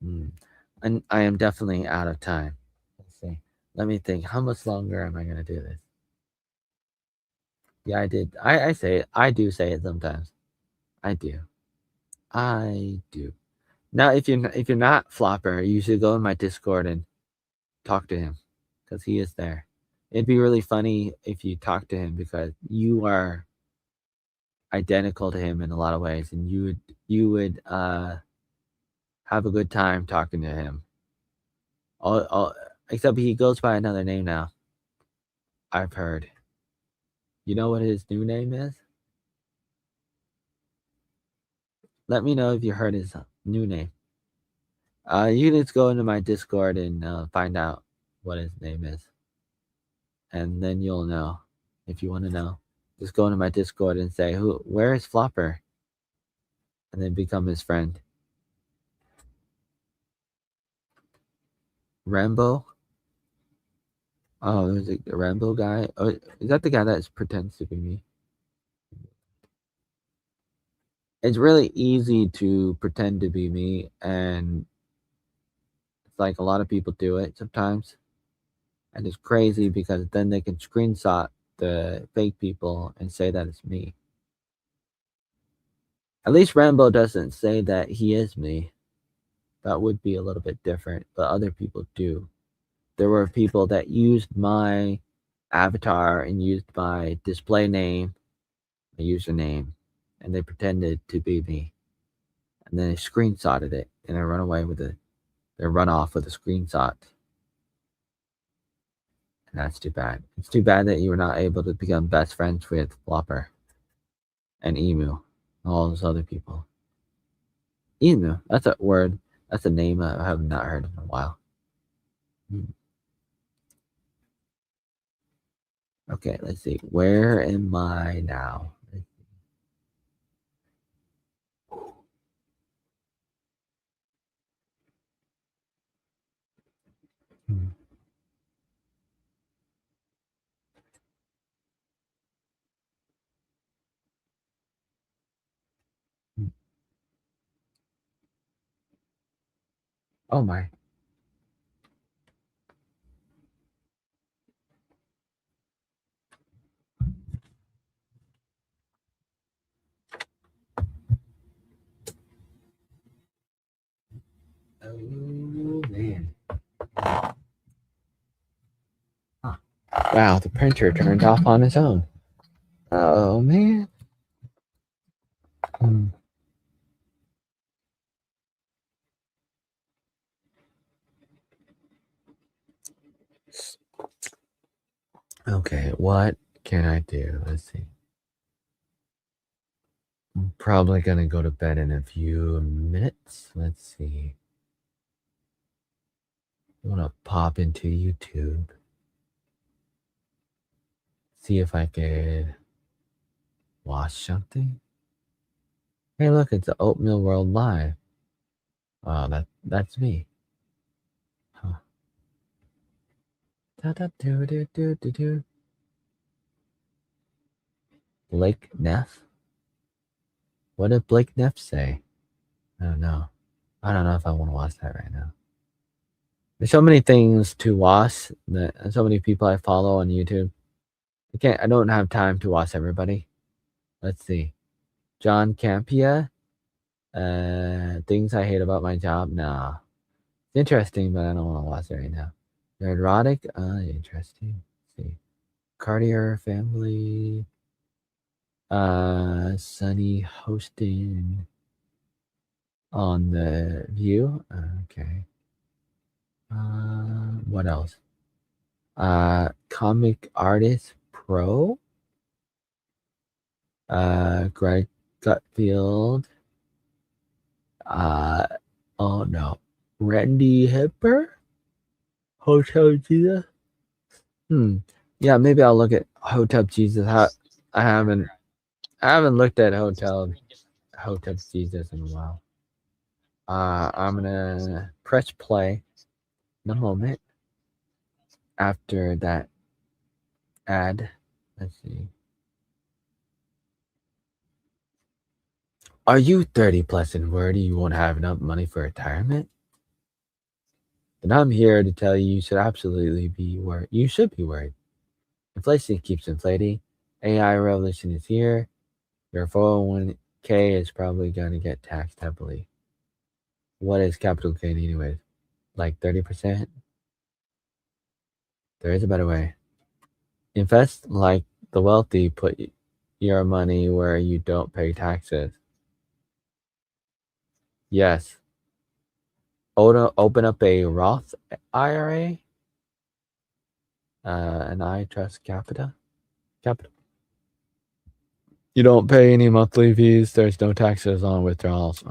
And I am definitely out of time. Let's see. Let me think. How much longer am I gonna do this? Yeah, I did. I say it. I do say it sometimes. I do. I do. Now, if you're not Flopper, you should go in my Discord and talk to him, because he is there. It'd be really funny if you talk to him, because you are identical to him in a lot of ways, and you would have a good time talking to him. Except he goes by another name now. I've heard. You know what his new name is? Let me know if you heard his new name. You can just go into my Discord and find out what his name is, and then you'll know. If you want to know, just go into my Discord and say, where is Flopper?" and then become his friend. Rambo? Oh, there's a Rambo guy. Oh, is that the guy that pretends to be me? It's really easy to pretend to be me, and like a lot of people do it sometimes. And it's crazy because then they can screenshot the fake people and say that it's me. At least Rambo doesn't say that he is me. That would be a little bit different, but other people do. There were people that used my avatar and used my display name, my username, and they pretended to be me. And then they screenshotted it and I run away with it. They run off with a screenshot. And that's too bad. It's too bad that you were not able to become best friends with Flopper and Emu and all those other people. Emu, that's a word. That's a name I have not heard in a while. Okay, let's see. Where am I now? Oh my. Oh man. Huh. Wow, the printer turned off on its own. Oh man. Okay, what can I do? Let's see. I'm probably gonna go to bed in a few minutes. Let's see. I wanna pop into YouTube. See if I could watch something. Hey look, it's the Oatmeal World Live. Oh, that's me. Huh. Da-da-do-do-do-do-do. Blake Neff? What did Blake Neff say? I don't know. I don't know if I want to watch that right now. There's so many things to watch, and so many people I follow on YouTube. I don't have time to watch everybody. Let's see. John Campia. Things I hate about my job. Nah. It's interesting, but I don't want to watch it right now. They're erotic. Interesting. Let's see. Cartier family. Sunny hosting on the View. Okay. What else? Comic Artist Pro. Greg Gutfield. Oh no. Randy Hipper? Hotel Jesus? Yeah, maybe I'll look at Hotel Jesus. I haven't looked at Hotel Jesus in a while. I'm gonna press play in a moment after that ad. Let's see. Are you 30 plus and worried you won't have enough money for retirement? Then I'm here to tell you should absolutely be worried. You should be worried. Inflation keeps inflating. AI revolution is here. Your 401k is probably going to get taxed heavily. What is capital gain anyways? Like 30%? There is a better way. Invest like the wealthy. Put your money where you don't pay taxes. Yes. Open up a Roth IRA. And I trust Capital. You don't pay any monthly fees. There's no taxes on withdrawals.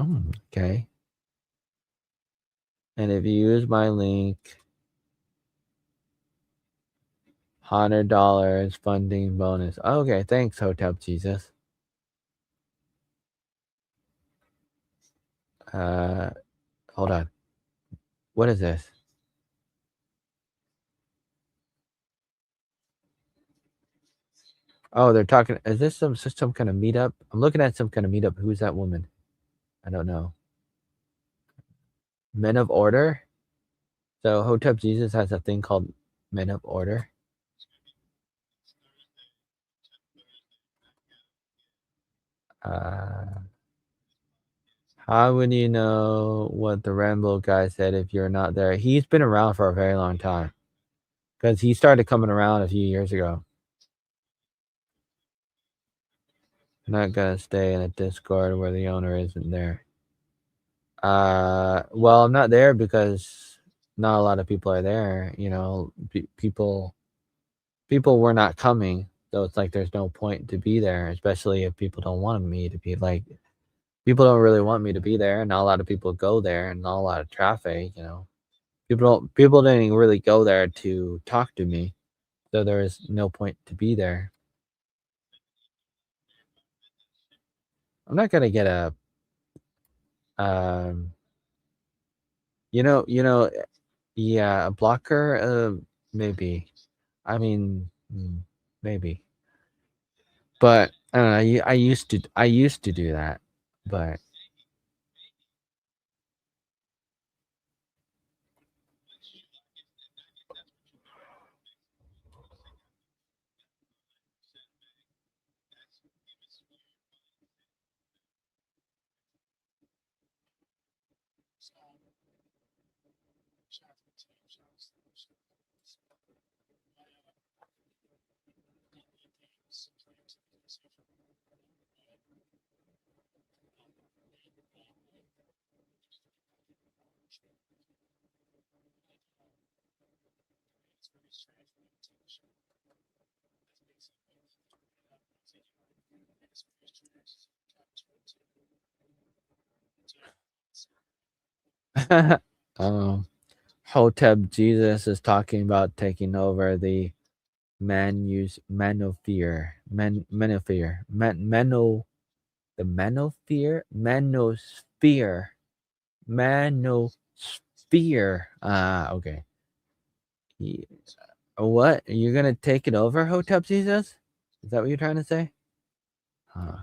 Okay. And if you use my link, $100 funding bonus. Okay, thanks, Hotel Jesus. Hold on. What is this? Oh, they're talking. Is this some kind of meetup? I'm looking at some kind of meetup. Who's that woman? I don't know. Men of Order? So Hotep Jesus has a thing called made up order. Uh, how would you know what the Rambo guy said if you're not there? He's been around for a very long time because he started coming around a few years ago. I'm not gonna stay in a Discord where the owner isn't there. Well, I'm not there because not a lot of people are there. You know, people were not coming, so it's like there's no point to be there, especially if people don't want me to be like. People don't really want me to be there, and not a lot of people go there, and not a lot of traffic. You know, people didn't really go there to talk to me, so there is no point to be there. I'm not gonna get a um, you know, yeah, a blocker. Maybe. I mean, maybe. But I don't know. I used to do that, but um, Hotep Jesus is talking about taking over the manosphere, the manosphere. Okay. Ye- What? You're gonna take it over, Hotep Jesus? Is that what you're trying to say? Huh.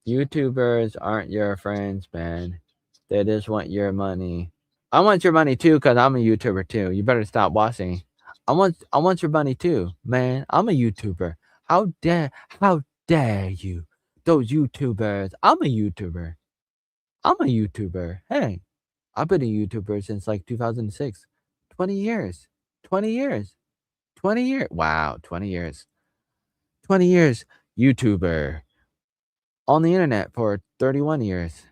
YouTubers aren't your friends, man. They just want your money. I want your money too, cause I'm a YouTuber too. You better stop watching. I want your money too, man. I'm a YouTuber. How dare you? Those YouTubers. I'm a YouTuber. I'm a YouTuber. Hey, I've been a YouTuber since like 2006. 20 years. 20 years. 20 years. Wow, 20 years. 20 years. YouTuber. On the internet for 31 years.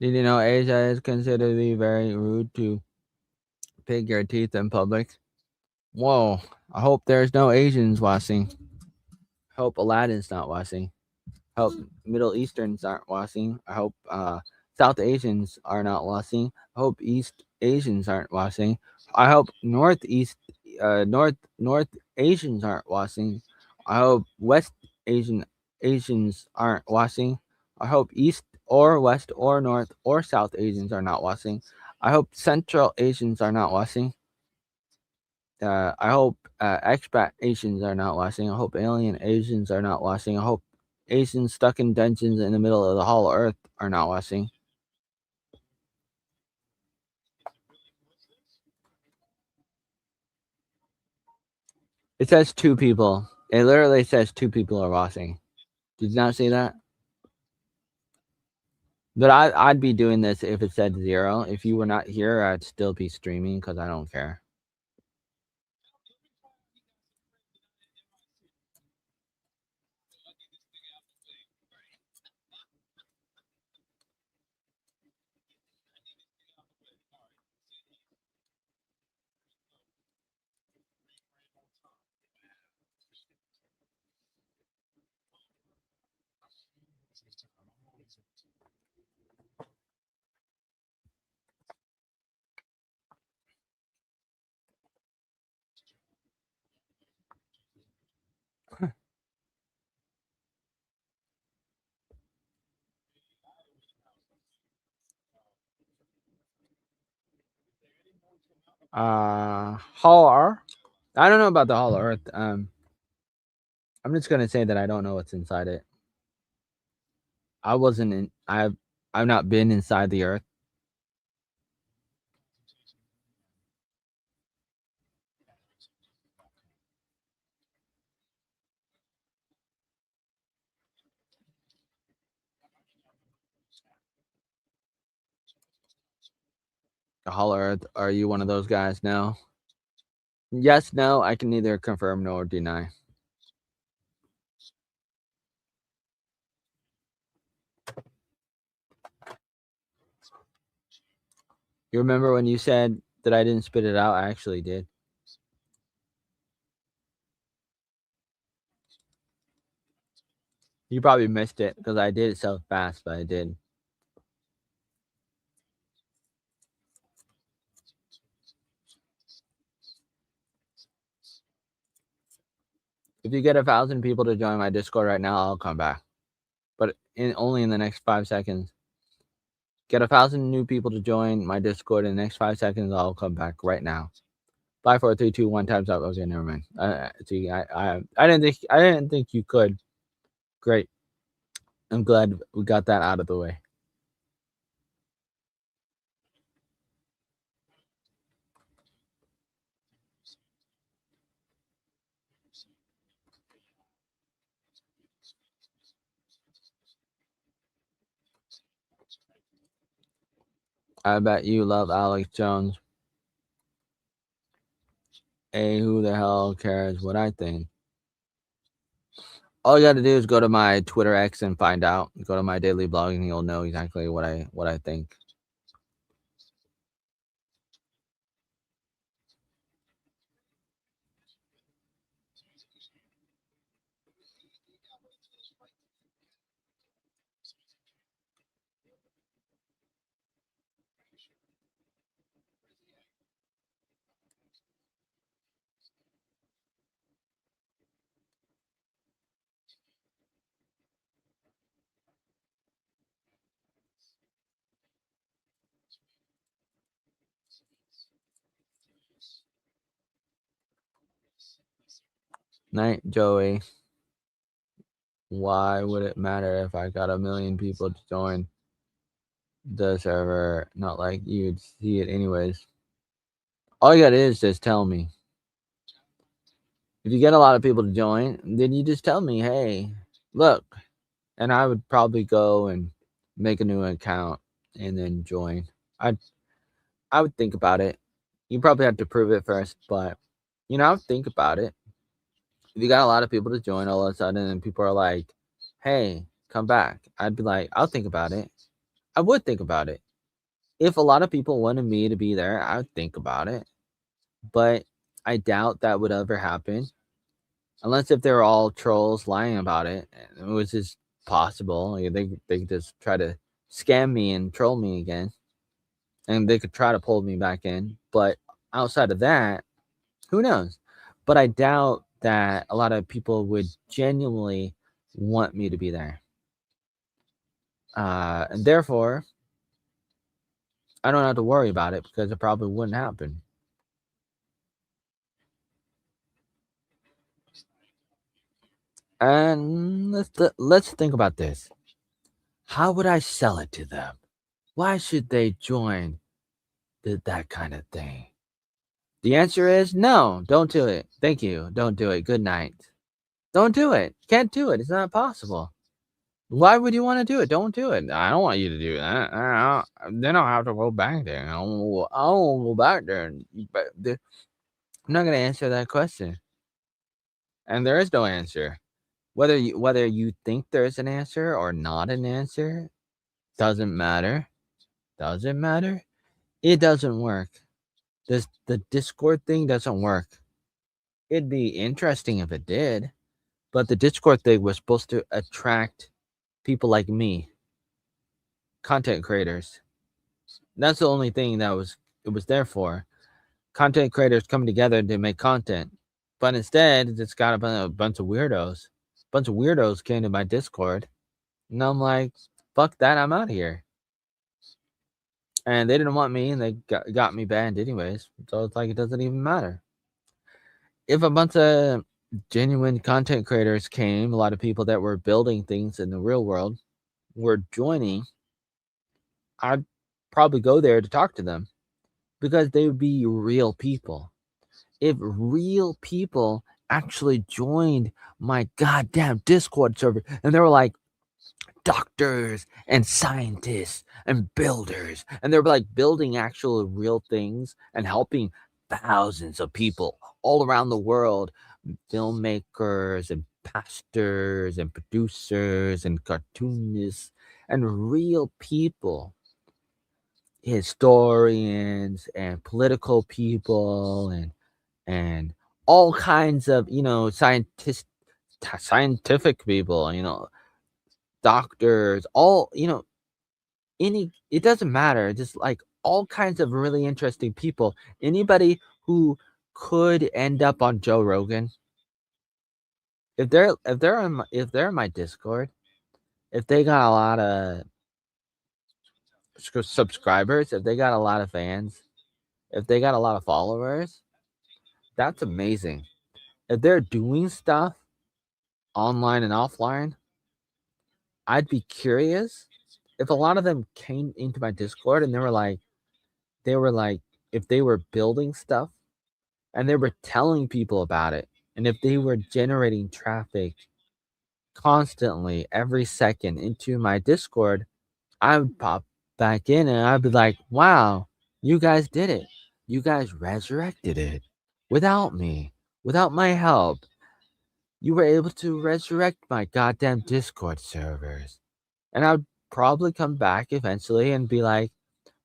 Did you know Asia is considered to be very rude to pick your teeth in public? Whoa. I hope there's no Asians watching. Hope Aladdin's not watching. Hope Middle Easterns aren't watching. I hope South Asians are not watching. I hope East Asians aren't watching. I hope North Asians aren't watching. I hope West Asians aren't watching. I hope East or West or North or South Asians are not watching. I hope Central Asians are not watching. I hope expat Asians are not watching. I hope alien Asians are not watching. I hope Asians stuck in dungeons in the middle of the Hollow Earth are not watching. It says 2 people. It literally says 2 people are watching. Did you not see that? But I'd be doing this if it said 0. If you were not here, I'd still be streaming because I don't care. Hollow Earth? I don't know about the Hollow Earth. I'm just gonna say that I don't know what's inside it. I wasn't in. I've not been inside the Earth. The Hollow Earth. Are you one of those guys? No. Yes, no. I can neither confirm nor deny. You remember when you said that I didn't spit it out? I actually did. You probably missed it because I did it so fast, but I did. If you get 1,000 people to join my Discord right now, I'll come back. But only in the next 5 seconds. Get 1,000 new people to join my Discord in the next 5 seconds. I'll come back right now. 5, 4, 3, 2, 1. Time's up. Okay, never mind. See, I didn't think you could. Great. I'm glad we got that out of the way. I bet you love Alex Jones. Hey, who the hell cares what I think? All you got to do is go to my Twitter X and find out. Go to my daily blog and you'll know exactly what I think. Night, Joey. Why would it matter if I got 1 million people to join the server? Not like you'd see it anyways. All you got to do is just tell me. If you get a lot of people to join, then you just tell me, hey, look. And I would probably go and make a new account and then join. I would think about it. You probably have to prove it first, but I would think about it. If you got a lot of people to join all of a sudden and people are like, hey, come back, I'd be like, I'll think about it. I would think about it. If a lot of people wanted me to be there, I would think about it. But I doubt that would ever happen. Unless if they were all trolls lying about it, which is possible. They could just try to scam me and troll me again, and they could try to pull me back in. But outside of that, who knows? But I doubt that a lot of people would genuinely want me to be there, and therefore I don't have to worry about it because it probably wouldn't happen. And let's think about this. How would I sell it to them? Why should they join that kind of thing? The answer is no, don't do it. Thank you. Don't do it. Good night. Don't do it. Can't do it. It's not possible. Why would you want to do it? Don't do it. I don't want you to do that. Then I'll have to go back there. I don't go back there. I'm not going to answer that question. And there is no answer. Whether you think there's an answer or not an answer doesn't matter. Does it matter? It doesn't work. The Discord thing doesn't work. It'd be interesting if it did, but the Discord thing was supposed to attract people like me, content creators. That's the only thing it was there for. Content creators coming together to make content. But instead, it's got a bunch of weirdos. A bunch of weirdos came to my Discord, and I'm like, fuck that, I'm out of here. And they didn't want me, and they got me banned anyways. So it's like it doesn't even matter. If a bunch of genuine content creators came, a lot of people that were building things in the real world were joining, I'd probably go there to talk to them because they would be real people. If real people actually joined my goddamn Discord server and they were like doctors and scientists and builders, and they're like building actual real things and helping thousands of people all around the world, filmmakers and pastors and producers and cartoonists and real people, historians and political people and all kinds of scientific people, doctors, all it doesn't matter, just like all kinds of really interesting people, anybody who could end up on Joe Rogan, if they're in my Discord, if they got a lot of subscribers, if they got a lot of fans, if they got a lot of followers, that's amazing. If they're doing stuff online and offline, I'd be curious if a lot of them came into my Discord and they were like, if they were building stuff and they were telling people about it, and if they were generating traffic constantly every second into my Discord, I would pop back in and I'd be like, wow, you guys did it. You guys resurrected it without me, without my help. You were able to resurrect my goddamn Discord servers. And I would probably come back eventually and be like,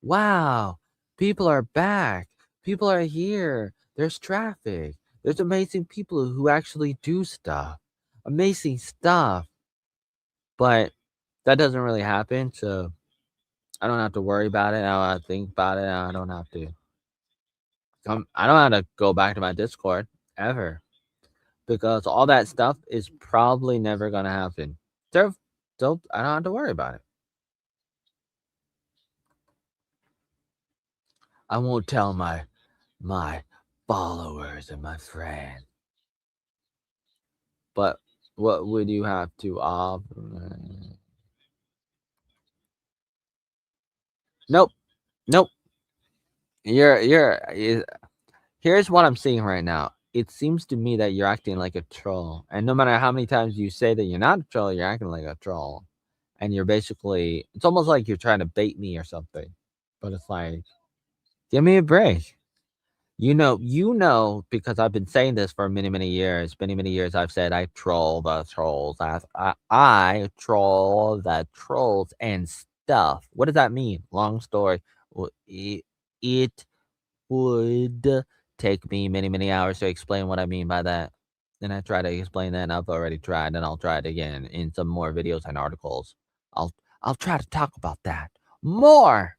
wow, people are back. People are here. There's traffic. There's amazing people who actually do stuff. Amazing stuff. But that doesn't really happen. So I don't have to worry about it. I don't have to think about it. I don't have to go back to my Discord ever. Because all that stuff is probably never gonna happen. So I don't have to worry about it. I won't tell my followers and my friends. But what would you have to offer? Nope. Nope. Here's what I'm seeing right now. It seems to me that you're acting like a troll. And no matter how many times you say that you're not a troll, you're acting like a troll. And you're basically, it's almost like you're trying to bait me or something. But it's like, give me a break. You know, because I've been saying this for many, many years. Many, many years I've said I troll the trolls. I troll the trolls and stuff. What does that mean? Long story. Well, it would take me many, many hours to explain what I mean by that. And I try to explain that, and I've already tried, and I'll try it again in some more videos and articles. I'll I'll try to talk about that more,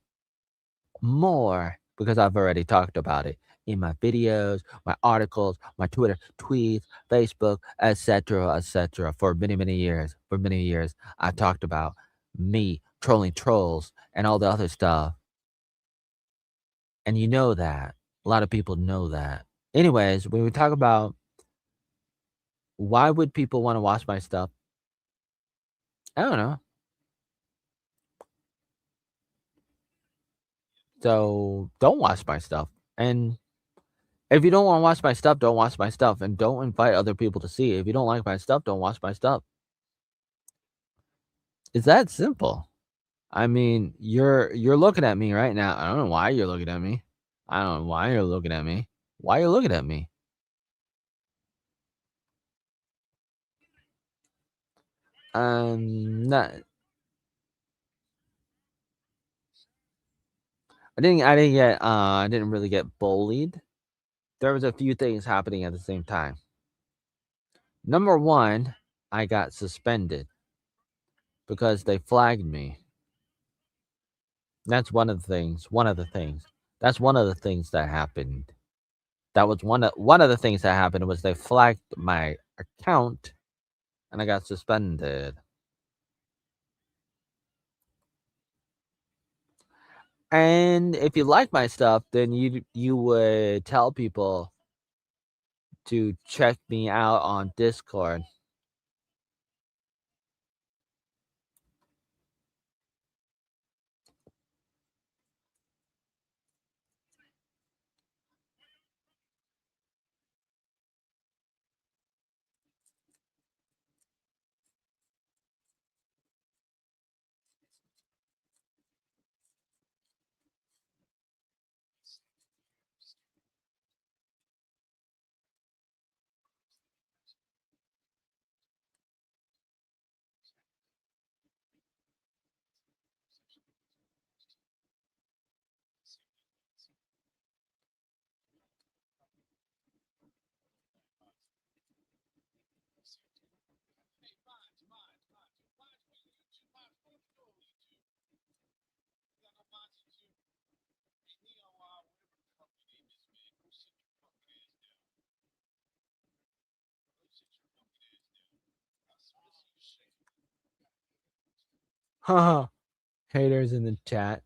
because I've already talked about it in my videos, my articles, my Twitter tweets, Facebook, etc., for many, many years. For many years, I've talked about me trolling trolls and all the other stuff, and you know that. A lot of people know that. Anyways, when we talk about why would people wanna watch my stuff, I don't know. So, don't watch my stuff, and if you don't wanna watch my stuff, don't watch my stuff, and don't invite other people to see it. If you don't like my stuff, don't watch my stuff. It's that simple. I mean, you're looking at me right now. I don't know why you're looking at me. I don't know why you're looking at me. Why you looking at me? Not I didn't really get bullied. There was a few things happening at the same time. Number 1, I got suspended because they flagged me. That's one of the things. That's one of the things that happened. That was one of the things that happened was they flagged my account and I got suspended. And if you like my stuff, then you would tell people to check me out on Discord. Haha. Haters in the chat.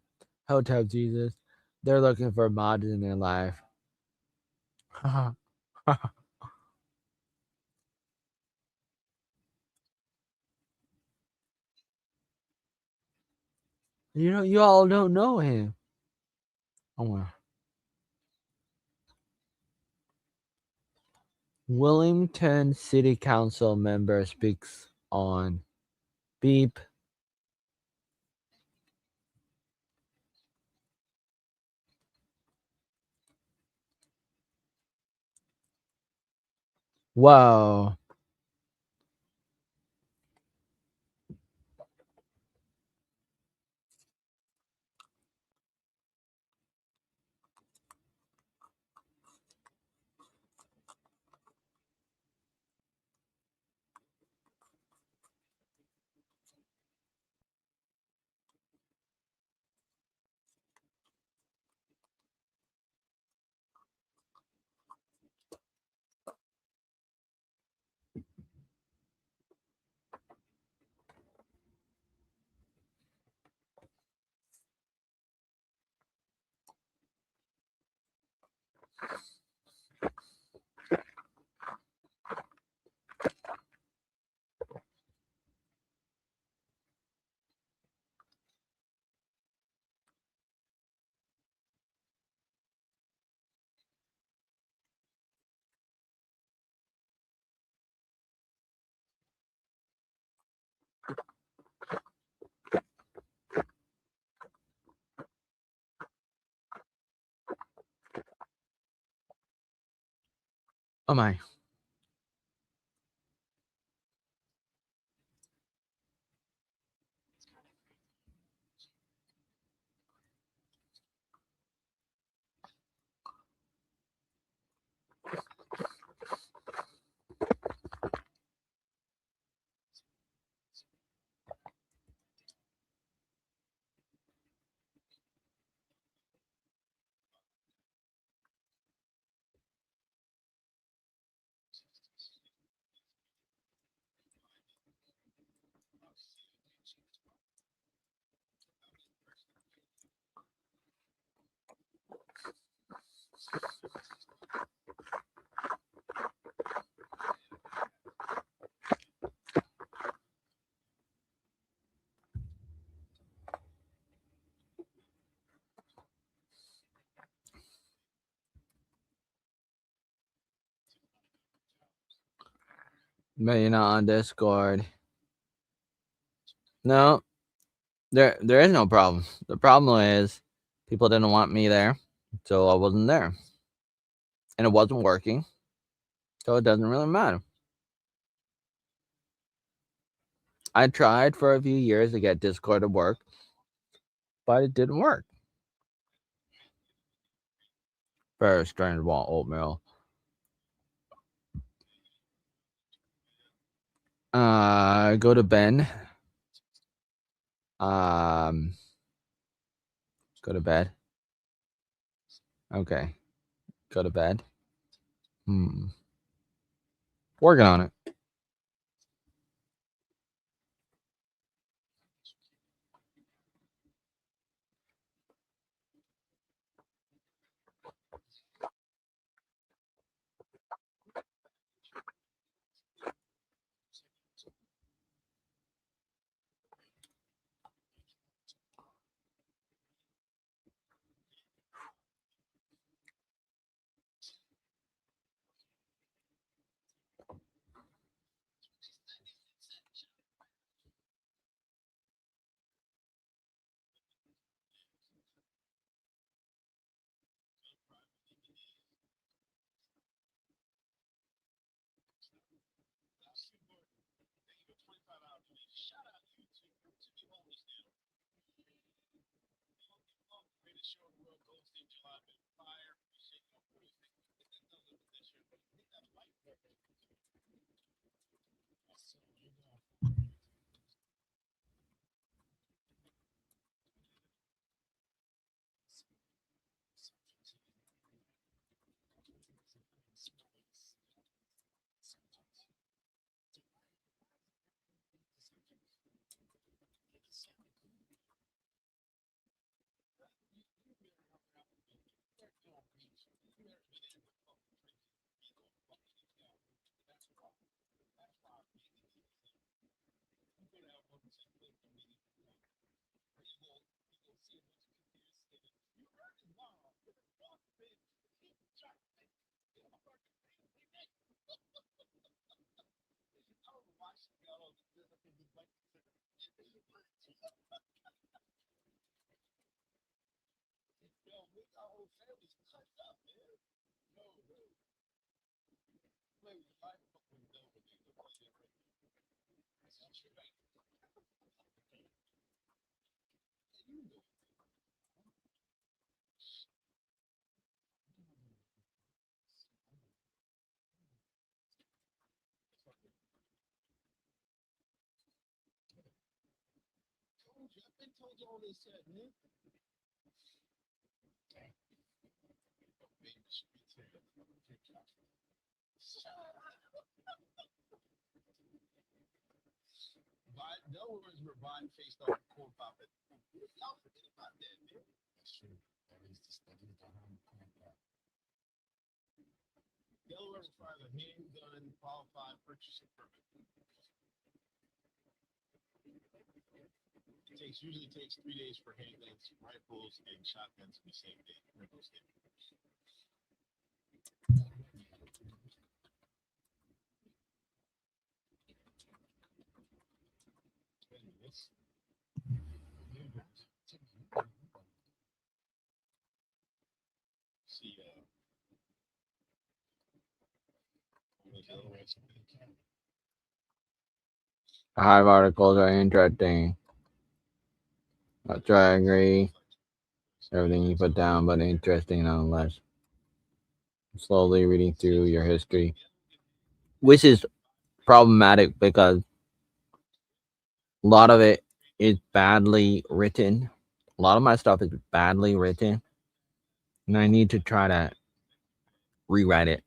Hotel Jesus. They're looking for mods in their life. Haha. You all don't know him. Oh well. Wellington City Council member speaks on beep. Whoa. Oh my. But you're not on Discord. No, there is no problem. The problem is people didn't want me there, so I wasn't there. And it wasn't working, so it doesn't really matter. I tried for a few years to get Discord to work, but it didn't work. Very strange about oatmeal. Go to Ben. Go to bed. Okay. Go to bed. Working on it. Hive articles are interesting. Not sure I agree. Everything you put down, but interesting nonetheless. Slowly reading through your history, which is problematic because a lot of it is badly written. A lot of my stuff is badly written, and I need to try to rewrite it.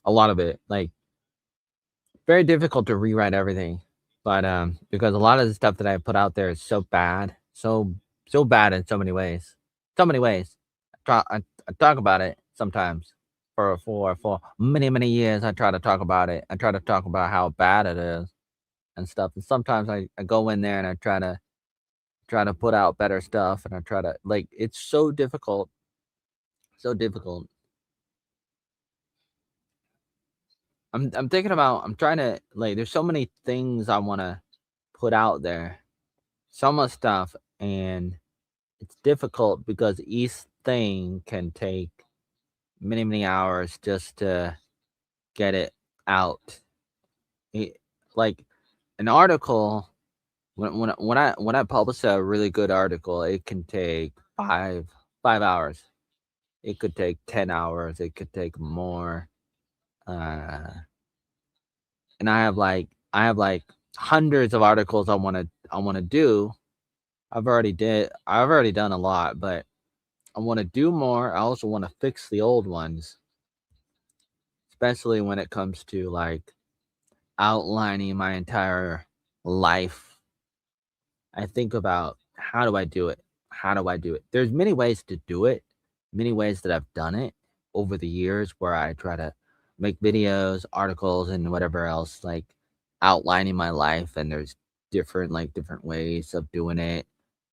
A lot of it, like very difficult to rewrite everything, but because a lot of the stuff that I put out there is so bad, so bad in so many ways, so many ways. I talk about it sometimes for many years. I try to talk about it. I try to talk about how bad it is and stuff. And sometimes I go in there and I try to put out better stuff, and I try to like it's so difficult, so difficult. I'm thinking about I'm trying to like there's so many things I wanna put out there. So much stuff, and it's difficult because each thing can take many, many hours just to get it out. It, like an article when I publish a really good article, it can take 5 hours. It could take 10 hours. It could take more. Uh, and I have like hundreds of articles I wanna do. I've already done a lot, but I wanna do more. I also wanna fix the old ones, especially when it comes to like outlining my entire life. I think about how do I do it? How do I do it? There's many ways to do it, many ways that I've done it over the years where I try to make videos, articles, and whatever else, like outlining my life. And there's different ways of doing it,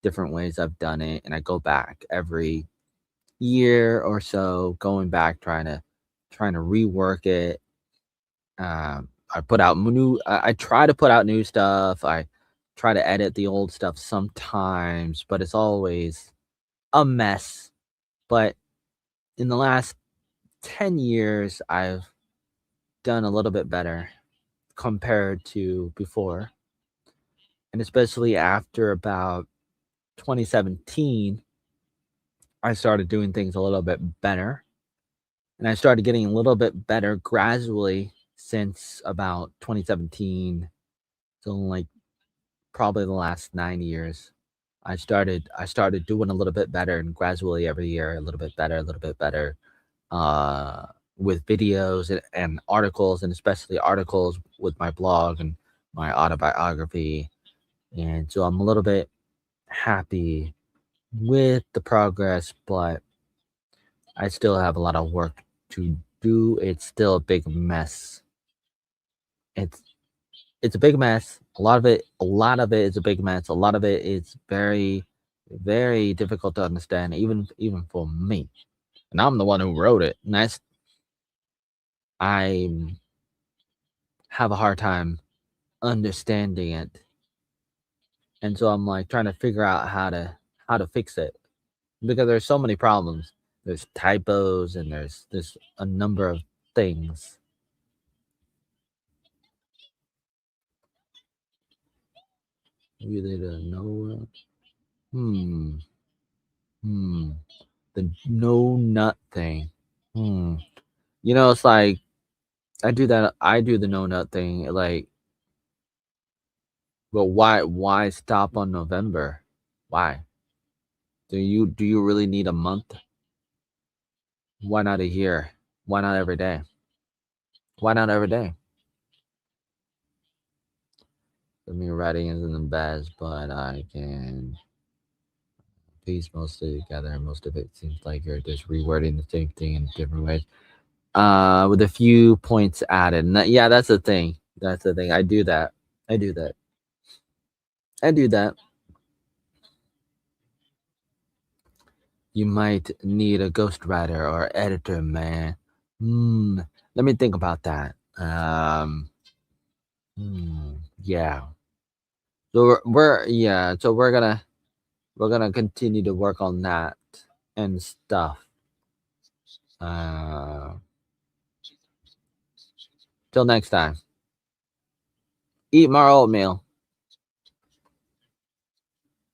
different ways I've done it. And I go back every year or so, going back, trying to rework it. I put out new I try to put out new stuff. I try to edit the old stuff sometimes, but it's always a mess. But in the last 10 years, I've done a little bit better compared to before. And especially after about 2017, I started doing things a little bit better. And I started getting a little bit better gradually since about 2017. So like probably the last 9 years. I started doing a little bit better and gradually every year a little bit better, a little bit better, uh, with videos and articles, and especially articles with my blog and my autobiography. And so I'm a little bit happy with the progress, but I still have a lot of work to do. It's still a big mess. It's it's a big mess. A lot of it is a big mess. A lot of it is very, very difficult to understand, even for me. And I'm the one who wrote it. And I have a hard time understanding it. And so I'm like trying to figure out how to fix it. Because there's so many problems. There's typos and there's a number of things. Really don't know. Hmm. Hmm. The no nut thing. Hmm. It's like I do the no nut thing, like, but why stop on November? Why? Do you really need a month? Why not a year? Why not every day? Why not every day? I mean, writing isn't the best, but I can piece mostly together. Most of it seems like you're just rewording the same thing in different ways, with a few points added. And yeah, that's the thing. That's the thing. I do that. I do that. I do that. You might need a ghostwriter or editor, man. Hmm. Let me think about that. Yeah. So yeah. So we're gonna continue to work on that and stuff. Uh, till next time. Eat more oatmeal.